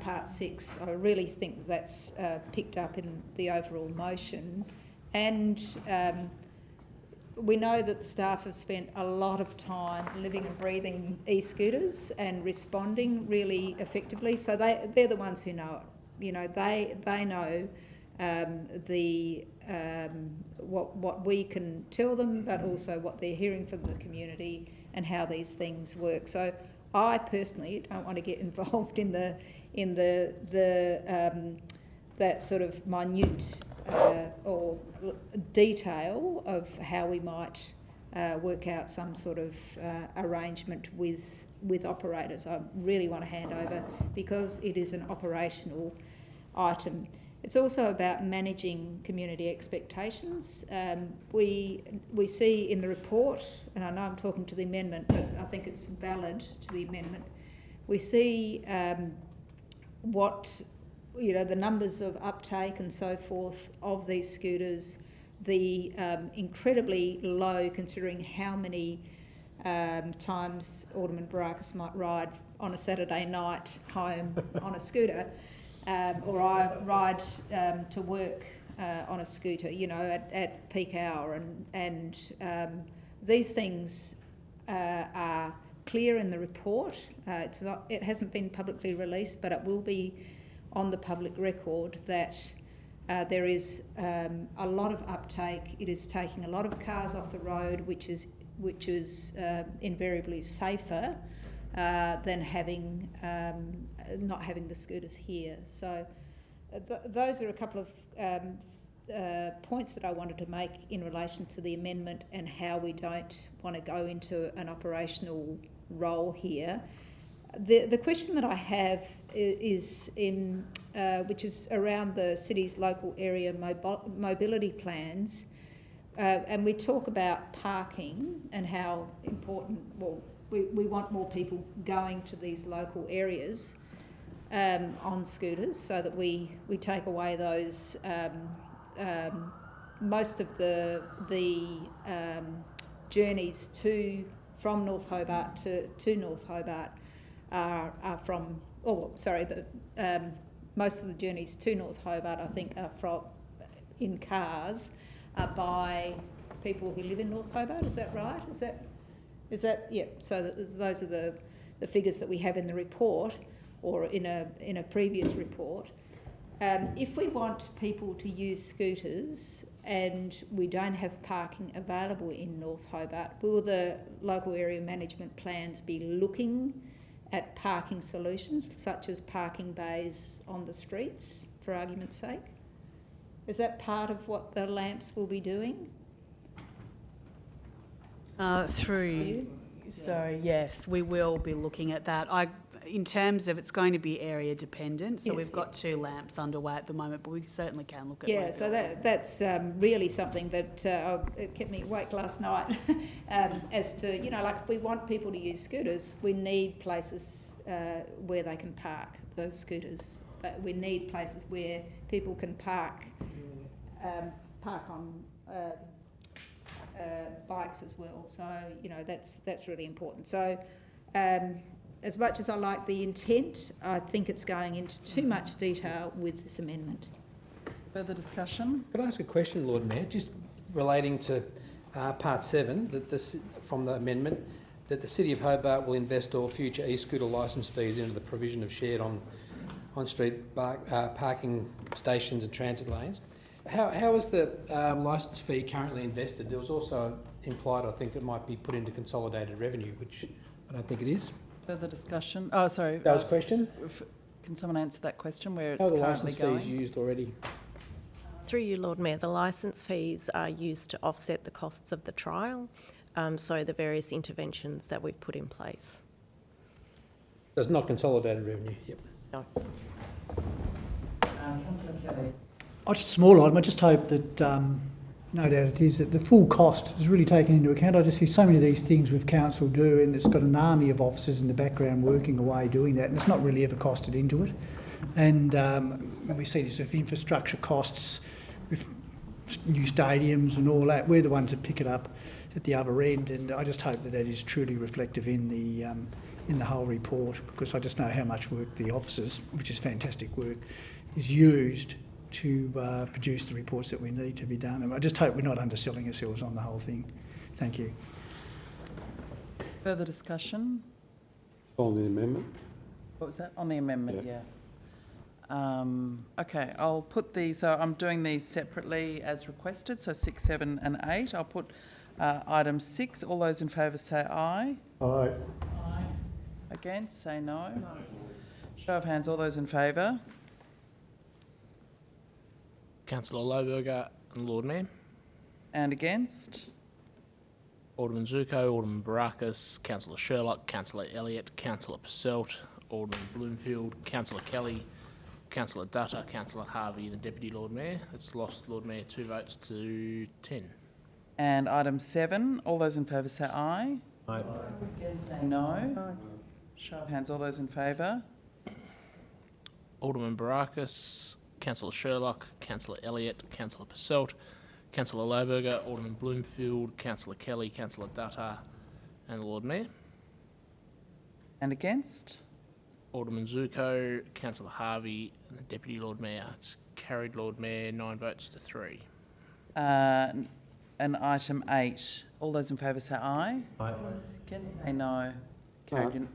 part 6. I really think that's picked up in the overall motion, and we know that the staff have spent a lot of time living and breathing e-scooters and responding really effectively. So they're the ones who know it. You know, they know what we can tell them, but also what they're hearing from the community and how these things work. So I personally don't want to get involved in that sort of minute or detail of how we might work out some sort of arrangement with operators. I really want to hand over because it is an operational item. It's also about managing community expectations. We see in the report, and I know I'm talking to the amendment, but I think it's valid to the amendment, we see the numbers of uptake and so forth of these scooters, the incredibly low considering how many times Alderman Barakis might ride on a Saturday night home on a scooter, or I ride to work on a scooter, at peak hour, and these things are clear in the report. It hasn't been publicly released, but it will be on the public record that there is a lot of uptake. It is taking a lot of cars off the road, which is invariably safer than having not having the scooters here. So those are a couple of points that I wanted to make in relation to the amendment and how we don't want to go into an operational role here. The question that I have is which is around the city's local area mobility plans, and we talk about parking and how important, we want more people going to these local areas on scooters so that we take away those, most of the journeys from North Hobart to North Hobart are from, most of the journeys to North Hobart, I think, are in cars by people who live in North Hobart. Is that right? Is that yeah? So those are the figures that we have in the report or in a previous report. If we want people to use scooters and we don't have parking available in North Hobart, will the local area management plans be looking at parking solutions such as parking bays on the streets, for argument's sake? Is that part of what the LAMPs will be doing? So yes, we will be looking at that. In terms of, it's going to be area dependent, so Yes, we've got 2 lamps underway at the moment, but we certainly can look at Yeah, so that's really something that it kept me awake last night as to, like if we want people to use scooters, we need places where they can park those scooters. We need places where people can park on bikes as well. So, that's really important. So, as much as I like the intent, I think it's going into too much detail with this amendment. Further discussion? Could I ask a question, Lord Mayor, just relating to Part 7 from the amendment, that the City of Hobart will invest all future e-scooter licence fees into the provision of shared on-street parking stations and transit lanes. How is the licence fee currently invested? There was also implied, I think, it might be put into consolidated revenue, which I don't think it is. Further discussion? Oh, sorry. That was a question. Can someone answer that question, where it's How are the currently licence going? fees used already? Through you, Lord Mayor, the licence fees are used to offset the costs of the trial, so the various interventions that we've put in place. It's not consolidated revenue, yep. No. Councillor Kelly. Just a small item. I just hope that, no doubt it is, that the full cost is really taken into account. I just see so many of these things with council do, and it's got an army of officers in the background working away doing that, and it's not really ever costed into it. And we see this with infrastructure costs, with new stadiums and all that. We're the ones that pick it up at the other end, and I just hope that that is truly reflective in the whole report, because I just know how much work the officers, which is fantastic work, is used to produce the reports that we need to be done. And I just hope we're not underselling ourselves on the whole thing. Thank you. Further discussion? On the amendment? What was that? On the amendment, yeah. Okay, I'll put these, so I'm doing these separately as requested, so 6, 7 and 8. I'll put item 6. All those in favour say aye. Aye. Aye. Against, say no. No. Show of hands, all those in favour. Councillor Lohberger and Lord Mayor. And against? Alderman Zuko, Alderman Barakis, Councillor Sherlock, Councillor Elliott, Councillor Passelt, Alderman Bloomfield, Councillor Kelly, Councillor Dutta, Councillor Harvey, the Deputy Lord Mayor. It's lost, Lord Mayor, 2 votes to 10. And item 7, all those in favour say aye. Aye. Against, say no. Aye. Show of hands, all those in favour. Alderman Barakis, Councillor Sherlock, Councillor Elliott, Councillor Passelt, Councillor Lohberger, Alderman Bloomfield, Councillor Kelly, Councillor Dutta and the Lord Mayor. And against? Alderman Zuko, Councillor Harvey and the Deputy Lord Mayor. It's carried, Lord Mayor, 9 votes to 3. And item 8, all those in favour say aye. Aye. Against, say no. Carried.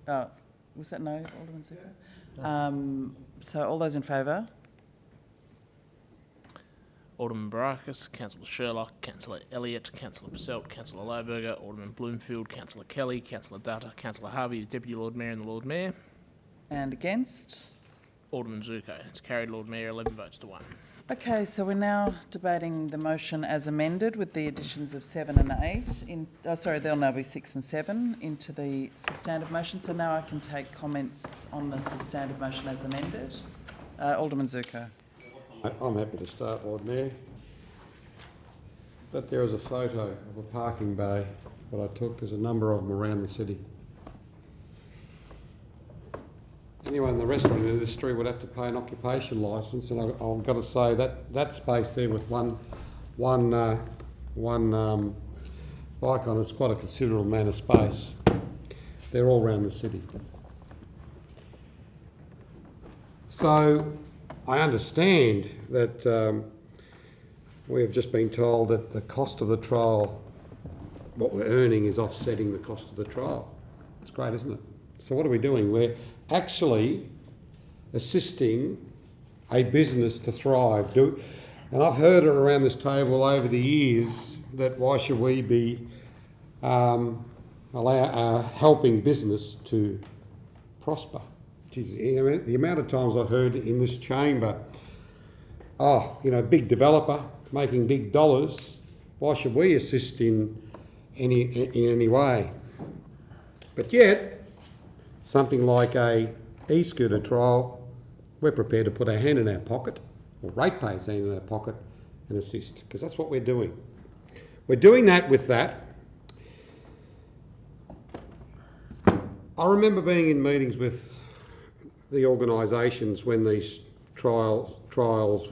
Was that no, Alderman Zuko? No. So all those in favour? Alderman Barakis, Councillor Sherlock, Councillor Elliott, Councillor Passelt, Councillor Lohberger, Alderman Bloomfield, Councillor Kelly, Councillor Dutta, Councillor Harvey, the Deputy Lord Mayor and the Lord Mayor. And against? Alderman Zuko. It's carried, Lord Mayor, 11 votes to 1. Okay, so we're now debating the motion as amended with the additions of 7 and 8. There'll now be 6 and 7 into the substantive motion. So now I can take comments on the substantive motion as amended. Alderman Zuko. I'm happy to start, Lord Mayor. But there is a photo of a parking bay that I took. There's a number of them around the city. Anyone in the restaurant industry would have to pay an occupation licence, and I've got to say that space there with one bike on it's quite a considerable amount of space. They're all around the city. So I understand that we have just been told that the cost of the trial, what we're earning, is offsetting the cost of the trial. It's great, isn't it? So what are we doing? We're actually assisting a business to thrive. And I've heard it around this table over the years that why should we be helping business to prosper? Jeez, you know, the amount of times I heard in this chamber, big developer making big dollars, why should we assist in any way? But yet, something like a e-scooter trial, we're prepared to put our hand in our pocket, or ratepayers' hand in our pocket, and assist, because that's what we're doing. We're doing that with that. I remember being in meetings with the organisations when these trials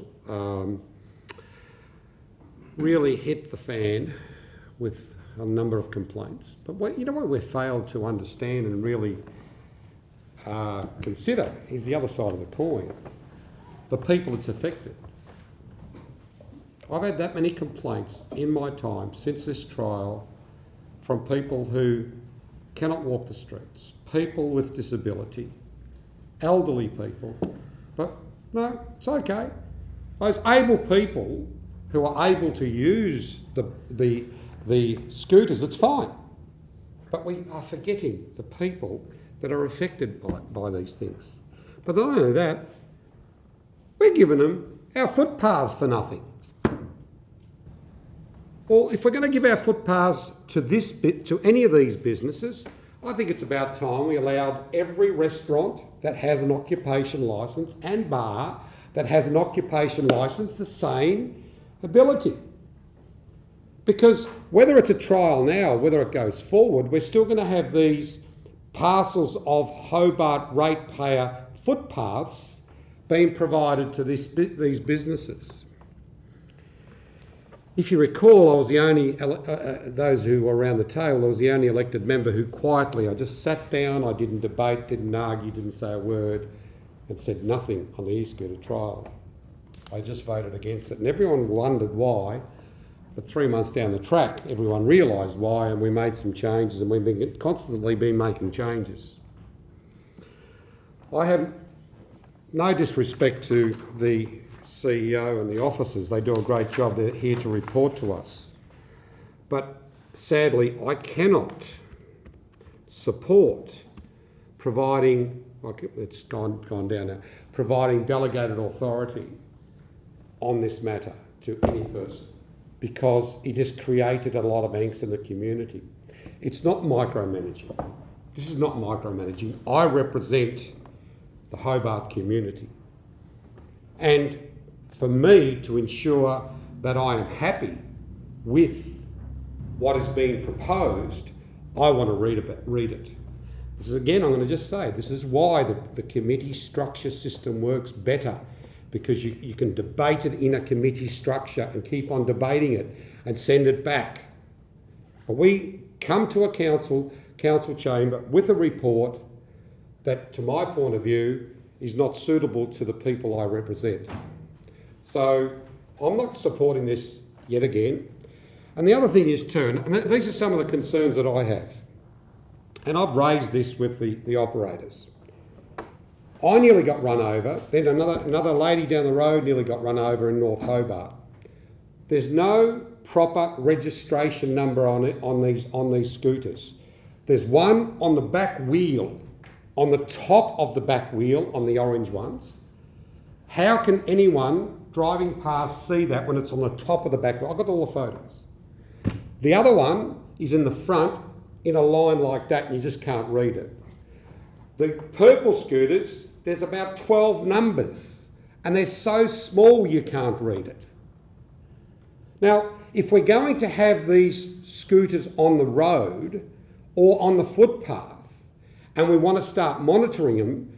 really hit the fan with a number of complaints. But what we've failed to understand and really consider is the other side of the coin, the people it's affected. I've had that many complaints in my time since this trial from people who cannot walk the streets, people with disability, elderly people. But no, it's okay. Those able people who are able to use the scooters, it's fine. But we are forgetting the people that are affected by these things. But not only that, we're giving them our footpaths for nothing. Well, if we're going to give our footpaths to any of these businesses, I think it's about time we allowed every restaurant that has an occupation licence and bar that has an occupation licence the same ability. Because whether it's a trial now, whether it goes forward, we're still going to have these parcels of Hobart ratepayer footpaths being provided to these businesses. If you recall, I was the only, those who were around the table, I was the only elected member who quietly, I just sat down, I didn't debate, didn't argue, didn't say a word, and said nothing on the e-scooter trial. I just voted against it. And everyone wondered why, but 3 months down the track, everyone realised why, and we made some changes, and we've constantly been making changes. I have no disrespect to the CEO and the officers. They do a great job. They're here to report to us. But sadly, I cannot support providing, it's gone down now, providing delegated authority on this matter to any person, because it has created a lot of angst in the community. It's not micromanaging. This is not micromanaging. I represent the Hobart community. And for me to ensure that I am happy with what is being proposed, I want to read it. This is, again, I'm going to just say, this is why the committee structure system works better, because you can debate it in a committee structure and keep on debating it and send it back. But we come to a council chamber with a report that, to my point of view, is not suitable to the people I represent. So I'm not supporting this yet again. And the other thing is too, and these are some of the concerns that I have, and I've raised this with the operators. I nearly got run over, then another lady down the road nearly got run over in North Hobart. There's no proper registration number on these scooters. There's one on the back wheel, on the top of the back wheel, on the orange ones. How can anyone driving past see that when it's on the top of the back wheel? I've got all the photos. The other one is in the front in a line like that, and you just can't read it. The purple scooters, there's about 12 numbers, and they're so small you can't read it. Now, if we're going to have these scooters on the road or on the footpath, and we want to start monitoring them,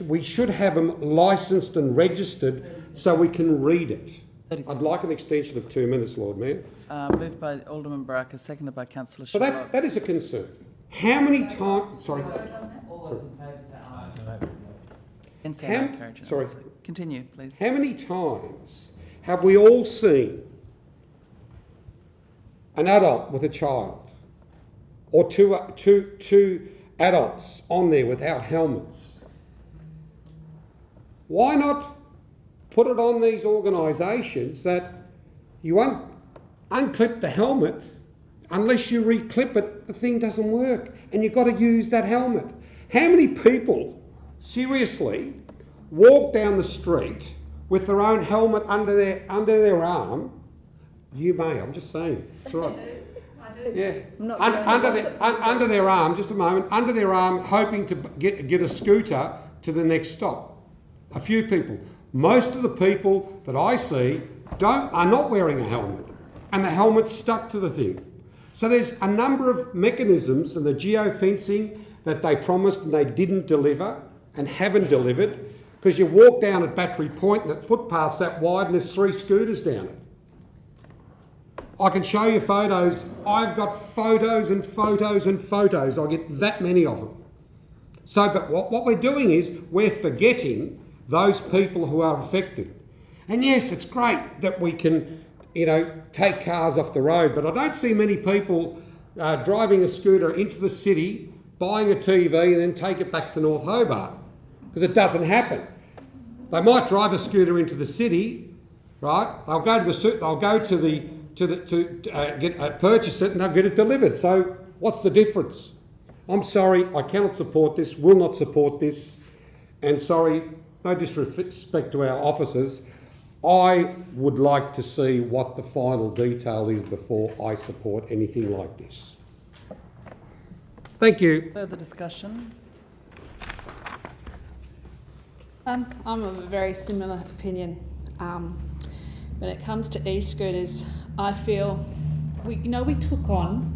we should have them licensed and registered so we can read it. I'd like an extension of 2 minutes, Lord Mayor. Moved by Alderman Baraka, seconded by Councillor But Sherlock. that is a concern. How many times... Sorry. All those in favour say aye. Sorry. Continue, please. How many times have we all seen an adult with a child, or two adults on there without helmets. Why not put it on these organisations that you won't unclip the helmet unless you reclip it, the thing doesn't work, and you've got to use that helmet. How many people, seriously, walk down the street with their own helmet under their arm? You may, I'm just saying. It's all right. Yeah, under their arm, just a moment, under their arm, hoping to get a scooter to the next stop. A few people. Most of the people that I see are not wearing a helmet, and the helmet's stuck to the thing. So there's a number of mechanisms and the geofencing that they promised and they didn't deliver and haven't delivered, because you walk down at Battery Point and that footpath's that wide and there's 3 scooters down it. I can show you photos. I've got photos and photos and photos. I get that many of them. So, but what we're doing is we're forgetting those people who are affected. And yes, it's great that we can, take cars off the road, but I don't see many people driving a scooter into the city, buying a TV and then take it back to North Hobart, because it doesn't happen. They might drive a scooter into the city, right? They'll go to purchase it and they'll get it delivered. So what's the difference? I'm sorry, I cannot support this, will not support this, and sorry, no disrespect to our officers, I would like to see what the final detail is before I support anything like this. Thank you. Further discussion? I'm of a very similar opinion. When it comes to e-scooters, I feel we took on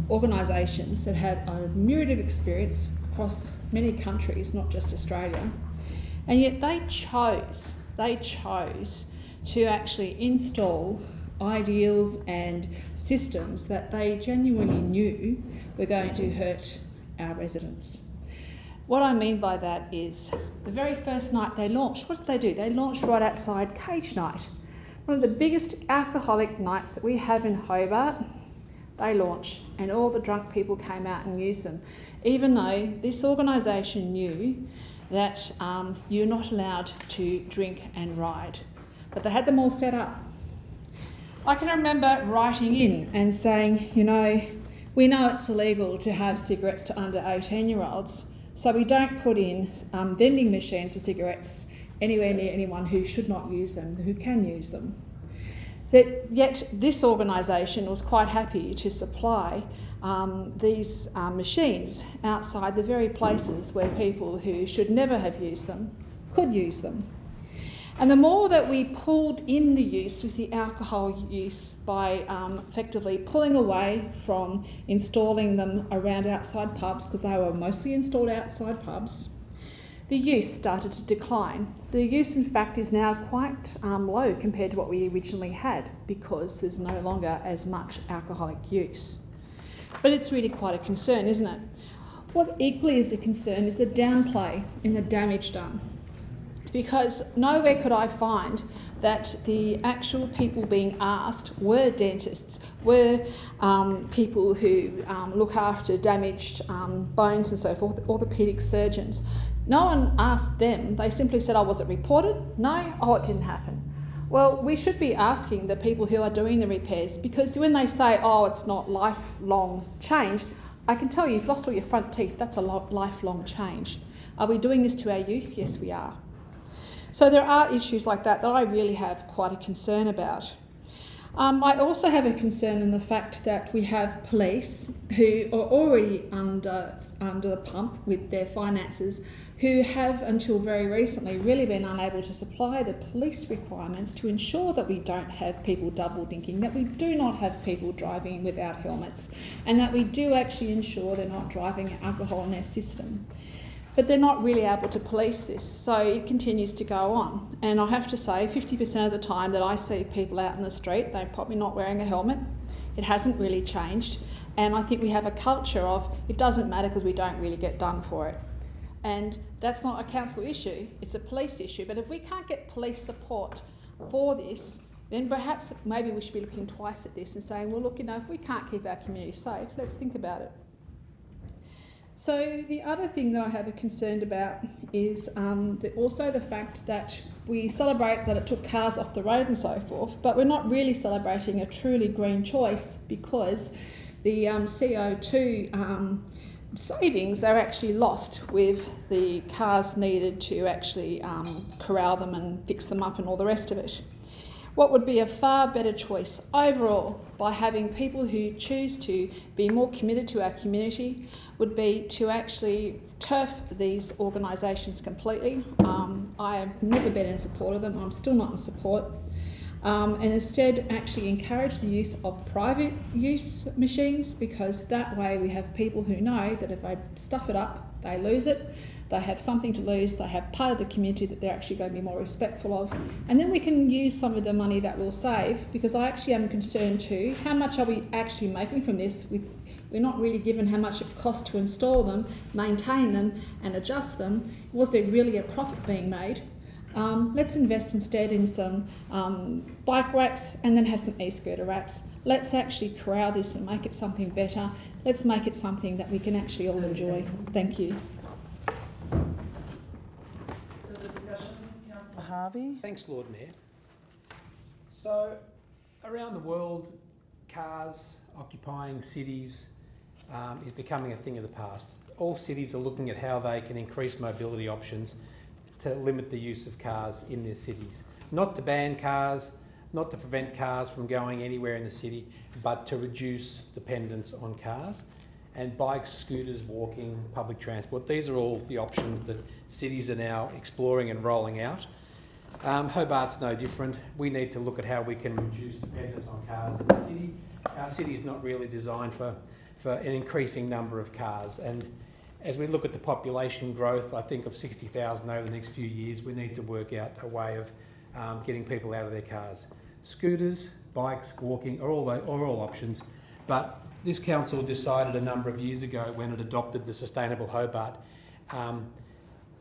organisations that had a myriad of experience across many countries, not just Australia, and yet they chose to actually install ideals and systems that they genuinely knew were going to hurt our residents. What I mean by that is the very first night they launched, what did they do? They launched right outside Cage Night, one of the biggest alcoholic nights that we have in Hobart. They launched and all the drunk people came out and used them, even though this organisation knew that you're not allowed to drink and ride. But they had them all set up. I can remember writing in and saying, we know it's illegal to have cigarettes to under 18-year-olds, so we don't put in vending machines for cigarettes anywhere near anyone who should not use them, who can use them. Yet this organisation was quite happy to supply these machines outside the very places where people who should never have used them could use them. And the more that we pulled in the use with the alcohol use by effectively pulling away from installing them around outside pubs, because they were mostly installed outside pubs, the use started to decline. The use, in fact, is now quite low compared to what we originally had, because there's no longer as much alcoholic use. But it's really quite a concern, isn't it? What equally is a concern is the downplay in the damage done. Because nowhere could I find that the actual people being asked were dentists, were people who look after damaged bones and so forth, orthopaedic surgeons. No one asked them. They simply said, was it reported? No? Oh, it didn't happen. Well, we should be asking the people who are doing the repairs, because when they say, it's not lifelong change, I can tell you, you've lost all your front teeth, that's a lifelong change. Are we doing this to our youth? Yes, we are. So there are issues like that I really have quite a concern about. I also have a concern in the fact that we have police who are already under the pump with their finances, who have until very recently really been unable to supply the police requirements to ensure that we don't have people double dinking, that we do not have people driving without helmets, and that we do actually ensure they're not driving alcohol in their system. But they're not really able to police this, so it continues to go on. And I have to say, 50% of the time that I see people out in the street, they're probably not wearing a helmet. It hasn't really changed. And I think we have a culture of, it doesn't matter because we don't really get done for it. And that's not a council issue, it's a police issue. But if we can't get police support for this, then perhaps maybe we should be looking twice at this and saying, well, look, if we can't keep our community safe, let's think about it. So the other thing that I have a concern about is also the fact that we celebrate that it took cars off the road and so forth, but we're not really celebrating a truly green choice, because the CO2 savings are actually lost with the cars needed to actually corral them and fix them up and all the rest of it. What would be a far better choice overall, by having people who choose to be more committed to our community, would be to actually turf these organisations completely. I have never been in support of them. I'm still not in support. And instead actually encourage the use of private use machines, because that way we have people who know that if they stuff it up, they lose it. They have something to lose, they have part of the community that they're actually going to be more respectful of, and then we can use some of the money that we'll save, because I actually am concerned too, how much are we actually making from this? We're not really given how much it costs to install them, maintain them and adjust them. Was there really a profit being made? Let's invest instead in some bike racks, and then have some e-scooter racks. Let's actually corral this and make it something better. Let's make it something that we can actually all enjoy. Thank you. Harvey. Thanks, Lord Mayor. So, around the world, cars occupying cities is becoming a thing of the past. All cities are looking at how they can increase mobility options to limit the use of cars in their cities. Not to ban cars, not to prevent cars from going anywhere in the city, but to reduce dependence on cars. And bikes, scooters, walking, public transport, these are all the options that cities are now exploring and rolling out. Hobart's no different. We need to look at how we can reduce dependence on cars in the city. Our city is not really designed for an increasing number of cars, and as we look at the population growth, I think of 60,000 over the next few years, we need to work out a way of getting people out of their cars. Scooters, bikes, walking are all options, but this council decided a number of years ago, when it adopted the Sustainable Hobart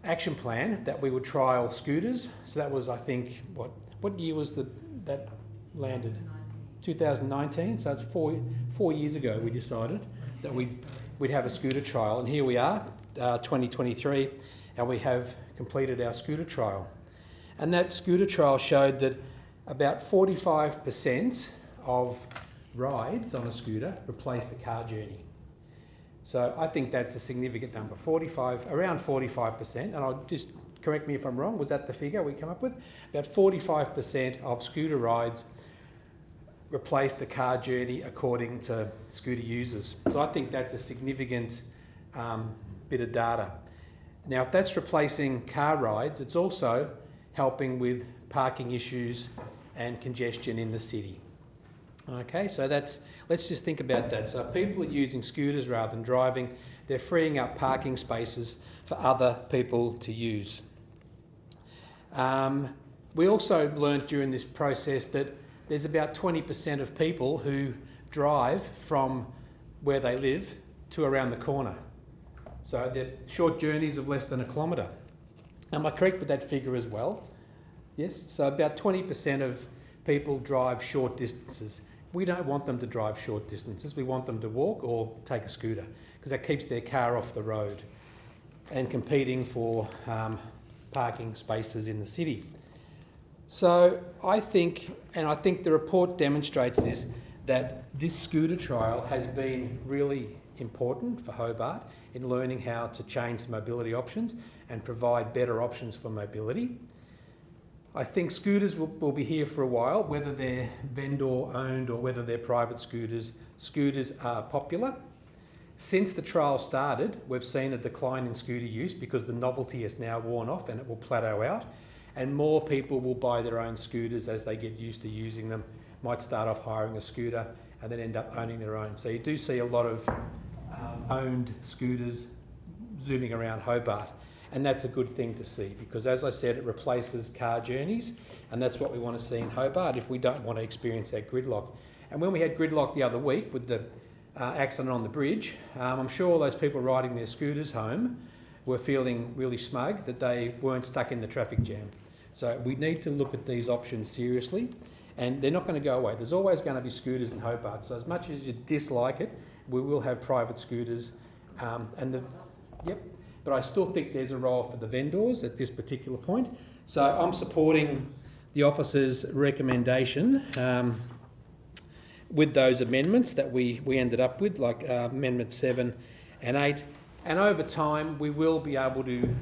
action plan, that we would trial scooters. So that was, I think, what year was that landed? 2019. So it's four years ago we decided that we'd have a scooter trial, and here we are, 2023, and we have completed our scooter trial. And that scooter trial showed that about 45% of rides on a scooter replaced a car journey. So I think that's a significant number, around 45%, and I'll just correct me if I'm wrong, was that the figure we come up with? About 45% of scooter rides replaced the car journey according to scooter users. So I think that's a significant bit of data. Now, if that's replacing car rides, it's also helping with parking issues and congestion in the city. Okay, so let's just think about that. So if people are using scooters rather than driving, they're freeing up parking spaces for other people to use. We also learnt during this process that there's about 20% of people who drive from where they live to around the corner. So they're short journeys of less than a kilometre. Am I correct with that figure as well? Yes, so about 20% of people drive short distances. We don't want them to drive short distances. We want them to walk or take a scooter, because that keeps their car off the road and competing for parking spaces in the city. So I think the report demonstrates this, that this scooter trial has been really important for Hobart in learning how to change the mobility options and provide better options for mobility. I think scooters will be here for a while, whether they're vendor-owned or whether they're private scooters. Scooters are popular. Since the trial started, we've seen a decline in scooter use because the novelty has now worn off and it will plateau out. And more people will buy their own scooters as they get used to using them. Might start off hiring a scooter and then end up owning their own. So you do see a lot of owned scooters zooming around Hobart. And that's a good thing to see, because as I said, it replaces car journeys, and that's what we want to see in Hobart if we don't want to experience that gridlock. And when we had gridlock the other week with the accident on the bridge, I'm sure all those people riding their scooters home were feeling really smug that they weren't stuck in the traffic jam. So we need to look at these options seriously, and they're not going to go away. There's always going to be scooters in Hobart, so as much as you dislike it, we will have private scooters But I still think there's a role for the vendors at this particular point. So I'm supporting the officer's recommendation with those amendments that we ended up with, like Amendment 7 and 8. And over time, we will be able to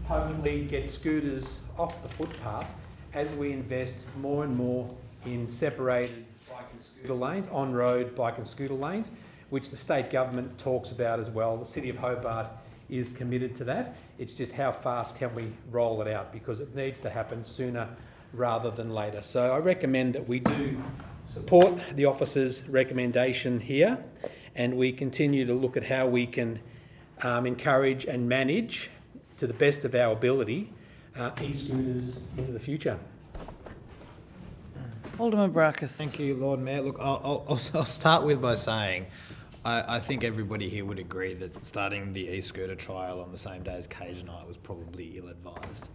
hopefully get scooters off the footpath as we invest more and more in separated bike and scooter lanes, on-road bike and scooter lanes, which the state government talks about as well. The City of Hobart is committed to that. It's just how fast can we roll it out, because it needs to happen sooner rather than later. So I recommend that we do support the officer's recommendation here, and we continue to look at how we can encourage and manage, to the best of our ability, e-scooters into the future. Alderman Barakis. Thank you, Lord Mayor. Look, I'll start with by saying I think everybody here would agree that starting the e-scooter trial on the same day as Cage night was probably ill-advised.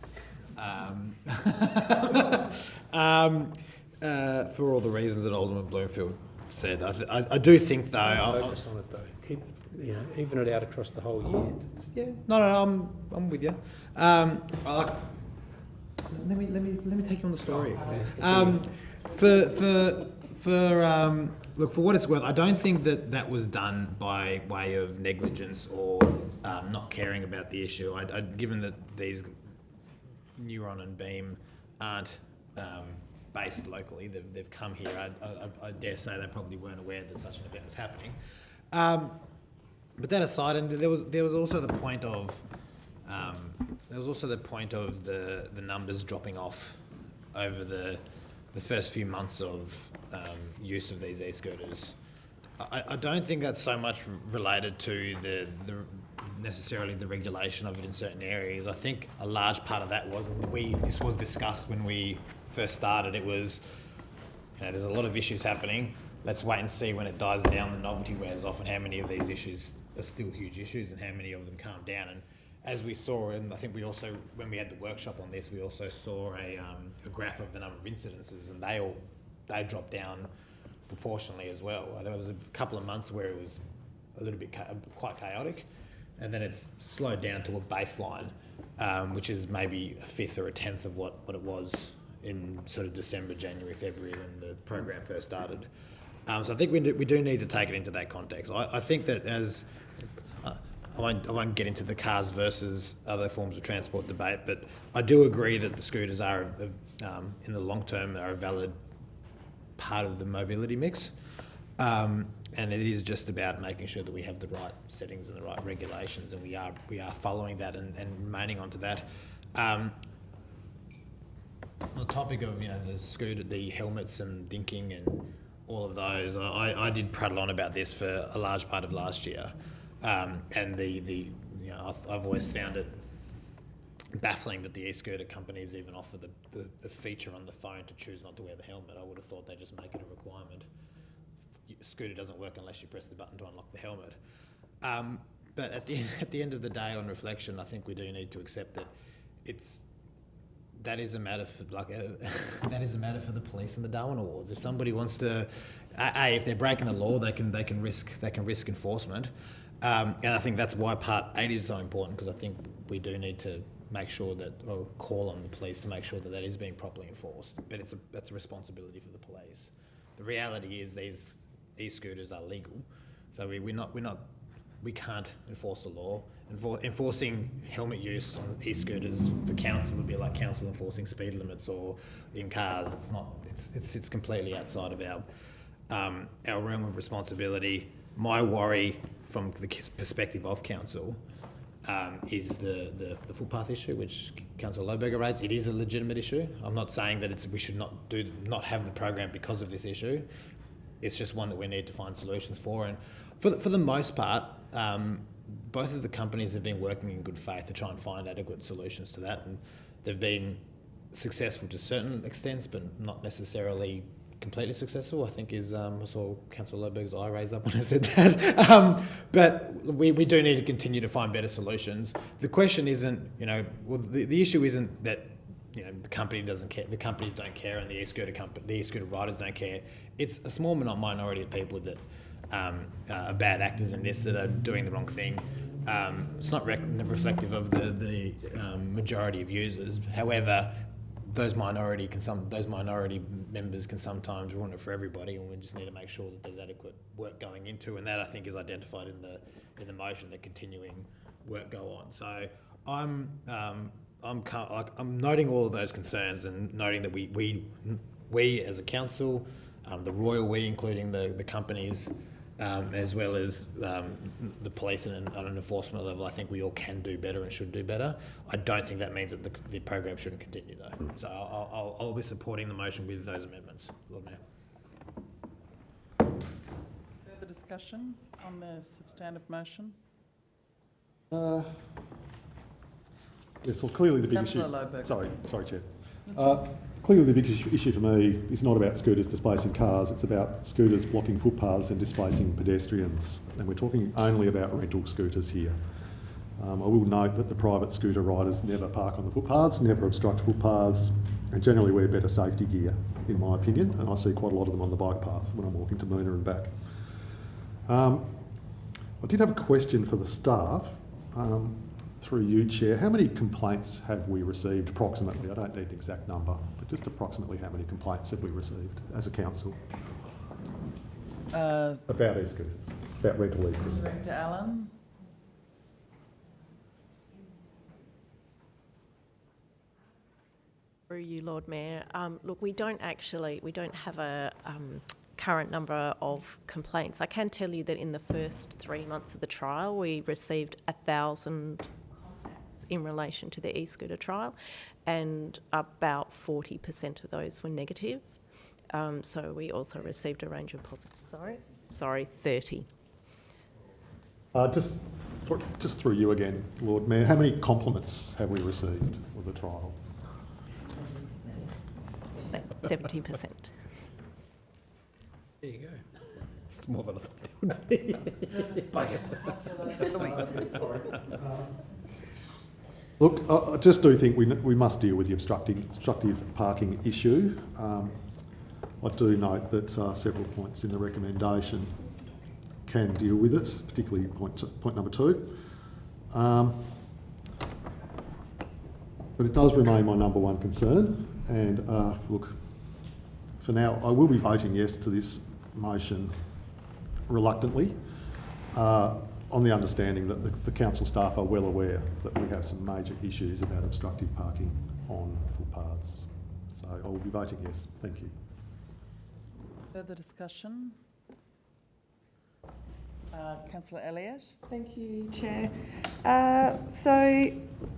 For all the reasons that Alderman Bloomfield said. I do think, though... Focus on it, though. Keep, even it out across the whole year. Yeah, no, I'm with you. Let me take you on the story. Look, for what it's worth, I don't think that was done by way of negligence or not caring about the issue. Given that these Neuron and Beam aren't based locally, they've come here. I dare say they probably weren't aware that such an event was happening. But that aside, and there was also the point of the numbers dropping off over the first few months of use of these e-scooters. I don't think that's so much related to the necessarily the regulation of it in certain areas. I think a large part of that was, and this was discussed when we first started, it was, there's a lot of issues happening. Let's wait and see when it dies down, the novelty wears off, and how many of these issues are still huge issues and how many of them calm down. And as we saw, and I think we also, when we had the workshop on this, we also saw a graph of the number of incidences, and they dropped down proportionally as well. There was a couple of months where it was a little bit quite chaotic, and then it's slowed down to a baseline, which is maybe a fifth or a tenth of what it was in sort of December, January, February when the program first started. So I think we do need to take it into that context. I think that as I won't get into the cars versus other forms of transport debate, but I do agree that the scooters are, in the long term, are a valid part of the mobility mix. And it is just about making sure that we have the right settings and the right regulations, and we are following that and remaining onto that. On the topic of the scooter, the helmets and dinking and all of those, I did prattle on about this for a large part of last year, and I've always found it baffling that the e-scooter companies even offer the feature on the phone to choose not to wear the helmet. I would have thought they just make it a requirement. A scooter doesn't work unless you press the button to unlock the helmet. But at the end of the day, on reflection, I think we do need to accept that that is a matter for the police and the Darwin Awards. If somebody wants to, if they're breaking the law, they can risk enforcement. And I think that's why Part 8 is so important, because I think we do need to make sure that, or call on the police to make sure that is being properly enforced. But that's a responsibility for the police. The reality is these e-scooters are legal, so we can't enforce the law. Enforcing helmet use on e-scooters for council would be like council enforcing speed limits or in cars. It's not. It's completely outside of our realm of responsibility. My worry, from the perspective of council, is the footpath issue, which Councillor Lohberger raised. It is a legitimate issue. I'm not saying that we should not have the program because of this issue. It's just one that we need to find solutions for. And for the most part, both of the companies have been working in good faith to try and find adequate solutions to that, and they've been successful to certain extents, but not necessarily completely successful. I think I saw Councillor Lohberger's eye raise up when I said that. But we do need to continue to find better solutions. The question isn't, the issue isn't that the company doesn't care, the companies don't care, and the e-scooter riders don't care. It's a small minority of people that are bad actors in this that are doing the wrong thing. It's not reflective of the majority of users. However, those minority members can sometimes ruin it for everybody, and we just need to make sure that there's adequate work going into, and that I think is identified in the motion, that continuing work go on. So I'm noting all of those concerns and noting that we as a council, the royal we, including the companies, as well as the police and on an enforcement level, I think we all can do better and should do better. I don't think that means that the program shouldn't continue though. So I'll be supporting the motion with those amendments, Lord Mayor. Further discussion on the substantive motion? Yes, well, clearly the big issue. Councillor Loberg. Sorry, Chair. Clearly the big issue for me is not about scooters displacing cars, it's about scooters blocking footpaths and displacing pedestrians. And we're talking only about rental scooters here. I will note that the private scooter riders never park on the footpaths, never obstruct footpaths, and generally wear better safety gear, in my opinion, and I see quite a lot of them on the bike path when I'm walking to Moona and back. I did have a question for the staff. Through you, Chair, how many complaints have we received approximately? I don't need an exact number, but just approximately how many complaints have we received as a council about e-scooters, about rental e-scooters? Director Allen? Through you, Lord Mayor. Look, we don't have a current number of complaints. I can tell you that in the first 3 months of the trial, we received 1,000 in relation to the e-scooter trial, and about 40% of those were negative. So we also received a range of positive. Sorry, 30. Just through you again, Lord Mayor, how many compliments have we received for the trial? 70%. There you go. It's more than I thought it would be. Look, I just do think we must deal with the obstructive parking issue. I do note that several points in the recommendation can deal with it, particularly point number 2. But it does remain my number one concern. And look, for now, I will be voting yes to this motion reluctantly, on the understanding that the council staff are well aware that we have some major issues about obstructive parking on footpaths. So I will be voting yes. Thank you. Further discussion? Councillor Elliott. Thank you, Chair. So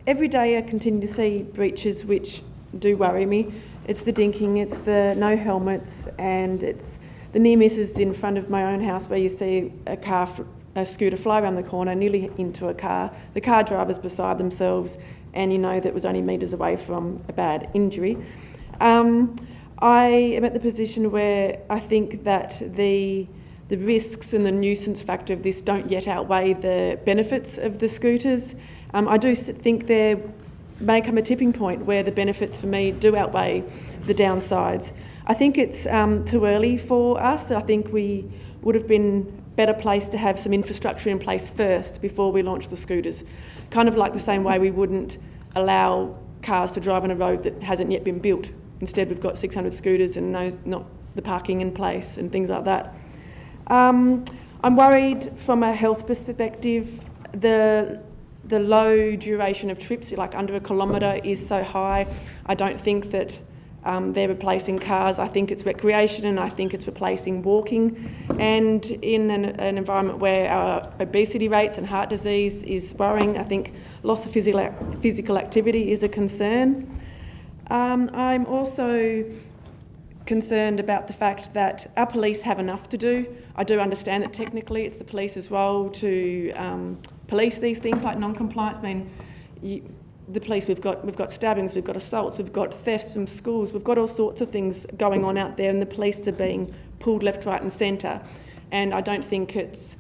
every day I continue to see breaches which do worry me. It's the dinking, it's the no helmets, and it's the near misses in front of my own house where you see a scooter fly around the corner, nearly into a car. The car driver's beside themselves, and you know that it was only metres away from a bad injury. I am at the position where I think that the risks and the nuisance factor of this don't yet outweigh the benefits of the scooters. I do think there may come a tipping point where the benefits for me do outweigh the downsides. I think it's too early for us. I think we would have been better placed to have some infrastructure in place first before we launch the scooters. Kind of like the same way we wouldn't allow cars to drive on a road that hasn't yet been built. Instead, we've got 600 scooters and not the parking in place and things like that. I'm worried from a health perspective. The low duration of trips, like under a kilometre, is so high. I don't think that they're replacing cars. I think it's recreation, and I think it's replacing walking. And in an environment where our obesity rates and heart disease is worrying, I think loss of physical activity is a concern. I'm also concerned about the fact that our police have enough to do. I do understand that technically it's the police's role to police these things like non-compliance. I mean, the police, we've got stabbings, we've got assaults, we've got thefts from schools, we've got all sorts of things going on out there, and the police are being pulled left, right and centre. And I don't think it's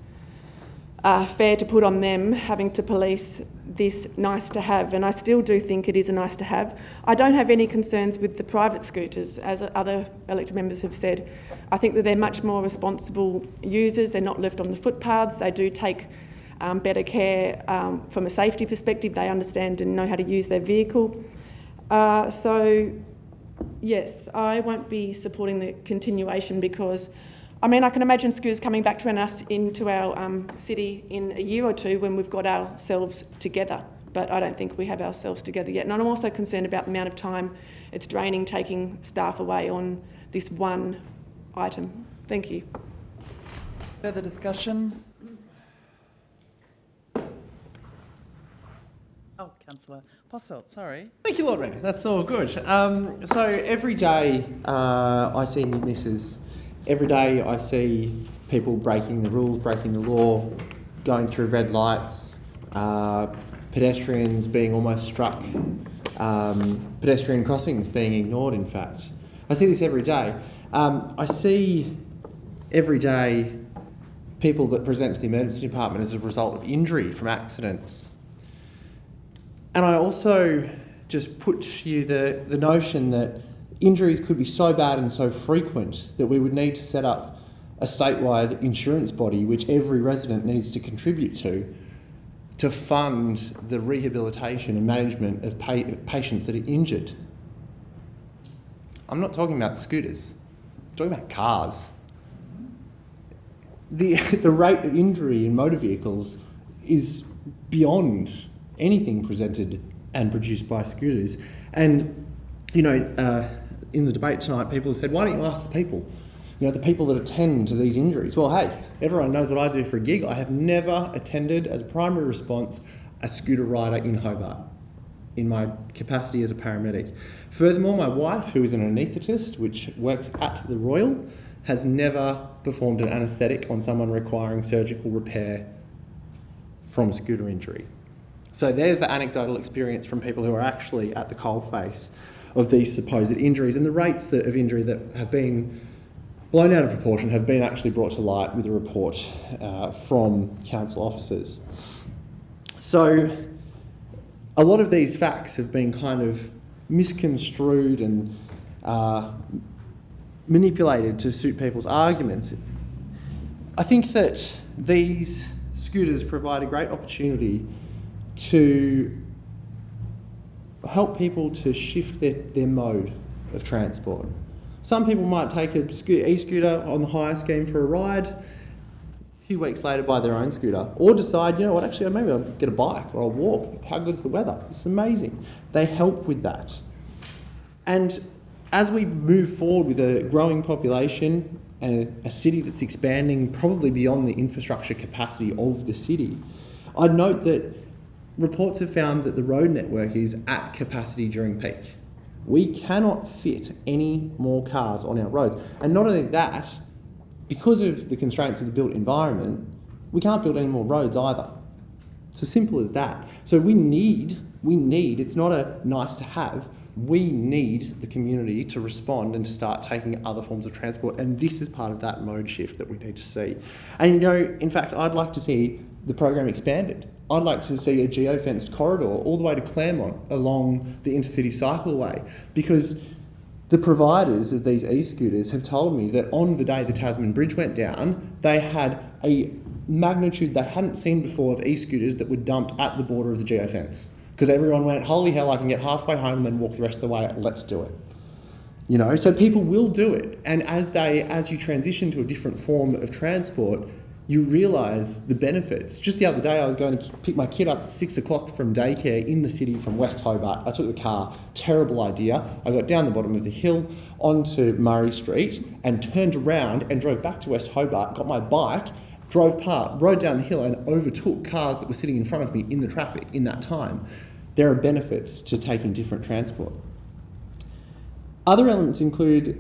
fair to put on them having to police this nice to have, and I still do think it is a nice to have. I don't have any concerns with the private scooters, as other elected members have said. I think that they're much more responsible users. They're not left on the footpaths. They do take better care from a safety perspective. They understand and know how to use their vehicle. So yes, I won't be supporting the continuation because, I mean, I can imagine scooters coming back to us into our city in a year or two when we've got ourselves together. But I don't think we have ourselves together yet. And I'm also concerned about the amount of time it's draining taking staff away on this one item. Thank you. Further discussion? Oh, Councillor Posselt, sorry. Thank you, Lord Mayor. That's all good. So every day I see near misses. Every day I see people breaking the rules, breaking the law, going through red lights, pedestrians being almost struck, pedestrian crossings being ignored, in fact. I see this every day. I see every day people that present to the emergency department as a result of injury from accidents. And I also just put to you the notion that injuries could be so bad and so frequent that we would need to set up a statewide insurance body which every resident needs to contribute to fund the rehabilitation and management of patients that are injured. I'm not talking about scooters, I'm talking about cars. The rate of injury in motor vehicles is beyond anything presented and produced by scooters. And, you know, in the debate tonight, people have said, why don't you ask the people? You know, the people that attend to these injuries. Well, hey, everyone knows what I do for a gig. I have never attended, as a primary response, a scooter rider in Hobart in my capacity as a paramedic. Furthermore, my wife, who is an anaesthetist, which works at the Royal, has never performed an anaesthetic on someone requiring surgical repair from a scooter injury. So there's the anecdotal experience from people who are actually at the coalface of these supposed injuries, and the rates of injury that have been blown out of proportion have been actually brought to light with a report from council officers. So a lot of these facts have been kind of misconstrued and manipulated to suit people's arguments. I think that these scooters provide a great opportunity to help people to shift their mode of transport. Some people might take an e-scooter on the hire scheme for a ride, a few weeks later buy their own scooter, or decide, you know what, actually maybe I'll get a bike or I'll walk. How good's the weather? It's amazing. They help with that. And as we move forward with a growing population and a city that's expanding probably beyond the infrastructure capacity of the city, I'd note that reports have found that the road network is at capacity during peak. We cannot fit any more cars on our roads. And not only that, because of the constraints of the built environment, we can't build any more roads either. It's as simple as that. So we need, it's not a nice to have, we need the community to respond and to start taking other forms of transport. And this is part of that mode shift that we need to see. And you know, in fact, I'd like to see the program expanded. I'd like to see a geo-fenced corridor all the way to Claremont along the intercity cycleway, because the providers of these e-scooters have told me that on the day the Tasman Bridge went down, they had a magnitude they hadn't seen before of e-scooters that were dumped at the border of the geo-fence. Because everyone went, holy hell, I can get halfway home and then walk the rest of the way, let's do it. You know, so people will do it. And as you transition to a different form of transport, you realise the benefits. Just the other day, I was going to pick my kid up at 6 o'clock from daycare in the city from West Hobart. I took the car, terrible idea. I got down the bottom of the hill onto Murray Street and turned around and drove back to West Hobart, got my bike, drove past, rode down the hill and overtook cars that were sitting in front of me in the traffic in that time. There are benefits to taking different transport. Other elements include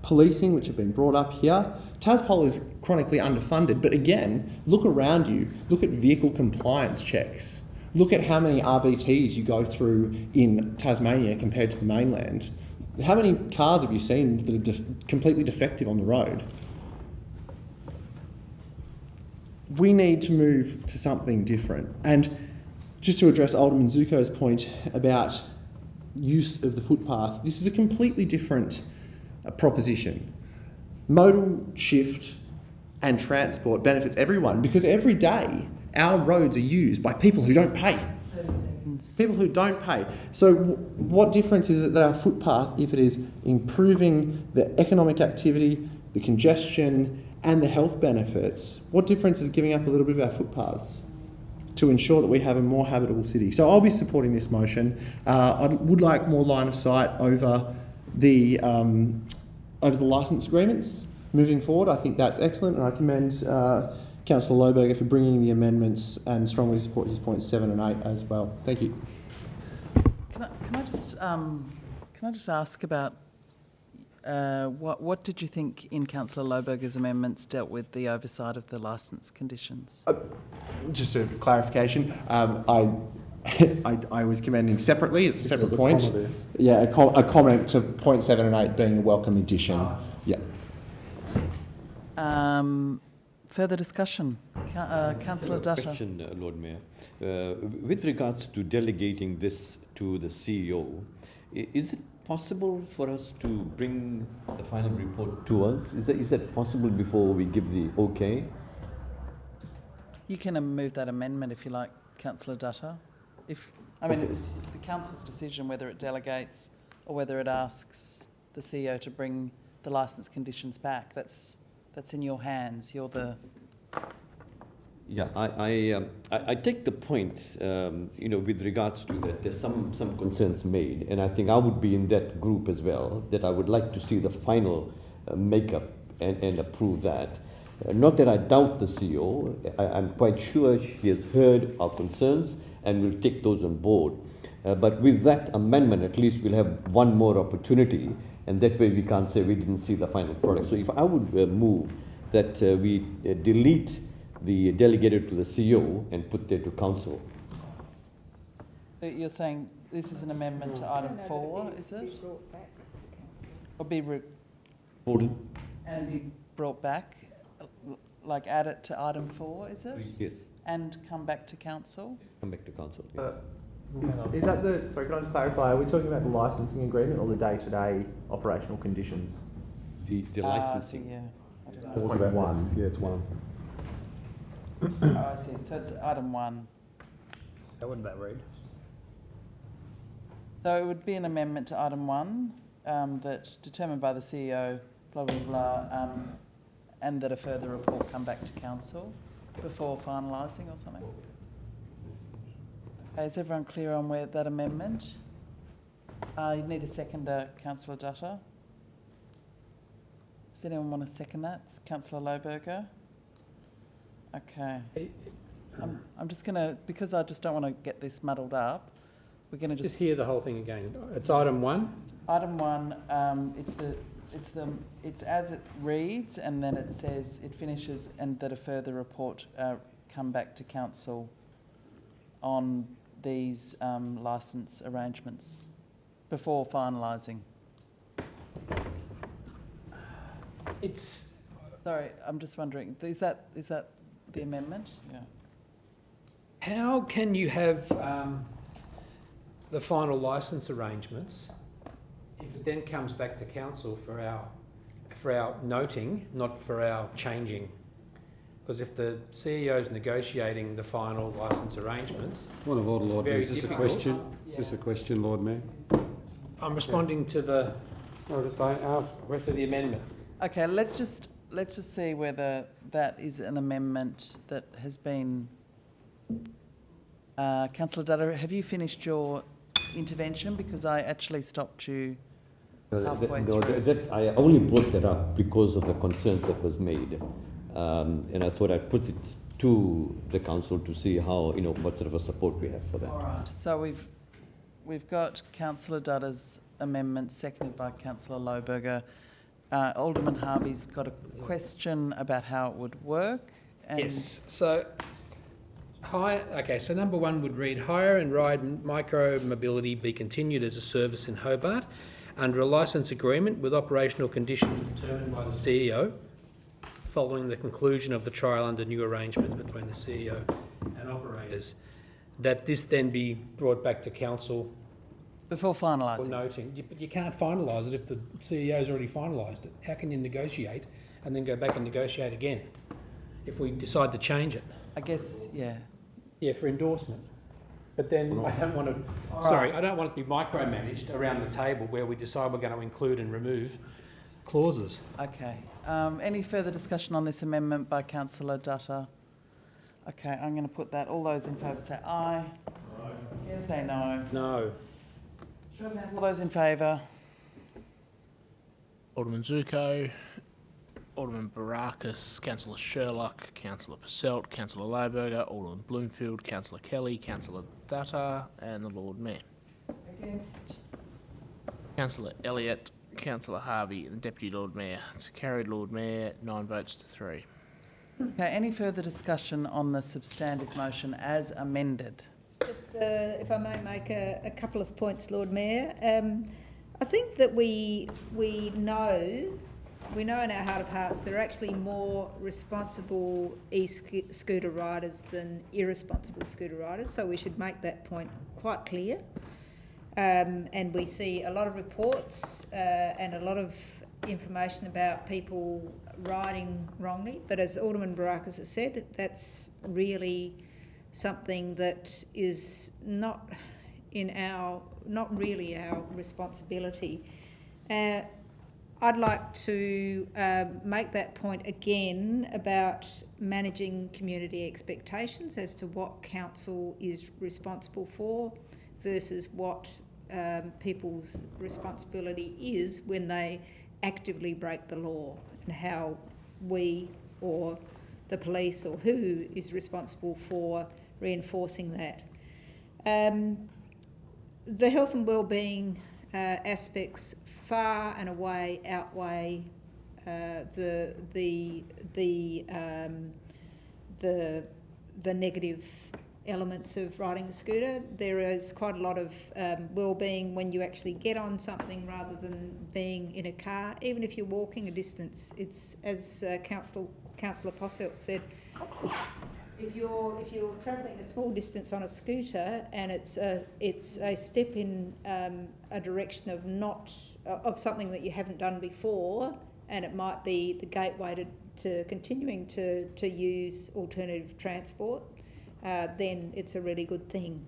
policing, which have been brought up here. TasPol is chronically underfunded, but again, look around you, look at vehicle compliance checks. Look at how many RBTs you go through in Tasmania compared to the mainland. How many cars have you seen that are completely defective on the road? We need to move to something different. And just to address Alderman Zuko's point about use of the footpath, this is a completely different proposition. Modal shift and transport benefits everyone because every day our roads are used by people who don't pay. People who don't pay. So what difference is it that our footpath, if it is improving the economic activity, the congestion and the health benefits, what difference is giving up a little bit of our footpaths to ensure that we have a more habitable city? So I'll be supporting this motion. I would like more line of sight over the licence agreements moving forward. I think that's excellent, and I commend Councillor Lohberger for bringing the amendments and strongly support his points 7 and 8 as well. Thank you. Can I just ask about what did you think in Councillor Lohberger's amendments dealt with the oversight of the licence conditions? Just a clarification. I was commending separately. It's a separate point. Yeah, a comment to point 7 and 8 being a welcome addition. Yeah. Further discussion? Councillor Dutta. Question, Lord Mayor. With regards to delegating this to the CEO, is it possible for us to bring the final report to us? Is that possible before we give the okay? You can move that amendment if you like, Councillor Dutta. It's the council's decision whether it delegates or whether it asks the CEO to bring the licence conditions back. That's in your hands. You're the... Yeah, I take the point, with regards to that, there's some concerns made, and I think I would be in that group as well, that I would like to see the final makeup and approve that. Not that I doubt the CEO, I'm quite sure he has heard our concerns and will take those on board. But with that amendment, at least we'll have one more opportunity, and that way we can't say we didn't see the final product. So if I would move that we delete the delegated to the CEO and put that to council. So you're saying this is an amendment to item 4, is it? Or be and be brought back, like add it to item 4, is it? Yes. And come back to council? Come back to council, yeah. Is that sorry, can I just clarify, are we talking about the licensing agreement or the day-to-day operational conditions? The licensing. Yeah. It's about one. Yeah, it's one. I see. So it's item 1. How would that read? So it would be an amendment to item 1 that determined by the CEO, blah, blah, blah, and that a further report come back to council before finalising or something. Okay, is everyone clear on where that amendment? You need a seconder, Councillor Dutta. Does anyone want to second that? Councillor Lohberger? Okay. I'm just going to, because I just don't want to get this muddled up, we're going to Just hear the whole thing again. It's item 1? Item 1, it's as it reads, and then it says it finishes and that a further report come back to council on these licence arrangements before finalising. It's... Sorry, I'm just wondering, is that the amendment? Yeah. How can you have the final licence arrangements if it then comes back to council for our noting, not for our changing? Because if the CEO is negotiating the final licence arrangements, Point of order, Lord Mayor. Is this a question? Yeah. Is this a question, Lord Mayor? I'm responding to the rest of the amendment. Okay, let's just see whether that is an amendment that has been. Councillor Dutta, have you finished your intervention? Because I actually stopped you halfway through. I only brought that up because of the concerns that was made, and I thought I'd put it to the council to see how, what sort of a support we have for that. All right. So we've got Councillor Dutta's amendment, seconded by Councillor Lohberger. Alderman Harvey's got a question about how it would work. Yes. So so number 1 would read, hire and ride micro mobility be continued as a service in Hobart under a licence agreement with operational conditions determined by the CEO following the conclusion of the trial under new arrangements between the CEO and operators. that this then be brought back to council before for finalising. noting. But you can't finalise it if the CEO's already finalised it. How can you negotiate and then go back and negotiate again if we decide to change it? I guess, yeah. Yeah, for endorsement. But then I don't want to, I don't want it to be micromanaged around the table where we decide we're going to include and remove clauses. Okay. Any further discussion on this amendment by Councillor Dutta? Okay, I'm going to put that. All those in favour say aye. Aye. Again say no. No. Show of hands. All those in favour. Alderman Zuko, Alderman Barakis, Councillor Sherlock, Councillor Passelt, Councillor Layberger, Alderman Bloomfield, Councillor Kelly, Councillor Dutta, and the Lord Mayor. Against? Councillor Elliott, Councillor Harvey, and the Deputy Lord Mayor. It's carried, Lord Mayor, 9 votes to 3. Okay, any further discussion on the substantive motion as amended? Just, if I may make a couple of points, Lord Mayor. I think that we know in our heart of hearts there are actually more responsible e-scooter riders than irresponsible scooter riders, so we should make that point quite clear. And we see a lot of reports and a lot of information about people riding wrongly, but as Alderman Barakis has said, that's really something that is not really our responsibility. I'd like to make that point again about managing community expectations as to what council is responsible for versus what people's responsibility is when they actively break the law, and how we or the police or who is responsible for reinforcing that. The health and wellbeing aspects far and away outweigh the negative elements of riding a scooter. There is quite a lot of well-being when you actually get on something rather than being in a car. Even if you're walking a distance, it's as Councillor Posselt said. If you're travelling a small distance on a scooter and it's a step in a direction of something that you haven't done before, and it might be the gateway to continuing to use alternative transport, then it's a really good thing.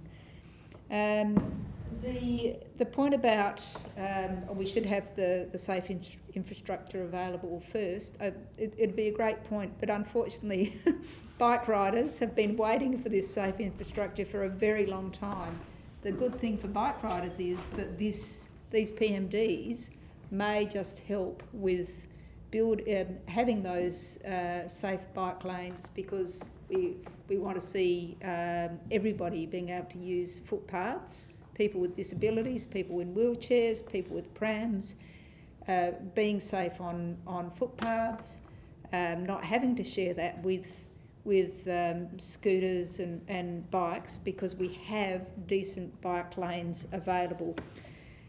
The point about we should have the safe infrastructure available first, it'd be a great point, but unfortunately bike riders have been waiting for this safe infrastructure for a very long time. The good thing for bike riders is that these PMDs may just help with having those safe bike lanes, because we want to see everybody being able to use footpaths, people with disabilities, people in wheelchairs, people with prams, being safe on footpaths, not having to share that with scooters and bikes, because we have decent bike lanes available.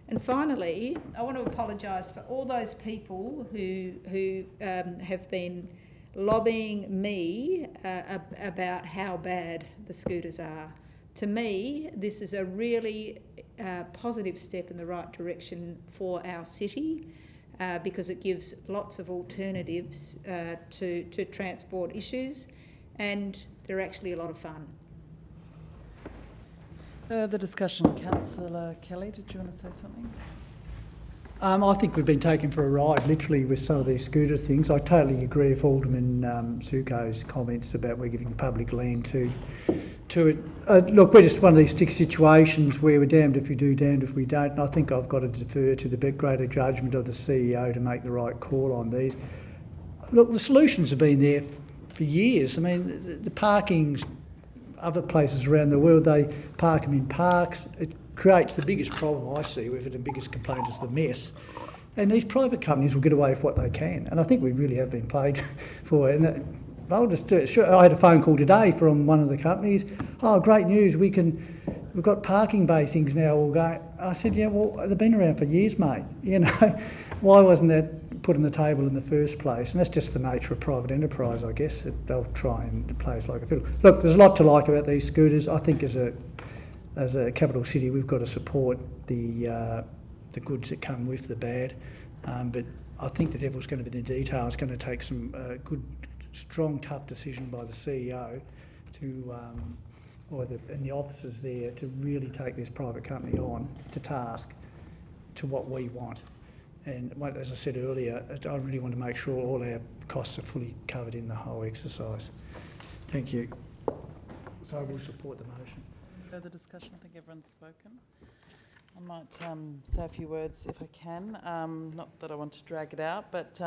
And finally, I want to apologise for all those people who have been lobbying me about how bad the scooters are. To me, this is a really positive step in the right direction for our city, because it gives lots of alternatives to transport issues, and they're actually a lot of fun. Further discussion. Councillor Kelly, did you want to say something? I think we've been taken for a ride, literally, with some of these scooter things. I totally agree with Alderman Suko's comments about we're giving public land to it. Look, we're just one of these stick situations where we're damned if we do, damned if we don't, and I think I've got to defer to the greater judgment of the CEO to make the right call on these. Look, the solutions have been there for years. I mean, the parking's other places around the world, they park them in parks. It creates the biggest problem I see with it, and biggest complaint is the mess. And these private companies will get away with what they can, and I think we really have been played for it. And I'll just do it. Sure, I had a phone call today from one of the companies. Oh, great news! We've got parking bay things now all going. I said, yeah, well, they've been around for years, mate. You know, why wasn't that put on the table in the first place? And that's just the nature of private enterprise, I guess. They'll try and play us like a fiddle. Look, there's a lot to like about these scooters. I think as a as a capital city, we've got to support the goods that come with the bad. But I think the devil's going to be in the detail. It's going to take some good, strong, tough decision by the CEO to, and the officers there to really take this private company on to task to what we want. And as I said earlier, I really want to make sure all our costs are fully covered in the whole exercise. Thank you. So I will support the motion. Further discussion? I think everyone's spoken. I might say a few words if I can. Not that I want to drag it out, but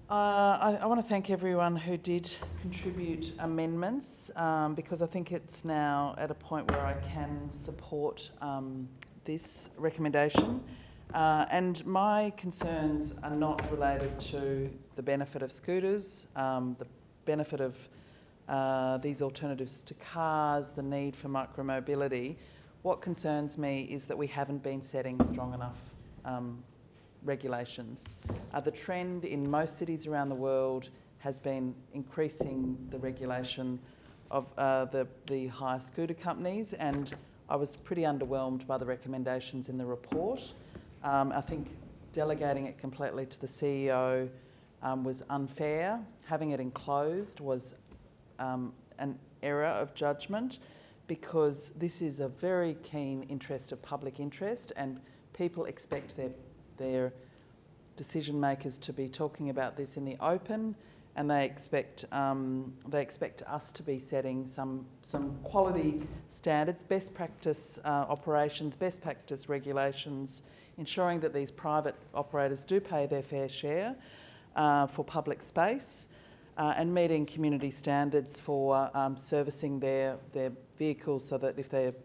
I want to thank everyone who did contribute amendments because I think it's now at a point where I can support this recommendation. And my concerns are not related to the benefit of scooters, the benefit of these alternatives to cars, the need for micromobility. What concerns me is that we haven't been setting strong enough regulations. The trend in most cities around the world has been increasing the regulation of the hire scooter companies, and I was pretty underwhelmed by the recommendations in the report. I think delegating it completely to the CEO was unfair. Having it enclosed was an error of judgment, because this is a very keen interest of public interest, and people expect their decision makers to be talking about this in the open, and they expect us to be setting some quality standards, best practice operations, best practice regulations, ensuring that these private operators do pay their fair share for public space, and meeting community standards for servicing their vehicles, so that if they're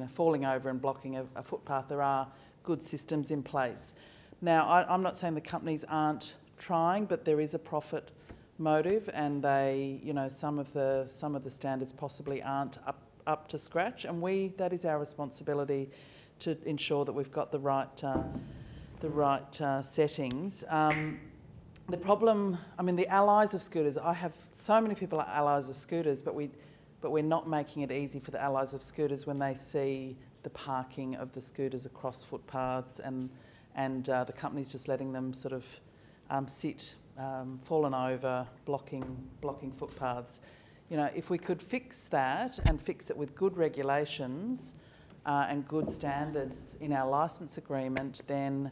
falling over and blocking a footpath, there are good systems in place. Now, I'm not saying the companies aren't trying, but there is a profit motive, and they, some of the standards possibly aren't up to scratch, and that is our responsibility to ensure that we've got the right settings. The problem, the allies of scooters, I have so many people are allies of scooters, but we're not making it easy for the allies of scooters when they see the parking of the scooters across footpaths and the company's just letting them sort of sit, fallen over, blocking footpaths. If we could fix that and fix it with good regulations and good standards in our licence agreement, then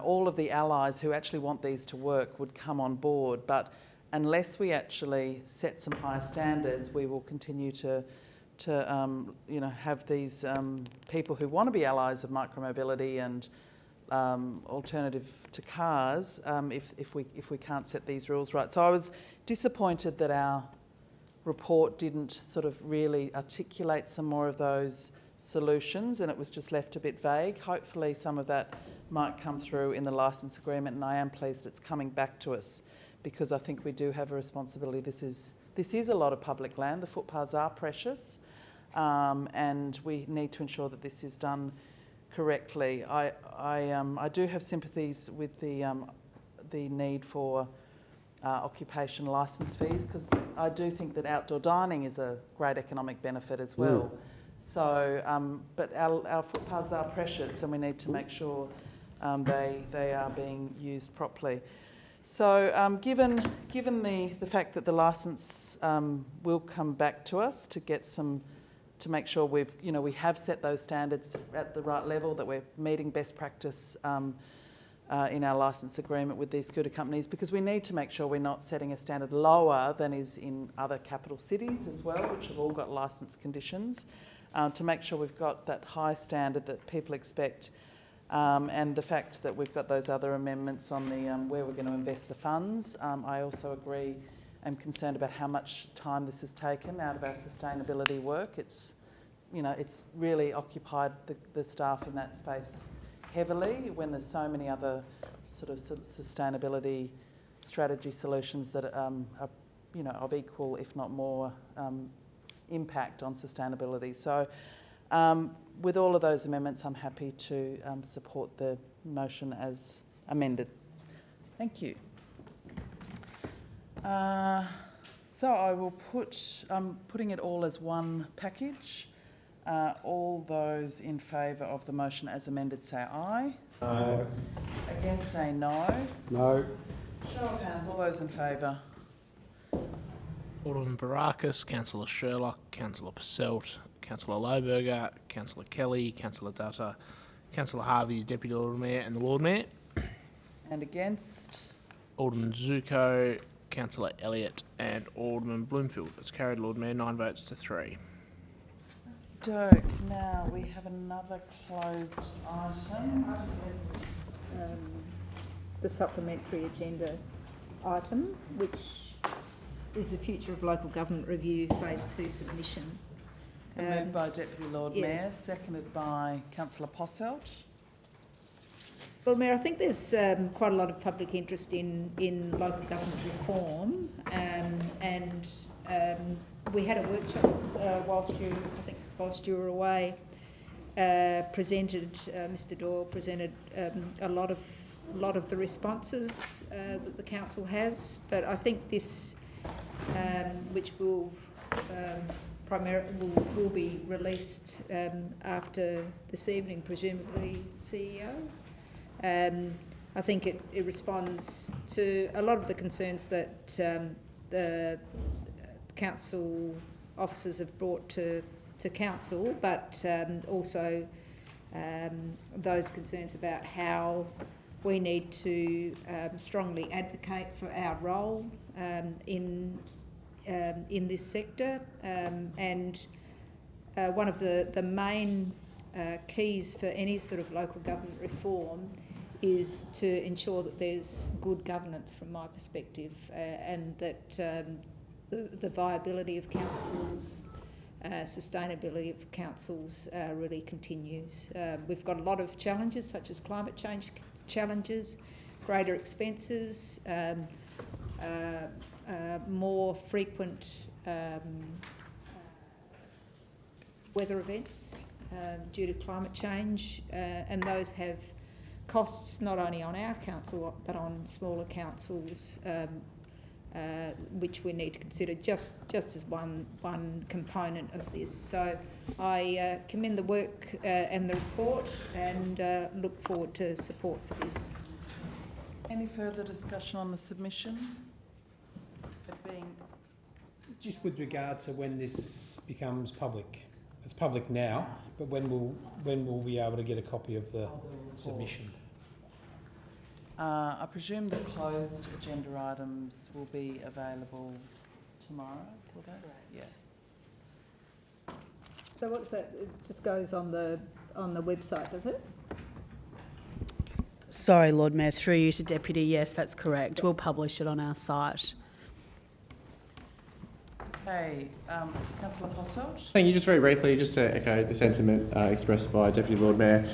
all of the allies who actually want these to work would come on board. But unless we actually set some higher standards, we will continue to have these people who want to be allies of micromobility and alternative to cars if we can't set these rules right. So I was disappointed that our report didn't sort of really articulate some more of those solutions, and it was just left a bit vague. Hopefully some of that might come through in the licence agreement, and I am pleased it's coming back to us, because I think we do have a responsibility. This is a lot of public land. The footpaths are precious, and we need to ensure that this is done correctly. I do have sympathies with the need for occupation licence fees, because I do think that outdoor dining is a great economic benefit as well. So, but our footpaths are precious, and we need to make sure they are being used properly. So, given the fact that the licence will come back to us to get to make sure we have set those standards at the right level, that we're meeting best practice in our licence agreement with these scooter companies, because we need to make sure we're not setting a standard lower than is in other capital cities as well, which have all got licence conditions, to make sure we've got that high standard that people expect. And the fact that we've got those other amendments on the where we're going to invest the funds. I also agree, I'm concerned about how much time this has taken out of our sustainability work. It's really occupied the staff in that space heavily, when there's so many other sort of sustainability strategy solutions that are of equal, if not more, impact on sustainability. So with all of those amendments, I'm happy to support the motion as amended. Thank you. So I will putting it all as one package. All those in favour of the motion as amended say aye. Aye. Against say no. No. Show of hands, all those in favour. Alderman Barakis, Councillor Sherlock, Councillor Passelt, Councillor Lohberger, Councillor Kelly, Councillor Dutta, Councillor Harvey, Deputy Lord Mayor and the Lord Mayor. And against? Alderman Zuko, Councillor Elliott and Alderman Bloomfield. It's carried, Lord Mayor, 9 votes to 3. Now we have another closed item. The supplementary agenda item, which is the Future of Local Government Review Phase 2 submission. So moved by Deputy Lord yeah. Mayor, seconded by Councillor Posselt. Well, Mayor, I think there's quite a lot of public interest in local government reform, and we had a workshop whilst you were away. Mr. Doyle presented a lot of the responses that the council has, but I think this, which will will be released after this evening, presumably, CEO. I think it responds to a lot of the concerns that the council officers have brought to council, but also those concerns about how we need to strongly advocate for our role in this sector, and one of the main keys for any sort of local government reform is to ensure that there's good governance from my perspective, and that the viability of councils, sustainability of councils really continues. We've got a lot of challenges such as climate change challenges, greater expenses, more frequent weather events due to climate change, and those have costs not only on our council but on smaller councils, which we need to consider just as one component of this. So I commend the work and the report, and look forward to support for this. Any further discussion on the submission? Just with regard to when this becomes public. It's public now, but when will we be able to get a copy of the submission? I presume the closed agenda items will be available tomorrow, will they? Yeah. So what's that? It just goes on the website, does it? Sorry, Lord Mayor, through you to Deputy. Yes, that's correct. We'll publish it on our site. Okay, Councillor Posselt. Thank you. Just very briefly, just to echo the sentiment expressed by Deputy Lord Mayor,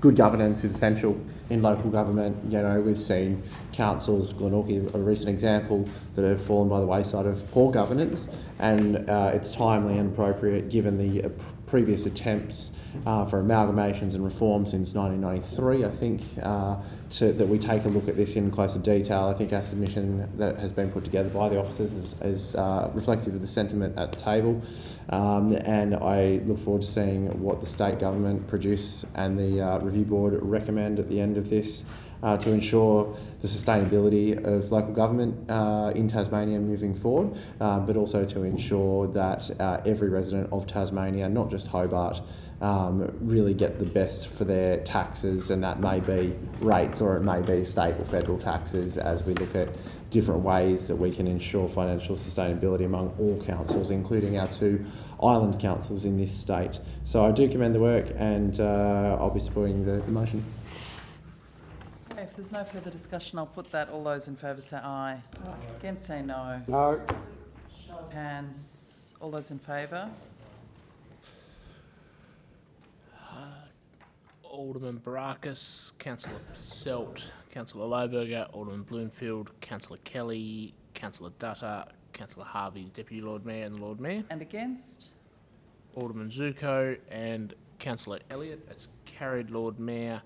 good governance is essential in local government. You know, we've seen councils, Glenorchy, a recent example, that have fallen by the wayside of poor governance, and it's timely and appropriate given the previous attempts for amalgamations and reform since 1993, I think, that we take a look at this in closer detail. I think our submission that has been put together by the officers is reflective of the sentiment at the table, and I look forward to seeing what the state government produce and the review board recommend at the end of this, to ensure the sustainability of local government in Tasmania moving forward, but also to ensure that every resident of Tasmania, not just Hobart, really get the best for their taxes, and that may be rates or it may be state or federal taxes, as we look at different ways that we can ensure financial sustainability among all councils, including our 2 island councils in this state. So I do commend the work, and I'll be supporting the motion. Okay, if there's no further discussion, I'll put that. All those in favour say aye. Against say no. No. Show of hands. All those in favour. Alderman Barakis, Councillor Passelt, Councillor Lohberger, Alderman Bloomfield, Councillor Kelly, Councillor Dutta, Councillor Harvey, Deputy Lord Mayor and the Lord Mayor. And against? Alderman Zuko and Councillor Elliott. It's carried, Lord Mayor,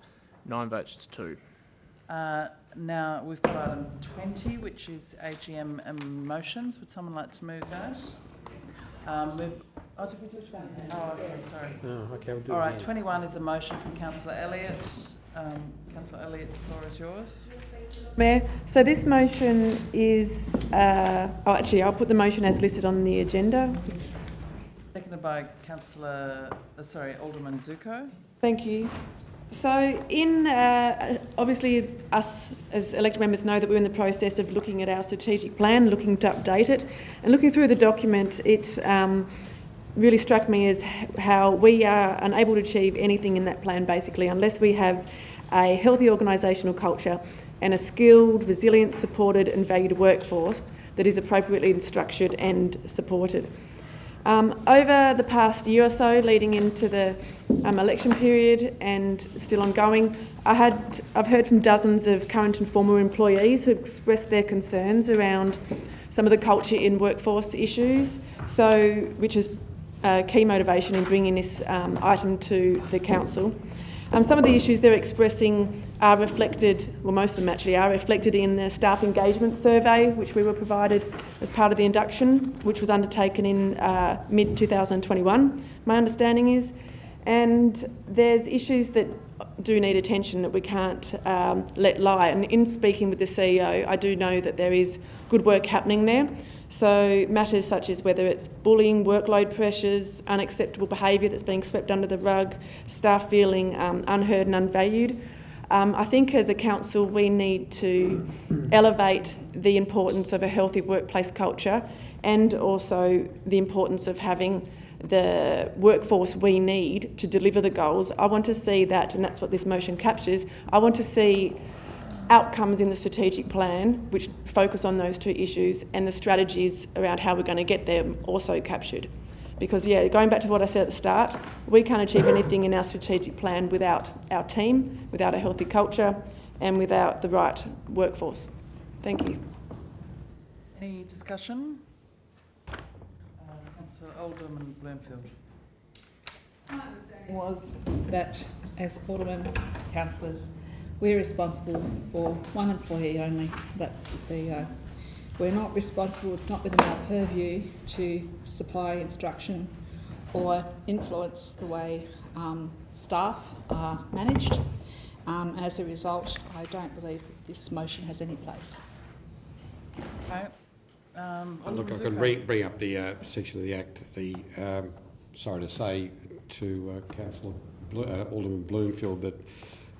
9 votes to 2. Now we've got item 20, which is AGM motions. Would someone like to move that? Did we do 20? Oh, okay, sorry. Oh, okay, we'll do All it right, again. 21 is a motion from Councillor Elliott. Councillor Elliott, the floor is yours. Mayor, so this motion is, I'll put the motion as listed on the agenda. Seconded by Alderman Zuko. Thank you. So obviously us as elected members know that we're in the process of looking at our strategic plan, looking to update it, and looking through the document, it really struck me as how we are unable to achieve anything in that plan basically unless we have a healthy organisational culture and a skilled, resilient, supported and valued workforce that is appropriately structured and supported. Over the past year or so, leading into the election period and still ongoing, I've heard from dozens of current and former employees who have expressed their concerns around some of the culture in workforce issues, which is a key motivation in bringing this item to the council. Some of the issues they're expressing are reflected, well most of them actually are reflected in the staff engagement survey which we were provided as part of the induction, which was undertaken in mid-2021, my understanding is. And there's issues that do need attention that we can't let lie. And in speaking with the CEO, I do know that there is good work happening there. So matters such as whether it's bullying, workload pressures, unacceptable behaviour that's being swept under the rug, staff feeling unheard and unvalued. I think as a council we need to elevate the importance of a healthy workplace culture and also the importance of having the workforce we need to deliver the goals. I want to see that, and that's what this motion captures, I want to see outcomes in the strategic plan which focus on those two issues and the strategies around how we're going to get there also captured. Because going back to what I said at the start, we can't achieve anything in our strategic plan without our team, without a healthy culture and without the right workforce. Thank you. Any discussion? Councillor Alderman Bloomfield. My understanding was that as aldermen, councillors, we're responsible for one employee only, that's the CEO. We're not responsible, it's not within our purview to supply instruction or influence the way staff are managed. As a result, I don't believe that this motion has any place. Okay. Look, I can bring up the section of the Act. Sorry to say to Councillor Alderman Bloomfield that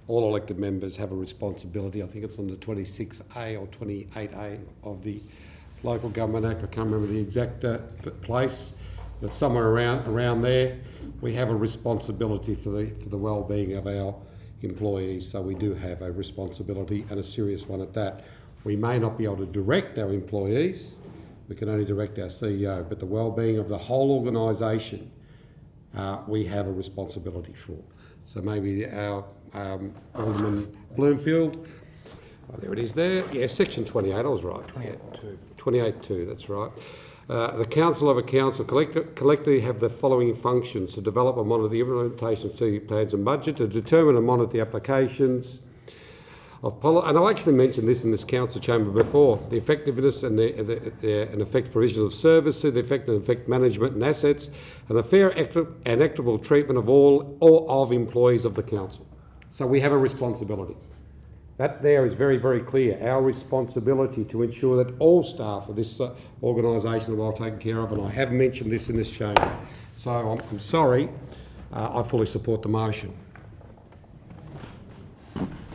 all elected members have a responsibility. I think it's on the 26A or 28A of the Local Government Act. I can't remember the exact place, but somewhere around there, we have a responsibility for the well-being of our employees. So we do have a responsibility, and a serious one at that. We may not be able to direct our employees. We can only direct our CEO, but the well-being of the whole organisation, we have a responsibility for. So maybe our Alderman Bloomfield, there it is there. Yeah, section 28, I was right. 28.2. 28.2, that's right. The council of a council collectively have the following functions: to develop and monitor the implementation of strategic plans and budget, to determine and monitor the applications of policy, and I actually mentioned this in this council chamber before, the effectiveness and and effective provision of services, the effective and effective management and assets, and the fair and equitable treatment of all of employees of the council. So we have a responsibility. That there is very, very clear, our responsibility to ensure that all staff of this organisation are well taken care of, and I have mentioned this in this chamber. So I'm sorry, I fully support the motion.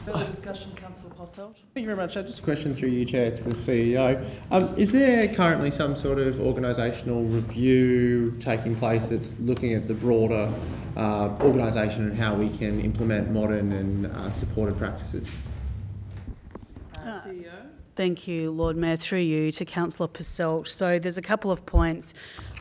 Further discussion, Councillor Posselt. Thank you very much. Just a question through you, Chair, to the CEO. Is there currently some sort of organisational review taking place that's looking at the broader organisation and how we can implement modern and supported practices? CEO. Thank you, Lord Mayor. Through you to Councillor Posselt. So there's a couple of points.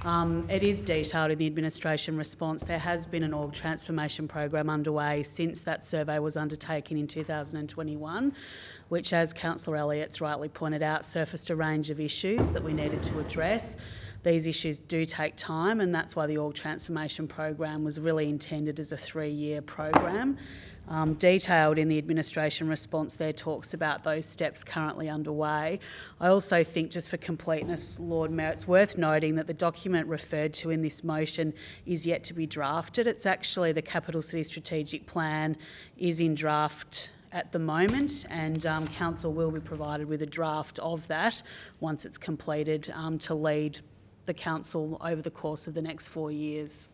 It is detailed in the administration response. There has been an org transformation program underway since that survey was undertaken in 2021, which, as Councillor Elliott's rightly pointed out, surfaced a range of issues that we needed to address. these issues do take time, and that's why the org transformation program was really intended as a 3-year program. Detailed in the administration response there talks about those steps currently underway. I also think, just for completeness, Lord Mayor, it's worth noting that the document referred to in this motion is yet to be drafted. It's actually the Capital City Strategic Plan is in draft at the moment, and Council will be provided with a draft of that once it's completed to lead the Council over the course of the next 4 years.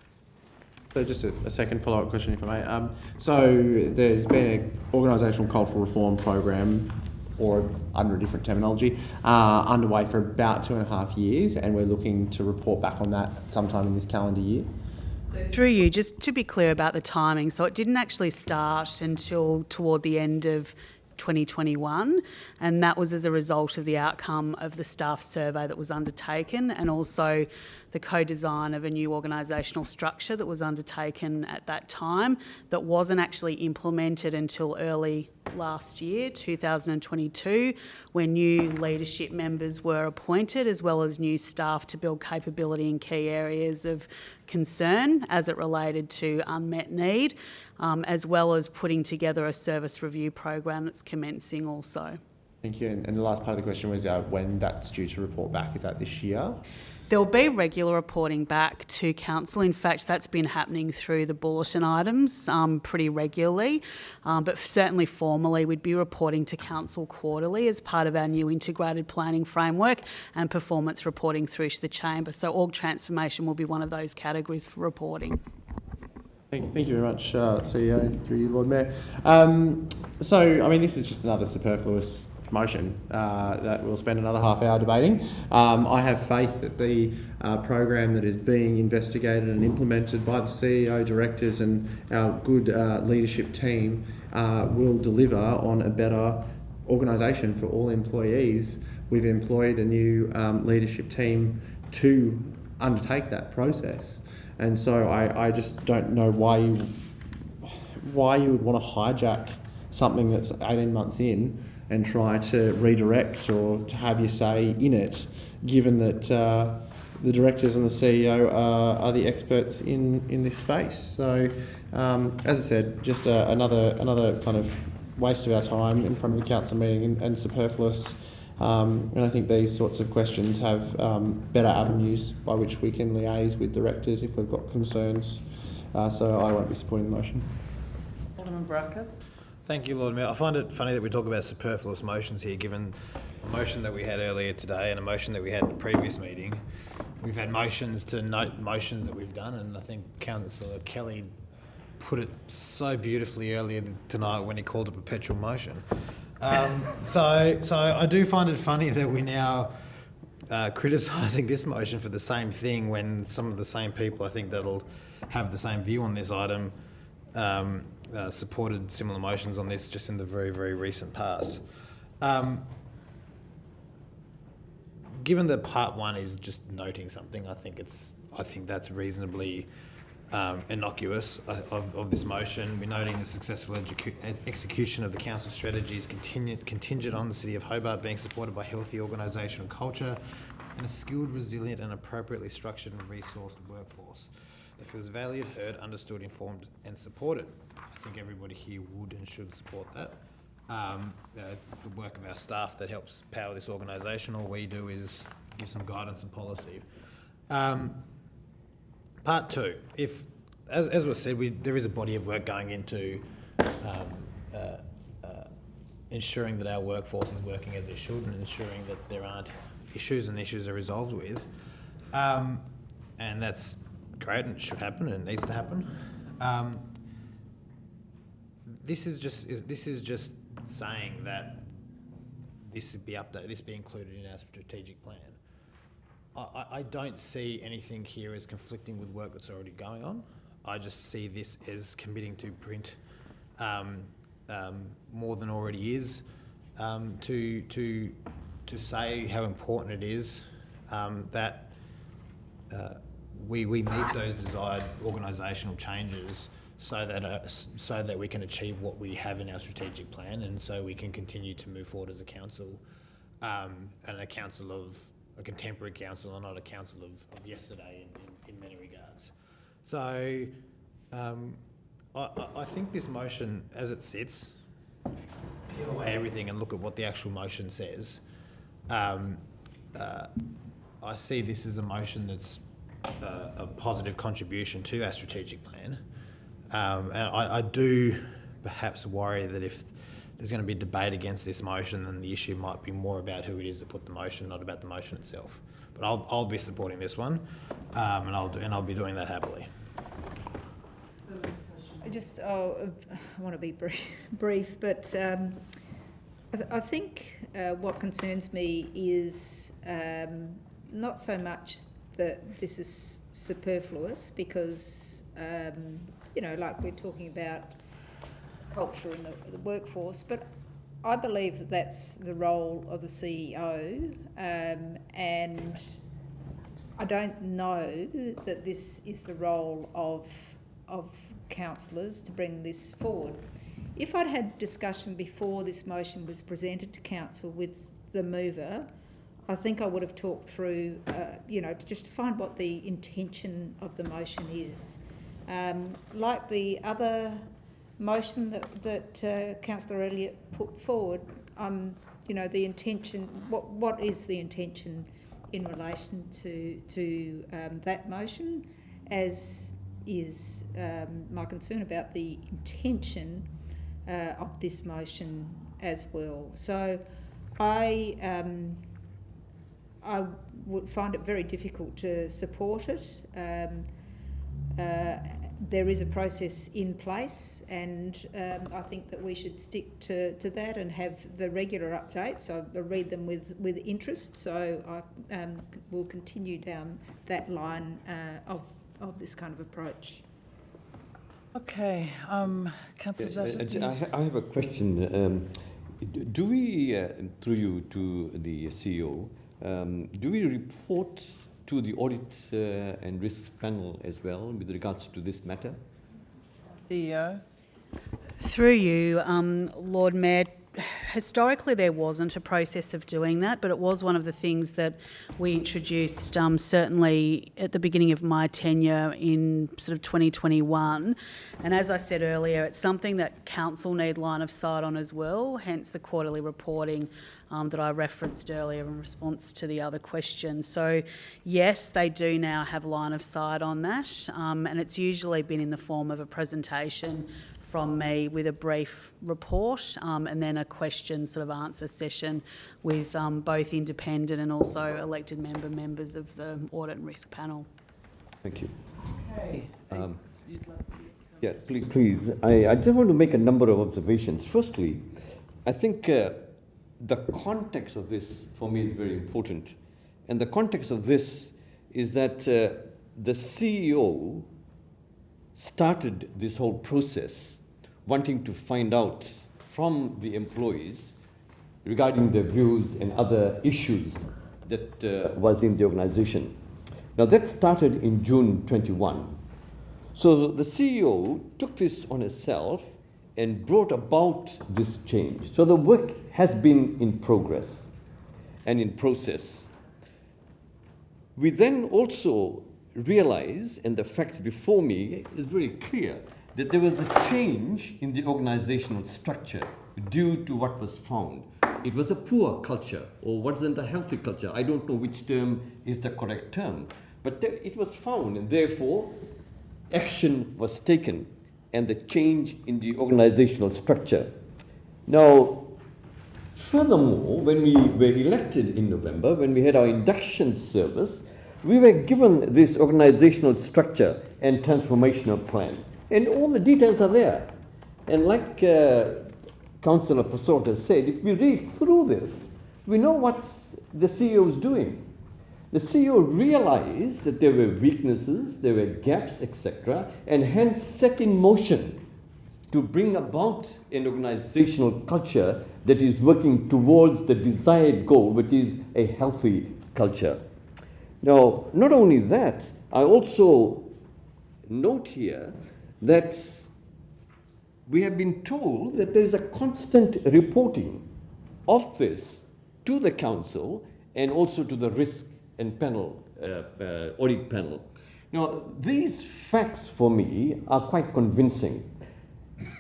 So just a second follow-up question, if I may. So there's been an organisational cultural reform program, or under a different terminology, underway for about 2.5 years, and we're looking to report back on that sometime in this calendar year. Through you, just to be clear about the timing, so it didn't actually start until toward the end of 2021, and that was as a result of the outcome of the staff survey that was undertaken, and also the co-design of a new organisational structure that was undertaken at that time that wasn't actually implemented until early last year, 2022, when new leadership members were appointed, as well as new staff to build capability in key areas of concern as it related to unmet need, as well as putting together a service review program that's commencing also. Thank you. And the last part of the question was when that's due to report back. Is that this year? There will be regular reporting back to Council. In fact, that's been happening through the bulletin items pretty regularly, but certainly formally we'd be reporting to Council quarterly as part of our new integrated planning framework and performance reporting through to the Chamber. So org transformation will be one of those categories for reporting. Thank you very much, CEO, through you, Lord Mayor. So, I mean, this is just another superfluous motion that we'll spend another half hour debating. I have faith that the program that is being investigated and implemented by the CEO, directors and our good leadership team will deliver on a better organisation for all employees. We've employed a new leadership team to undertake that process. And so I just don't know why you would want to hijack something that's 18 months in and try to redirect or to have your say in it, given that the directors and the CEO are the experts in this space. So, as I said, just another kind of waste of our time in front of the council meeting and superfluous. And I think these sorts of questions have better avenues by which we can liaise with directors if we've got concerns. So I won't be supporting the motion. Alderman Baracus. Thank you, Lord Mayor. I find it funny that we talk about superfluous motions here, given a motion that we had earlier today and a motion that we had in the previous meeting. We've had motions to note motions that we've done, and I think Councillor Kelly put it so beautifully earlier tonight when he called it a perpetual motion. So I do find it funny that we now criticising this motion for the same thing when some of the same people I think that'll have the same view on this item supported similar motions on this just in the very, very recent past. Given that part one is just noting something, I think that's reasonably innocuous of this motion. We're noting the successful execution of the council strategies contingent on the City of Hobart being supported by healthy organisational culture and a skilled, resilient and appropriately structured and resourced workforce that feels valued, heard, understood, informed and supported. I think everybody here would and should support that. It's the work of our staff that helps power this organisation. All we do is give some guidance and policy. Part two, as was said, there is a body of work going into ensuring that our workforce is working as it should and ensuring that there aren't issues are resolved with. And that's great and it should happen and it needs to happen. This is just saying that this be updated, this be included in our strategic plan. I don't see anything here as conflicting with work that's already going on. I just see this as committing to print more than already is to say how important it is that we meet those desired organisational changes so that we can achieve what we have in our strategic plan, and so we can continue to move forward as a council and a council of a contemporary council and not a council of yesterday in many regards. So I think this motion, as it sits, if you peel away everything and look at what the actual motion says, I see this as a motion that's a positive contribution to our strategic plan. And I do perhaps worry that if there's going to be debate against this motion, then the issue might be more about who it is that put the motion, not about the motion itself. But I'll be supporting this one, and I'll be doing that happily. I want to be brief, but I think what concerns me is not so much that this is superfluous, because like we're talking about culture in the workforce, but I believe that that's the role of the CEO, and I don't know that this is the role of councillors to bring this forward. If I'd had discussion before this motion was presented to council with the mover, I think I would have talked through, just to find what the intention of the motion is. Like the other motion that Councillor Elliott put forward, the intention, what is the intention in relation to that motion, as is my concern about the intention of this motion as well. So I would find it very difficult to support it. There is a process in place, and I think that we should stick to that and have the regular updates. I read them with interest, so I will continue down that line of this kind of approach. Okay, Councillor Dutton. I have a question. Do we, through you to the CEO, do we report to the audit and risks panel as well with regards to this matter? CEO. Through you, Lord Mayor, historically there wasn't a process of doing that, but it was one of the things that we introduced certainly at the beginning of my tenure in sort of 2021. And as I said earlier, it's something that council need line of sight on as well, hence the quarterly reporting that I referenced earlier in response to the other question. So yes, they do now have line of sight on that, and it's usually been in the form of a presentation from me with a brief report and then a question sort of answer session with both independent and also elected members of the audit and risk panel. Thank you. Okay. Yeah, please. I just want to make a number of observations. Firstly, I think the context of this for me is very important. And the context of this is that the CEO started this whole process wanting to find out from the employees regarding their views and other issues that was in the organisation. Now that started in June 21. So the CEO took this on himself and brought about this change. So the work has been in progress and in process. We then also realize, and the facts before me is very clear, that there was a change in the organizational structure due to what was found. It was a poor culture, or wasn't a healthy culture. I don't know which term is the correct term, but it was found, and therefore action was taken and the change in the organizational structure. Now, furthermore, when we were elected in November, when we had our induction service, we were given this organizational structure and transformational plan. And all the details are there. And like Councillor Passault has said, if we read through this, we know what the CEO is doing. The CEO realized that there were weaknesses, there were gaps, etc., and hence set in motion to bring about an organizational culture that is working towards the desired goal, which is a healthy culture. Now, not only that, I also note here that we have been told that there is a constant reporting of this to the council and also to the risk and panel, audit panel. Now, these facts for me are quite convincing.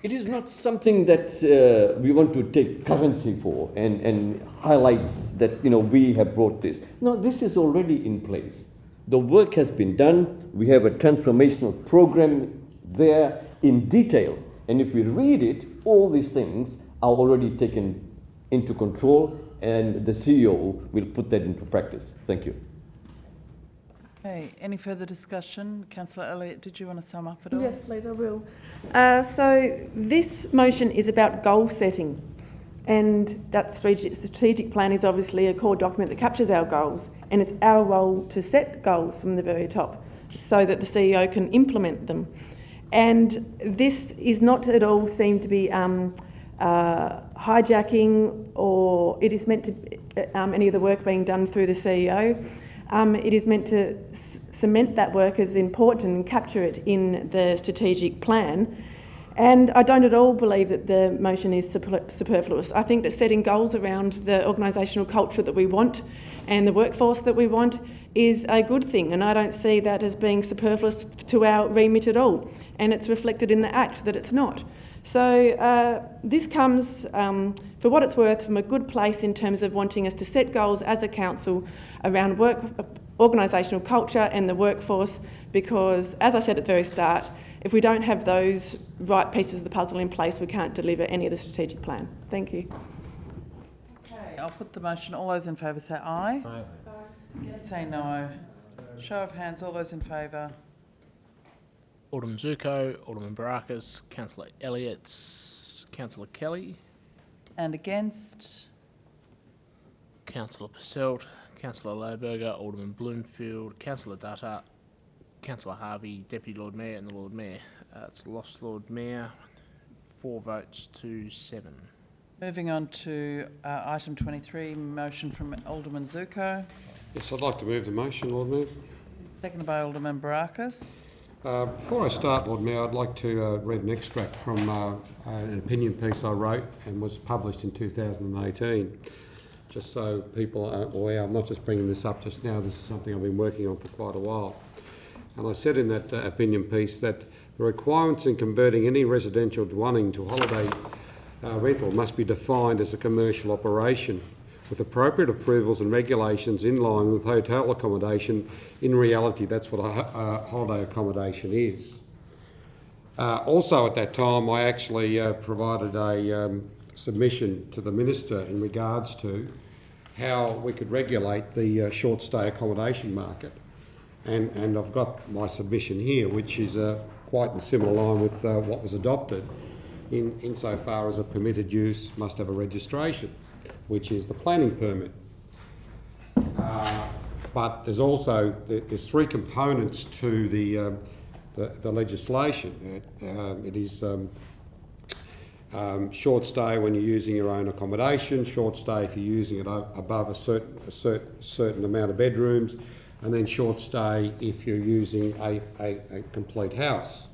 It is not something that we want to take currency for and highlight that, we have brought this. No, this is already in place. The work has been done. We have a transformational program there in detail. And if we read it, all these things are already taken into control, and the CEO will put that into practice. Thank you. Okay, any further discussion? Councillor Elliott, did you want to sum up at all? Yes, please, I will. So this motion is about goal setting, and that strategic plan is obviously a core document that captures our goals, and it's our role to set goals from the very top so that the CEO can implement them. And this is not at all seen to be hijacking, or it is meant to any of the work being done through the CEO. It is meant to cement that work as important and capture it in the strategic plan. And I don't at all believe that the motion is superfluous. I think that setting goals around the organisational culture that we want and the workforce that we want is a good thing, and I don't see that as being superfluous to our remit at all. And it's reflected in the Act that it's not. So this comes, for what it's worth, from a good place in terms of wanting us to set goals as a council around organisational culture and the workforce, because, as I said at the very start, if we don't have those right pieces of the puzzle in place, we can't deliver any of the strategic plan. Thank you. Okay, I'll put the motion. All those in favour say aye. Aye. Against say no. Show of hands, all those in favour. Alderman Zuko, Alderman Barakas, Councillor Elliott, Councillor Kelly. And against? Councillor Purcell, Councillor Lohberger, Alderman Bloomfield, Councillor Dutta, Councillor Harvey, Deputy Lord Mayor and the Lord Mayor. It's lost Lord Mayor, 4 votes to 7. Moving on to item 23, motion from Alderman Zuko. Yes, I'd like to move the motion, Lord Mayor. Seconded by Alderman Barakas. Before I start, Lord Mayor, I'd like to read an extract from an opinion piece I wrote and was published in 2018. Just so people are aware, I'm not just bringing this up just now, this is something I've been working on for quite a while. And I said in that opinion piece that the requirements in converting any residential dwelling to holiday rental must be defined as a commercial operation, with appropriate approvals and regulations in line with hotel accommodation. In reality, that's what a holiday accommodation is. Also at that time, I actually provided a submission to the Minister in regards to how we could regulate the short stay accommodation market. And I've got my submission here, which is quite in similar line with what was adopted insofar as a permitted use must have a registration, which is the planning permit. But there's also, there's 3 components to the legislation. It is short stay when you're using your own accommodation, short stay if you're using it above a certain amount of bedrooms, and then short stay if you're using a complete house.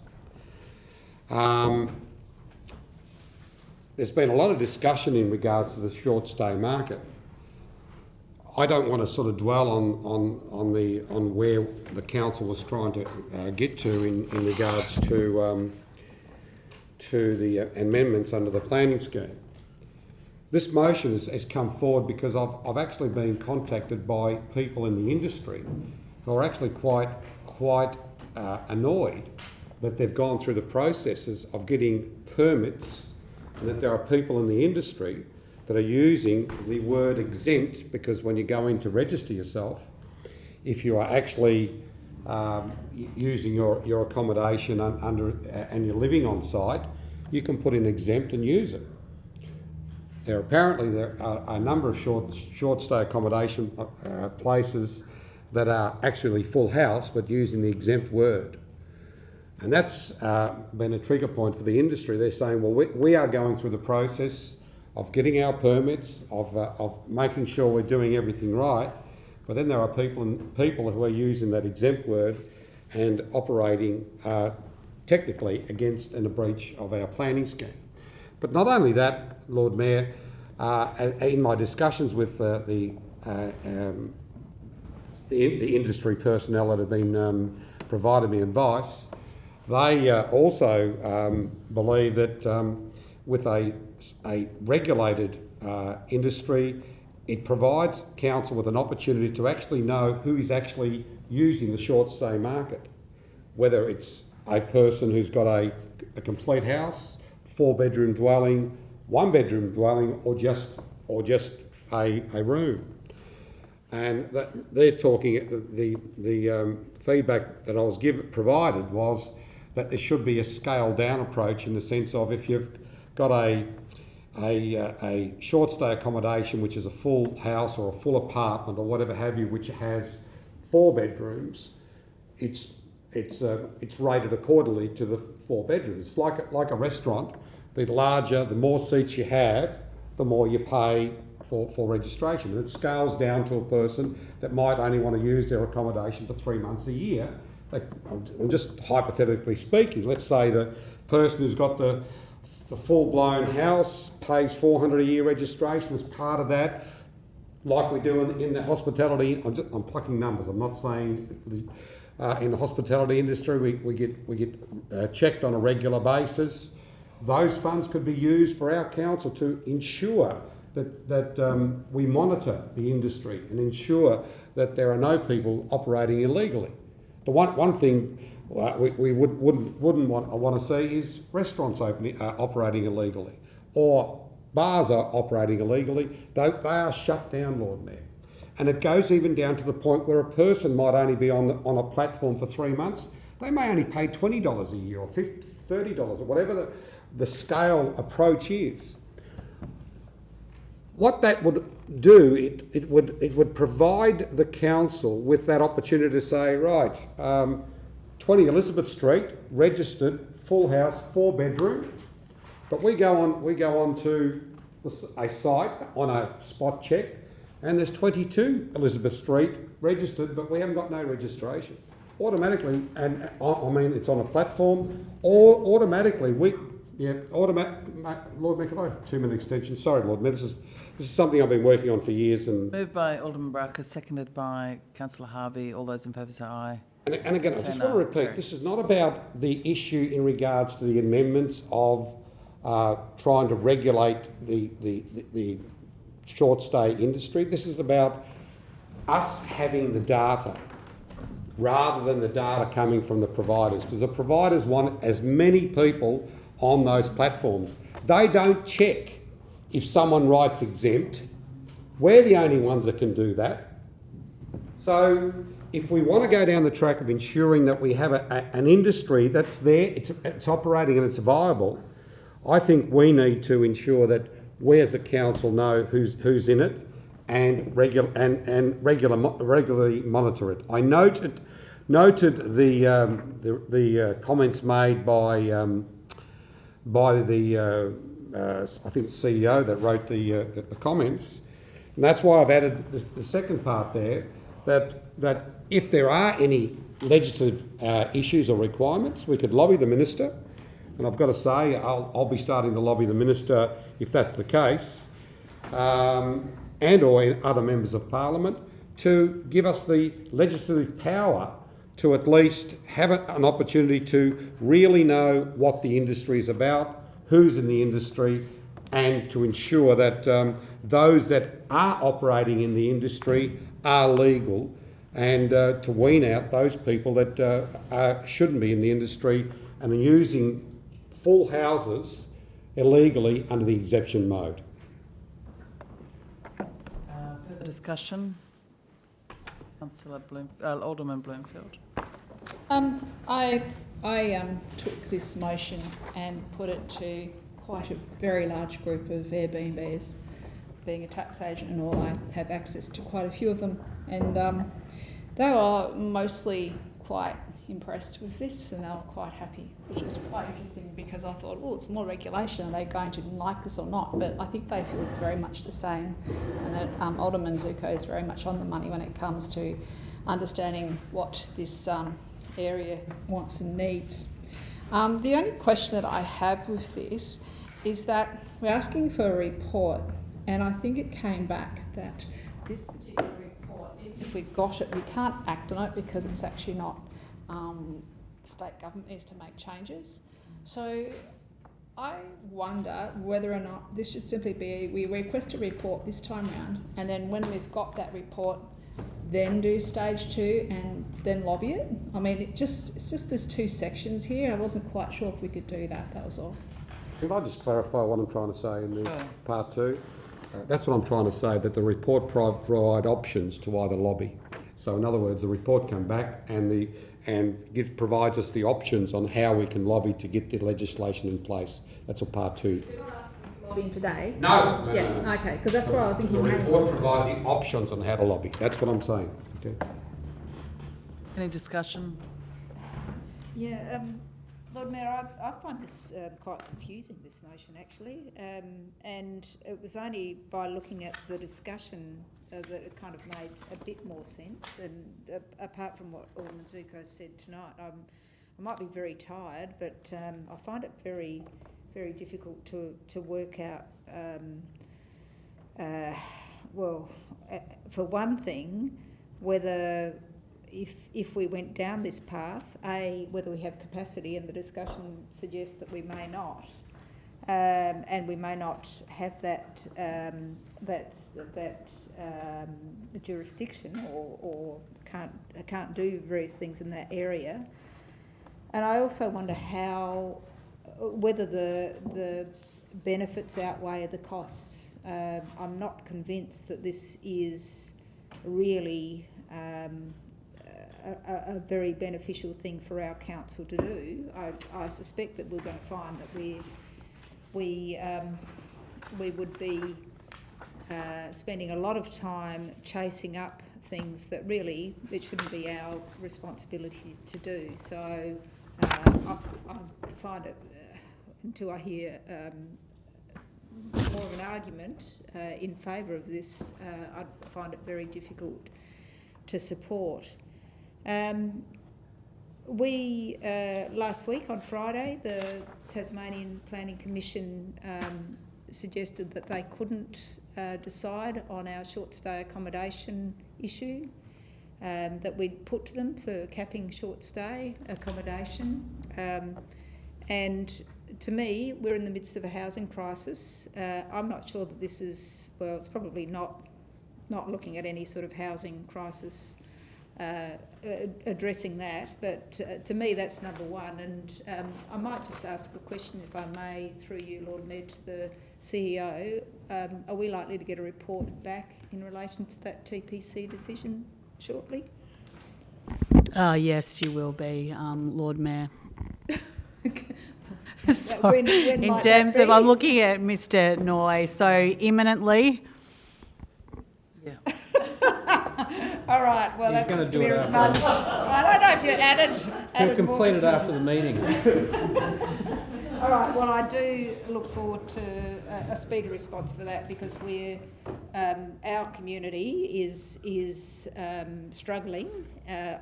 There's been a lot of discussion in regards to the short stay market. I don't want to sort of dwell on where the council was trying to get to in regards to the amendments under the planning scheme. This motion has come forward because I've actually been contacted by people in the industry who are actually quite annoyed that they've gone through the processes of getting permits, and that there are people in the industry that are using the word exempt, because when you go in to register yourself, if you are actually using your accommodation and you're living on site, you can put in exempt and use it. There are a number of short stay accommodation places that are actually full house but using the exempt word. And that's been a trigger point for the industry. They're saying, well, we are going through the process of getting our permits, of making sure we're doing everything right, but then there are people who are using that exempt word and operating technically against and a breach of our planning scheme. But not only that, Lord Mayor, in my discussions with the the industry personnel that have been provided me advice, they also believe that with a regulated industry, it provides council with an opportunity to actually know who is actually using the short stay market, whether it's a person who's got a complete house, 4-bedroom dwelling, 1-bedroom dwelling, or just a room. And they're talking, the feedback that I was provided was that there should be a scaled down approach in the sense of if you've got a short stay accommodation which is a full house or a full apartment or whatever have you, which has 4 bedrooms, it's rated accordingly to the 4 bedrooms. It's like a restaurant. The larger, the more seats you have, the more you pay for registration. And it scales down to a person that might only want to use their accommodation for 3 months a year. I'm just hypothetically speaking. Let's say the person who's got the full-blown house pays $400 a year registration as part of that, like we do in the hospitality. I'm plucking numbers. I'm not saying in the hospitality industry we get checked on a regular basis. Those funds could be used for our council to ensure that we monitor the industry and ensure that there are no people operating illegally. The one thing we wouldn't want to see is restaurants operating illegally, or bars are operating illegally. They are shut down, Lord Mayor. And it goes even down to the point where a person might only be on a platform for 3 months. They may only pay $20 a year or $50, $30 or whatever the scale approach is. What that would do, it would provide the council with that opportunity to say, right, 20 Elizabeth Street, registered, full house, 4-bedroom, but we go on to a site on a spot check, and there's 22 Elizabeth Street registered, but we haven't got no registration. Automatically, and I mean it's on a platform, or automatically Lord Mayor, can I have a 2-minute extension? Sorry, Lord Mayor, this is something I've been working on for years. And moved by Alderman Barker, seconded by Councillor Harvey. All those in favour say aye. And again, I just want to repeat, this is not about the issue in regards to the amendments of trying to regulate the short stay industry. This is about us having the data rather than the data coming from the providers, because the providers want as many people on those platforms. They don't check if someone writes exempt. We're the only ones that can do that. So if we want to go down the track of ensuring that we have an industry that's there, it's operating and it's viable, I think we need to ensure that we as a council know who's in it and regularly monitor it. I noted the comments made by the I think the CEO that wrote the comments, and that's why I've added the second part there, that if there are any legislative issues or requirements, we could lobby the minister, and I've got to say I'll be starting to lobby the minister if that's the case, and or other members of Parliament to give us the legislative power to at least have an opportunity to really know what the industry is about, who's in the industry, and to ensure that those that are operating in the industry are legal, and to wean out those people that shouldn't be in the industry and are using full houses illegally under the exemption mode. Further discussion? Councillor Alderman Bloomfield. I took this motion and put it to quite a very large group of Airbnbs. Being a tax agent and all, I have access to quite a few of them, and they were mostly quite impressed with this, and they were quite happy, which was quite interesting because I thought, oh, it's more regulation, are they going to like this or not? But I think they feel very much the same, and that Alderman Zuko is very much on the money when it comes to understanding what this area wants and needs. The only question that I have with this is that we're asking for a report, and I think it came back that this particular report, if we got it, we can't act on it because it's actually not, the state government needs to make changes. So I wonder whether or not this should simply be, we request a report this time round, and then when we've got that report, then do stage 2 and then lobby it. I mean, it's just there's 2 sections here. I wasn't quite sure if we could do that, that was all. Can I just clarify what I'm trying to say in the part 2? That's what I'm trying to say, that the report provide options to either lobby. So in other words, the report come back and provides us the options on how we can lobby to get the legislation in place. That's what part 2. So you're not asking for lobbying today? No. Yeah, no. Okay, because that's what I was thinking. The report provides the options on how to lobby. That's what I'm saying. Okay. Any discussion? Yeah, Lord Mayor, I find this quite confusing, this motion actually, and it was only by looking at the discussion that it kind of made a bit more sense, and apart from what Alderman Zuko said tonight, I might be very tired, but I find it very, very difficult to work out, for one thing, whether if we went down this path, whether we have capacity, and the discussion suggests that we may not, and we may not have that jurisdiction or can't do various things in that area. And I also wonder whether the benefits outweigh the costs. I'm not convinced that this is really a very beneficial thing for our council to do. I suspect that we're going to find that we would be spending a lot of time chasing up things that really it shouldn't be our responsibility to do. So I find it, until I hear more of an argument in favour of this, I find it very difficult to support. Last week on Friday, the Tasmanian Planning Commission suggested that they couldn't decide on our short stay accommodation issue that we'd put to them for capping short stay accommodation. And to me, we're in the midst of a housing crisis. I'm not sure that this is, well, it's probably not looking at any sort of housing crisis addressing that, but to me that's number one. And I might just ask a question, if I may, through you, Lord Mayor, to the CEO. Are we likely to get a report back in relation to that TPC decision shortly? Yes, you will be, Lord Mayor. So when in might terms that of, be? I'm looking at Mr. Noy, so imminently. Yeah. All right, well, He's that's gonna as do it clear as after. mud. I don't know if you added He'll more complete it confusion. after the meeting. All right, well, I do look forward to a speedy response for that, because our community is struggling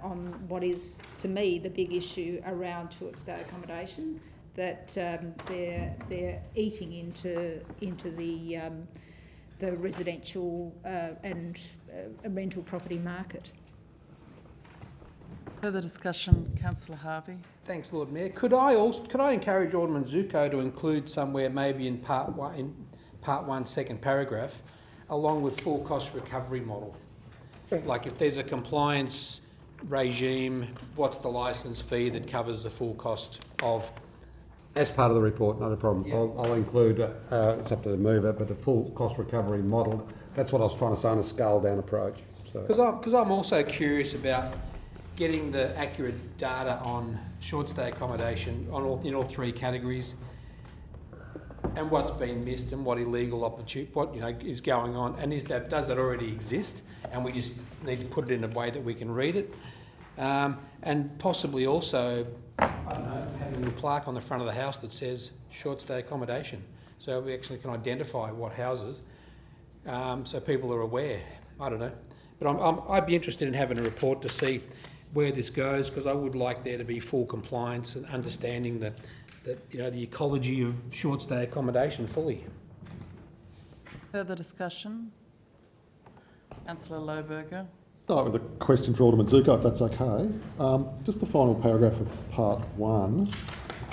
on what is, to me, the big issue around short stay accommodation, that they're eating into the residential and rental property market. Further discussion, Councillor Harvey. Thanks, Lord Mayor. Could I encourage Alderman Zuko to include somewhere, maybe in part one, second paragraph, along with full cost recovery model? Like if there's a compliance regime, what's the licence fee that covers the full cost of? As part of the report, not a problem. Yeah. I'll include, it's up to the mover, but the full cost recovery model. That's what I was trying to say on a scale-down approach. Because I'm also curious about getting the accurate data on short stay accommodation in all three categories, and what's been missed and what illegal is going on, and does that already exist, and we just need to put it in a way that we can read it, and possibly also, I don't know, having a plaque on the front of the house that says short stay accommodation, so we actually can identify what houses, so people are aware. I don't know, but I'd be interested in having a report to see where this goes, because I would like there to be full compliance and understanding that the ecology of short stay accommodation fully. Further discussion? Councillor Lohberger. Start with a question for Alderman Zuko, if that's okay. Just the final paragraph of part 1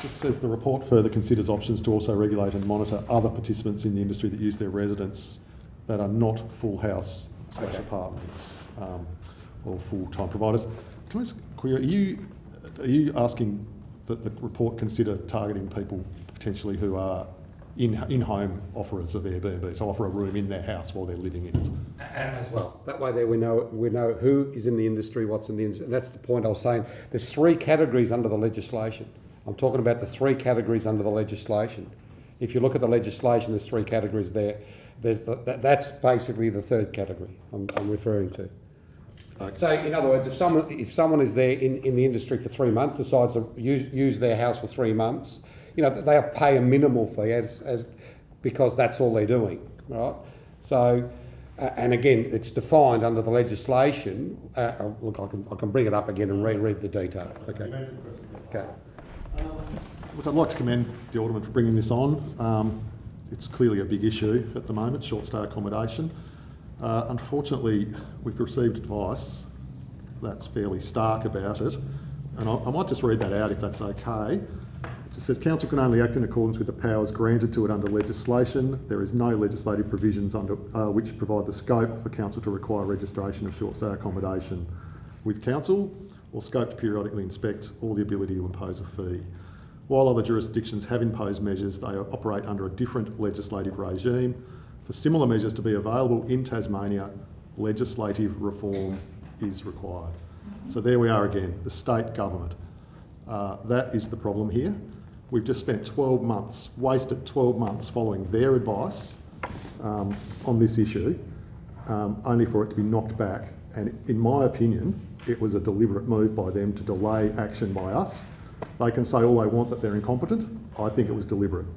just says the report further considers options to also regulate and monitor other participants in the industry that use their residence that are not full house / apartments or full-time providers. Can I just query, are you asking that the report consider targeting people potentially who are in-home offerers of Airbnb, so offer a room in their house while they're living in it? As well. That way there we know who is in the industry, what's in the industry. And that's the point I was saying. There's 3 categories under the legislation. I'm talking about the 3 categories under the legislation. If you look at the legislation, there's 3 categories there. That's basically the 3rd category I'm referring to. Okay. So in other words, if someone is there in the industry for 3 months, decides to use their house for 3 months, you know, they'll pay a minimal fee as because that's all they're doing, right? So, and again, it's defined under the legislation. Look, I can bring it up again and reread the detail. Okay. Okay. Look, I'd like to commend the Alderman for bringing this on. It's clearly a big issue at the moment, short stay accommodation. Unfortunately, we've received advice that's fairly stark about it, and I might just read that out if that's okay. It says, Council can only act in accordance with the powers granted to it under legislation. There is no legislative provisions under which provide the scope for Council to require registration of short stay accommodation with Council, or scope to periodically inspect, or the ability to impose a fee. While other jurisdictions have imposed measures, they operate under a different legislative regime. For similar measures to be available in Tasmania, legislative reform is required. So there we are again, the state government. That is the problem here. We've just spent 12 months, wasted 12 months following their advice on this issue, only for it to be knocked back. And in my opinion, it was a deliberate move by them to delay action by us. They can say all they want that they're incompetent. I think it was deliberate.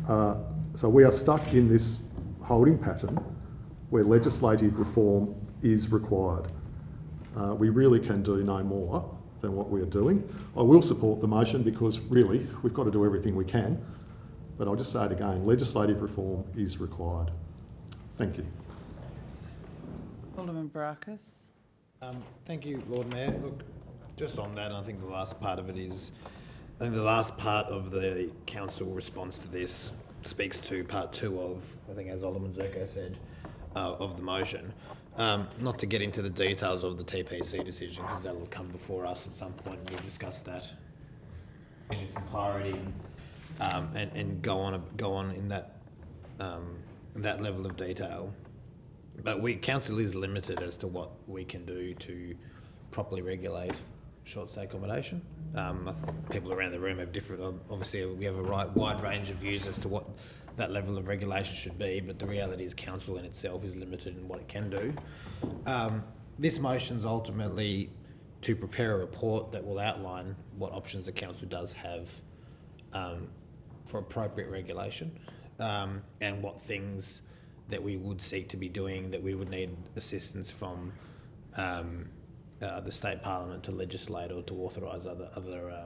So we are stuck in this holding pattern where legislative reform is required. We really can do no more than what we are doing. I will support the motion because really we've got to do everything we can, but I'll just say it again, legislative reform is required. Thank you. Alderman Barakis. Thank you, Lord Mayor. Look, just on that, I think the last part of it is, I think the last part of the council response to this speaks to part 2 of, I think as Alderman Zerko said, of the motion. Not to get into the details of the TPC decision because that will come before us at some point and we'll discuss that in its entirety and go on in that level of detail. But council is limited as to what we can do to properly regulate short stay accommodation. I think people around the room have different, obviously we have a wide range of views as to what that level of regulation should be, but the reality is council in itself is limited in what it can do. This motion is ultimately to prepare a report that will outline what options the council does have for appropriate regulation and what things that we would seek to be doing that we would need assistance from the state parliament to legislate or to authorise other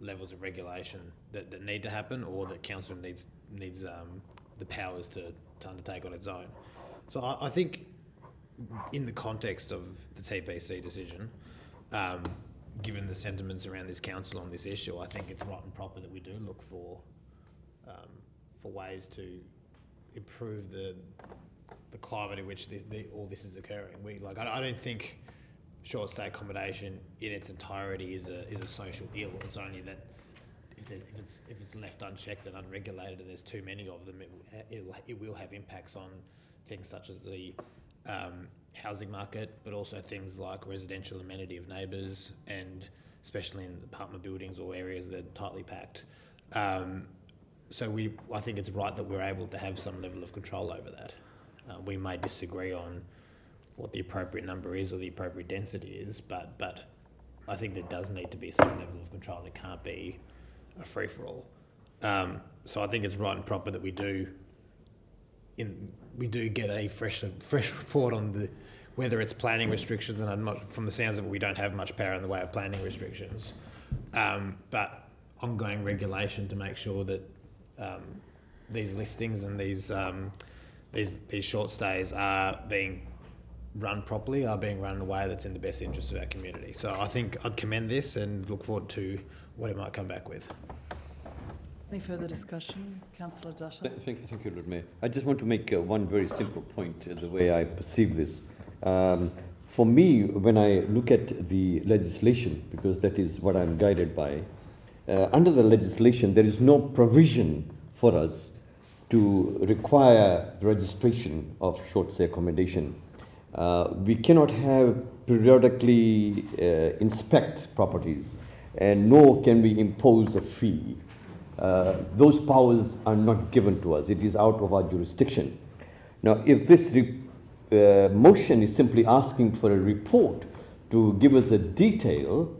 levels of regulation that need to happen or that council needs the powers to undertake on its own. So I think in the context of the TPC decision, given the sentiments around this council on this issue, I think it's right and proper that we do look for ways to improve the climate in which all this is occurring. I don't think short stay accommodation in its entirety is a social ill. It's only that if it's left unchecked and unregulated and there's too many of them, it will have impacts on things such as the housing market, but also things like residential amenity of neighbours and especially in apartment buildings or areas that are tightly packed. So I think it's right that we're able to have some level of control over that. We may disagree on what the appropriate number is or the appropriate density is, but I think there does need to be some level of control. It can't be a free-for-all. So I think it's right and proper that we do get a fresh report on whether it's planning restrictions, and I'm not, from the sounds of it, we don't have much power in the way of planning restrictions, but ongoing regulation to make sure that these listings and these short stays are being run properly, are being run in a way that's in the best interest of our community. So I think I'd commend this and look forward to what it might come back with. Any further discussion? Councillor Dutton. Thank you, Lord Mayor. I just want to make one very simple point, the way I perceive this. For me, when I look at the legislation, because that is what I'm guided by, under the legislation, there is no provision for us to require registration of short stay accommodation. We cannot have periodically inspect properties, and nor can we impose a fee. Those powers are not given to us. It is out of our jurisdiction. Now, if this motion is simply asking for a report to give us a detail,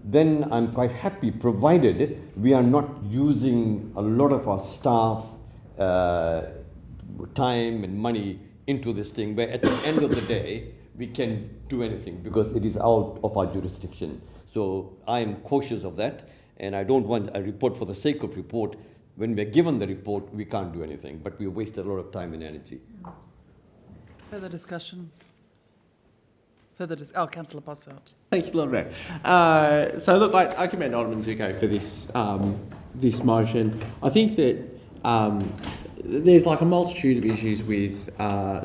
then I'm quite happy, provided we are not using a lot of our staff time and money into this thing, where at the end of the day, we can do anything because it is out of our jurisdiction. So I am cautious of that, and I don't want a report for the sake of report. When we're given the report, we can't do anything, but we wasted a lot of time and energy. Further discussion? Councillor Posselt. Thank you, Lord Mayor. So look, I commend Alderman Zuko for this this motion. I think that there's like a multitude of issues with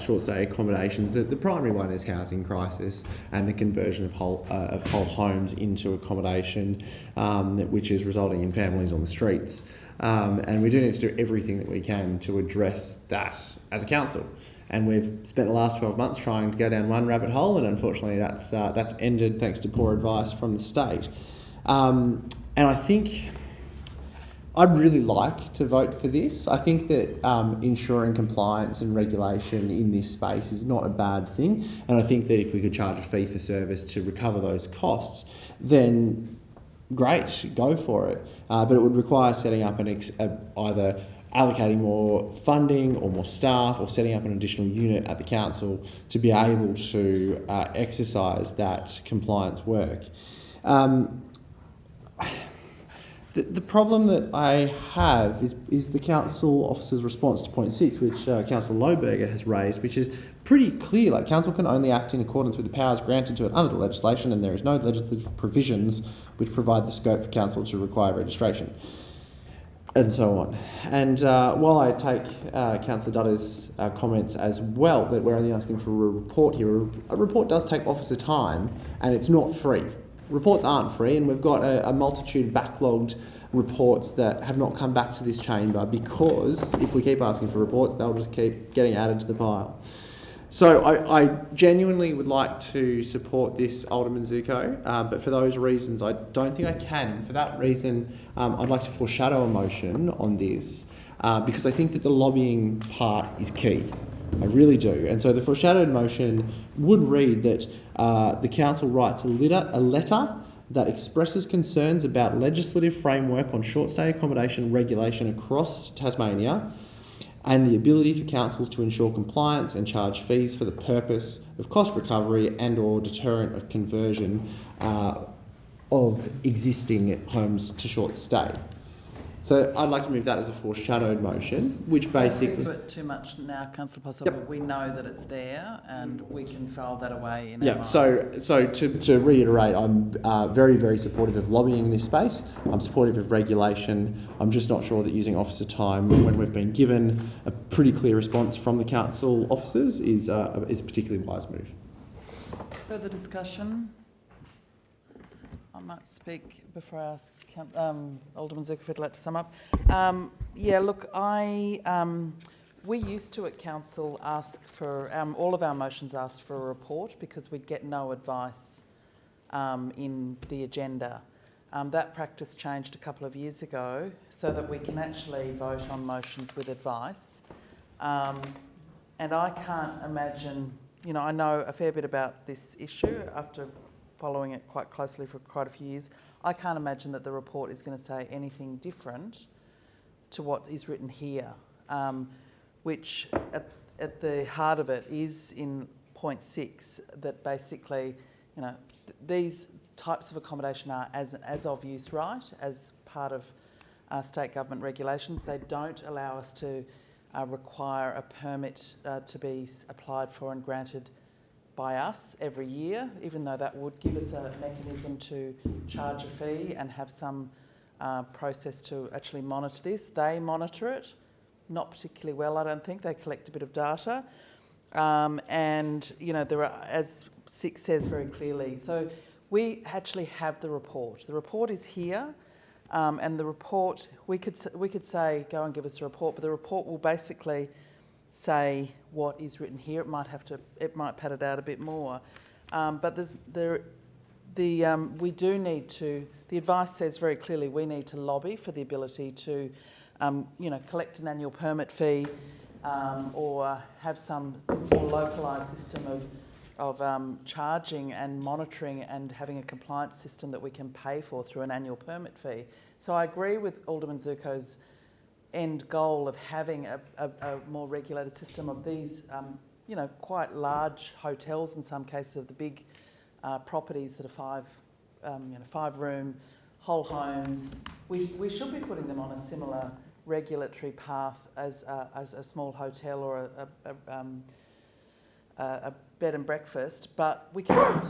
short stay accommodations. The primary one is housing crisis and the conversion of whole homes into accommodation, which is resulting in families on the streets. And we do need to do everything that we can to address that as a council. And we've spent the last 12 months trying to go down one rabbit hole, and unfortunately that's ended thanks to poor advice from the state. And I think I'd really like to vote for this. I think that ensuring compliance and regulation in this space is not a bad thing. And I think that if we could charge a fee for service to recover those costs, then great, go for it. But it would require setting up either allocating more funding or more staff, or setting up an additional unit at the council to be able to exercise that compliance work. The problem that I have is the council officer's response to point 6, which Councillor Lohberger has raised, which is pretty clear. Like, council can only act in accordance with the powers granted to it under the legislation, and there is no legislative provisions which provide the scope for council to require registration, and so on. And while I take Councillor Dutter's comments as well, that we're only asking for a report here, a report does take officer time, and it's not free. Reports aren't free, and we've got a multitude of backlogged reports that have not come back to this chamber, because if we keep asking for reports, they'll just keep getting added to the pile. So I genuinely would like to support this, Alderman Zuko, but for those reasons I don't think I can. For that reason, I'd like to foreshadow a motion on this, because I think that the lobbying part is key. I really do. And so the foreshadowed motion would read that the council writes a letter that expresses concerns about legislative framework on short stay accommodation regulation across Tasmania, and the ability for councils to ensure compliance and charge fees for the purpose of cost recovery and or deterrent of conversion of existing homes to short stay. So I'd like to move that as a foreshadowed motion, which basically... We do it too much now, Councillor Posselt, but we know that it's there and we can file that away in our minds. So to reiterate, I'm very, very supportive of lobbying in this space. I'm supportive of regulation. I'm just not sure that using officer time when we've been given a pretty clear response from the council officers is a particularly wise move. Further discussion? I might speak before I ask Alderman Zuko if he'd like to sum up. Yeah, look, we used to at council ask for, all of our motions asked for a report because we'd get no advice in the agenda. That practice changed a couple of years ago so that we can actually vote on motions with advice. And I can't imagine, I know a fair bit about this issue after following it quite closely for quite a few years. I can't imagine that the report is going to say anything different to what is written here, which at the heart of it is in point 6 that basically, these types of accommodation are as of use right, as part of state government regulations. They don't allow us to require a permit to be applied for and granted by us every year, even though that would give us a mechanism to charge a fee and have some process to actually monitor this. They monitor it, not particularly well, I don't think. They collect a bit of data. And, you know, there are, as Six says very clearly, so we actually have the report. The report is here, and the report, we could say, go and give us a report, but the report will basically say what is written here. It might pad it out a bit more. But we do need to, the advice says very clearly we need to lobby for the ability to, you know, collect an annual permit fee or have some more localised system of charging and monitoring and having a compliance system that we can pay for through an annual permit fee. So I agree with Alderman Zurko's end goal of having a more regulated system of these, you know, quite large hotels in some cases, of the big properties that are five-room whole homes. We should be putting them on a similar regulatory path as a small hotel or a bed and breakfast, but we can't.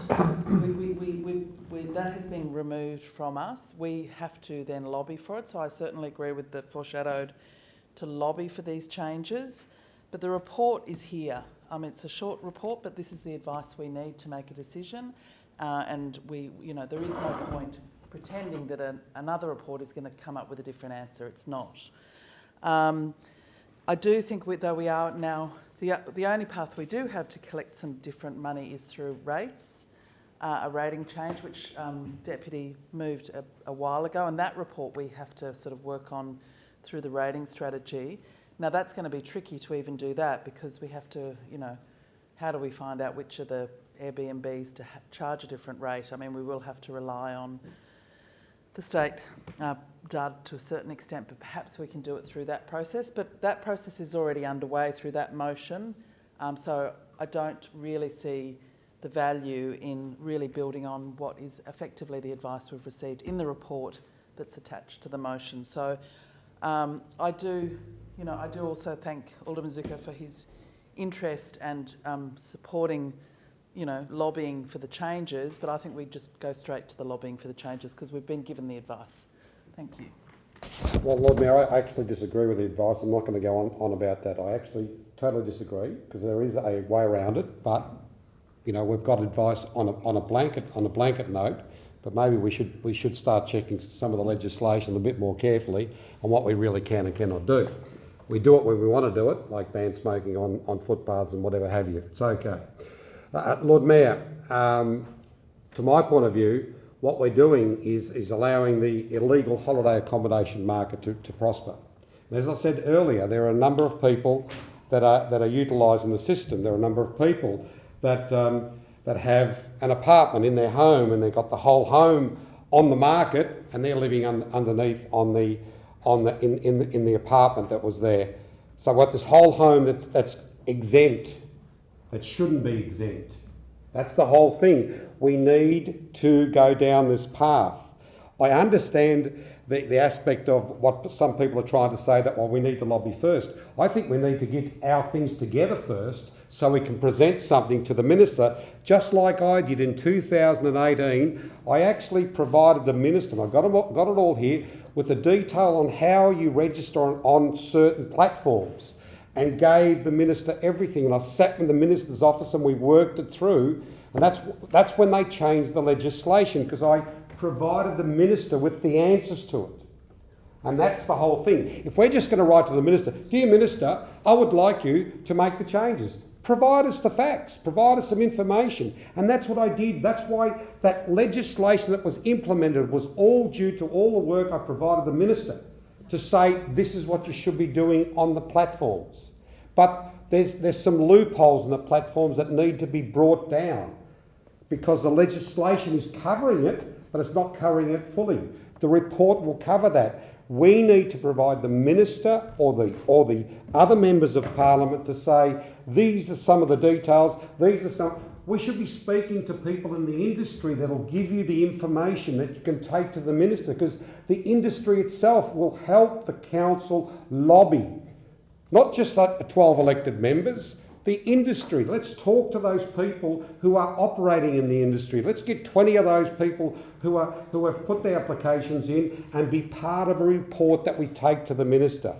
That has been removed from us. We have to then lobby for it. So I certainly agree with the foreshadowed to lobby for these changes. But the report is here. It's a short report, but this is the advice we need to make a decision. And you know, there is no point pretending that another report is going to come up with a different answer. It's not. I do think, though we are now, the only path we do have to collect some different money is through rates, a rating change, which Deputy moved a while ago, and that report we have to sort of work on through the rating strategy. Now that's going to be tricky to even do that, because we have to, you know, how do we find out which are the Airbnbs to charge a different rate? I mean, we will have to rely on the state data to a certain extent, but perhaps we can do it through that process. But that process is already underway through that motion. So I don't really see the value in really building on what is effectively the advice we've received in the report that's attached to the motion. So I do also thank Alderman Zurko for his interest and supporting, you know, lobbying for the changes, but I think we just go straight to the lobbying for the changes because we've been given the advice. Thank you. Well, Lord Mayor, I actually disagree with the advice. I'm not going to go on about that. I actually totally disagree, because there is a way around it, but, you know, we've got advice on a blanket note, but maybe we should start checking some of the legislation a bit more carefully on what we really can and cannot do. We do it when we want to do it, like ban smoking on footpaths and whatever have you. It's okay. Lord Mayor, to my point of view, what we're doing is allowing the illegal holiday accommodation market to prosper. And as I said earlier, there are a number of people that are utilising the system. There are a number of people that have an apartment in their home, and they've got the whole home on the market, and they're living underneath in the apartment that was there. So what this whole home that's exempt, that shouldn't be exempt. That's the whole thing. We need to go down this path. I understand the aspect of what some people are trying to say, that, well, we need to lobby first. I think we need to get our things together first so we can present something to the Minister, just like I did in 2018. I actually provided the Minister, and I've got it all here, with the detail on how you register on certain platforms, and gave the Minister everything. And I sat in the Minister's office and we worked it through, and that's when they changed the legislation, because I provided the Minister with the answers to it. And that's the whole thing. If we're just going to write to the Minister, dear Minister, I would like you to make the changes. Provide us the facts, provide us some information. And that's what I did. That's why that legislation that was implemented was all due to all the work I provided the Minister to say this is what you should be doing on the platforms. But there's some loopholes in the platforms that need to be brought down, because the legislation is covering it, but it's not covering it fully. The report will cover that. We need to provide the Minister or the other members of Parliament to say, these are some of the details, these are some... We should be speaking to people in the industry that will give you the information that you can take to the Minister, because the industry itself will help the council lobby Not just the 12 elected members, the industry. Let's talk to those people who are operating in the industry. Let's get 20 of those people who have put their applications in and be part of a report that we take to the minister.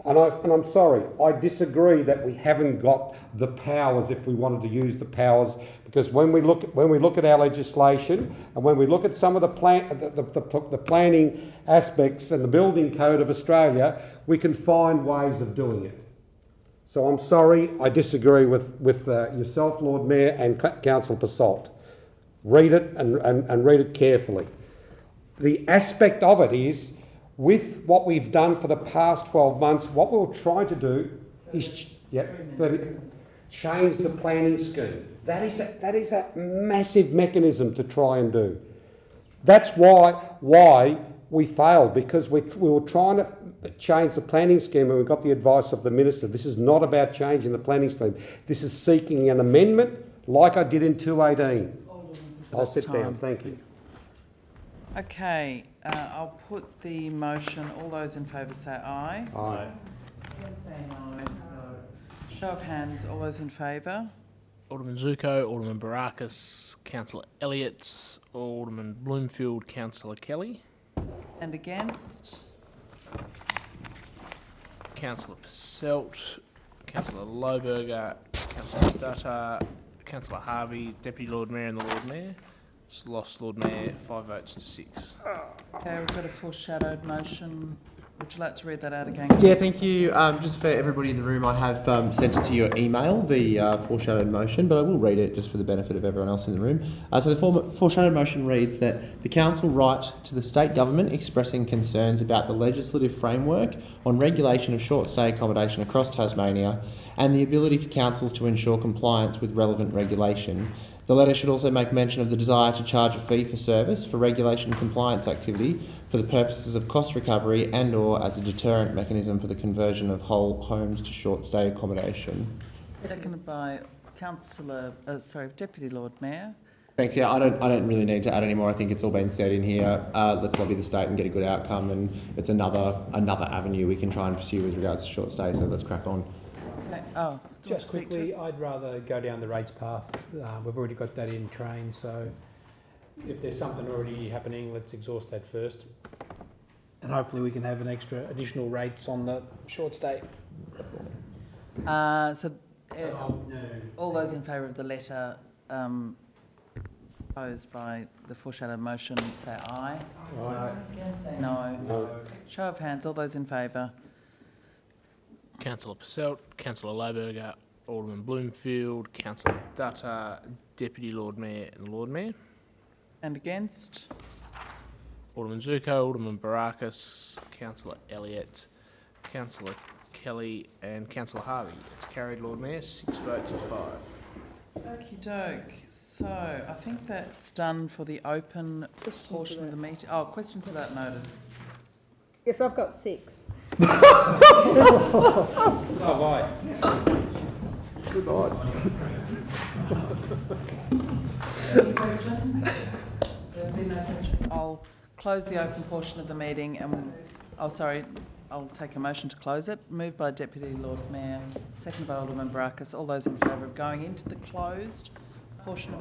And I'm sorry, I disagree that we haven't got the powers if we wanted to use the powers, because when we look at our legislation and when we look at some of the planning aspects and the building code of Australia, we can find ways of doing it. So I'm sorry, I disagree with yourself, Lord Mayor, and Councillor Basalt. Read it and read it carefully. The aspect of it is, with what we've done for the past 12 months, what we're trying to do is change the planning scheme. That is a massive mechanism to try and do. That's why we failed, because we were trying to change the planning scheme and we got the advice of the minister. This is not about changing the planning scheme. This is seeking an amendment like I did in 218. I'll sit down. Thank you. Okay, I'll put the motion. All those in favour say aye. Aye. Say no. Show of hands. All those in favour. Alderman Zuko, Alderman Barakis, Councillor Elliott, Alderman Bloomfield, Councillor Kelly. And against? Councillor Passelt, Councillor Lohberger, Councillor Dutta, Councillor Harvey, Deputy Lord Mayor and the Lord Mayor. It's lost, Lord Mayor, 5 votes to 6. Okay, we've got a foreshadowed motion. Would you like to read that out again? Yeah, thank you. Just for everybody in the room, I have sent it to your email, the foreshadowed motion, but I will read it just for the benefit of everyone else in the room. So the foreshadowed motion reads that the Council write to the State Government expressing concerns about the legislative framework on regulation of short-stay accommodation across Tasmania and the ability for councils to ensure compliance with relevant regulation. The letter should also make mention of the desire to charge a fee for service for regulation and compliance activity for the purposes of cost recovery and/or as a deterrent mechanism for the conversion of whole homes to short-stay accommodation. Seconded by Deputy Lord Mayor. Thanks. Yeah, I don't really need to add any more. I think it's all been said in here. Let's lobby the state and get a good outcome, and it's another avenue we can try and pursue with regards to short stay. So let's crack on. Okay. Oh, just quickly, I'd rather go down the rates path. We've already got that in train, so if there's something already happening, let's exhaust that first, and hopefully we can have additional rates on the short stay. All those in favour of the letter proposed by the foreshadowed motion say aye. Aye. Against say no. No. Show of hands. All those in favour. Councillor Passelt, Councillor Lohberger, Alderman Bloomfield, Councillor Dutta, Deputy Lord Mayor and the Lord Mayor. And against? Alderman Zuko, Alderman Barakis, Councillor Elliott, Councillor Kelly and Councillor Harvey. It's carried, Lord Mayor, 6 votes to 5. Okie doke. So I think that's done for the open portion of the meeting. Oh, questions without notice. Yes, I've got 6. Oh, right. Good night. Any questions? There'll be no questions. I'll close the open portion of the meeting and, I'll take a motion to close it. Moved by Deputy Lord Mayor, seconded by Alderman Barakis. All those in favour of going into the closed portion of